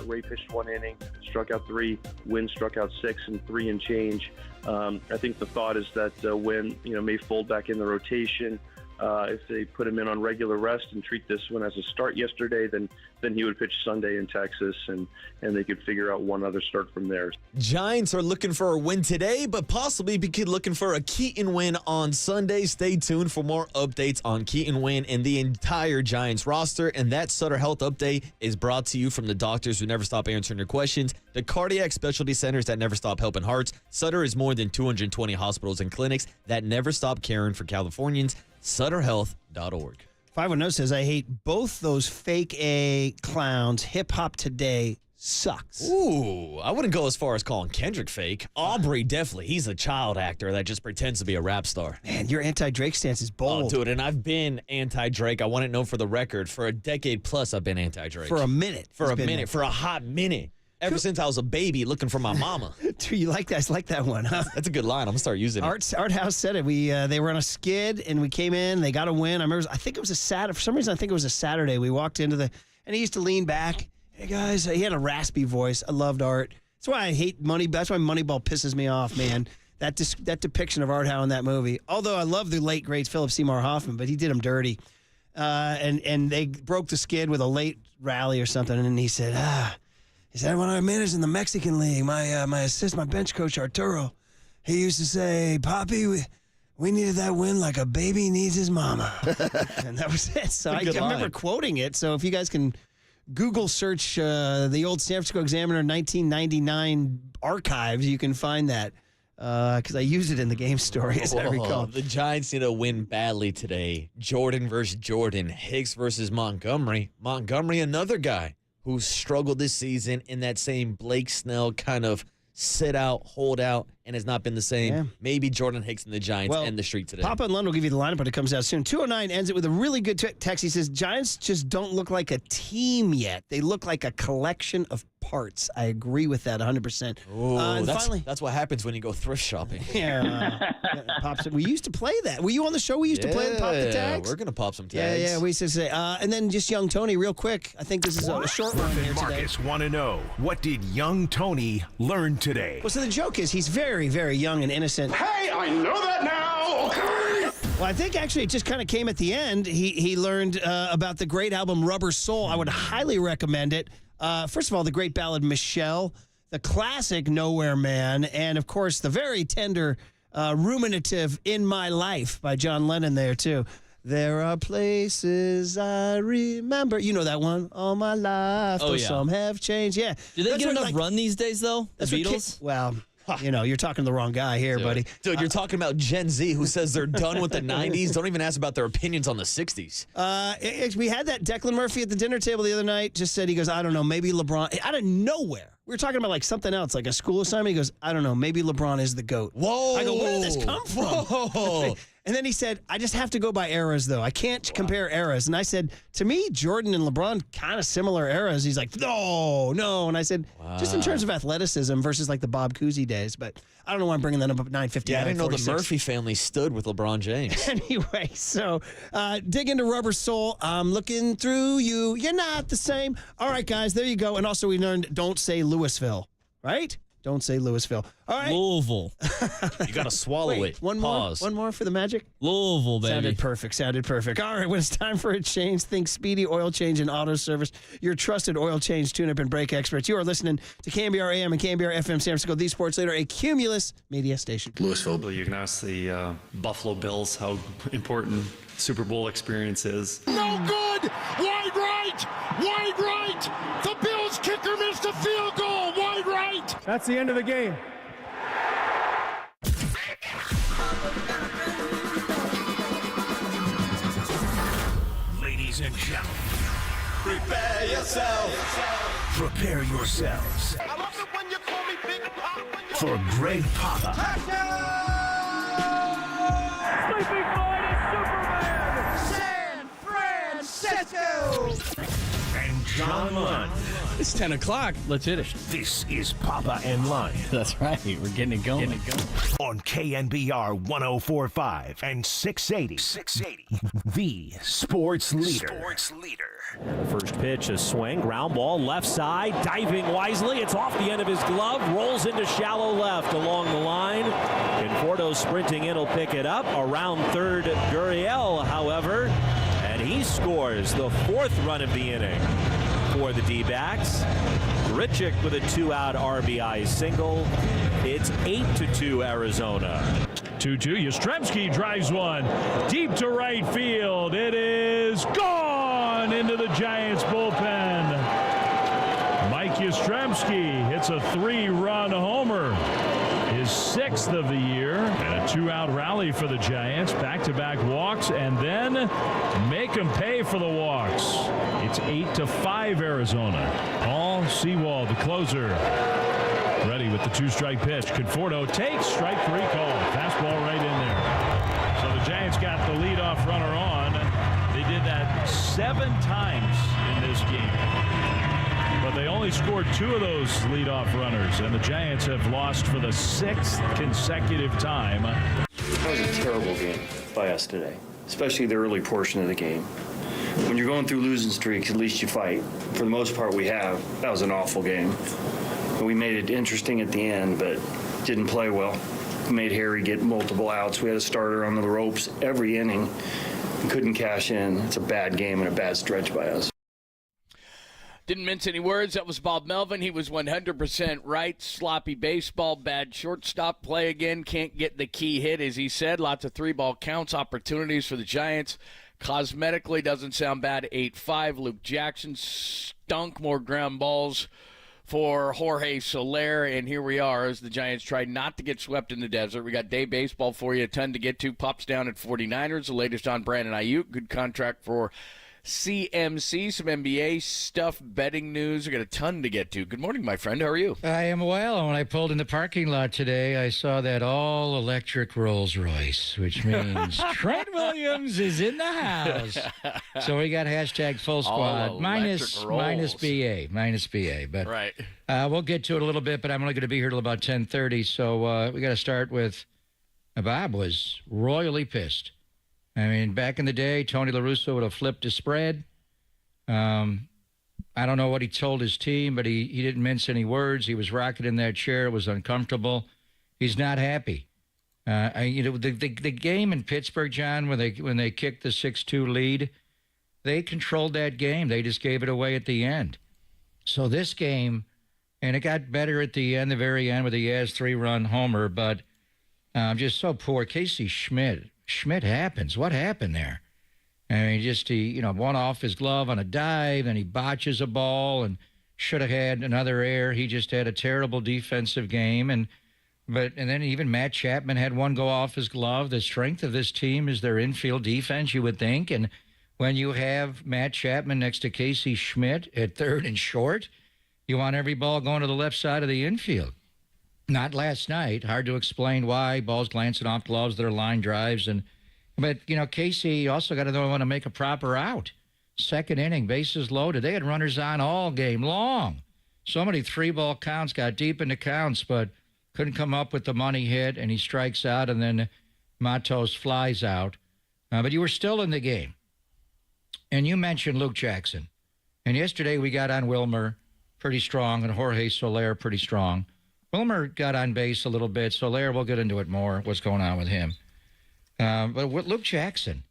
Ray pitched 1 inning, struck out 3. Wynn struck out 6 and 3 and change. I think the thought is that Wynn, may fold back in the rotation. If they put him in on regular rest and treat this one as a start yesterday, then he would pitch Sunday in Texas, and they could figure out one other start from there. Giants are looking for a win today, but possibly be looking for a Keaton Wynn on Sunday. Stay tuned for more updates on Keaton Wynn and the entire Giants roster. And that Sutter Health update is brought to you from the doctors who never stop answering your questions, the cardiac specialty centers that never stop helping hearts. Sutter is more than 220 hospitals and clinics that never stop caring for Californians. SutterHealth.org. 510 says, I hate both those fake A clowns. Hip Hop Today sucks. Ooh, I wouldn't go as far as calling Kendrick fake. Aubrey, definitely. He's a child actor that just pretends to be a rap star. Man, your anti-Drake stance is bold. Oh, dude, and I've been anti-Drake. I want to know for the record. For a decade plus, I've been anti-Drake. For a minute. For a hot minute. Ever since I was a baby looking for my mama. Dude, you like that? I like that one, huh? That's a good line. I'm going to start using it. Art House said it. They were on a skid, and we came in. They got a win. I think it was a Saturday. For some reason, I think it was a Saturday. We walked into and he used to lean back. Hey, guys. He had a raspy voice. I loved Art. That's why I hate Moneyball. That's why Moneyball pisses me off, man. That depiction of Art Howe in that movie. Although I love the late, great Philip Seymour Hoffman, but he did him dirty. And they broke the skid with a late rally or something, and then he said, He said, when I managed in the Mexican League, my bench coach, Arturo, he used to say, Poppy, we needed that win like a baby needs his mama. And that was it. So I remember quoting it. So if you guys can Google search the old San Francisco Examiner 1999 archives, you can find that. Because I used it in the game story, as I recall. The Giants need to win badly today. Jordan versus Jordan. Hicks versus Montgomery. Montgomery, another guy who struggled this season in that same Blake Snell kind of sit out, hold out, and has not been the same. Yeah. Maybe Jordan Hicks and the Giants end the streak today. Papa and Lund will give you the lineup when it comes out soon. 209 ends it with a really good text. He says, Giants just don't look like a team yet. They look like a collection of parts. I agree with that 100%. Oh, finally, that's what happens when you go thrift shopping. yeah, pops. We used to play that. Were you on the show? We used to play the pop the tags. We're gonna pop some tags. Yeah, we used to say. And then just young Tony, real quick. I think this is a short one here today. Marcus want to know, what did young Tony learn today? Well, so the joke is he's very, very young and innocent. Hey, I know that now. Okay. Well, I think actually it just kind of came at the end. He learned about the great album Rubber Soul. I would highly recommend it. First of all, the great ballad Michelle, the classic Nowhere Man, and of course the very tender, ruminative In My Life by John Lennon there too. There are places I remember. You know that one. All my life, though some have changed. Yeah. Do they get enough run these days, though? The Beatles? Well, you're talking to the wrong guy here, buddy. Dude, you're talking about Gen Z who says they're done with the 90s. Don't even ask about their opinions on the 60s. We had that Declan Murphy at the dinner table the other night. Just said, he goes, I don't know, maybe LeBron. Out of nowhere. We were talking about like something else, like a school assignment. He goes, I don't know, maybe LeBron is the GOAT. Whoa. I go, where did this come from? Whoa. And then he said, I just have to go by eras, though. I can't compare eras. And I said, to me, Jordan and LeBron, kind of similar eras. He's like, no. And I said, just in terms of athleticism versus like the Bob Cousy days. But I don't know why I'm bringing that up at 9:50. Yeah, I didn't know the Murphy family stood with LeBron James. Anyway, so dig into Rubber Soul. I'm looking through you. You're not the same. All right, guys, there you go. And also we learned, don't say Louisville, right? Don't say Louisville. All right. Louisville. You got to swallow it. One Pause. more. One more for the Magic. Louisville, baby. Sounded perfect. All right, when it's time for a change, think Speedy Oil Change and Auto Service. Your trusted oil change, tune-up, and brake experts. You are listening to KNBR AM and KNBR FM San Francisco, the Sports Leader, a Cumulus media station. Louisville. You can ask the Buffalo Bills how important Super Bowl experience is. No good. Wide right. Wide right. The Bills kicker missed a field goal. Wide right. That's the end of the game. Ladies and gentlemen, Prepare yourself. prepare yourselves I love it when you call me Big Pop. for Greg Papa Sleeping Boy is Superman. San Francisco. and John Lund. It's 10 o'clock. Let's hit it. This is Papa and Lund That's right. We're getting it going. on KNBR 104.5 and 680. The Sports Leader. First pitch, a swing, ground ball, left side, diving wisely. It's off the end of his glove, rolls into shallow left along the line. Conforto sprinting in will pick it up. Around third, Gurriel, however, and he scores the fourth run of the inning for the D-backs. Grichuk with a two-out RBI single. It's 8-2 Arizona. 2-2. Yastrzemski drives one deep to right field. It is gone into the Giants bullpen. Mike Yastrzemski hits a 3-run homer, his 6th of the year, and a 2-out rally for the Giants. Back-to-back walks, and then make them pay for the walks. It's 8-5 Arizona. Paul Sewald, the closer, ready with the 2-strike pitch. Conforto takes strike 3 call. Fastball right in there. So the Giants got the leadoff runner on. They did that 7 times in this game. But they only scored 2 of those leadoff runners, and the Giants have lost for the 6th consecutive time. That was a terrible game by us today, especially the early portion of the game. When you're going through losing streaks, at least you fight. For the most part, we have. That was an awful game. We made it interesting at the end, but didn't play well. We made Harry get multiple outs. We had a starter on the ropes every inning. We couldn't cash in. It's a bad game and a bad stretch by us. Didn't mince any words. That was Bob Melvin. He was 100% right. Sloppy baseball, bad shortstop play again. Can't get the key hit, as he said. Lots of 3-ball counts, opportunities for the Giants. Cosmetically, doesn't sound bad. 8-5. Luke Jackson stunk. More ground balls for Jorge Soler, and here we are as the Giants try not to get swept in the desert. We got day baseball for you, a ton to get to. Pops down at 49ers, the latest on Brandon Ayuk. Good contract for CMC, some NBA stuff, betting news. We got a ton to get to. Good morning, my friend. How are you? I am well. And when I pulled in the parking lot today, I saw that all-electric Rolls Royce, which means Trent Williams is in the house. So we got hashtag full squad minus BA. But right. We'll get to it a little bit, but I'm only going to be here till about 10:30. So we got to start with Bob was royally pissed. I mean, back in the day, Tony La Russa would have flipped a spread. I don't know what he told his team, but he didn't mince any words. He was rocking in that chair. It was uncomfortable. He's not happy. The game in Pittsburgh, John, when they kicked the 6-2 lead, they controlled that game. They just gave it away at the end. So this game, and it got better at the end, the very end, with the Yaz 3-run homer, but just so poor. Casey Schmidt happens. What happened there? I mean, he one off his glove on a dive, and he botches a ball and should have had another error. He just had a terrible defensive game, and then even Matt Chapman had one go off his glove. The strength of this team is their infield defense, you would think, and when you have Matt Chapman next to Casey Schmidt at third and short, you want every ball going to the left side of the infield. Not last night. Hard to explain why. Balls glancing off gloves that are line drives. But Casey also got to know when to make a proper out. Second inning, bases loaded. They had runners on all game long. So many 3-ball counts, got deep into counts, but couldn't come up with the money hit, and he strikes out, and then Matos flies out. But you were still in the game. And you mentioned Luke Jackson. And yesterday we got on Wilmer pretty strong, and Jorge Soler pretty strong. Wilmer got on base a little bit. Soler, we'll get into it more, what's going on with him. But with Luke Jackson,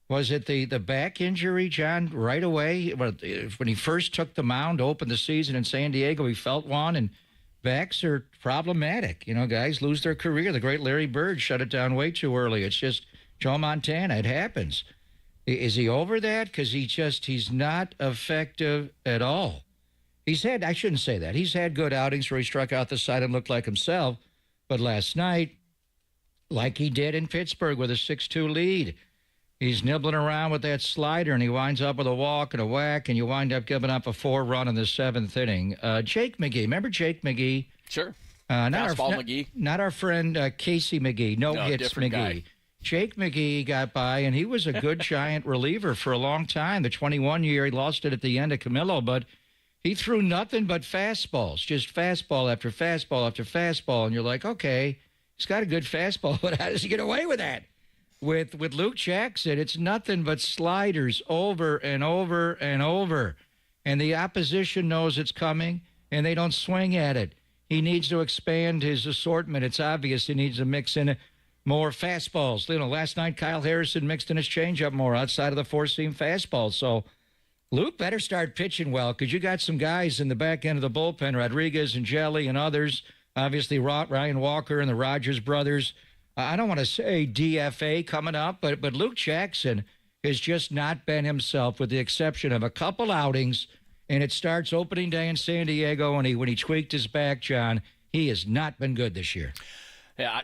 was it the back injury, John, right away? When he first took the mound to open the season in San Diego, he felt one, and backs are problematic. Guys lose their career. The great Larry Bird shut it down way too early. It's just Joe Montana. It happens. Is he over that? Because he's not effective at all. I shouldn't say that. He's had good outings where he struck out the side and looked like himself. But last night, like he did in Pittsburgh with a 6-2 lead, he's nibbling around with that slider, and he winds up with a walk and a whack, and you wind up giving up a 4-run in the 7th inning. Jake McGee. Remember Jake McGee? Sure. McGee. Not our friend Casey McGee. No hits McGee. Guy. Jake McGee got by, and he was a good giant reliever for a long time. The 21 year, he lost it at the end of Camillo, but he threw nothing but fastballs, just fastball after fastball after fastball. And you're like, okay, he's got a good fastball, but how does he get away with that? With Luke Jackson, it's nothing but sliders over and over and over. And the opposition knows it's coming, and they don't swing at it. He needs to expand his assortment. It's obvious he needs to mix in more fastballs. Last night Kyle Harrison mixed in his changeup more outside of the 4-seam fastball. So Luke better start pitching well, because you got some guys in the back end of the bullpen, Rodriguez and Jelly and others, obviously Ryan Walker and the Rogers brothers. I don't want to say DFA coming up, but Luke Jackson has just not been himself, with the exception of a couple outings, and it starts opening day in San Diego when he tweaked his back, John. He has not been good this year. Yeah,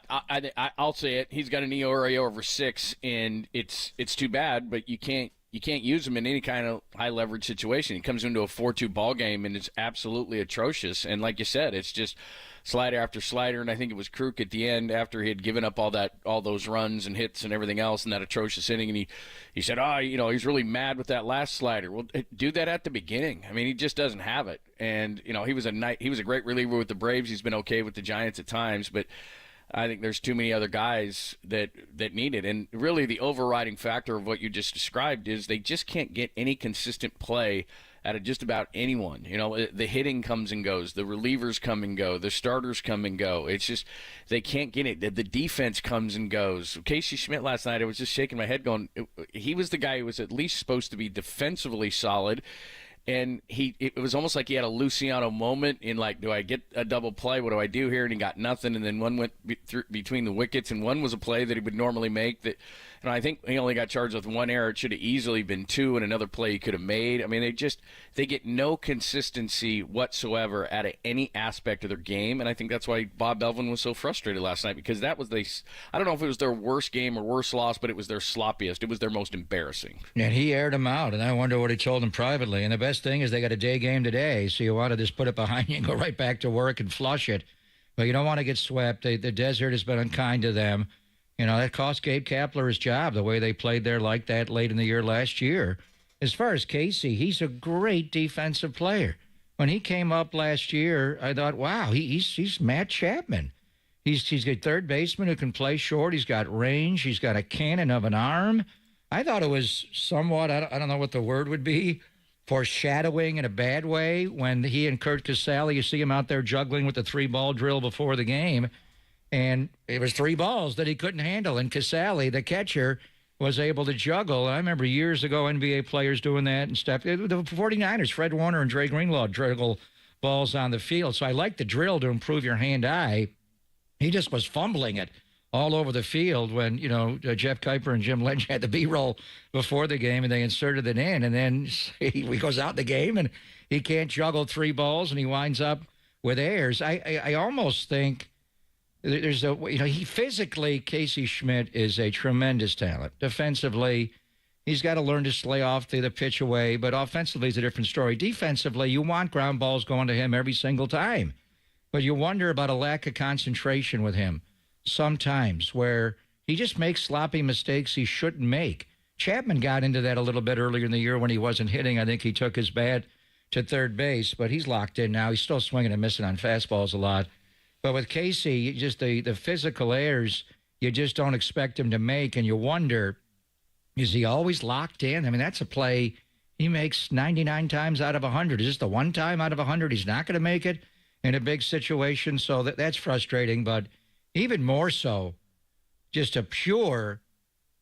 I'll say it. He's got an ERA over 6, and it's too bad, but you can't use him in any kind of high leverage situation. He comes into a 4-2 ball game, and it's absolutely atrocious. And like you said, it's just slider after slider. And I think it was Kruk at the end, after he had given up all those runs and hits and everything else in that atrocious inning, and he said, he's really mad with that last slider. Well, do that at the beginning. I mean, he just doesn't have it. And he was a great reliever with the Braves. He's been okay with the Giants at times, but I think there's too many other guys that need it. And really the overriding factor of what you just described is they just can't get any consistent play out of just about anyone. The hitting comes and goes. The relievers come and go. The starters come and go. It's just they can't get it. The defense comes and goes. Casey Schmidt last night, I was just shaking my head going, he was the guy who was at least supposed to be defensively solid. And it was almost like he had a Luciano moment in, like, do I get a double play? What do I do here? And he got nothing. And then one went between the wickets, and one was a play that he would normally make that And I think he only got charged with one error. It should have easily been two, and another play he could have made. I mean, they get no consistency whatsoever out of any aspect of their game, and I think that's why Bob Melvin was so frustrated last night, because that was I don't know if it was their worst game or worst loss, but it was their sloppiest. It was their most embarrassing. And he aired him out, and I wonder what he told him privately. And the best thing is they got a day game today, so you want to just put it behind you and go right back to work and flush it. But you don't want to get swept. The desert has been unkind to them. You know, that cost Gabe Kapler his job, the way they played there like that late in the year last year. As far as Casey, he's a great defensive player. When he came up last year, I thought, wow, he's Matt Chapman. He's a third baseman who can play short. He's got range. He's got a cannon of an arm. I thought it was somewhat, I don't know what the word would be, foreshadowing in a bad way when he and Kurt Casale, you see him out there juggling with the 3-ball drill before the game. And it was 3 balls that he couldn't handle. And Casale, the catcher, was able to juggle. I remember years ago NBA players doing that and stuff. The 49ers, Fred Warner and Dre Greenlaw juggle balls on the field. So I like the drill to improve your hand-eye. He just was fumbling it all over the field when, Jeff Kuiper and Jim Lynch had the B-roll before the game and they inserted it in. And then he goes out the game and he can't juggle 3 balls and he winds up with errors. I almost think there's he physically, Casey Schmidt is a tremendous talent. Defensively, he's got to learn to slay off the pitch away, but offensively is a different story. Defensively, you want ground balls going to him every single time, but you wonder about a lack of concentration with him sometimes where he just makes sloppy mistakes he shouldn't make. Chapman got into that a little bit earlier in the year when he wasn't hitting. I think he took his bat to third base, but he's locked in now. He's still swinging and missing on fastballs a lot. But with Casey, just the physical errors, you just don't expect him to make, and you wonder, is he always locked in? I mean, that's a play he makes 99 times out of 100. Is this the one time out of 100 he's not going to make it in a big situation? So that's frustrating, but even more so, just a pure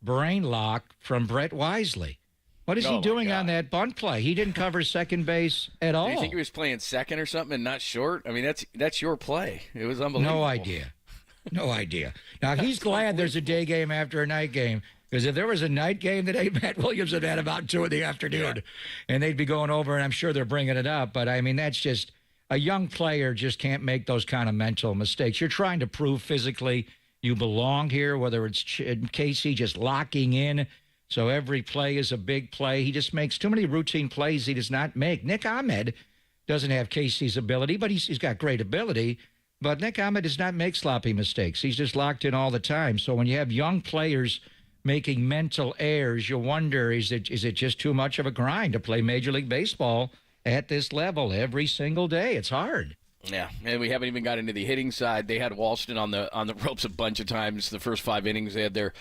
brain lock from Brett Wisely. What is he doing on that bunt play? He didn't cover second base at all. Do you think he was playing second or something and not short? I mean, that's your play. It was unbelievable. No idea. Now, he's glad there's a day game after a night game, because if there was a night game today, Matt Williams would have had about 2 in the afternoon, and they'd be going over, and I'm sure they're bringing it up. But, I mean, that's just a young player just can't make those kind of mental mistakes. You're trying to prove physically you belong here, whether it's Casey just locking in. So every play is a big play. He just makes too many routine plays he does not make. Nick Ahmed doesn't have Casey's ability, but he's got great ability. But Nick Ahmed does not make sloppy mistakes. He's just locked in all the time. So when you have young players making mental errors, you wonder, is it just too much of a grind to play Major League Baseball at this level every single day? It's hard. Yeah, and we haven't even got into the hitting side. They had Walston on the ropes a bunch of times. The first 5 innings, they had their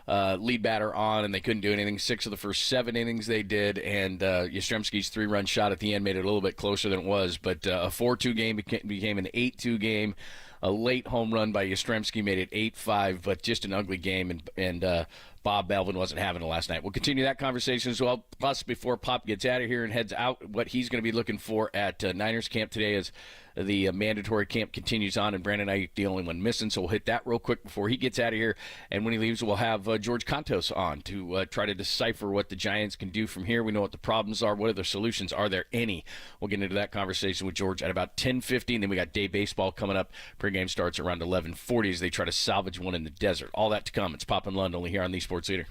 lead batter on, and they couldn't do anything. 6 of the first 7 innings they did, and Yastrzemski's 3-run shot at the end made it a little bit closer than it was. But a 4-2 game became an 8-2 game. A late home run by Yastrzemski made it 8-5, but just an ugly game, and Bob Melvin wasn't having it last night. We'll continue that conversation as well. Plus, before Pop gets out of here and heads out, what he's going to be looking for at Niners camp today is the mandatory camp continues on, and Brandon Ayuk the only one missing, so we'll hit that real quick before he gets out of here. And when he leaves, we'll have George Contos on to try to decipher what the Giants can do from here. We know what the problems are. What are their solutions? Are there any? We'll get into that conversation with George at about 10:50. Then we got day baseball coming up. Pregame starts around 11:40 as they try to salvage one in the desert. All that to come. It's Pop and Lund only here on the Sports Leader.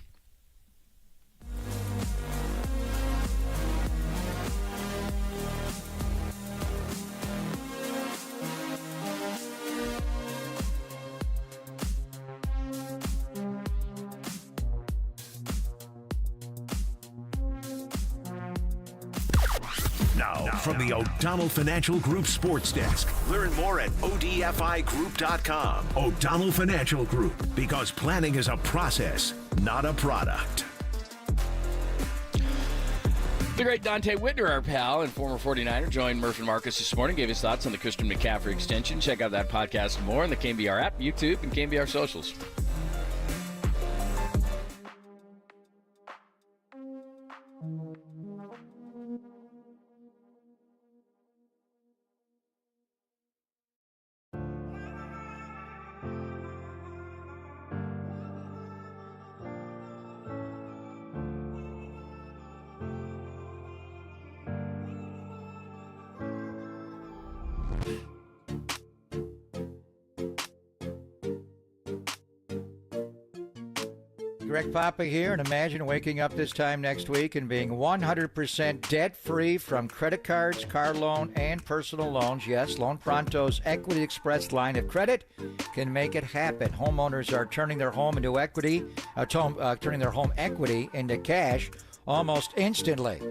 Now, from the O'Donnell Financial Group Sports Desk. Learn more at odfigroup.com. O'Donnell Financial Group, because planning is a process, not a product. The great Dante Whitner, our pal and former 49er, joined Murph and Marcus this morning, gave his thoughts on the Christian McCaffrey extension. Check out that podcast and more on the KNBR app, YouTube, and KNBR socials. Greg Papa here, and imagine waking up this time next week and being 100% debt-free from credit cards, car loan, and personal loans. Yes, Loan Pronto's Equity Express line of credit can make it happen. Homeowners are turning their home into equity, turning their home equity into cash almost instantly.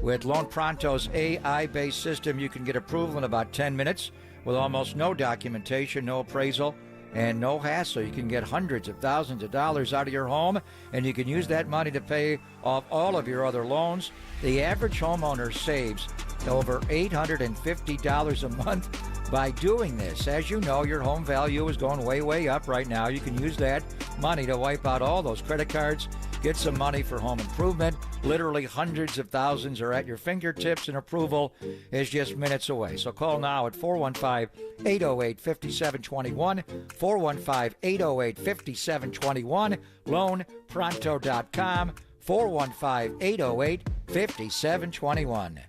With Loan Pronto's AI-based system, you can get approval in about 10 minutes with almost no documentation, no appraisal, and no hassle. You can get hundreds of thousands of dollars out of your home, and you can use that money to pay off all of your other loans. The average homeowner saves over $850 a month by doing this. As you know, your home value is going way, way up right now. You can use that money to wipe out all those credit cards, get some money for home improvement. Literally hundreds of thousands are at your fingertips, and approval is just minutes away. So call now at 415-808-5721, 415-808-5721, loanpronto.com, 415-808-5721.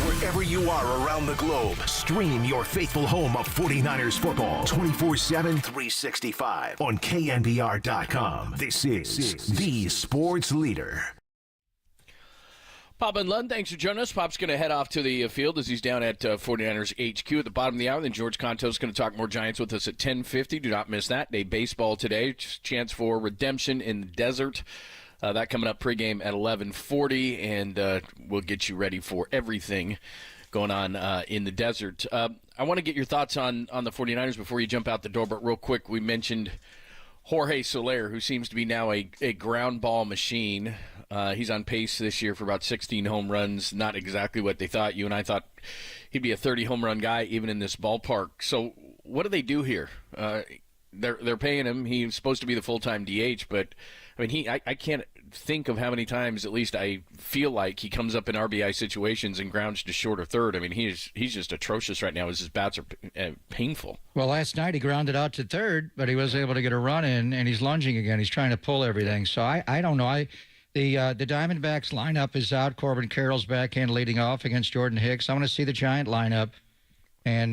Wherever you are around the globe, stream your faithful home of 49ers football 24/7, 365 on KNBR.com. This is the sports leader. Pop and Lund, thanks for joining us. Pop's going to head off to the field as he's down at 49ers HQ at the bottom of the hour. Then George Conto's going to talk more Giants with us at 10:50. Do not miss that. Day baseball today. Chance for redemption in the desert. That coming up pregame at 11:40, and we'll get you ready for everything going on in the desert. I want to get your thoughts on the 49ers before you jump out the door, but real quick, we mentioned Jorge Soler, who seems to be now a ground ball machine. He's on pace this year for about 16 home runs. Not exactly what they thought. You and I thought he'd be a 30 home run guy even in this ballpark. So what do they do here? They're paying him. He's supposed to be the full-time DH, but I mean, I can't think of how many times, at least I feel like, he comes up in RBI situations and grounds to short or third. I mean, he's just atrocious right now as his bats are painful. Well, last night he grounded out to third, but he was able to get a run in, and he's lunging again. He's trying to pull everything. So I don't know. The Diamondbacks lineup is out. Corbin Carroll's backhand leading off against Jordan Hicks. I want to see the Giant lineup. And,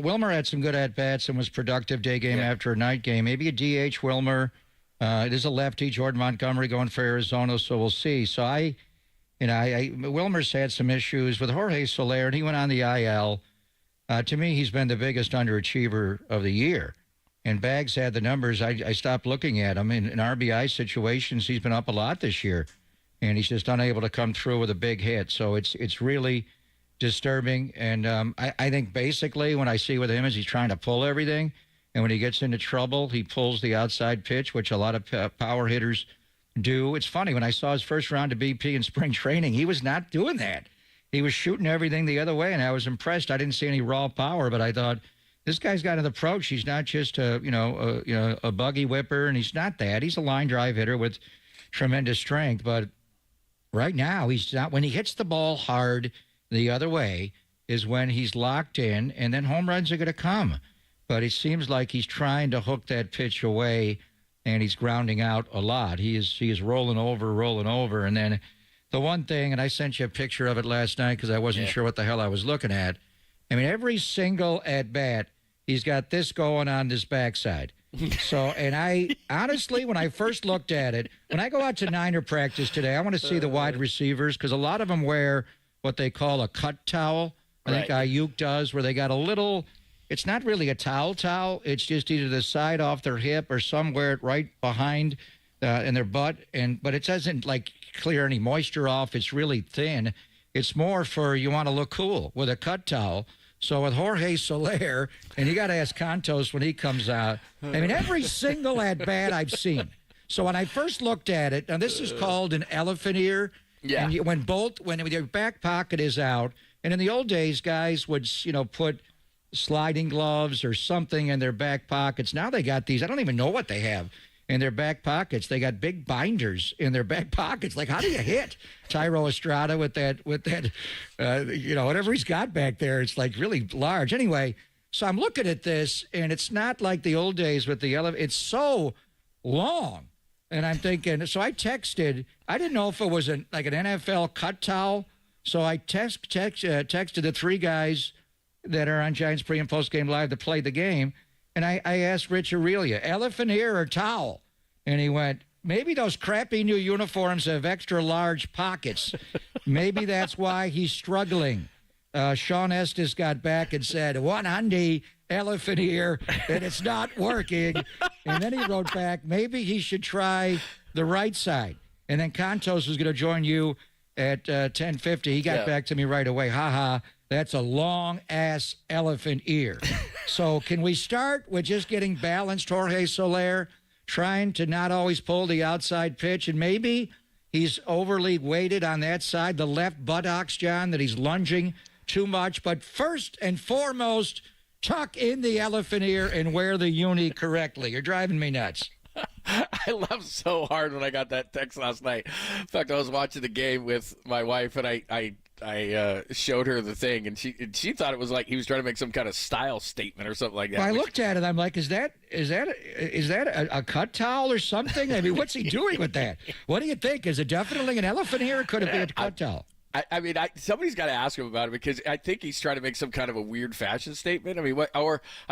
Wilmer had some good at-bats and was productive day game after a night game. Maybe a DH Wilmer. It is a lefty, Jordan Montgomery going for Arizona, so we'll see. So Wilmer's had some issues with Jorge Soler, and he went on the IL. To me, he's been the biggest underachiever of the year. And Bags had the numbers. I stopped looking at him. In RBI situations, he's been up a lot this year, and he's just unable to come through with a big hit. So it's really disturbing. And I think basically what I see with him is he's trying to pull everything. And when he gets into trouble, he pulls the outside pitch, which a lot of power hitters do. It's funny, when I saw his first round of BP in spring training, he was not doing that. He was shooting everything the other way, and I was impressed. I didn't see any raw power, but I thought, this guy's got an approach. He's not just a buggy whipper, and he's not that. He's a line drive hitter with tremendous strength. But right now, he's not. When he hits the ball hard the other way is when he's locked in, and then home runs are going to come. But it seems like he's trying to hook that pitch away, and he's grounding out a lot. He is rolling over, and then the one thing, and I sent you a picture of it last night because I wasn't sure what the hell I was looking at. I mean, every single at-bat, he's got this going on his backside. So, and I, honestly, when I first looked at it, when I go out to Niner practice today, I want to see the wide receivers because a lot of them wear what they call a cut towel. I think Ayuk does, where they got a little... It's not really a towel. It's just either the side off their hip or somewhere right behind in their butt. But it doesn't like clear any moisture off. It's really thin. It's more for you want to look cool with a cut towel. So with Jorge Soler, and you got to ask Contos when he comes out. I mean, every single at bat I've seen. So when I first looked at it, now this is called an elephant ear. Yeah. And when your back pocket is out, and in the old days, guys would put sliding gloves or something in their back pockets. Now they got these, I don't even know what they have in their back pockets. They got big binders in their back pockets. Like, how do you hit Tyro Estrada with that, whatever he's got back there? It's like really large. Anyway, so I'm looking at this, and it's not like the old days with the elephant. It's so long. And I'm thinking, so I texted, I didn't know if it was like an NFL cut towel. So I texted the three guys that are on Giants pre- and post-game live to play the game. And I asked Rich Aurelia, elephant ear or towel? And he went, maybe those crappy new uniforms have extra large pockets. Maybe that's why he's struggling. Sean Estes got back and said, 100 elephant ear, and it's not working. And then he wrote back, maybe he should try the right side. And then Contos was going to join you at 10:50. He got back to me right away. Ha. That's a long-ass elephant ear. So can we start with just getting balanced Jorge Soler, trying to not always pull the outside pitch, and maybe he's overly weighted on that side, the left buttocks, John, that he's lunging too much. But first and foremost, tuck in the elephant ear and wear the uni correctly. You're driving me nuts. I laughed so hard when I got that text last night. In fact, I was watching the game with my wife, and I showed her the thing, and she thought it was like he was trying to make some kind of style statement or something like that. Well, I looked at it. I'm like, is that a cut towel or something? I mean, what's he doing with that? What do you think? Is it definitely an elephant ear, or could it be a cut towel? I mean, somebody's got to ask him about it because I think he's trying to make some kind of a weird fashion statement. I mean,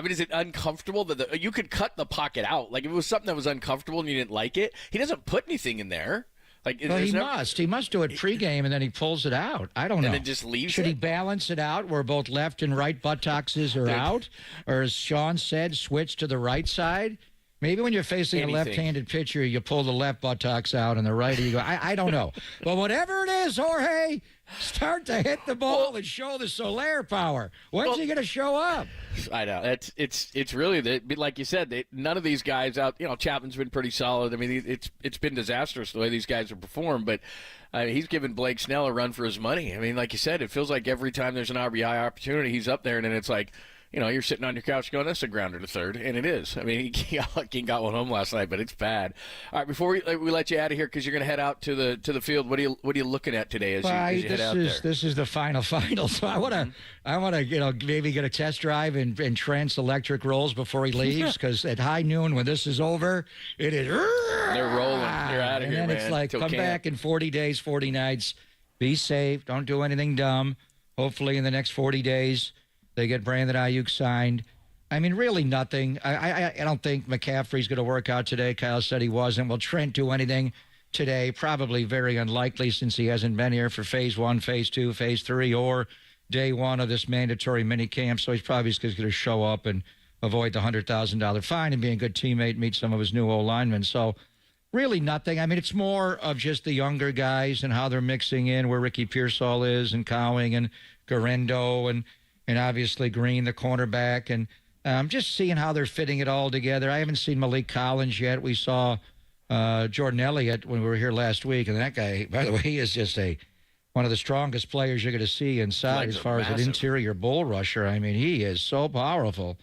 is it uncomfortable that you could cut the pocket out? Like if it was something that was uncomfortable and you didn't like it, he doesn't put anything in there. Like, well, he must do it pregame and then he pulls it out. I don't know. And then just leaves Should he balance it out where both left and right buttocks are out? Or as Sean said, switch to the right side? Maybe when you're facing anything. a left-handed pitcher, you pull the left buttocks out and the righty, you go, I don't know. But whatever it is, Jorge, start to hit the ball and show the Soler power. When's he going to show up? I know. It's really, like you said, none of these guys out, Chapman's been pretty solid. I mean, it's been disastrous the way these guys have performed, but he's given Blake Snell a run for his money. I mean, like you said, it feels like every time there's an RBI opportunity, he's up there, and then it's like, you're sitting on your couch going, that's a grounder to third, and it is. I mean, he got one home last night, but it's bad. All right, before we let you out of here, because you're going to head out to the field, what are you looking at today as you head out there? This is the final, so I want to maybe get a test drive in Trent's electric rolls before he leaves, because at high noon when this is over, it is. They're rolling. You're out of here, man. And then it's like, come back in 40 days, 40 nights. Be safe. Don't do anything dumb. Hopefully in the next 40 days. They get Brandon Ayuk signed. I mean, really nothing. I don't think McCaffrey's going to work out today. Kyle said he wasn't. Will Trent do anything today? Probably very unlikely since he hasn't been here for phase 1, phase 2, phase 3, or day 1 of this mandatory minicamp. So he's probably just going to show up and avoid the $100,000 fine and be a good teammate, meet some of his new old linemen. So really nothing. I mean, it's more of just the younger guys and how they're mixing in, where Ricky Pearsall is and Cowing and Garendo and obviously Green, the cornerback, and just seeing how they're fitting it all together. I haven't seen Malik Collins yet. We saw Jordan Elliott when we were here last week, and that guy, by the way, he is just one of the strongest players you're going to see inside as far as an interior bull rusher. I mean, he is so powerful.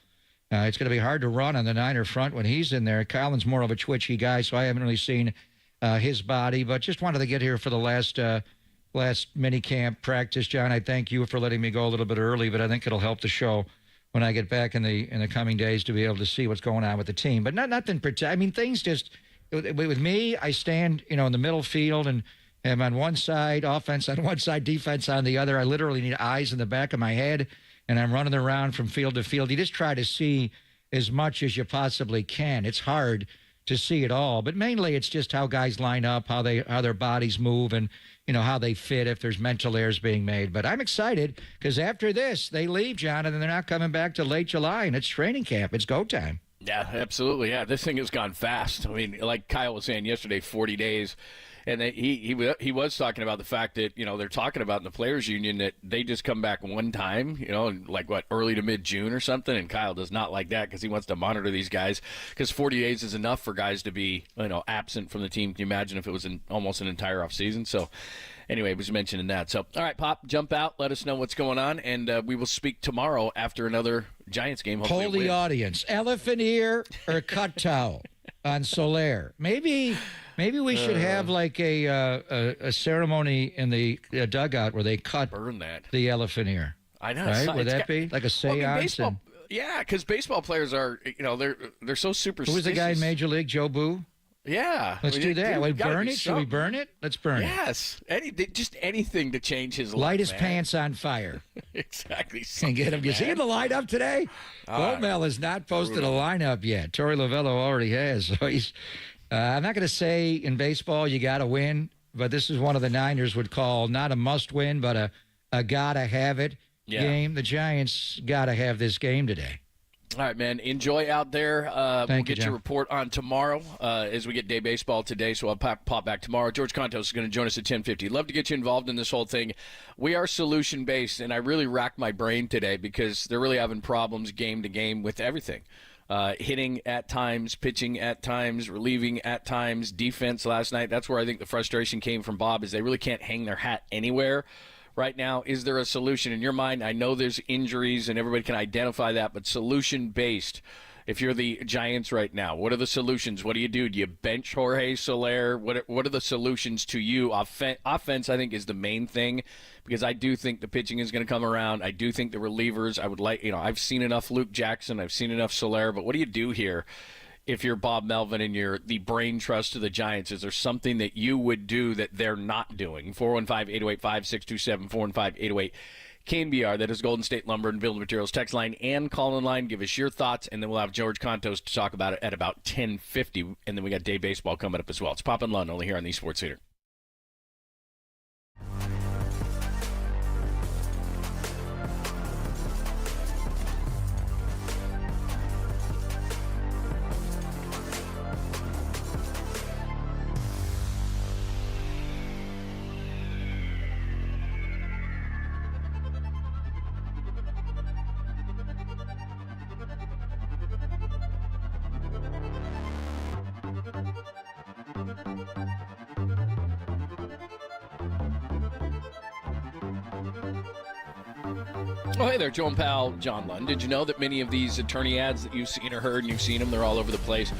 It's going to be hard to run on the Niner front when he's in there. Collins more of a twitchy guy, so I haven't really seen his body, but just wanted to get here for the last mini camp practice. John, I thank you for letting me go a little bit early, but I think it'll help the show when I get back in the coming days to be able to see what's going on with the team. But nothing. I mean, things just with me. I stand, in the middle field and am on one side, offense on one side, defense on the other. I literally need eyes in the back of my head, and I'm running around from field to field. You just try to see as much as you possibly can. It's hard to see it all, but mainly it's just how guys line up, how their bodies move, and how they fit, if there's mental errors being made. But I'm excited because after this, they leave, John, and they're not coming back to late July, and it's training camp. It's go time. Yeah, absolutely. Yeah, this thing has gone fast. I mean, like Kyle was saying yesterday, 40 days. And he was talking about the fact that, they're talking about in the Players Union that they just come back one time, like early to mid-June or something. And Kyle does not like that because he wants to monitor these guys, because 40 days is enough for guys to be, absent from the team. Can you imagine if it was almost an entire offseason? So anyway, he was mentioning that. So, all right, Pop, jump out. Let us know what's going on. And we will speak tomorrow after another Giants game. Poll the audience. Elephant ear or cut towel on Soler? Maybe we should have like a ceremony in the dugout where they burn the elephant ear. I know. Right? Would that be like a seance? Yeah, because baseball players are, they're so superstitious. Who was the guy in Major League, Joe Boo? Yeah. Let's do that. Dude, burn it? Should we burn it? Let's burn it. Yes. Just anything to change his life. Light his pants on fire. Exactly. And get him. You see the lineup today? Gomel has not posted a lineup yet. Torey Lovello already has. So he's. I'm not going to say in baseball you got to win, but this is one of the Niners would call not a must-win, but a gotta-have-it game. The Giants got to have this game today. All right, man. Enjoy out there. We'll get your report on tomorrow as we get day baseball today, so I'll pop back tomorrow. George Contos is going to join us at 10:50. Love to get you involved in this whole thing. We are solution-based, and I really racked my brain today because they're really having problems game to game with everything. Hitting at times, pitching at times, relieving at times, defense last night. That's where I think the frustration came from, Bob, is they really can't hang their hat anywhere right now. Is there a solution in your mind? I know there's injuries and everybody can identify that, but solution-based, if you're the Giants right now, what are the solutions? What do you do? Do you bench Jorge Soler? What are the solutions to you? Offense, I think, is the main thing, because I do think the pitching is going to come around. I do think the relievers, I would like, I've seen enough Luke Jackson. I've seen enough Soler, but what do you do here if you're Bob Melvin and you're the brain trust of the Giants? Is there something that you would do that they're not doing? 415-808-5627, 415-808 KNBR. That is Golden State Lumber and Building Materials text line and call-in line. Give us your thoughts, and then we'll have George Contos to talk about it at about 10:50, and then we got day baseball coming up as well. It's Pop and Lund, only here on the Sports Theater. Oh, hey there, Joe and pal John Lund. Did you know that many of these attorney ads that you've seen or heard, and you've seen them, they're all over the place.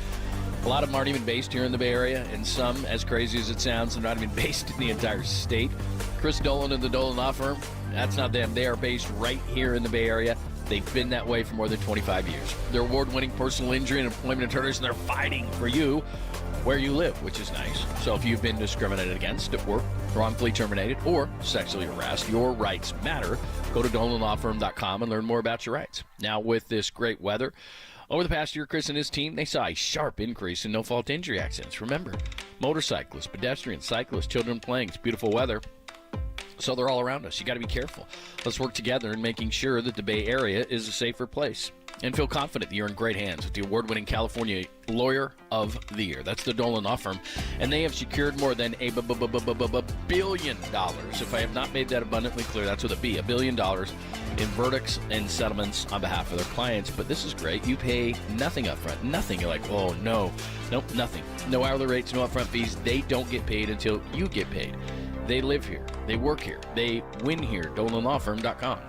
A lot of them aren't even based here in the Bay Area, and some, as crazy as it sounds, are not even based in the entire state. Chris Dolan and the Dolan Law Firm, that's not them. They are based right here in the Bay Area. They've been that way for more than 25 years. They're award-winning personal injury and employment attorneys, and they're fighting for you where you live, which is nice. So if you've been discriminated against at work, wrongfully terminated, or sexually harassed, your rights matter. Go to DolanLawFirm.com and learn more about your rights. Now, with this great weather, over the past year, Chris and his team, they saw a sharp increase in no-fault injury accidents. Remember, motorcyclists, pedestrians, cyclists, children playing. It's beautiful weather. So they're all around us. You got to be careful. Let's work together in making sure that the Bay Area is a safer place. And feel confident that you're in great hands with the award-winning California Lawyer of the Year. That's the Dolan Law Firm. And they have secured more than a $1 billion. If I have not made that abundantly clear, that's with a B, $1 billion in verdicts and settlements on behalf of their clients. But this is great. You pay nothing up front. Nothing. You're like, oh, no. Nope, nothing. No hourly rates, no upfront fees. They don't get paid until you get paid. They live here. They work here. They win here. DolanLawFirm.com.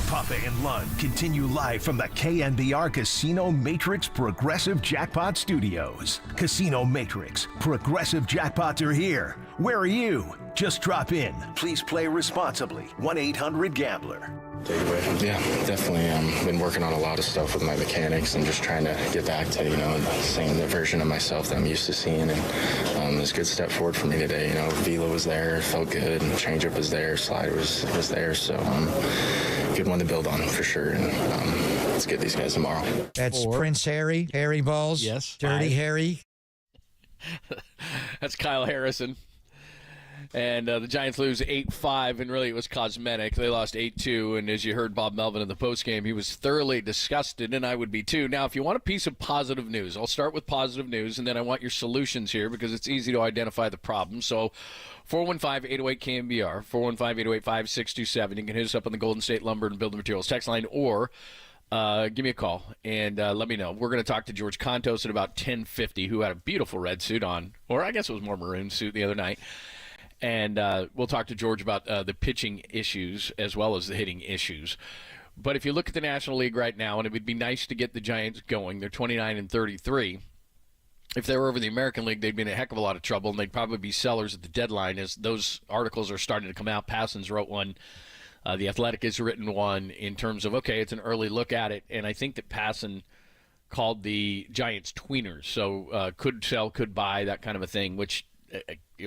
Papa and Lund continue live from the KNBR Casino Matrix Progressive Jackpot Studios. Casino Matrix, Progressive Jackpots are here. Where are you? Just drop in. Please play responsibly. 1-800-GAMBLER. Yeah, definitely. Been working on a lot of stuff with my mechanics and just trying to get back to, the same version of myself that I'm used to seeing. And it was a good step forward for me today. Velo was there, felt good, and changeup was there, slider was there. So good one to build on for sure. And let's get these guys tomorrow. That's Prince Harry, Harry Balls. Yes. Dirty Harry. That's Kyle Harrison. And the Giants lose 8-5, and really it was cosmetic. They lost 8-2, and as you heard Bob Melvin in the postgame, he was thoroughly disgusted, and I would be too. Now, if you want a piece of positive news, I'll start with positive news, and then I want your solutions here because it's easy to identify the problem. So 415-808-KNBR, 415-808-5627. You can hit us up on the Golden State Lumber and Building Materials text line, or give me a call and let me know. We're going to talk to George Kontos at about 10:50, who had a beautiful red suit on, or I guess it was more maroon suit the other night. And we'll talk to George about the pitching issues as well as the hitting issues. But if you look at the National League right now, and it would be nice to get the Giants going, they're 29-33. If they were over the American League, they'd be in a heck of a lot of trouble, and they'd probably be sellers at the deadline as those articles are starting to come out. Passons wrote one The Athletic has written one in terms of, okay, it's an early look at it, and I think that Passan called the Giants tweeners, so could sell, could buy, that kind of a thing, which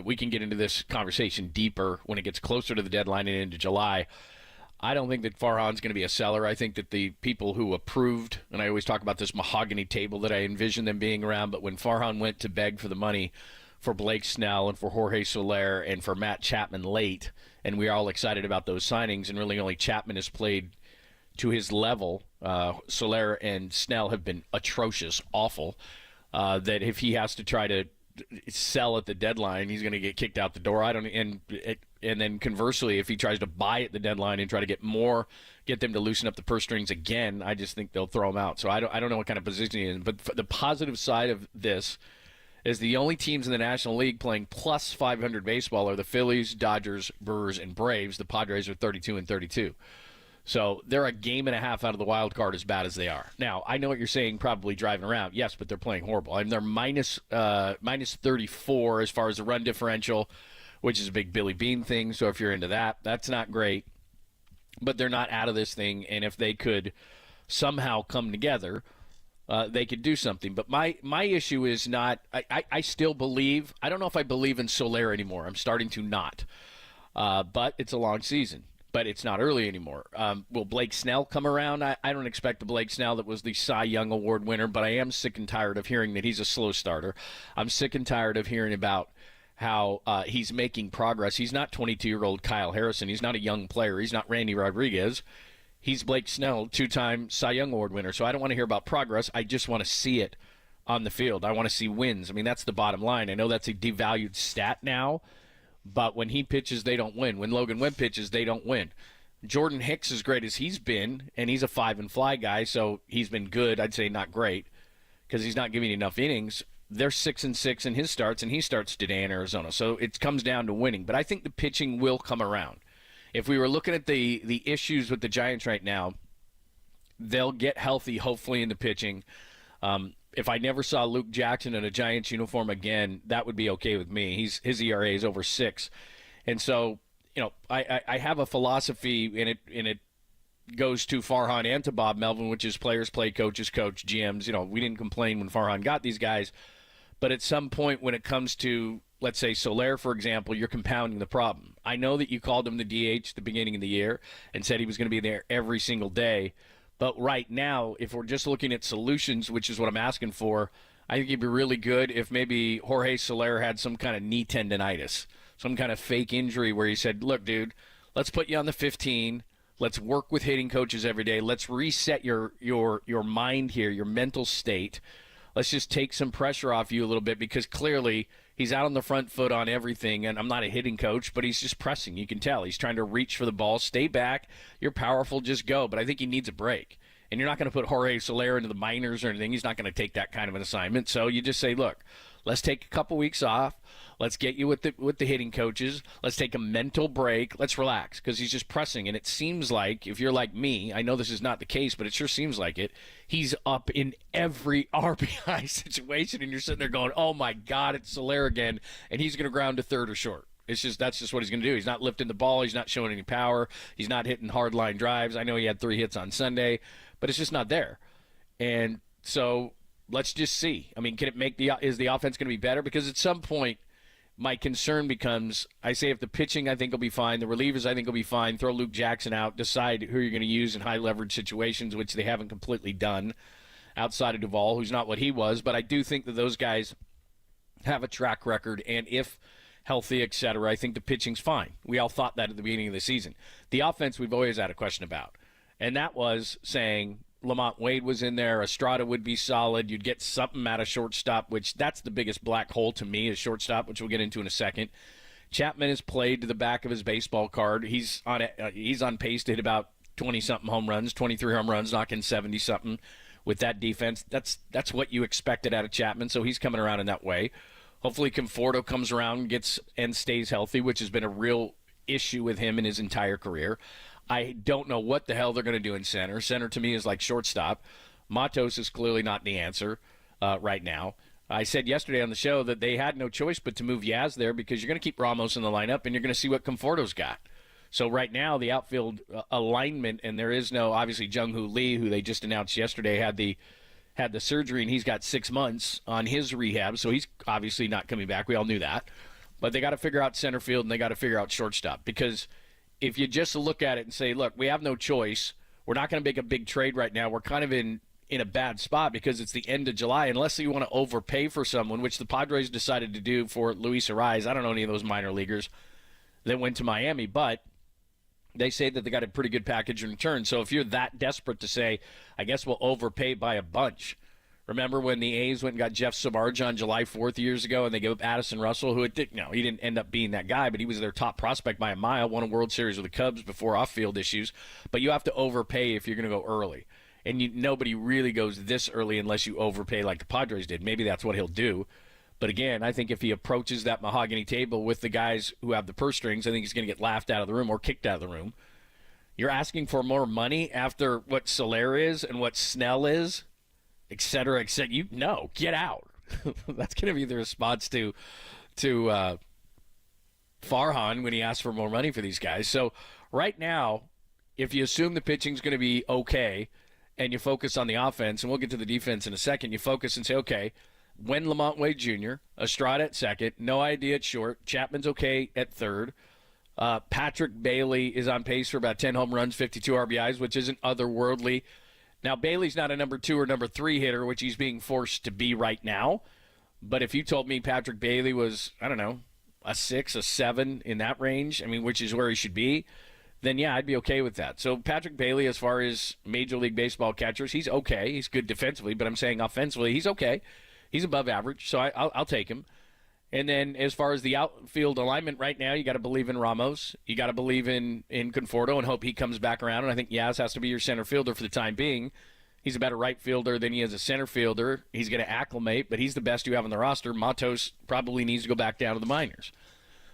we can get into this conversation deeper when it gets closer to the deadline and into July. I don't think that Farhan's going to be a seller. I think that the people who approved, and I always talk about this mahogany table that I envision them being around, but when Farhan went to beg for the money for Blake Snell and for Jorge Soler and for Matt Chapman late, and we're all excited about those signings, and really only Chapman has played to his level. Soler and Snell have been atrocious, awful, that if he has to try to sell at the deadline, he's going to get kicked out the door. And then conversely, if he tries to buy at the deadline and try to get them to loosen up the purse strings again, I just think they'll throw him out. So I don't know what kind of position he is in. But the positive side of this is the only teams in the National League playing plus 500 baseball are the Phillies, Dodgers, Brewers, and Braves. The Padres are 32-32. So they're a game and a half out of the wild card as bad as they are. Now, I know what you're saying, probably driving around. Yes, but they're playing horrible. I mean, they're minus 34 as far as the run differential, which is a big Billy Bean thing. So if you're into that, that's not great. But they're not out of this thing, and if they could somehow come together, they could do something. But my issue is not – I still believe – I don't know if I believe in Soler anymore. I'm starting to not. But it's a long season. But it's not early anymore. Will Blake Snell come around? I don't expect the Blake Snell that was the Cy Young Award winner, but I am sick and tired of hearing that he's a slow starter. I'm sick and tired of hearing about how he's making progress. He's not 22-year-old Kyle Harrison. He's not a young player. He's not Randy Rodriguez. He's Blake Snell, two-time Cy Young Award winner. So I don't want to hear about progress. I just want to see it on the field. I want to see wins. I mean, that's the bottom line. I know that's a devalued stat now, but when he pitches, they don't win. When Logan Webb pitches, they don't win. Jordan Hicks, as great as he's been, and he's a 5-and-fly guy, so he's been good. I'd say not great because he's not giving enough innings. They're 6-6 in his starts, and he starts today in Arizona. So it comes down to winning. But I think the pitching will come around. If we were looking at the issues with the Giants right now, they'll get healthy, hopefully, in the pitching. If I never saw Luke Jackson in a Giants uniform again, that would be okay with me. His ERA is over 6. And so, I have a philosophy, and it goes to Farhan and to Bob Melvin, which is players play, coaches coach, GMs. We didn't complain when Farhan got these guys. But at some point when it comes to, let's say, Soler, for example, you're compounding the problem. I know that you called him the DH at the beginning of the year and said he was going to be there every single day. But right now, if we're just looking at solutions, which is what I'm asking for, I think it'd be really good if maybe Jorge Soler had some kind of knee tendonitis, some kind of fake injury where he said, look, dude, let's put you on the 15. Let's work with hitting coaches every day. Let's reset your mind here, your mental state. Let's just take some pressure off you a little bit because clearly he's out on the front foot on everything, and I'm not a hitting coach, but he's just pressing. You can tell. He's trying to reach for the ball. Stay back. You're powerful. Just go. But I think he needs a break. And you're not going to put Jorge Soler into the minors or anything. He's not going to take that kind of an assignment. So you just say, look, let's take a couple weeks off. Let's get you with the hitting coaches. Let's take a mental break. Let's relax because he's just pressing. And it seems like, if you're like me, I know this is not the case, but it sure seems like it, he's up in every RBI situation. And you're sitting there going, oh, my God, it's Soler again. And he's going to ground to third or short. That's just what he's going to do. He's not lifting the ball. He's not showing any power. He's not hitting hard line drives. I know he had 3 hits on Sunday, but it's just not there. And so let's just see. I mean, is the offense going to be better? Because at some point, my concern becomes, I say if the pitching I think will be fine, the relievers I think will be fine, throw Luke Jackson out, decide who you're going to use in high leverage situations, which they haven't completely done outside of Duvall, who's not what he was. But I do think that those guys have a track record, and if healthy, et cetera, I think the pitching's fine. We all thought that at the beginning of the season. The offense we've always had a question about, and that was saying Lamont Wade was in there, Estrada would be solid, you'd get something out of shortstop, which that's the biggest black hole to me is shortstop, which we'll get into in a second. Chapman has played to the back of his baseball card. He's on pace to hit about 20-something home runs, 23 home runs, knocking 70-something with that defense. That's what you expected out of Chapman, so he's coming around in that way. Hopefully Conforto comes around and stays healthy, which has been a real issue with him in his entire career. I don't know what the hell they're going to do in center. Center to me is like shortstop. Matos is clearly not the answer right now. I said yesterday on the show that they had no choice but to move Yaz there because you're going to keep Ramos in the lineup and you're going to see what Conforto's got. So right now, the outfield alignment, and there is no, obviously, Jung-Hoo Lee, who they just announced yesterday, had the surgery, and he's got 6 months on his rehab, so he's obviously not coming back. We all knew that. But they got to figure out center field, and they got to figure out shortstop. Because if you just look at it and say, look, we have no choice. We're not going to make a big trade right now. We're kind of in a bad spot because it's the end of July, unless you want to overpay for someone, which the Padres decided to do for Luis Ariz. I don't know any of those minor leaguers that went to Miami, but they say that they got a pretty good package in return. So if you're that desperate to say, I guess we'll overpay by a bunch. Remember when the A's went and got Jeff Samardzija on July 4th years ago, and they gave up Addison Russell, who he didn't end up being that guy, but he was their top prospect by a mile, won a World Series with the Cubs before off-field issues. But you have to overpay if you're going to go early. And nobody really goes this early unless you overpay like the Padres did. Maybe that's what he'll do. But again, I think if he approaches that mahogany table with the guys who have the purse strings, I think he's going to get laughed out of the room or kicked out of the room. You're asking for more money after what Soler is and what Snell is, et cetera, et cetera. No, get out. That's going to be the response to Farhan when he asks for more money for these guys. So right now, if you assume the pitching's going to be okay and you focus on the offense, and we'll get to the defense in a second, you focus and say, okay, when Lamont Wade Jr., Estrada at second, no idea at short, Chapman's okay at third. Patrick Bailey is on pace for about 10 home runs, 52 RBIs, which isn't otherworldly. Now, Bailey's not a number 2 or number 3 hitter, which he's being forced to be right now. But if you told me Patrick Bailey was, I don't know, a 6, a 7 in that range, which is where he should be, then yeah, I'd be okay with that. So Patrick Bailey, as far as Major League Baseball catchers, he's okay. He's good defensively, but I'm saying offensively, he's okay. He's above average, so I'll take him. And then as far as the outfield alignment right now, you got to believe in Ramos. You got to believe in Conforto and hope he comes back around. And I think Yaz has to be your center fielder for the time being. He's a better right fielder than he is a center fielder. He's going to acclimate, but he's the best you have on the roster. Matos probably needs to go back down to the minors.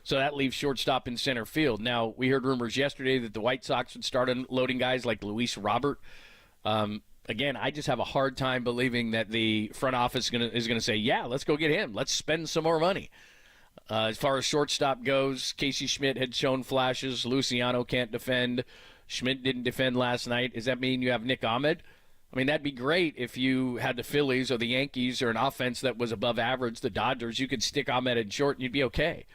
So that leaves shortstop in center field. Now, we heard rumors yesterday that the White Sox would start unloading guys like Luis Robert. Again, I just have a hard time believing that the front office is going to say, yeah, let's go get him. Let's spend some more money. As far as shortstop goes, Casey Schmidt had shown flashes. Luciano can't defend. Schmidt didn't defend last night. Does that mean you have Nick Ahmed? That'd be great if you had the Phillies or the Yankees or an offense that was above average, the Dodgers. You could stick Ahmed in short and you'd be okay.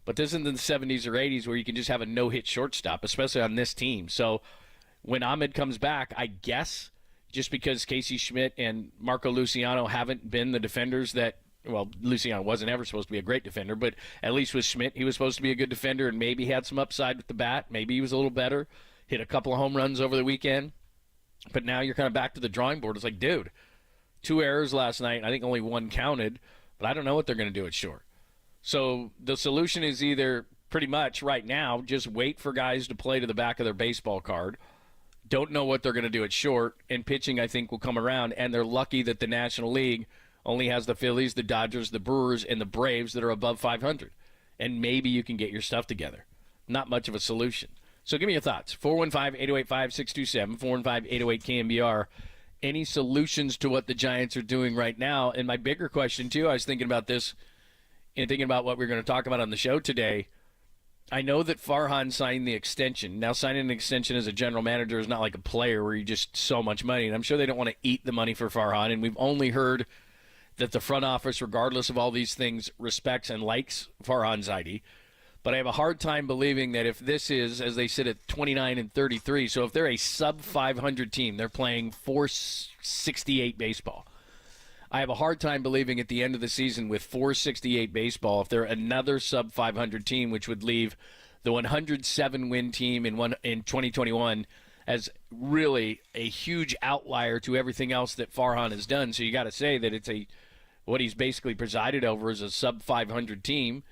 But this isn't the 70s or 80s where you can just have a no-hit shortstop, especially on this team. So when Ahmed comes back, I guess – just because Casey Schmidt and Marco Luciano haven't been the defenders that, well, Luciano wasn't ever supposed to be a great defender, but at least with Schmidt, he was supposed to be a good defender and maybe had some upside with the bat. Maybe he was a little better, hit a couple of home runs over the weekend. But now you're kind of back to the drawing board. It's like, dude, 2 errors last night. I think only 1 counted, but I don't know what they're going to do at short. So the solution is either pretty much right now, just wait for guys to play to the back of their baseball card. Don't know what they're going to do at short, and pitching, I think, will come around, and they're lucky that the National League only has the Phillies, the Dodgers, the Brewers, and the Braves that are above 500, and maybe you can get your stuff together. Not much of a solution. So give me your thoughts. 415-808-5627, 415-808-KNBR. Any solutions to what the Giants are doing right now? And my bigger question, too, I was thinking about this and thinking about what we're going to talk about on the show today. I know that Farhan signed the extension. Now, signing an extension as a general manager is not like a player where you just so much money. And I'm sure they don't want to eat the money for Farhan. And we've only heard that the front office, regardless of all these things, respects and likes Farhan Zaidi. But I have a hard time believing that if this is, as they sit at 29 and 33, so if they're a sub-500 team, they're playing .468 baseball. I have a hard time believing at the end of the season with .468 baseball, if they're another sub-500 team, which would leave the 107-win team in 2021 as really a huge outlier to everything else that Farhan has done. So you got to say that it's what he's basically presided over is a sub-500 team,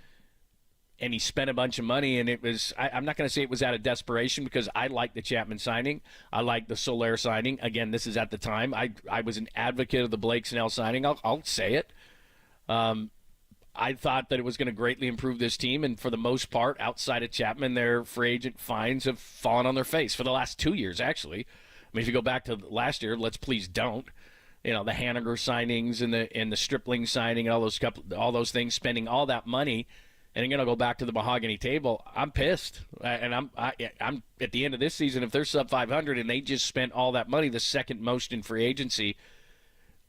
and he spent a bunch of money, and it was I'm not going to say it was out of desperation because I like the Chapman signing. I like the Soler signing. Again, this is at the time. I was an advocate of the Blake Snell signing. I'll say it. I thought that it was going to greatly improve this team, and for the most part, outside of Chapman, their free agent fines have fallen on their face for the last 2 years, actually. If you go back to last year, let's please don't. The Haniger signings and the Stripling signing and all those things, spending all that money And again, I'll go back to the mahogany table. I'm pissed, and I'm at the end of this season. If they're sub 500 and they just spent all that money, the second most in free agency,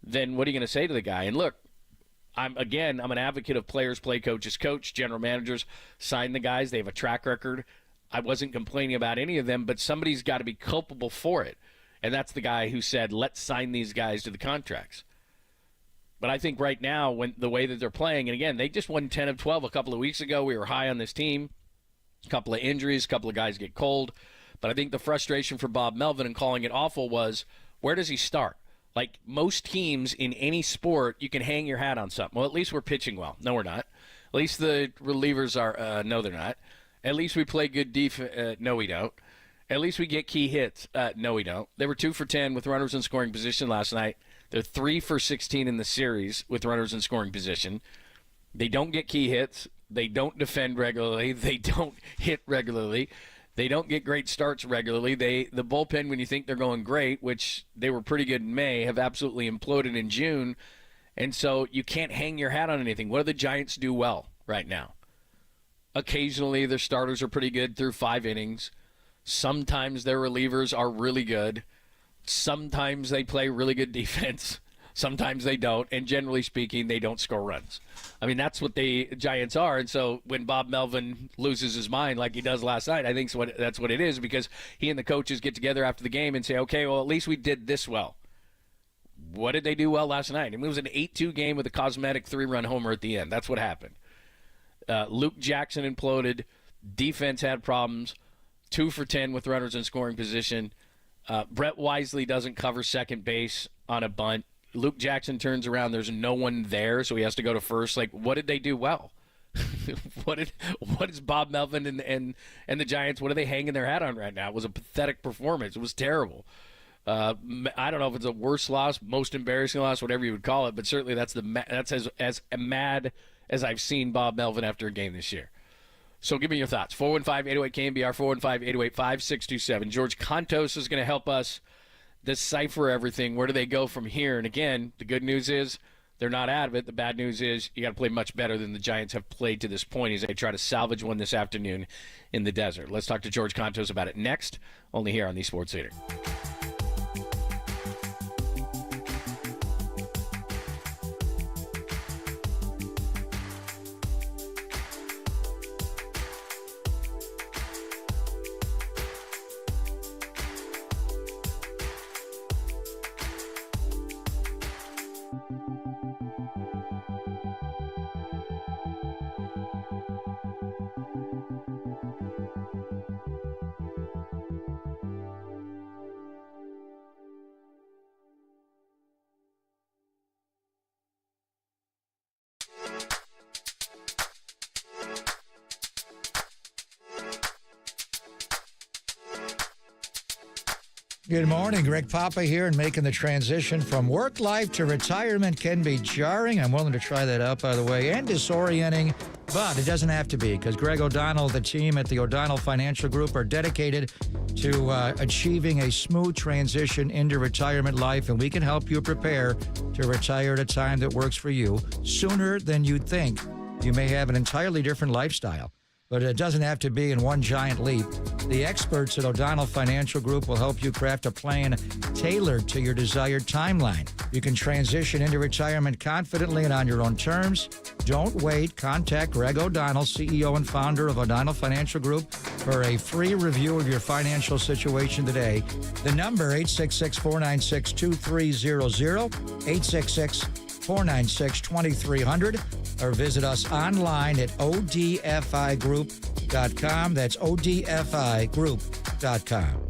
then what are you going to say to the guy? And look, I'm an advocate of players play coaches coach, general managers sign the guys. They have a track record. I wasn't complaining about any of them, but somebody's got to be culpable for it, and that's the guy who said, "Let's sign these guys to the contracts." But I think right now, when the way that they're playing, and again, they just won 10 of 12 a couple of weeks ago. We were high on this team. A couple of injuries, a couple of guys get cold. But I think the frustration for Bob Melvin and calling it awful was, where does he start? Like most teams in any sport, you can hang your hat on something. Well, at least we're pitching well. No, we're not. At least the relievers are, no, they're not. At least we play good defense. No, we don't. At least we get key hits. No, we don't. They were 2 for 10 with runners in scoring position last night. They're 3 for 16 in the series with runners in scoring position. They don't get key hits. They don't defend regularly. They don't hit regularly. They don't get great starts regularly. The bullpen, when you think they're going great, which they were pretty good in May, have absolutely imploded in June. And so you can't hang your hat on anything. What do the Giants do well right now? Occasionally their starters are pretty good through 5 innings. Sometimes their relievers are really good. Sometimes they play really good defense. Sometimes they don't. And generally speaking, they don't score runs. I mean, that's what the Giants are. And so when Bob Melvin loses his mind like he does last night, I think that's what it is, because he and the coaches get together after the game and say, okay, well, at least we did this well. What did they do well last night? I mean, it was an 8-2 game with a cosmetic 3-run homer at the end. That's what happened. Luke Jackson imploded. Defense had problems. 2 for 10 with runners in scoring position. Brett Wisely doesn't cover second base on a bunt. Luke Jackson turns around. There's no one there, so he has to go to first. Like, what did they do well? What is Bob Melvin and the Giants, what are they hanging their hat on right now? It was a pathetic performance. It was terrible. I don't know if it's a worst loss, most embarrassing loss, whatever you would call it, but certainly that's as mad as I've seen Bob Melvin after a game this year. So give me your thoughts. 415-808-KNBR, 415-808-5627. George Contos is going to help us decipher everything. Where do they go from here? And again, the good news is they're not out of it. The bad news is you got to play much better than the Giants have played to this point as they try to salvage one this afternoon in the desert. Let's talk to George Contos about it next, only here on the Sports Leader. Good morning. Greg Papa here, and making the transition from work life to retirement can be jarring. I'm willing to try that out, by the way, and disorienting, but it doesn't have to be, because Greg O'Donnell, the team at the O'Donnell Financial Group, are dedicated to achieving a smooth transition into retirement life, and we can help you prepare to retire at a time that works for you sooner than you'd think. You may have an entirely different lifestyle, but it doesn't have to be in one giant leap. The experts at O'Donnell Financial Group will help you craft a plan tailored to your desired timeline. You can transition into retirement confidently and on your own terms. Don't wait. Contact Greg O'Donnell, CEO and founder of O'Donnell Financial Group, for a free review of your financial situation today. The number, 866-496-2300, 866-496-2300, or visit us online at odfigroup.com. That's odfigroup.com.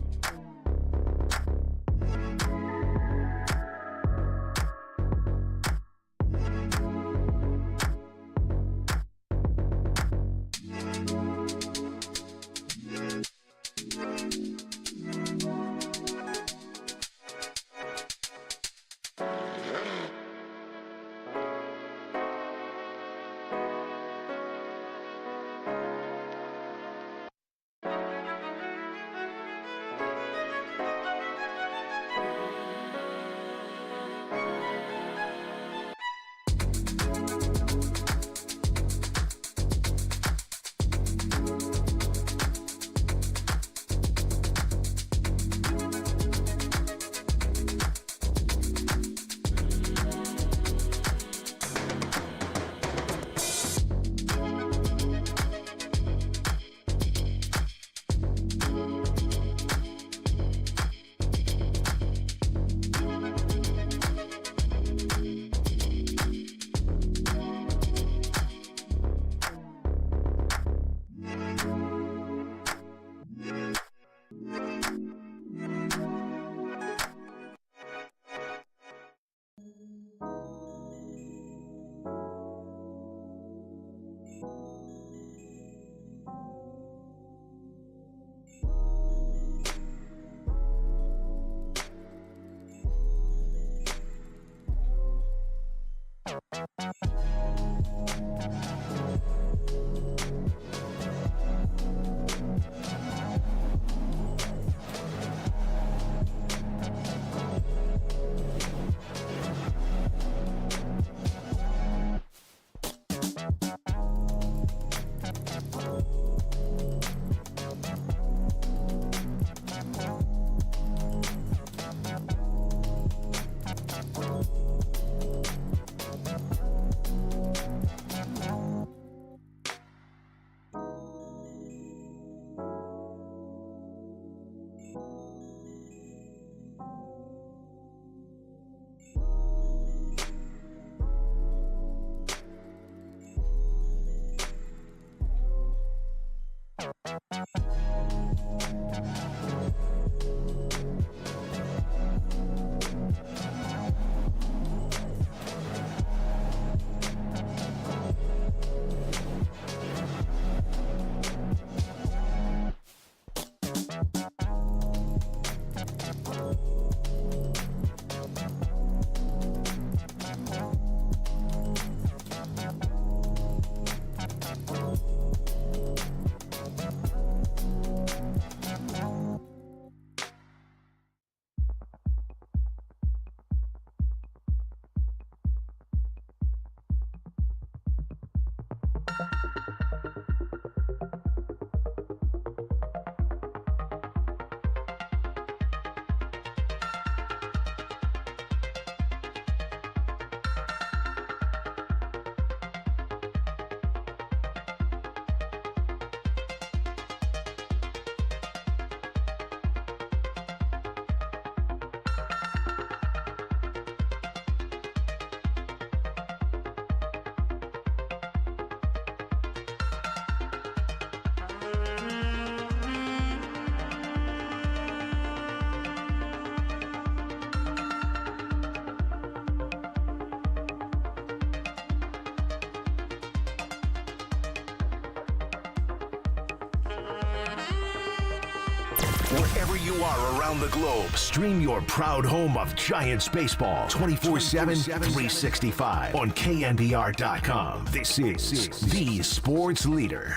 Wherever you are around the globe, stream your proud home of Giants baseball 24/7, 365 on KNBR.com. This is the sports leader.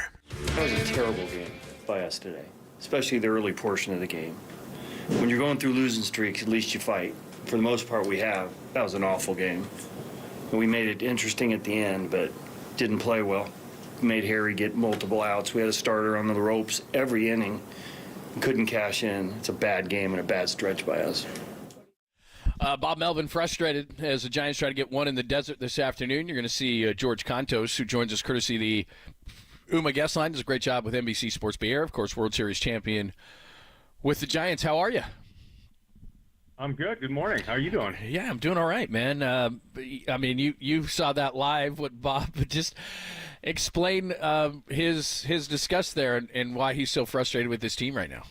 That was a terrible game by us today, especially the early portion of the game. When you're going through losing streaks, at least you fight. For the most part, we have. That was an awful game. And we made it interesting at the end, but didn't play well. Made Harry get multiple outs. We had a starter on the ropes every inning. Couldn't cash in. It's a bad game and a bad stretch by us. Bob Melvin frustrated as the Giants try to get one in the desert this afternoon. You're going to see George Contos, who joins us courtesy of the UMA guest line. Does a great job with NBC Sports Bay Area, of course, World Series champion with the Giants. How are you? I'm good. Good morning. How are you doing? Yeah, I'm doing all right, man. I mean, you saw that live. What Bob just explain his disgust there and why he's so frustrated with this team right now.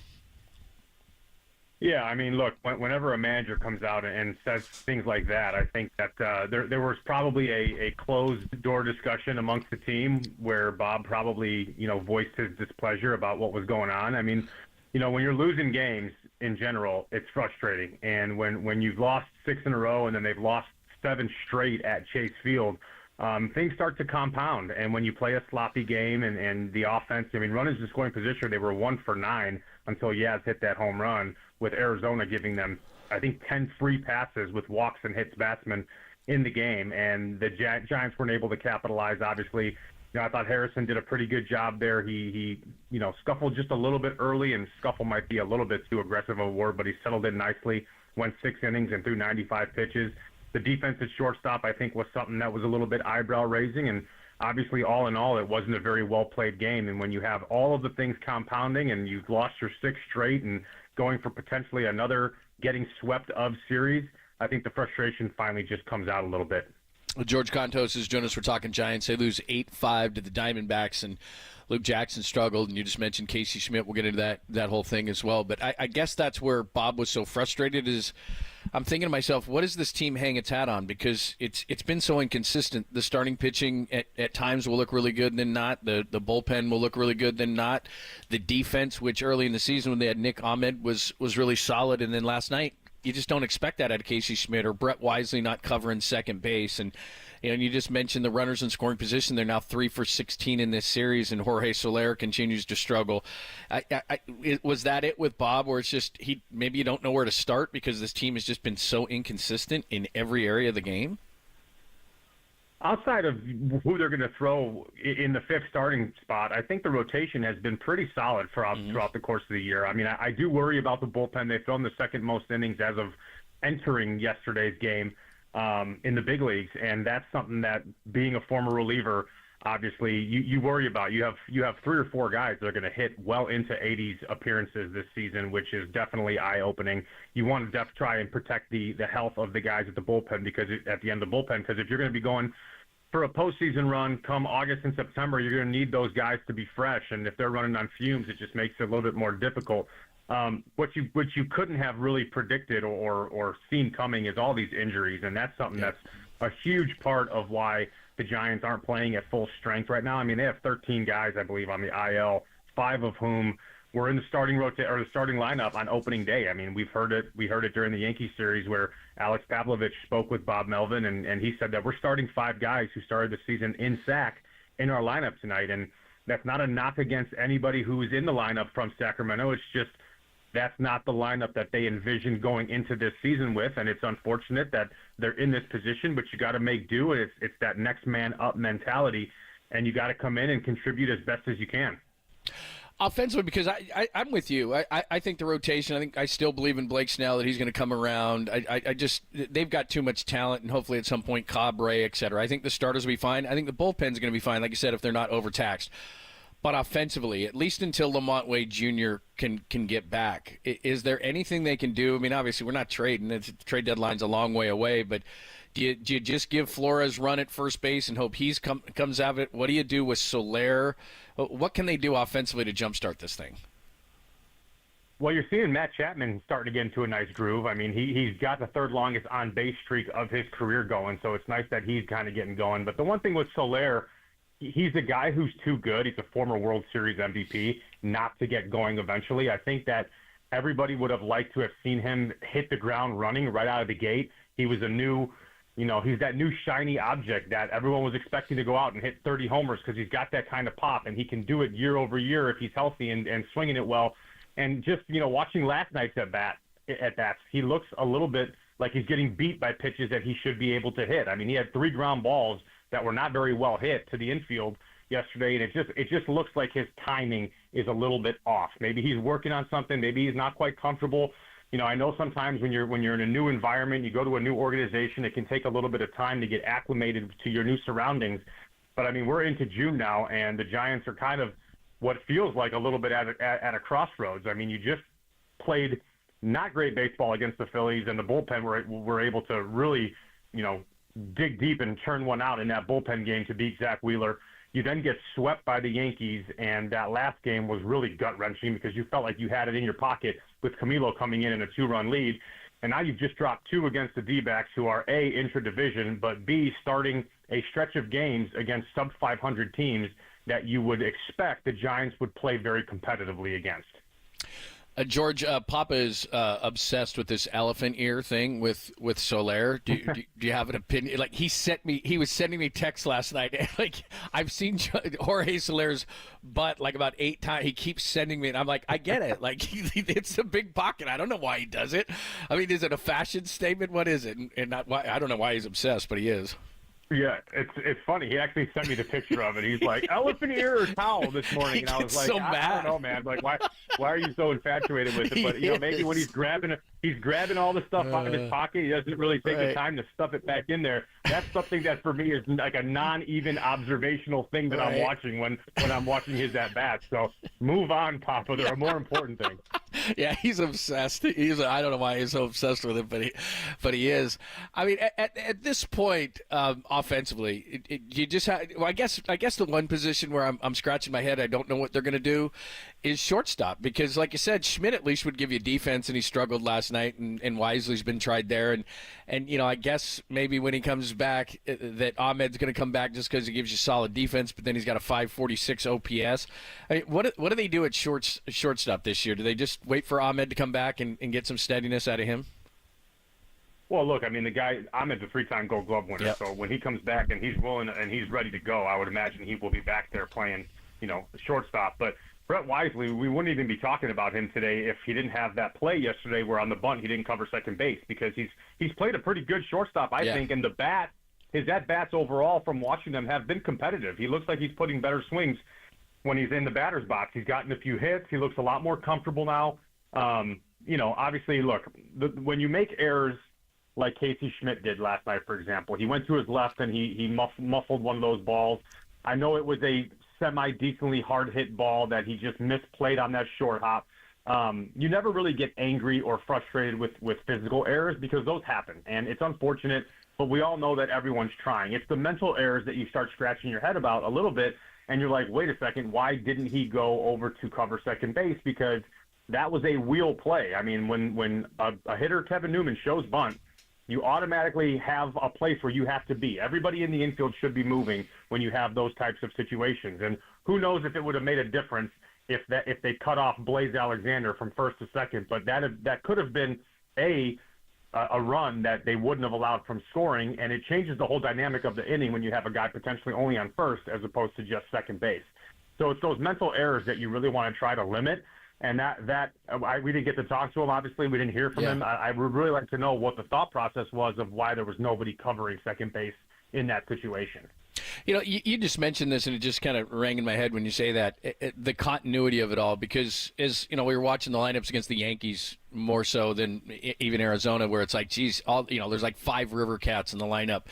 Yeah, I mean, look, whenever a manager comes out and says things like that, I think that there was probably a closed-door discussion amongst the team where Bob probably, voiced his displeasure about what was going on. I mean, when you're losing games in general, it's frustrating. And when you've lost 6 in a row and then they've lost 7 straight at Chase Field, things start to compound. And when you play a sloppy game and the offense, I mean, runners in scoring position, they were 1 for 9 until Yaz hit that home run, with Arizona giving them, I think, 10 free passes with walks and hits batsmen in the game. And the Giants weren't able to capitalize, obviously. I thought Harrison did a pretty good job there. He scuffled just a little bit early, and scuffle might be a little bit too aggressive of a word, but he settled in nicely, went 6 innings and threw 95 pitches. The defense at shortstop, I think, was something that was a little bit eyebrow-raising, and obviously, all in all, it wasn't a very well-played game. And when you have all of the things compounding and you've lost your 6 straight and going for potentially another getting swept of series, I think the frustration finally just comes out a little bit. George Contos is joining us. We're talking Giants. They lose 8-5 to the Diamondbacks, and Luke Jackson struggled, and you just mentioned Casey Schmidt. We'll get into that whole thing as well. But I guess that's where Bob was so frustrated is I'm thinking to myself, what does this team hang its hat on? Because it's been so inconsistent. The starting pitching at times will look really good, then not. The bullpen will look really good, then not. The defense, which early in the season when they had Nick Ahmed was really solid, and then last night you just don't expect that out of Casey Schmidt or Brett Wisely not covering second base. And And you just mentioned the runners in scoring position. They're now 3 for 16 in this series, and Jorge Soler continues to struggle. Was that it with Bob, where it's just maybe you don't know where to start because this team has just been so inconsistent in every area of the game? Outside of who they're going to throw in the fifth starting spot, I think the rotation has been pretty solid throughout the course of the year. I mean, I do worry about the bullpen. They thrown the second most innings as of entering yesterday's game in the big leagues, and that's something that, being a former reliever, obviously you worry about. You have 3 or 4 guys that are going to hit well into 80s appearances this season, which is definitely eye-opening. You want to try and protect the health of the guys at the bullpen at the end of the bullpen, because if you're going to be going for a postseason run come August and September, you're going to need those guys to be fresh, and if they're running on fumes, it just makes it a little bit more difficult. What you couldn't have really predicted or seen coming is all these injuries, and that's something that's a huge part of why the Giants aren't playing at full strength right now. I mean, they have 13 guys, I believe, on the IL, 5 of whom were in the starting lineup on opening day. I mean, we heard it during the Yankee series where Alex Pavlovich spoke with Bob Melvin, and he said that we're starting 5 guys who started the season in SAC in our lineup tonight. And that's not a knock against anybody who is in the lineup from Sacramento. It's just that's not the lineup that they envisioned going into this season with, and it's unfortunate that they're in this position, but you got to make do. It's that next man up mentality, and you got to come in and contribute as best as you can. Offensively, because I'm with you. I think the rotation, I still believe in Blake Snell, that he's going to come around. They've got too much talent, and hopefully at some point Cobb, Ray, et cetera. I think the starters will be fine. I think the bullpen's going to be fine, like you said, if they're not overtaxed. But offensively, at least until Lamont Wade Jr. can get back, is there anything they can do? I mean, obviously we're not trading. The trade deadline's a long way away, but do you just give Flores run at first base and hope he's comes out of it? What do you do with Soler? What can they do offensively to jumpstart this thing? Well, you're seeing Matt Chapman starting to get into a nice groove. I mean, he's got the 3rd longest on-base streak of his career going, so it's nice that he's kind of getting going. But the one thing with Soler, he's a guy who's too good. He's a former World Series MVP not to get going eventually. I think that everybody would have liked to have seen him hit the ground running right out of the gate. He was he's that new shiny object that everyone was expecting to go out and hit 30 homers because he's got that kind of pop, and he can do it year over year if he's healthy and swinging it well. And just, watching last night's at bats, he looks a little bit like he's getting beat by pitches that he should be able to hit. I mean, he had 3 ground balls that were not very well hit to the infield yesterday, and it just looks like his timing is a little bit off. Maybe he's working on something. Maybe he's not quite comfortable. I know sometimes when you're in a new environment, you go to a new organization, it can take a little bit of time to get acclimated to your new surroundings. But I mean, we're into June now, and the Giants are kind of what feels like a little bit at a crossroads. I mean, you just played not great baseball against the Phillies, and the bullpen were able to really, dig deep and turn one out in that bullpen game to beat Zach Wheeler. You then get swept by the Yankees, and that last game was really gut-wrenching because you felt like you had it in your pocket with Camilo coming in a 2-run lead. And now you've just dropped 2 against the D-backs, who are A, intra-division, but B, starting a stretch of games against sub-500 teams that you would expect the Giants would play very competitively against. George, Papa is obsessed with this elephant ear thing with Soler. Do you have an opinion? Like, he was sending me texts last night. Like, I've seen Jorge Soler's butt like about 8 times. He keeps sending me, and I'm like, I get it. Like, it's a big pocket. I don't know why he does it. I mean, is it a fashion statement? What is it? And not why. I don't know why he's obsessed, but he is. Yeah, it's funny. He actually sent me the picture of it. He's like, elephant ear or towel this morning, and I was like, I don't know, man. Like, why are you so infatuated with it? But maybe when he's grabbing all the stuff out of his pocket, he doesn't really take the time to stuff it back in there. That's something that for me is like a non-even observational thing that I'm watching when I'm watching his at bats. So move on, Papa. There are more important things. Yeah, he's obsessed. I don't know why he's so obsessed with it, but he is. I mean, at this point, offensively, you just have. Well, I guess the one position where I'm scratching my head, I don't know what they're going to do, is shortstop, because, like you said, Schmidt at least would give you defense, and he struggled last night, and Wisely's been tried there, and I guess maybe when he comes back, that Ahmed's going to come back just because he gives you solid defense, but then he's got a 546 OPS. I mean, what do they do at shortstop this year? Do they just wait for Ahmed to come back and get some steadiness out of him? Well, look, I mean, the guy, Ahmed's a 3-time Gold Glove winner, so when he comes back and he's willing and he's ready to go, I would imagine he will be back there playing, shortstop. But Brett Wisely, we wouldn't even be talking about him today if he didn't have that play yesterday where on the bunt he didn't cover second base, because he's played a pretty good shortstop, I think, and his at-bats overall from watching them have been competitive. He looks like he's putting better swings when he's in the batter's box. He's gotten a few hits. He looks a lot more comfortable now. Obviously, look, when you make errors like Casey Schmidt did last night, for example, he went to his left and he muffled one of those balls. I know it was a semi-decently hard-hit ball that he just misplayed on that short hop. You never really get angry or frustrated with physical errors because those happen, and it's unfortunate, but we all know that everyone's trying. It's the mental errors that you start scratching your head about a little bit, and you're like, wait a second, why didn't he go over to cover second base? Because that was a wheel play. I mean, when a hitter, Kevin Newman, shows bunt, you automatically have a place where you have to be. Everybody in the infield should be moving when you have those types of situations. And who knows if it would have made a difference if they cut off Blaze Alexander from first to second. But that could have been a run that they wouldn't have allowed from scoring, and it changes the whole dynamic of the inning when you have a guy potentially only on first as opposed to just second base. So it's those mental errors that you really want to try to limit. And we didn't get to talk to him. Obviously, we didn't hear from him. I would really like to know what the thought process was of why there was nobody covering second base in that situation. You just mentioned this, and it just kind of rang in my head when you say that, the continuity of it all, because as we were watching the lineups against the Yankees more so than even Arizona, where it's like, geez, there's like 5 River Cats in the lineup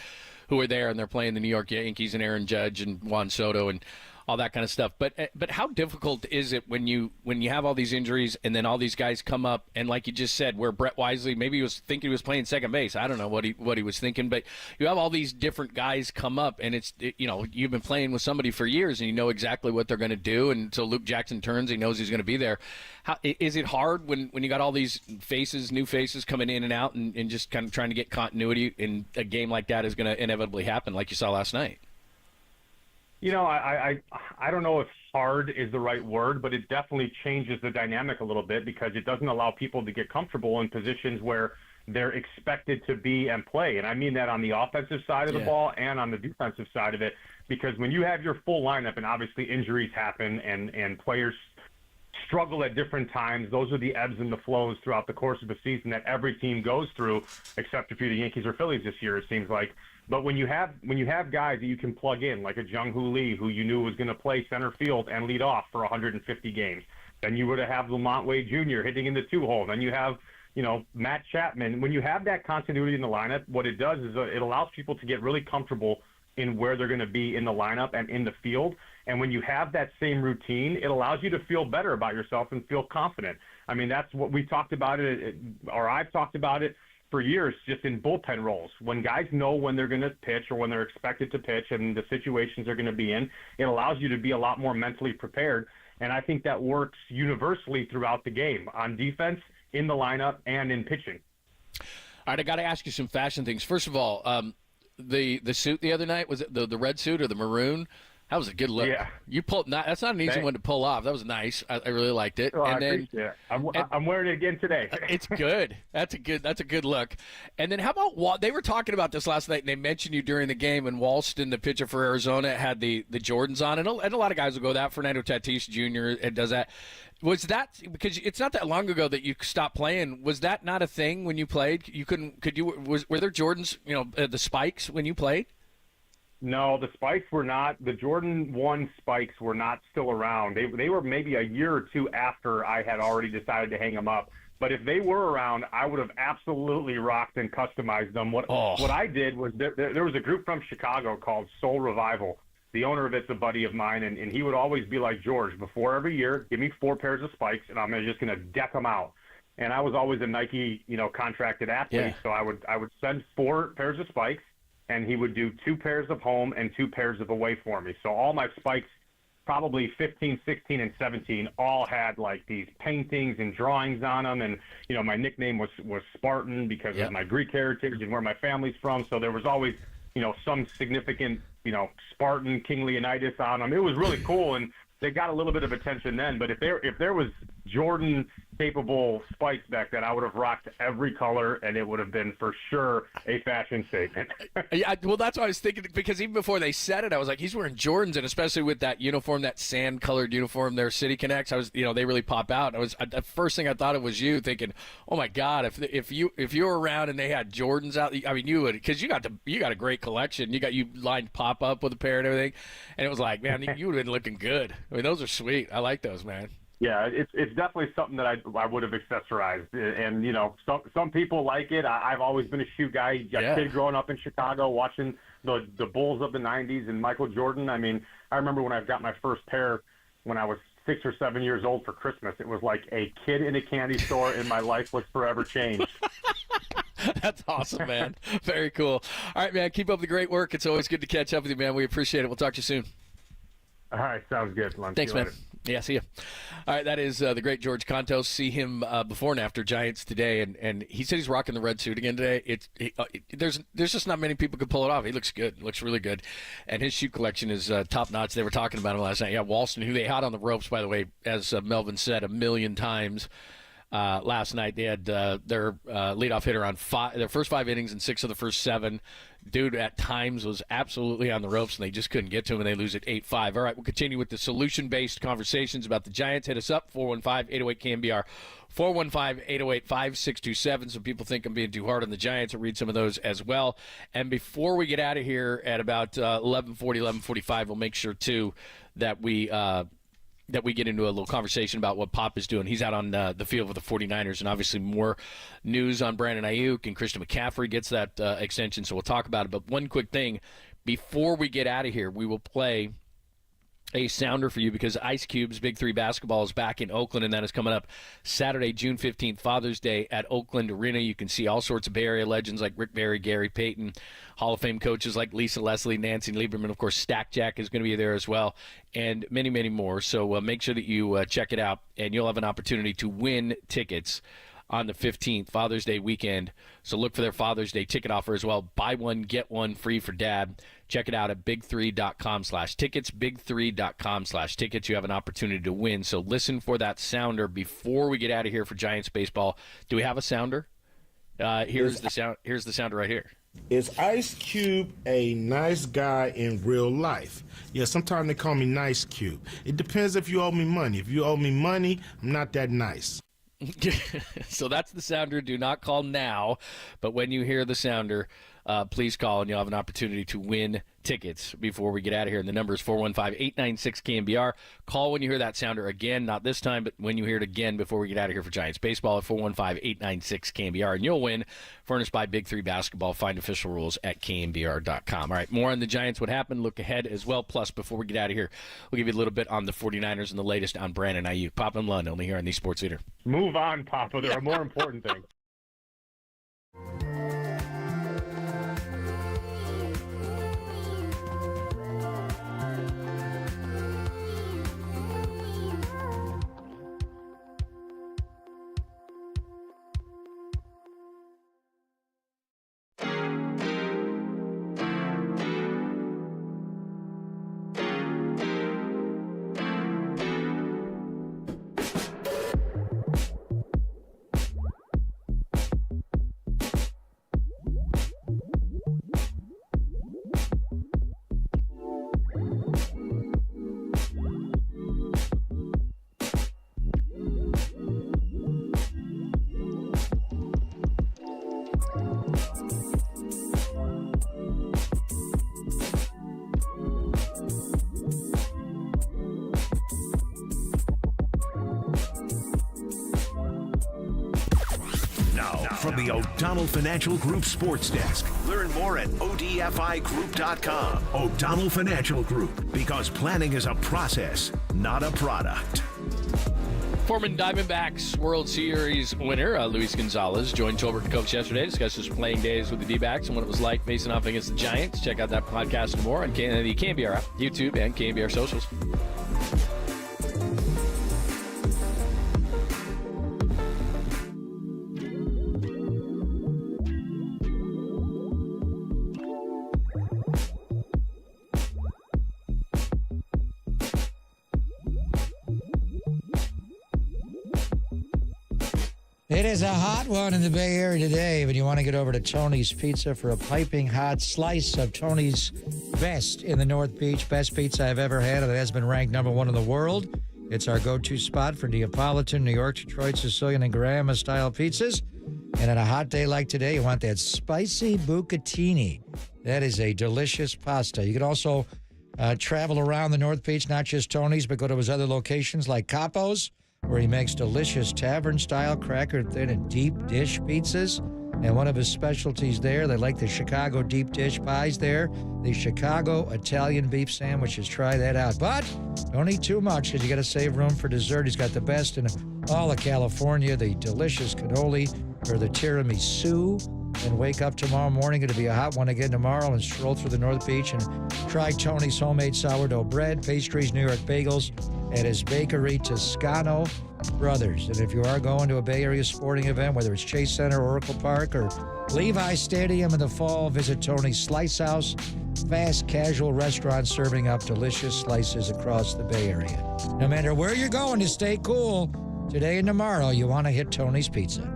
who are there, and they're playing the New York Yankees and Aaron Judge and Juan Soto and all that kind of stuff. But how difficult is it when you have all these injuries and then all these guys come up, and like you just said, where Brett Wisely, maybe he was thinking he was playing second base. I don't know what he was thinking, but you have all these different guys come up, and you've been playing with somebody for years, and you know exactly what they're going to do. And so Luke Jackson turns, he knows he's going to be there. How is it hard when you got all these new faces coming in and out, and just kind of trying to get continuity in a game like that is going to inevitably happen, like you saw last night? I don't know if hard is the right word, but it definitely changes the dynamic a little bit because it doesn't allow people to get comfortable in positions where they're expected to be and play. And I mean that on the offensive side of the ball and on the defensive side of it, because when you have your full lineup, and obviously injuries happen and players struggle at different times, those are the ebbs and the flows throughout the course of the season that every team goes through, except if you're the Yankees or Phillies this year, it seems like. But when you have guys that you can plug in, like a Jung-Hoo Lee, who you knew was going to play center field and lead off for 150 games, then you would have Lamont Wade Jr. hitting in the 2-hole. Then you have, Matt Chapman. When you have that continuity in the lineup, what it does is it allows people to get really comfortable in where they're going to be in the lineup and in the field. And when you have that same routine, it allows you to feel better about yourself and feel confident. I mean, that's what we talked about or I've talked about it for years, just in bullpen roles. When guys know when they're going to pitch or when they're expected to pitch and the situations they're going to be in, it allows you to be a lot more mentally prepared. And I think that works universally throughout the game, on defense, in the lineup, and in pitching. All right, I got to ask you some fashion things. First of all, the suit the other night, was it the red suit or the maroon? That was a good look. Yeah. That's not an easy one to pull off. That was nice. I really liked it. Oh, I appreciate it. I'm wearing it again today. It's good. That's a good look. And then how about they were talking about this last night, and they mentioned you during the game, and Walston, the pitcher for Arizona, had the Jordans on, and a lot of guys will go that. Fernando Tatis Jr. does that. Was that because it's not that long ago that you stopped playing? Was that not a thing when you played? Were there Jordans, the spikes when you played? No, the spikes were not. The Jordan 1 spikes were not still around. They were maybe a year or two after I had already decided to hang them up. But if they were around, I would have absolutely rocked and customized them. What I did was there was a group from Chicago called Soul Revival. The owner of it's a buddy of mine, and he would always be like, George, before every year, give me 4 pairs of spikes, and I'm just going to deck them out. And I was always a Nike, contracted athlete, so I would send 4 pairs of spikes, and he would do 2 pairs of home and 2 pairs of away for me. So all my spikes, probably 15, 16, and 17, all had like these paintings and drawings on them. And, my nickname was Spartan because of my Greek heritage and where my family's from. So there was always, some significant, Spartan, King Leonidas on them. It was really cool. And they got a little bit of attention then. But if there was Jordan capable spikes back then, I would have rocked every color, and it would have been for sure a fashion statement. Yeah, well, that's what I was thinking, because even before they said it, I was like, he's wearing Jordans, and especially with that uniform, that sand-colored uniform, their City Connects, they really pop out. The first thing I thought of was you, thinking, oh my God, if you were around and they had Jordans out, I mean, you would, because you got a great collection. You lined pop up with a pair and everything, and it was like, man, you would have been looking good. I mean, those are sweet. I like those, man. Yeah, it's definitely something that I would have accessorized, and some people like it. I've always been a shoe guy. A kid growing up in Chicago, watching the Bulls of the '90s and Michael Jordan. I mean, I remember when I got my first pair when I was 6 or 7 years old for Christmas. It was like a kid in a candy store, and my life was forever changed. That's awesome, man. Very cool. All right, man. Keep up the great work. It's always good to catch up with you, man. We appreciate it. We'll talk to you soon. All right, sounds good. Lund. Thanks, man. Later. Yeah, see ya. All right, that is the great George Contos. See him before and after Giants today, and he said he's rocking the red suit again today. There's just not many people could pull it off. He looks good, looks really good, and his shoe collection is top notch. They were talking about him last night. Yeah, Walston, who they had on the ropes, by the way, as Melvin said 1,000,000 times. Last night they had their leadoff hitter on their first 5 innings and 6 of the first 7. Dude at times was absolutely on the ropes, and they just couldn't get to him, and they lose it 8-5. All right, we'll continue with the solution-based conversations about the Giants. Hit us up, 415-808-KNBR, 415-808-5627. Some people think I'm being too hard on the Giants. I'll read some of those as well. And before we get out of here at about 11:40, 11:45, we'll make sure, too, that we get into a little conversation about what Pop is doing. He's out on the field with the 49ers, and obviously more news on Brandon Ayuk, and Christian McCaffrey gets that extension, so we'll talk about it. But one quick thing, before we get out of here, we will play a sounder for you, because Ice Cube's Big 3 basketball is back in Oakland, and that is coming up Saturday, June 15th, Father's Day at Oakland Arena. You can see all sorts of Bay Area legends like Rick Barry, Gary Payton, Hall of Fame coaches like Lisa Leslie, Nancy Lieberman. Of course, Stack Jack is going to be there as well, and many, many more. So make sure that you check it out, and you'll have an opportunity to win tickets on the 15th, Father's Day weekend. So look for their Father's Day ticket offer as well. Buy one, get one free for Dad. Check it out at big3.com/tickets, big3.com/tickets. You have an opportunity to win. So listen for that sounder before we get out of here for Giants baseball. Do we have a sounder? Here's the sounder right here. Is Ice Cube a nice guy in real life? Yeah, sometimes they call me Nice Cube. It depends if you owe me money. If you owe me money, I'm not that nice. So that's the sounder. Do not call now, but when you hear the sounder, please call, and you'll have an opportunity to win tickets before we get out of here. And the number is 415-896-KNBR. Call when you hear that sounder again, not this time, but when you hear it again before we get out of here for Giants baseball at 415-896-KNBR. And you'll win, furnished by Big 3 Basketball. Find official rules at knbr.com. All right, more on the Giants, what happened, look ahead as well. Plus, before we get out of here, we'll give you a little bit on the 49ers and the latest on Brandon Ayuk. Pop and Lund, only here on the Sports Leader. Move on, Papa. There are more important things. From the O'Donnell Financial Group Sports Desk. Learn more at odfigroup.com. O'Donnell Financial Group, because planning is a process, not a product. Former Diamondbacks World Series winner Luis Gonzalez joined Tolbert and Coach yesterday, discussed his playing days with the D-backs and what it was like facing off against the Giants. Check out that podcast and more on the KNBR app, YouTube, and KNBR socials. It is a hot one in the Bay Area today, but you want to get over to Tony's Pizza for a piping hot slice of Tony's best in the North Beach, best pizza I've ever had. It has been ranked number 1 in the world. It's our go-to spot for Neapolitan, New York, Detroit, Sicilian, and Grandma-style pizzas. And on a hot day like today, you want that spicy bucatini. That is a delicious pasta. You can also travel around the North Beach, not just Tony's, but go to his other locations like Capo's, where he makes delicious tavern-style cracker-thin and deep dish pizzas. And one of his specialties there, they like the Chicago deep dish pies there, the Chicago Italian beef sandwiches. Try that out. But don't eat too much because you got to save room for dessert. He's got the best in all of California, the delicious cannoli or the tiramisu. And wake up tomorrow morning, it'll be a hot one again tomorrow, and stroll through the North Beach and try Tony's homemade sourdough bread, pastries, New York bagels at his bakery, Toscano Brothers. And if you are going to a Bay Area sporting event, whether it's Chase Center, Oracle Park, or Levi Stadium in the fall, visit Tony's Slice House, fast casual restaurant serving up delicious slices across the Bay Area. No matter where you're going to stay cool, today and tomorrow, you want to hit Tony's Pizza.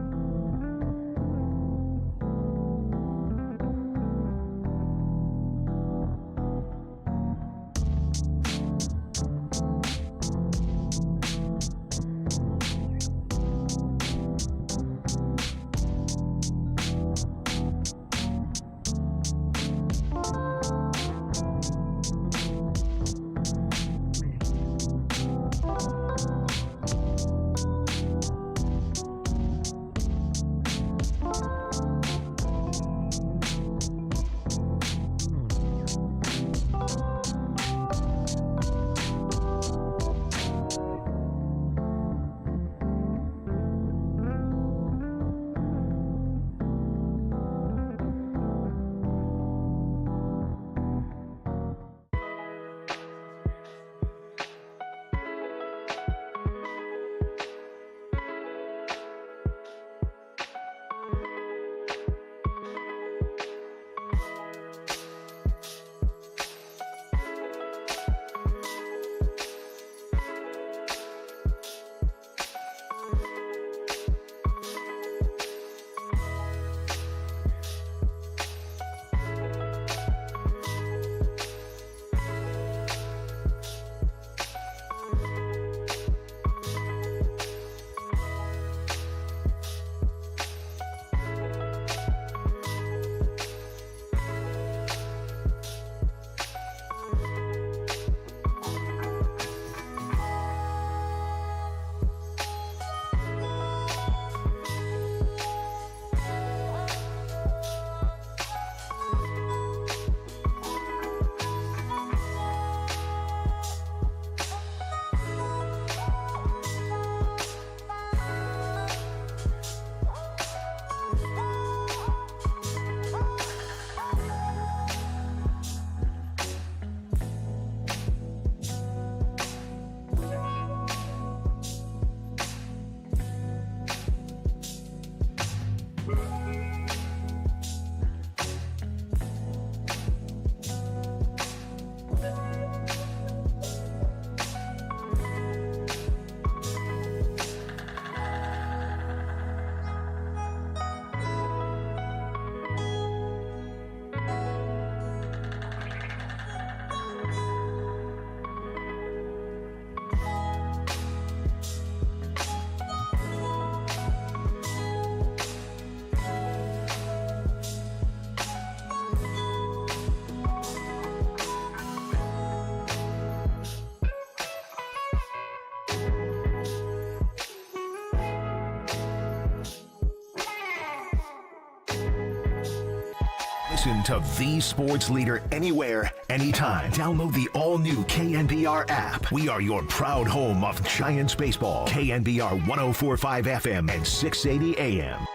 Listen to the sports leader anywhere, anytime. Download the all-new KNBR app. We are your proud home of Giants baseball. KNBR 104.5 FM and 680 AM.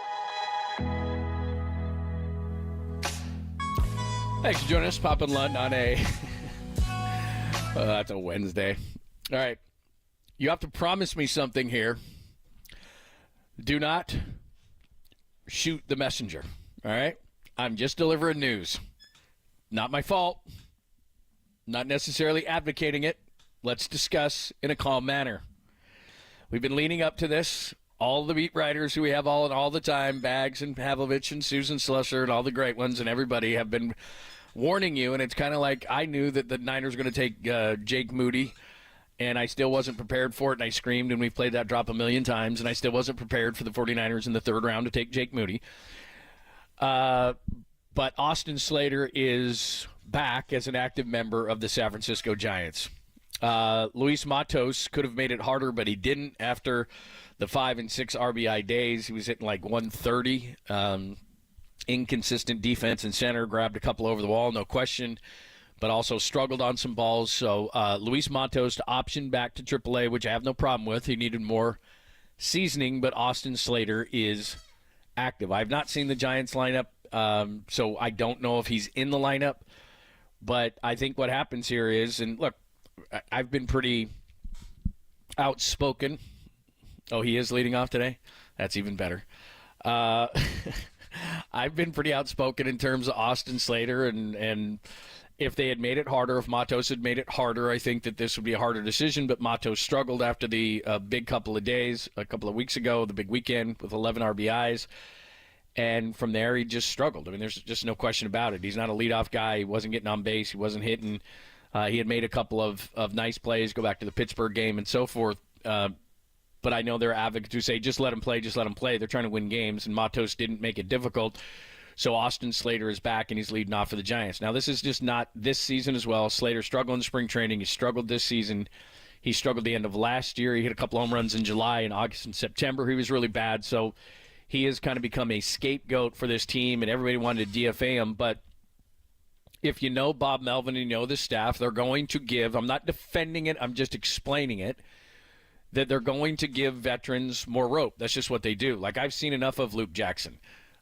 Thanks for joining us, Papa Lund, on that's a Wednesday. All right. You have to promise me something here. Do not shoot the messenger. All right? I'm just delivering news. Not my fault. Not necessarily advocating it. Let's discuss in a calm manner. We've been leading up to this all the beat writers who we have all the time, Bags and Pavlovich and Susan Slusser and all the great ones and everybody have been warning you. And it's kind of like I knew that the Niners were going to take Jake Moody, and I still wasn't prepared for it. And I screamed, and we've played that drop a million times, and I still wasn't prepared for the 49ers in the third round to take Jake Moody. But Austin Slater is back as an active member of the San Francisco Giants. Luis Matos could have made it harder, but he didn't. After the 5 and 6 RBI days, he was hitting like 130. Inconsistent defense and center, grabbed a couple over the wall, no question, but also struggled on some balls. So Luis Matos to option back to AAA, which I have no problem with. He needed more seasoning, but Austin Slater is active. I've not seen the Giants lineup, so I don't know if he's in the lineup. But I think what happens here is, and look, I've been pretty outspoken. Oh, he is leading off today? That's even better. I've been pretty outspoken in terms of Austin Slater, and if they had made it harder, if Matos had made it harder, I think that this would be a harder decision. But Matos struggled after the big couple of days, a couple of weeks ago, the big weekend with 11 RBIs. And from there, he just struggled. I mean, there's just no question about it. He's not a leadoff guy. He wasn't getting on base. He wasn't hitting. He had made a couple of nice plays, go back to the Pittsburgh game and so forth. But I know there are advocates who say, just let him play, just let him play. They're trying to win games, and Matos didn't make it difficult. So Austin Slater is back, and he's leading off for the Giants. Now, this is just not this season as well. Slater struggled in spring training. He struggled this season. He struggled the end of last year. He hit a couple home runs in July and August and September. He was really bad. So he has kind of become a scapegoat for this team, and everybody wanted to DFA him. But if you know Bob Melvin and you know the staff, they're going to give – I'm not defending it. I'm just explaining it. That they're going to give veterans more rope. That's just what they do. Like, I've seen enough of Luke Jackson.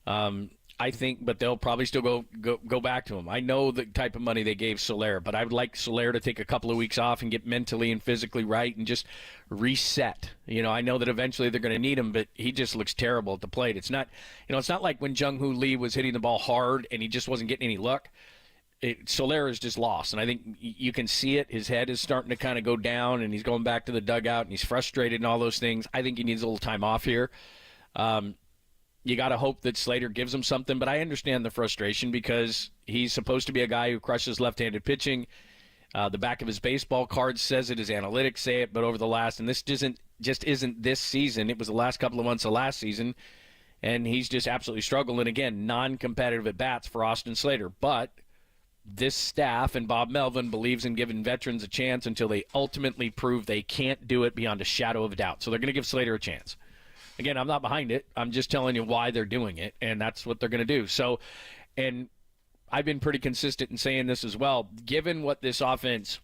I think, but they'll probably still go back to him. I know the type of money they gave Soler, but I would like Soler to take a couple of weeks off and get mentally and physically right and just reset. You know, I know that eventually they're going to need him, but he just looks terrible at the plate. It's not, it's not like when Jung-Hoo Lee was hitting the ball hard and he just wasn't getting any luck. Soler is just lost, and I think you can see it. His head is starting to kind of go down, and he's going back to the dugout, and he's frustrated and all those things. I think he needs a little time off here. You got to hope that Slater gives him something, but I understand the frustration because he's supposed to be a guy who crushes left-handed pitching. The back of his baseball card says it, his analytics say it, but over the last, and this just isn't this season. It was the last couple of months of last season, and he's just absolutely struggled. And again, non-competitive at bats for Austin Slater, but this staff and Bob Melvin believes in giving veterans a chance until they ultimately prove they can't do it beyond a shadow of a doubt. So they're going to give Slater a chance. Again, I'm not behind it. I'm just telling you why they're doing it, and that's what they're going to do. So, and I've been pretty consistent in saying this as well. Given what this offense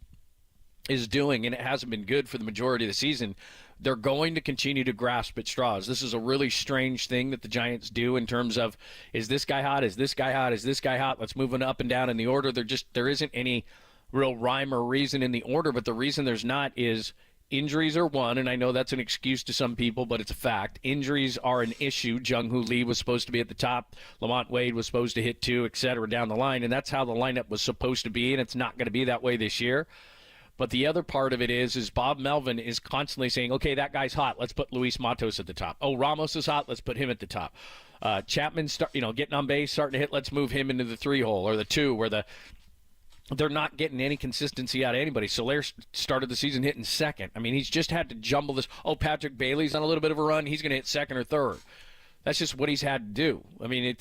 is doing, and it hasn't been good for the majority of the season, they're going to continue to grasp at straws. This is a really strange thing that the Giants do in terms of, is this guy hot? Is this guy hot? Is this guy hot? Let's move it up and down in the order. There isn't any real rhyme or reason in the order, but the reason there's not is injuries are one, and I know that's an excuse to some people, but it's a fact. Injuries are an issue. Jung-Hoo Lee was supposed to be at the top. Lamont Wade was supposed to hit 2, et cetera, down the line, and that's how the lineup was supposed to be, and it's not going to be that way this year. But the other part of it is Bob Melvin is constantly saying, okay, that guy's hot. Let's put Luis Matos at the top. Oh, Ramos is hot. Let's put him at the top. Chapman, getting on base, starting to hit. Let's move him into the 3 hole or the 2 where they're not getting any consistency out of anybody. Soler started the season hitting second. I mean, he's just had to jumble this. Oh, Patrick Bailey's on a little bit of a run. He's going to hit second or third. That's just what he's had to do. I mean,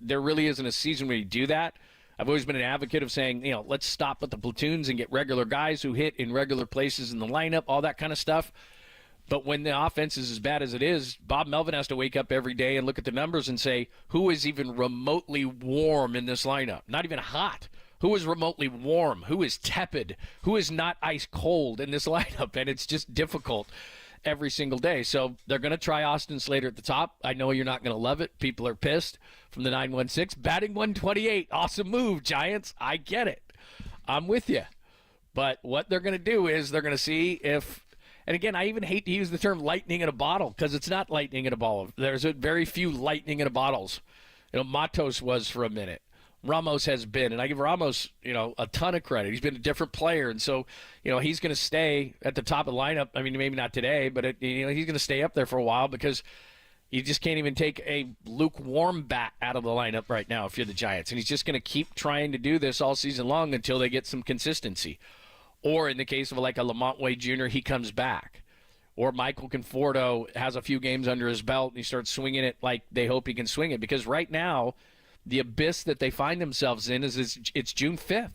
there really isn't a season where you do that. I've always been an advocate of saying, let's stop with the platoons and get regular guys who hit in regular places in the lineup, all that kind of stuff. But when the offense is as bad as it is, Bob Melvin has to wake up every day and look at the numbers and say, who is even remotely warm in this lineup? Not even hot. Who is remotely warm? Who is tepid? Who is not ice cold in this lineup? And it's just difficult every single day. So they're going to try Austin Slater at the top. I know you're not going to love it. People are pissed from the 916. Batting 128. Awesome move, Giants. I get it. I'm with you. But what they're going to do is they're going to see if, and again, I even hate to use the term lightning in a bottle because it's not lightning in a bottle. There's very few lightning in a bottles. Matos was for a minute. Ramos has been. And I give Ramos, a ton of credit. He's been a different player. And so, he's going to stay at the top of the lineup. I mean, maybe not today, but, he's going to stay up there for a while because you just can't even take a lukewarm bat out of the lineup right now if you're the Giants. And he's just going to keep trying to do this all season long until they get some consistency. Or in the case of like a Lamont Wade Jr., he comes back. Or Michael Conforto has a few games under his belt and he starts swinging it like they hope he can swing it. Because right now, the abyss that they find themselves in is it's June 5th.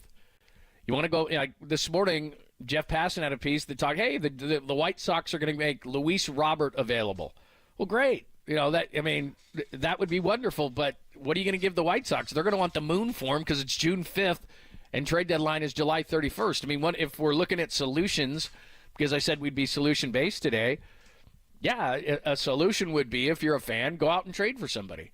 You want to go this morning, Jeff Passan had a piece that talked, hey, the White Sox are going to make Luis Robert available. Well, great. That would be wonderful, but what are you going to give the White Sox? They're going to want the moon for him because it's June 5th and trade deadline is July 31st. I mean, if we're looking at solutions, because I said we'd be solution-based today, yeah, a solution would be, if you're a fan, go out and trade for somebody.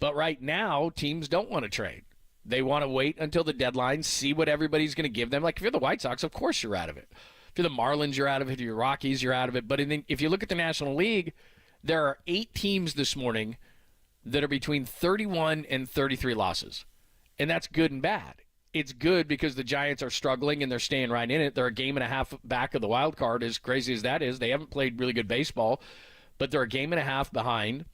But right now, teams don't want to trade. They want to wait until the deadline, see what everybody's going to give them. Like, if you're the White Sox, of course you're out of it. If you're the Marlins, you're out of it. If you're Rockies, you're out of it. But if you look at the National League, there are 8 teams this morning that are between 31 and 33 losses. And that's good and bad. It's good because the Giants are struggling and they're staying right in it. They're a game and a half back of the wild card, as crazy as that is. They haven't played really good baseball, but they're a game and a half behind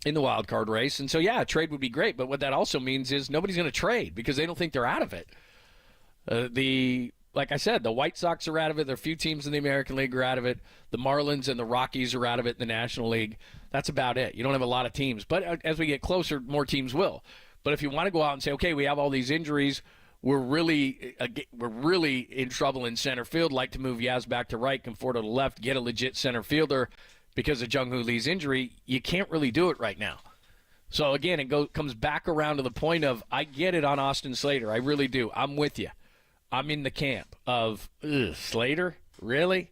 in the wild card race. And so, yeah, a trade would be great. But what that also means is nobody's going to trade because they don't think they're out of it. Like I said, the White Sox are out of it. There are a few teams in the American League are out of it. The Marlins and the Rockies are out of it in the National League. That's about it. You don't have a lot of teams. But as we get closer, more teams will. But if you want to go out and say, okay, we have all these injuries, we're really in trouble in center field, like to move Yaz back to right, Conforto to left, get a legit center fielder because of Jung-Hoo Lee's injury, you can't really do it right now. So, again, it comes back around to the point of, I get it on Austin Slater. I really do. I'm with you. I'm in the camp of, Slater? Really?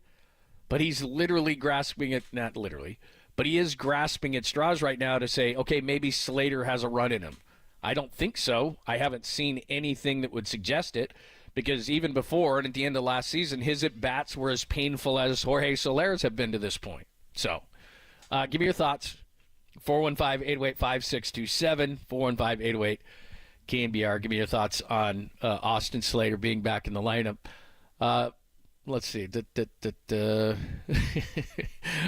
But he's literally grasping at, not literally, but he is grasping at straws right now to say, okay, maybe Slater has a run in him. I don't think so. I haven't seen anything that would suggest it because even before and at the end of last season, his at-bats were as painful as Jorge Soler's have been to this point. So give me your thoughts. 415-808-5627, 415-808-KNBR. Give me your thoughts on Austin Slater being back in the lineup. Let's see.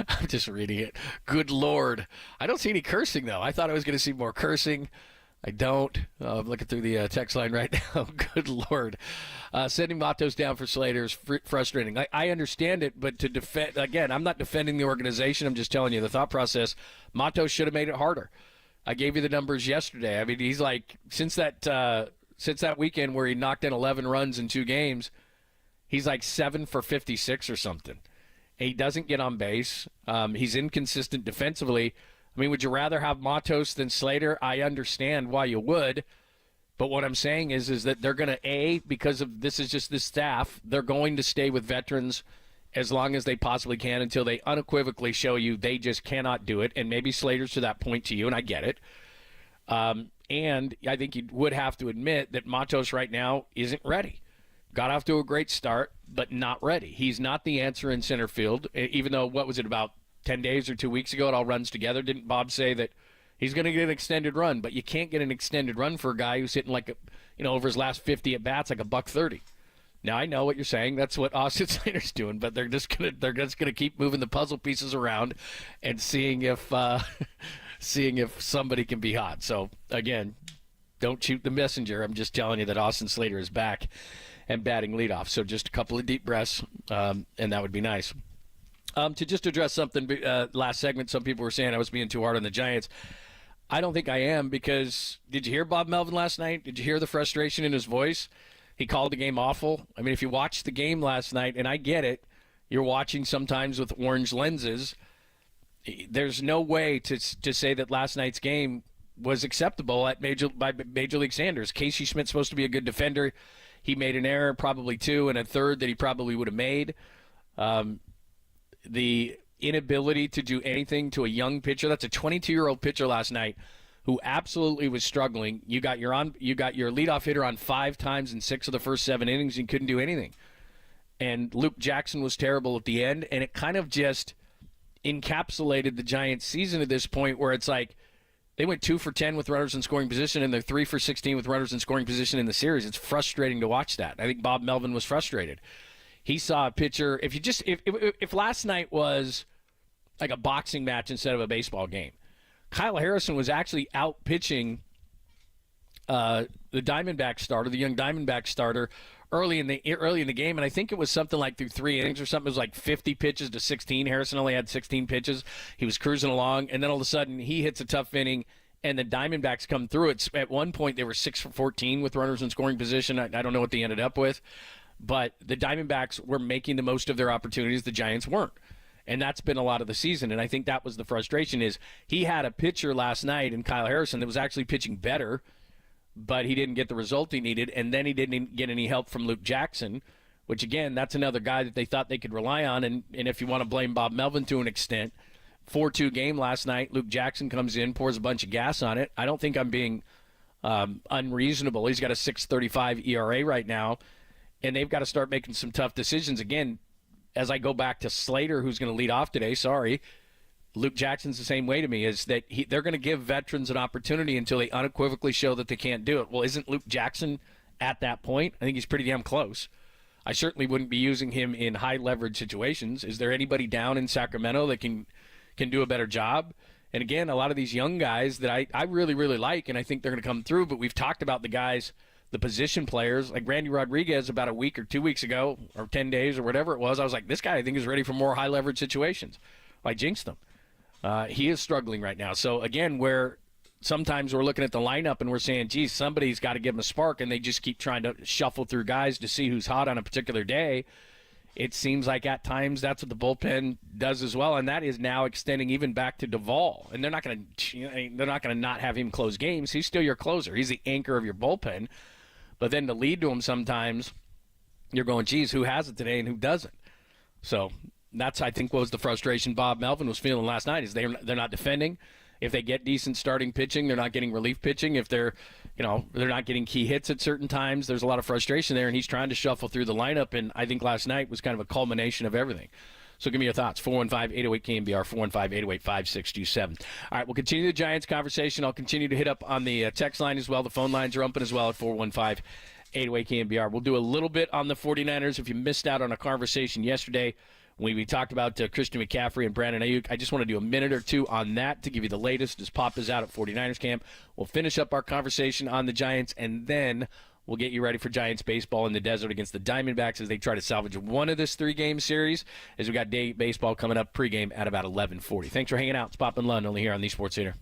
I'm just reading it. Good Lord. I don't see any cursing, though. I thought I was going to see more cursing. I don't. I'm looking through the text line right now. Good Lord. Sending Matos down for Slater is frustrating. I understand it, but to defend, again, I'm not defending the organization. I'm just telling you the thought process. Matos should have made it harder. I gave you the numbers yesterday. I mean, he's like, since that weekend where he knocked in 11 runs in 2 games, he's like 7 for 56 or something. He doesn't get on base. He's inconsistent defensively. I mean, would you rather have Matos than Slater? I understand why you would. But what I'm saying is that they're going to, because of this is just this staff, they're going to stay with veterans as long as they possibly can until they unequivocally show you they just cannot do it. And maybe Slater's to that point to you, and I get it. And I think you would have to admit that Matos right now isn't ready. Got off to a great start, but not ready. He's not the answer in center field, even though, what was it, about 10 days or 2 weeks ago, it all runs together. Didn't Bob say that he's going to get an extended run? But you can't get an extended run for a guy who's hitting like over his last 50 at bats like $130. Now I know what you're saying. That's what Austin Slater's doing, but they're just gonna keep moving the puzzle pieces around and seeing if somebody can be hot. So again, don't shoot the messenger. I'm just telling you that Austin Slater is back and batting leadoff. So just a couple of deep breaths, and that would be nice. To just address something last segment, some people were saying I was being too hard on the Giants. I don't think I am, because did you hear Bob Melvin last night? Did you hear the frustration in his voice? He called the game awful. I mean, if you watched the game last night, and I get it, you're watching sometimes with orange lenses, there's no way to say that last night's game was acceptable by Major League standards. Casey Schmidt's supposed to be a good defender. He made an error, probably 2, and a third that he probably would have made. The inability to do anything to a young pitcher, that's a 22-year-old pitcher last night who absolutely was struggling. You got your leadoff hitter on 5 times in 6 of the first 7 innings and couldn't do anything. And Luke Jackson was terrible at the end, and it kind of just encapsulated the Giants' season at this point, where it's like They went 2 for 10 with runners in scoring position, and they're 3 for 16 with runners in scoring position in the series. It's frustrating to watch that. I think Bob Melvin was frustrated. He saw a pitcher. If last night was like a boxing match instead of a baseball game, Kyle Harrison was actually out pitching the Diamondback starter, the young Diamondback starter, early in the game, and I think it was something like through 3 innings or something. It was like 50 pitches to 16. Harrison only had 16 pitches. He was cruising along, and then all of a sudden he hits a tough inning, and the Diamondbacks come through. At one point they were 6 for 14 with runners in scoring position. I don't know what they ended up with, but the Diamondbacks were making the most of their opportunities. The Giants weren't. And that's been a lot of the season, and I think that was the frustration is he had a pitcher last night in Kyle Harrison that was actually pitching better, but he didn't get the result he needed, and then he didn't get any help from Luke Jackson, which, again, that's another guy that they thought they could rely on. And if you want to blame Bob Melvin to an extent, 4-2 game last night, Luke Jackson comes in, pours a bunch of gas on it. I don't think I'm being unreasonable. He's got a 6.35 ERA right now, and they've got to start making some tough decisions. Again, as I go back to Slater, who's going to lead off today, Luke Jackson's the same way to me, is that they're going to give veterans an opportunity until they unequivocally show that they can't do it. Well, isn't Luke Jackson at that point? I think he's pretty damn close. I certainly wouldn't be using him in high-leverage situations. Is there anybody down in Sacramento that can do a better job? And, again, a lot of these young guys that I really, really like, and I think they're going to come through, but we've talked about the guys, the position players, like Randy Rodriguez about a week or 2 weeks ago, or 10 days or whatever it was. I was like, this guy I think is ready for more high-leverage situations. I jinxed him. He is struggling right now. So, again, where sometimes we're looking at the lineup and we're saying, geez, somebody's got to give him a spark, and they just keep trying to shuffle through guys to see who's hot on a particular day. It seems like at times that's what the bullpen does as well, and that is now extending even back to Duvall. And they're not going to not have him close games. He's still your closer. He's the anchor of your bullpen. But then to lead to him sometimes, you're going, geez, who has it today and who doesn't? So that's, I think, what was the frustration Bob Melvin was feeling last night, is they're not defending. If they get decent starting pitching, they're not getting relief pitching. If they're not getting key hits at certain times, there's a lot of frustration there, and he's trying to shuffle through the lineup, and I think last night was kind of a culmination of everything. So give me your thoughts, 415-808-KNBR, 415-808-5627. All right, we'll continue the Giants conversation. I'll continue to hit up on the text line as well. The phone lines are open as well at 415-808-KNBR. We'll do a little bit on the 49ers. If you missed out on a conversation yesterday, we talked about Christian McCaffrey and Brandon Ayuk. I just want to do a minute or two on that to give you the latest as Pop is out at 49ers camp. We'll finish up our conversation on the Giants, and then we'll get you ready for Giants baseball in the desert against the Diamondbacks as they try to salvage one of this 3-game series, as we got day baseball coming up pregame at about 11:40. Thanks for hanging out. It's Pop and Lund only here on the Sports Center.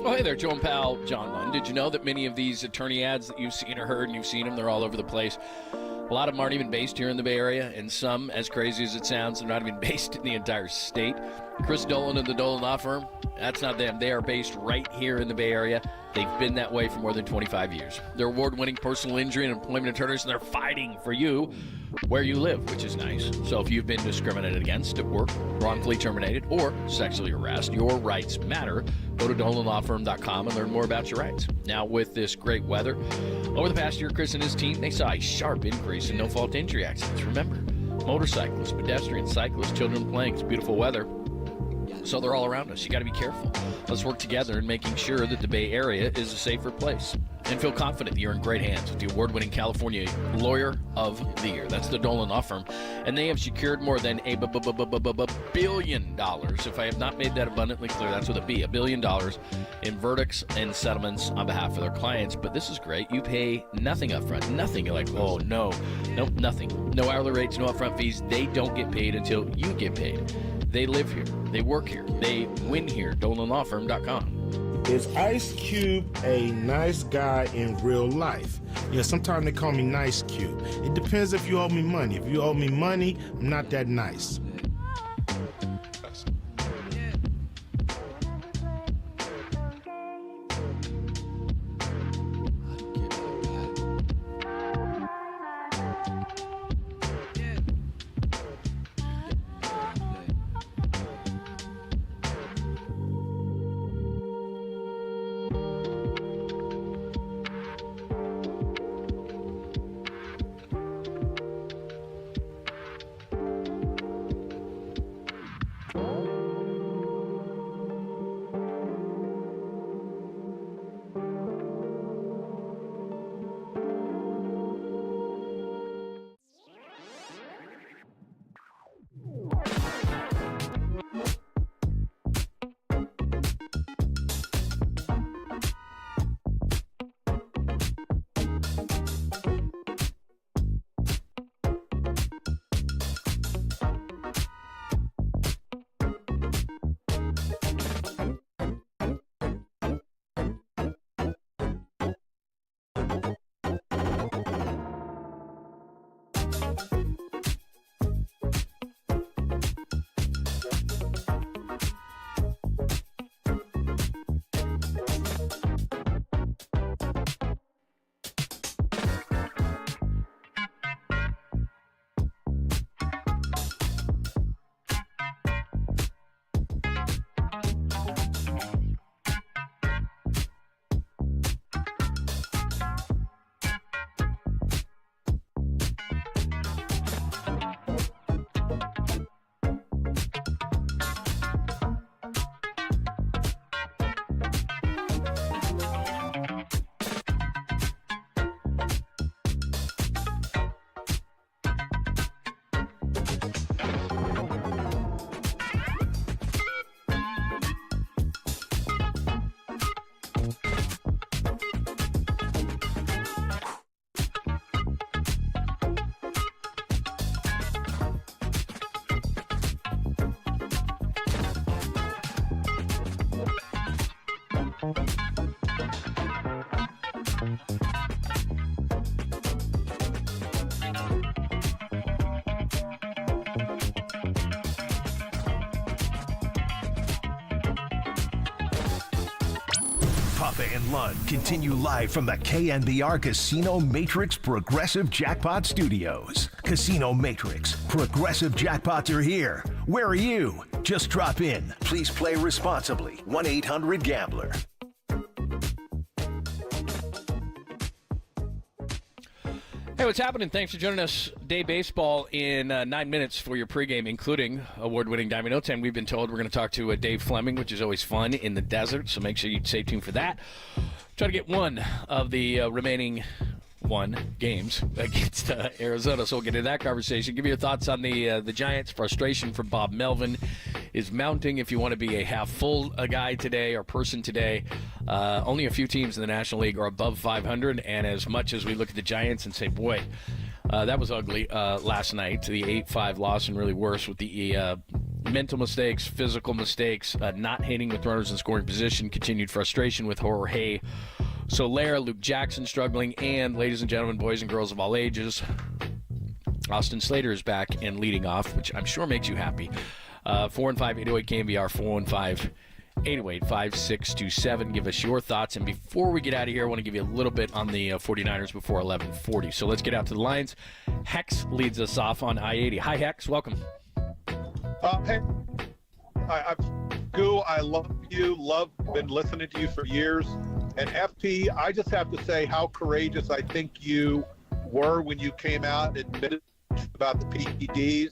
Oh, hey there, Joe and pal John Lund. Did you know that many of these attorney ads that you've seen or heard, and you've seen them, they're all over the place. A lot of them aren't even based here in the Bay Area, and some, as crazy as it sounds, they're not even based in the entire state. Chris Dolan and the Dolan Law Firm, that's not them. They are based right here in the Bay Area. They've been that way for more than 25 years. They're award-winning personal injury and employment attorneys, and they're fighting for you where you live, which is nice. So if you've been discriminated against at work, wrongfully terminated, or sexually harassed, your rights matter. Go to DolanLawFirm.com and learn more about your rights. Now, with this great weather, over the past year, Chris and his team, they saw a sharp increase in no-fault injury accidents. Remember, motorcyclists, pedestrians, cyclists, children playing. It's beautiful weather. So they're all around us. You got to be careful. Let's work together in making sure that the Bay Area is a safer place. And feel confident that you're in great hands with the award-winning California Lawyer of the Year. That's the Dolan Law Firm. And they have secured more than a $1 billion. If I have not made that abundantly clear, that's with a B, $1 billion in verdicts and settlements on behalf of their clients. But this is great. You pay nothing up front. Nothing. You're like, oh, no. Nope, nothing. No hourly rates, no upfront fees. They don't get paid until you get paid. They live here. They work here. They win here. DolanLawFirm.com. Is Ice Cube a nice guy in real life? Yeah, sometimes they call me Nice Cube. It depends if you owe me money. If you owe me money, I'm not that nice. Papa and Lund continue live from the KNBR Casino Matrix Progressive Jackpot Studios. Casino Matrix, Progressive Jackpots are here. Where are you? Just drop in. Please play responsibly. 1-800-GAMBLER. Hey, what's happening? Thanks for joining us. Day Baseball in 9 minutes for your pregame, including award-winning Diamond Notes. And we've been told we're going to talk to Dave Fleming, which is always fun in the desert, so make sure you stay tuned for that. Try to get one of the remaining games against Arizona, so we'll get into that conversation. Give me your thoughts on the Giants. Frustration from Bob Melvin is mounting. If you want to be a half-full guy today or person today, only a few teams in the National League are above 500, and as much as we look at the Giants and say, boy, that was ugly last night, the 8-5 loss, and really worse with the mental mistakes, physical mistakes, not hitting with runners in scoring position, continued frustration with Jorge Soler, Luke Jackson struggling, and ladies and gentlemen, boys and girls of all ages, Austin Slater is back and leading off, which I'm sure makes you happy. 415-808 KNBR, 415-808-5627. Give us your thoughts. And before we get out of here, I want to give you a little bit on the 49ers before 11:40. So let's get out to the lines. Hex leads us off on I-80. Hi, Hex. Welcome. Hey, Goo, I love you. Been listening to you for years. And FP, I just have to say how courageous I think you were when you came out and admitted about the PEDs.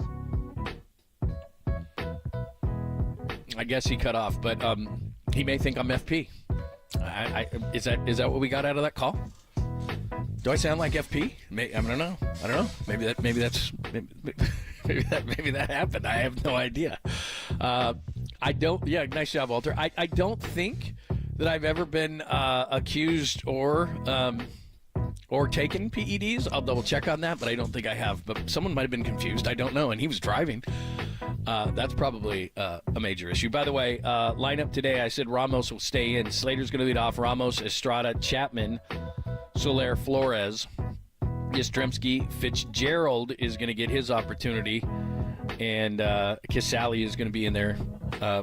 I guess he cut off, but he may think I'm FP. Is that what we got out of that call? Do I sound like FP? I don't know. Maybe that happened. I have no idea. I don't. Yeah, nice job, Walter. I don't think that I've ever been accused or taken PEDs. I'll double check on that, but I don't think I have. But someone might have been confused. I don't know, and he was driving. That's probably a major issue. By the way, lineup today, I said Ramos will stay in. Slater's going to lead off. Ramos, Estrada, Chapman, Soler, Flores, Yastrzemski, Fitzgerald is going to get his opportunity, and Casali is going to be in there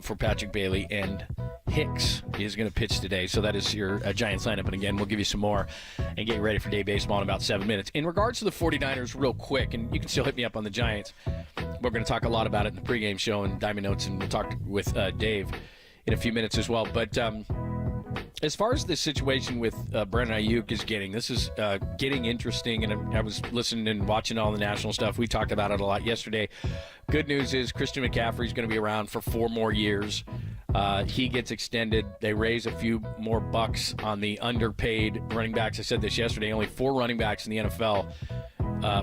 for Patrick Bailey, and Hicks is going to pitch today. So that is your Giants lineup. And again, we'll give you some more and get you ready for day baseball in about 7 minutes. In regards to the 49ers, real quick, and you can still hit me up on the Giants. We're going to talk a lot about it in the pregame show and Diamond Notes, and we'll talk with Dave in a few minutes as well. But as far as the situation with Brandon Ayuk is this is getting interesting. And I was listening and watching all the national stuff. We talked about it a lot yesterday. Good news is Christian McCaffrey's going to be around for 4 more years. He gets extended. They raise a few more bucks on the underpaid running backs. I said this yesterday. Only 4 running backs in the NFL,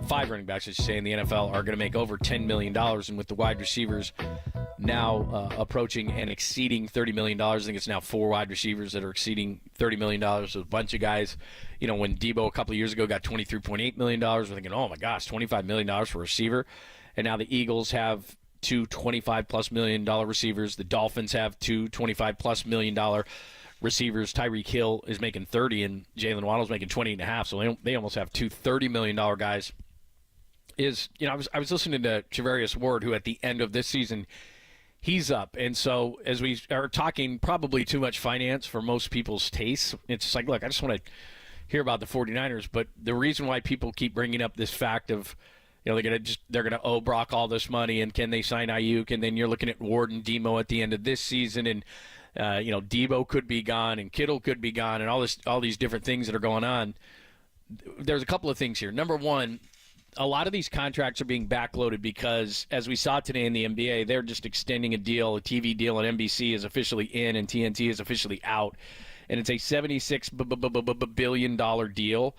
5 running backs, I should say, in the NFL are going to make over $10 million. And with the wide receivers now approaching and exceeding $30 million, I think it's now 4 wide receivers that are exceeding $30 million. So a bunch of guys, when Debo a couple of years ago got $23.8 million, we're thinking, oh my gosh, $25 million for a receiver. And now the Eagles have 2 $25+ million receivers. The Dolphins have 2 $25+ million receivers. Tyreek Hill is making 30, and Jalen Waddle's making 20.5. So they almost have 2 $30 million guys. I was listening to Charvarius Ward, who at the end of this season, he's up. And so as we are talking probably too much finance for most people's tastes, it's just like, look, I just want to hear about the 49ers. But the reason why people keep bringing up this fact of, they're gonna owe Brock all this money, and can they sign Ayuk? And then you're looking at Ward and Demo at the end of this season, and Debo could be gone, and Kittle could be gone, and all these different things that are going on. There's a couple of things here. Number one, a lot of these contracts are being backloaded because, as we saw today in the NBA, they're just extending a TV deal, and NBC is officially in, and TNT is officially out, and it's a $76 billion deal.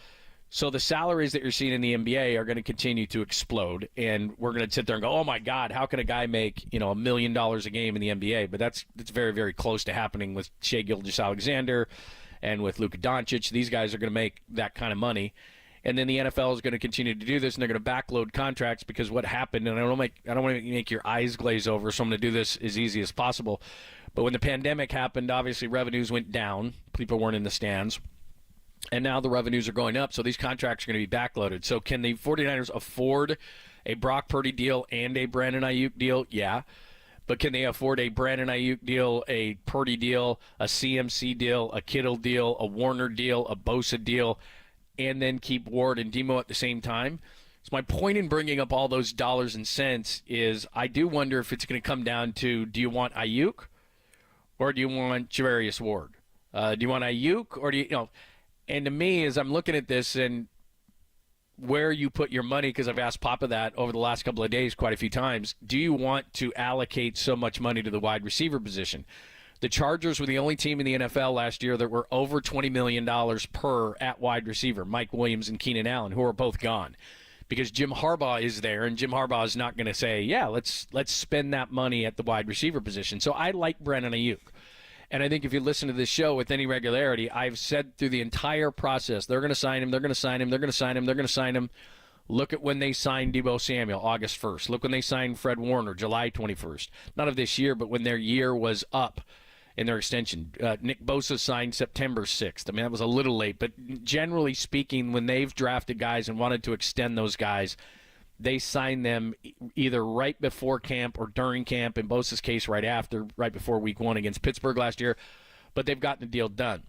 So the salaries that you're seeing in the NBA are going to continue to explode, and we're going to sit there and go, oh, my God, how can a guy make $1 million a game in the NBA? But that's very, very close to happening with Shai Gilgeous-Alexander and with Luka Doncic. These guys are going to make that kind of money. And then the NFL is going to continue to do this, and they're going to backload contracts because what happened, and I don't want to make your eyes glaze over, so I'm going to do this as easy as possible. But when the pandemic happened, obviously revenues went down. People weren't in the stands. And now the revenues are going up, so these contracts are going to be backloaded. So can the 49ers afford a Brock Purdy deal and a Brandon Ayuk deal? Yeah. But can they afford a Brandon Ayuk deal, a Purdy deal, a CMC deal, a Kittle deal, a Warner deal, a Bosa deal, and then keep Ward and Demo at the same time? So my point in bringing up all those dollars and cents is I do wonder if it's going to come down to, do you want Ayuk or do you want Javarius Ward? Do you want Ayuk or do you know? And to me, as I'm looking at this and where you put your money, because I've asked Papa that over the last couple of days quite a few times, do you want to allocate so much money to the wide receiver position? The Chargers were the only team in the NFL last year that were over $20 million per at wide receiver, Mike Williams and Keenan Allen, who are both gone. Because Jim Harbaugh is there, and Jim Harbaugh is not going to say, yeah, let's spend that money at the wide receiver position. So I like Brandon Ayuk. And I think if you listen to this show with any regularity, I've said through the entire process, they're going to sign him, they're going to sign him, they're going to sign him, they're going to sign him. Look at when they signed Deebo Samuel, August 1st. Look when they signed Fred Warner, July 21st. Not of this year, but when their year was up in their extension. Nick Bosa signed September 6th. I mean, that was a little late. But generally speaking, when they've drafted guys and wanted to extend those guys, they sign them either right before camp or during camp. In Bosa's case, right after, right before week 1 against Pittsburgh last year. But they've gotten the deal done.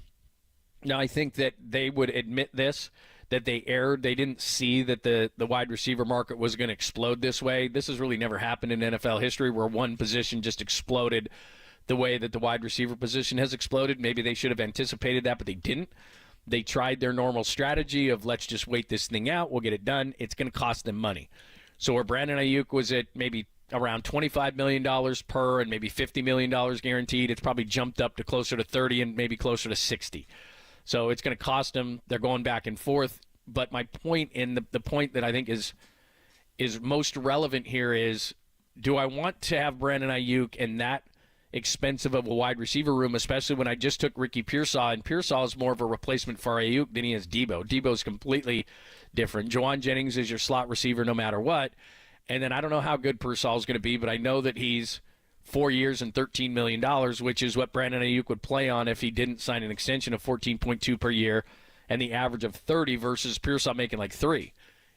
Now, I think that they would admit this, that they erred. They didn't see that the wide receiver market was going to explode this way. This has really never happened in NFL history where one position just exploded the way that the wide receiver position has exploded. Maybe they should have anticipated that, but they didn't. They tried their normal strategy of let's just wait this thing out. We'll get it done. It's going to cost them money. So where Brandon Ayuk was at maybe around $25 million per and maybe $50 million guaranteed, it's probably jumped up to closer to 30 and maybe closer to 60. So it's going to cost them. They're going back and forth. But my point, and the point that I think is most relevant here is, do I want to have Brandon Ayuk in that expensive of a wide receiver room, especially when I just took Ricky Pearsall, and Pearsall is more of a replacement for Ayuk than he is Debo. Debo's completely different. Juwan Jennings is your slot receiver no matter what. And then I don't know how good Pearsall is going to be, but I know that he's 4 years and $13 million, which is what Brandon Ayuk would play on if he didn't sign an extension of $14.2 per year and the average of 30 versus Pearsall making like 3.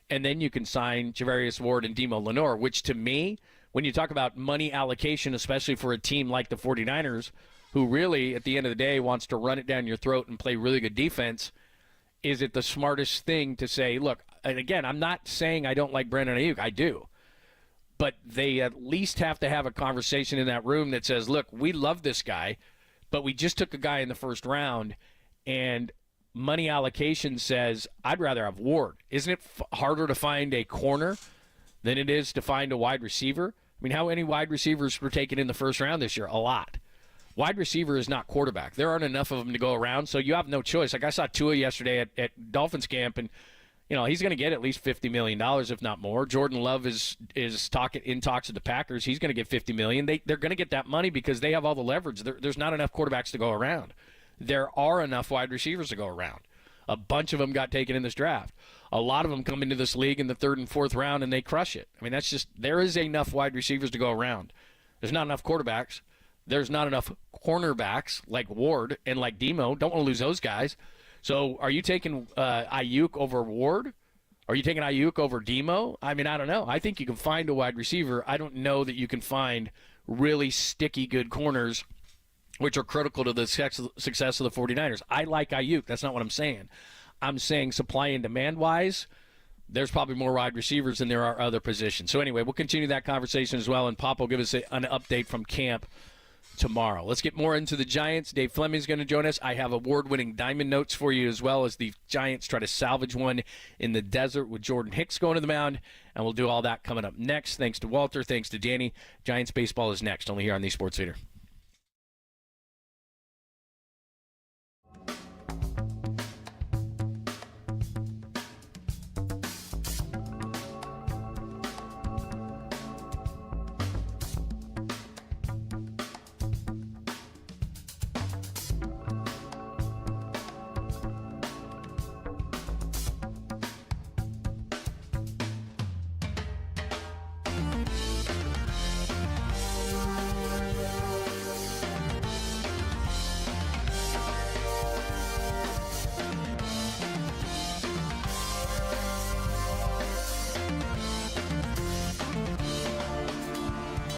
And then you can sign Javarius Ward and Demo Lenore, which to me, when you talk about money allocation, especially for a team like the 49ers, who really, at the end of the day, wants to run it down your throat and play really good defense, is it the smartest thing to say, look, and again, I'm not saying I don't like Brandon Ayuk. I do. But they at least have to have a conversation in that room that says, look, we love this guy, but we just took a guy in the first round, and money allocation says, I'd rather have Ward. Isn't it harder to find a corner than it is to find a wide receiver? I mean, how many wide receivers were taken in the first round this year? A lot. Wide receiver is not quarterback. There aren't enough of them to go around, so you have no choice. Like I saw Tua yesterday at Dolphins camp, and he's going to get at least $50 million, if not more. Jordan Love is in talks with the Packers. He's going to get $50 million. They're going to get that money because they have all the leverage. There's not enough quarterbacks to go around. There are enough wide receivers to go around. A bunch of them got taken in this draft. A lot of them come into this league in the 3rd and 4th round, and they crush it. I mean, that's just – there is enough wide receivers to go around. There's not enough quarterbacks. There's not enough cornerbacks like Ward and like Demo. Don't want to lose those guys. So are you taking Ayuk over Ward? Are you taking Ayuk over Demo? I mean, I don't know. I think you can find a wide receiver. I don't know that you can find really sticky good corners, which are critical to the success of the 49ers. I like Ayuk. That's not what I'm saying. I'm saying supply and demand-wise, there's probably more wide receivers than there are other positions. So anyway, we'll continue that conversation as well, and Pop will give us an update from camp tomorrow. Let's get more into the Giants. Dave Fleming's going to join us. I have award-winning diamond notes for you as well as the Giants try to salvage one in the desert with Jordan Hicks going to the mound, and we'll do all that coming up next. Thanks to Walter. Thanks to Danny. Giants baseball is next, only here on the Sports Leader.